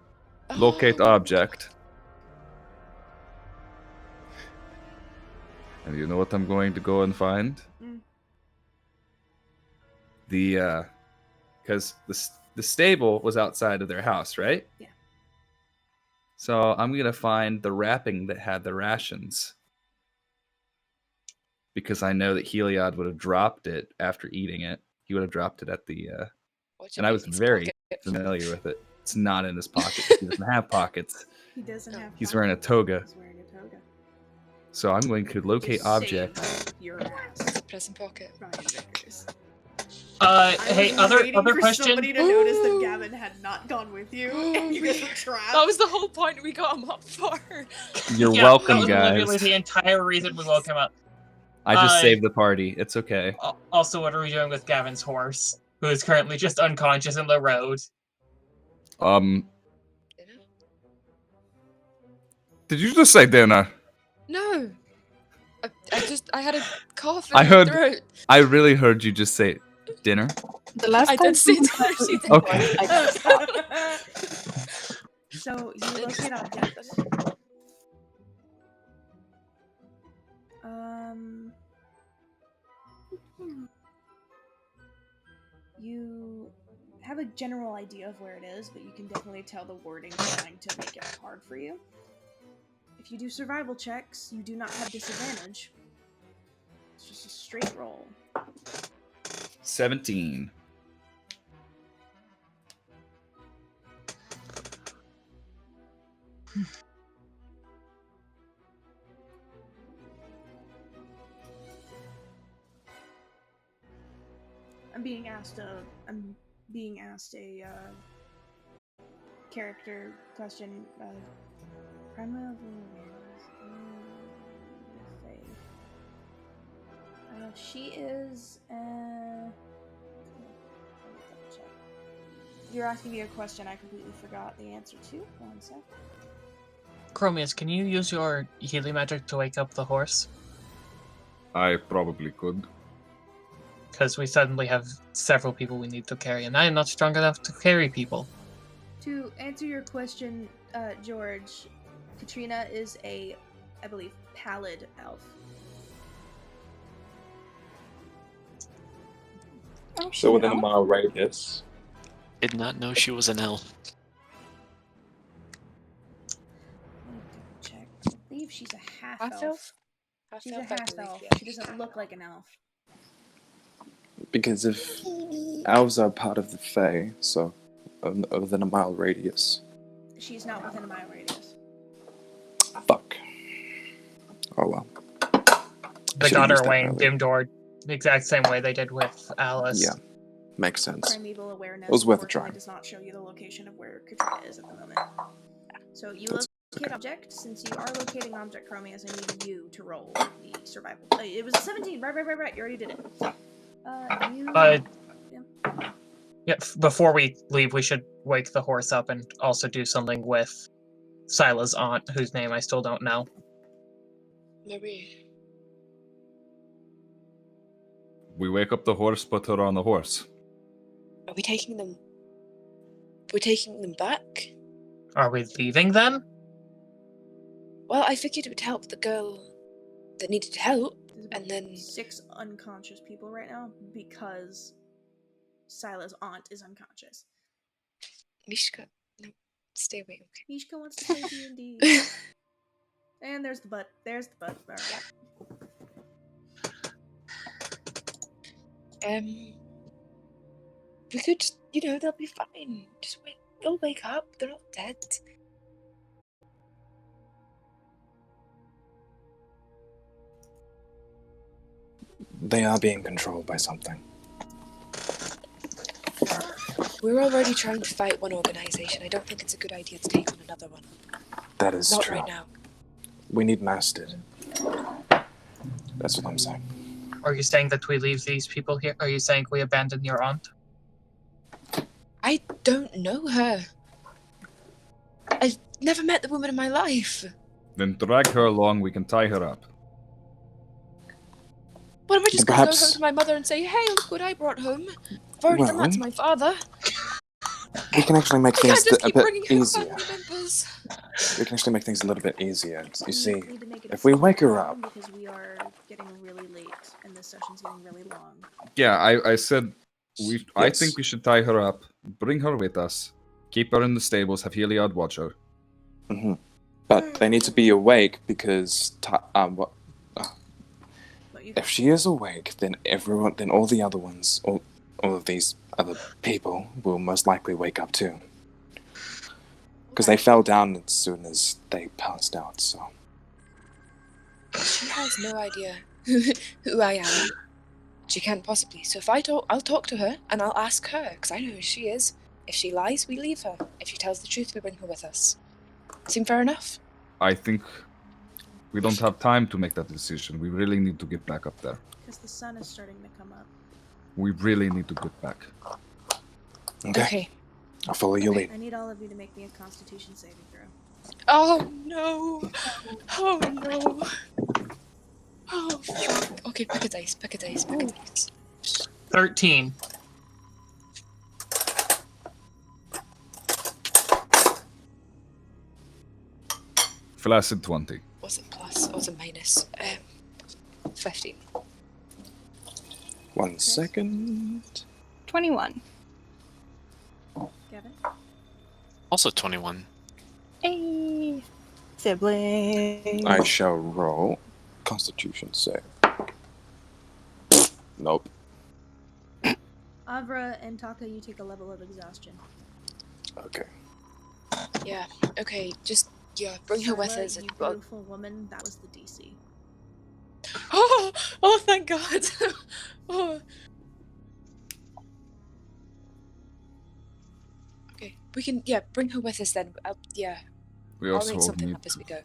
locate object. And you know what I'm going to go and find? The, because the stable was outside of their house, right? Yeah. So I'm going to find the wrapping that had the rations. Because I know that Heliod would have dropped it after eating it. He would have dropped it at the, and I was very familiar with it. It's not in his pocket. He doesn't have pockets. He doesn't have. He's wearing a toga. He's wearing a toga. So I'm going to locate Just object. save your ass. Present pocket. Ryan Vickers. Hey, other question. Somebody to notice that Gavin had not gone with you, and you guys were trapped. That was the whole point we got him up for. You're Yeah, welcome, that was guys. literally the entire reason we woke him up. I just saved the party. It's okay. Also, what are we doing with Gavin's horse, who is currently just unconscious in the road? Did you just say dinner? No. I had a cough in I my heard. throat. I really heard you just say dinner. The last I time did say someone dinner, said she dinner, Okay. I got stopped. So you locate objects. You have a general idea of where it is, but you can definitely tell the wording's trying to make it hard for you. If you do survival checks, you do not have disadvantage. It's just a straight roll. 17. I'm being asked a character question. Primal faith. She is. Let me double check. You're asking me a question I completely forgot the answer to. 1 sec. Khromius, can you use your healing magic to wake up the horse? I probably could. Because we suddenly have several people we need to carry, and I am not strong enough to carry people. To answer your question, George, Katrina is a, I believe, pallid elf. Oh, So within a mile radius. Did not know she was an elf. Let me double check. I believe she's a half elf. She's a half elf. She doesn't look like an elf. Because if elves are part of the Fae, so within a mile radius. She's not within a mile radius. Fuck. Oh well. They got her away in Dim Door the exact same way they did with Alice. Yeah, makes sense. Primeval awareness It was worth a try. does not show you the location of where Katrina is at the moment. So you locate object. Since you are locating object, Khromius, I need you to roll the survival. It was a 17. Right. You already did it. Yeah, before we leave, we should wake the horse up and also do something with Sila's aunt, whose name I still don't know. Marie. We wake up the horse, put her on the horse. Are we taking them? We're taking them back? Are we leaving then? Well, I figured it would help the girl that needed help, and then 6 unconscious people right now because Sila's aunt is unconscious. Mishka, no, stay away. Okay. Mishka wants to play D&D. And there's the butt. There's the butt. All right. We could, they'll be fine. Just wait. They'll wake up. They're not dead. They are being controlled by something. We're already trying to fight one organization. I don't think it's a good idea to take on another one. That is not true. Not right now. We need mastered. That's what I'm saying. Are you saying that we leave these people here? Are you saying we abandon your aunt? I don't know her. I've never met the woman in my life. Then drag her along, we can tie her up. Why don't we just go home to my mother and say, hey, look what I brought home. I've already done that to my father. We can actually make things a bit easier. Members. We can actually make things a little bit easier. You see, if we wake her up... Because we are getting really late, and this session's getting really long. Yeah, I said, I think we should tie her up, bring her with us, keep her in the stables, have Heliod watch her. Mm-hmm. But they need to be awake because... if she is awake, then all the other ones, all of these other people will most likely wake up too. Because they fell down as soon as they passed out, so... She has no idea who I am. She can't possibly. So if I'll talk to her, and I'll ask her, because I know who she is. If she lies, we leave her. If she tells the truth, we bring her with us. Seem fair enough? I think we don't have time to make that decision. We really need to get back up there. Because the sun is starting to come up. We really need to get back. Okay. I'll follow your lead. I need all of you to make me a Constitution saving throw. Oh no! Oh no! Oh fuck. Okay, pick a dice. 13. Flaccid 20. Was it plus? Or was it minus? 15. 1 second. 21. Gavin? Also 21. Hey, sibling. I shall roll Constitution save. Nope. Avra and Taka, you take a level of exhaustion. Okay. Yeah. Okay. Just bring her with us. You beautiful woman. That was the DC. Oh, thank God. Oh. Okay, we can. Yeah, bring her with us then. We I'll also make something need up as we go.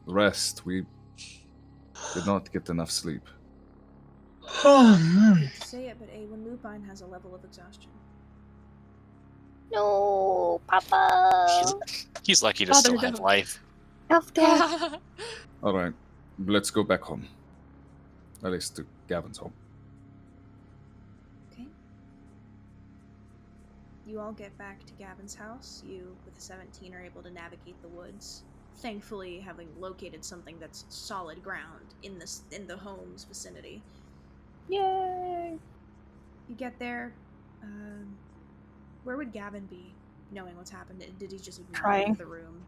rest. We did not get enough sleep. I hate to say it, but Awen Lupine has a level of exhaustion. No, Papa. He's lucky to Father, still have don't. life. Elf Dad. All right, let's go back home. At least to Gavin's home. Okay. You all get back to Gavin's house. You, with a 17, are able to navigate the woods. Thankfully, having located something that's solid ground in the home's vicinity. Yay! You get there. Where would Gavin be, knowing what's happened? Did he just ignore Crying. the room?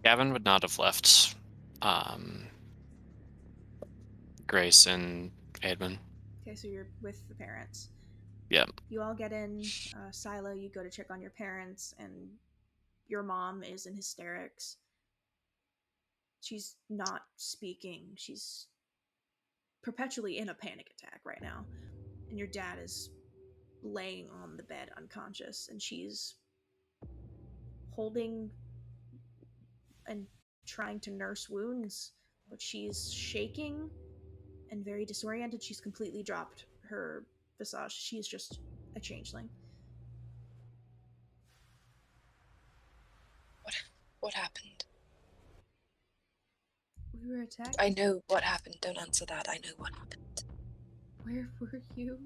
Gavin would not have left Grace and Edmund. Okay, so you're with the parents. Yeah. You all get in. Silo, you go to check on your parents, and your mom is in hysterics. She's not speaking. She's perpetually in a panic attack right now. And your dad is laying on the bed unconscious, and she's holding and trying to nurse wounds, but she's shaking and very disoriented. She's completely dropped her visage. She's just a changeling. What happened? We were attacked? I know what happened. Don't answer that. I know what happened. Where were you?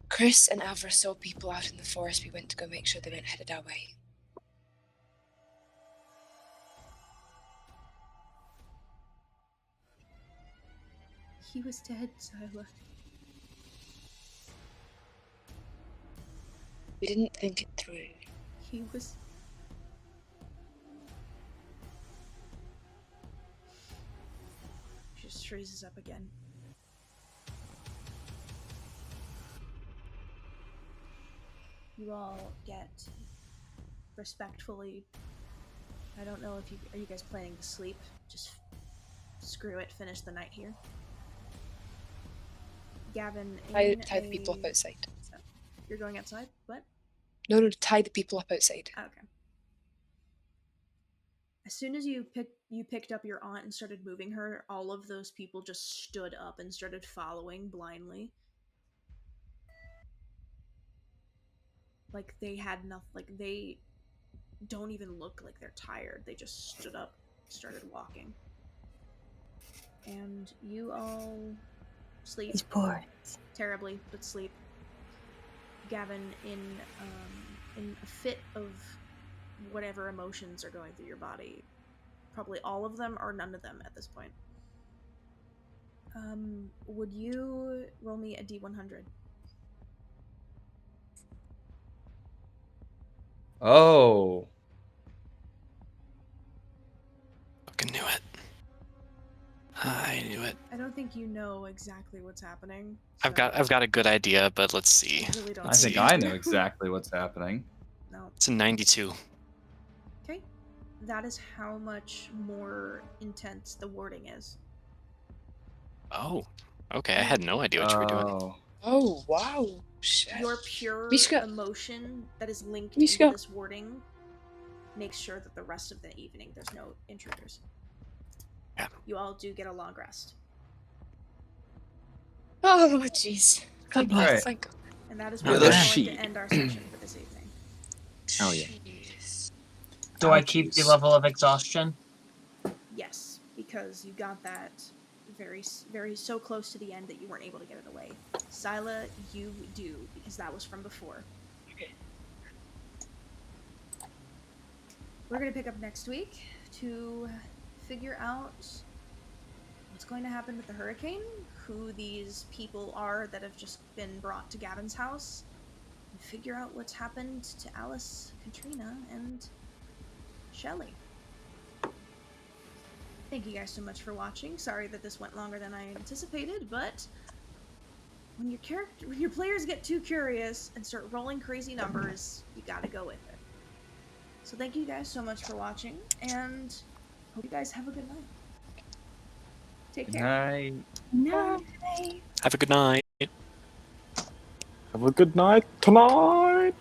Khrys and Avra saw people out in the forest. We went to go make sure they weren't headed our way. He was dead, Sila. We didn't think it through. He was... She just freezes up again. You all get respectfully... I don't know if you... Are you guys planning to sleep? Just screw it, finish the night here. Gavin, Tie the people up outside. So, you're going outside? What? No, tie the people up outside. Okay. As soon as you picked up your aunt and started moving her, all of those people just stood up and started following blindly. Like they had nothing. Like they don't even look like they're tired. They just stood up, started walking, and you all sleep. He's bored. Terribly, but sleep. Gavin, in a fit of whatever emotions are going through your body, probably all of them or none of them at this point. Would you roll me a D100? Oh. Fucking knew it. I knew it. I don't think you know exactly what's happening. I've got a good idea, but let's see. Really don't I think I know exactly what's happening. No. It's a 92. Okay. That is how much more intense the warding is. Oh. Okay, I had no idea what you were doing. Oh, wow. Shit. Your pure Mishka. emotion that is linked Mishka. into this warding makes sure that the rest of the evening there's no intruders. Yeah. You all do get a long rest. Oh, jeez. God bless. Right. Thank God. And that is Yeah, where the we're going sheep. to end our session for this evening. Oh yeah. Jeez. Do I keep the level of exhaustion? Yes, because you got that very, very so close to the end that you weren't able to get it away. Sila, you do, because that was from before. Okay. We're going to pick up next week to figure out what's going to happen with the hurricane, who these people are that have just been brought to Gavin's house, and figure out what's happened to Alice, Katrina, and Shelley. Thank you guys so much for watching. Sorry that this went longer than I anticipated, but when your players get too curious and start rolling crazy numbers, you gotta go with it. So thank you guys so much for watching, and hope you guys have a good night. Take Good care. night. No. Have a good night. Have a good night tonight.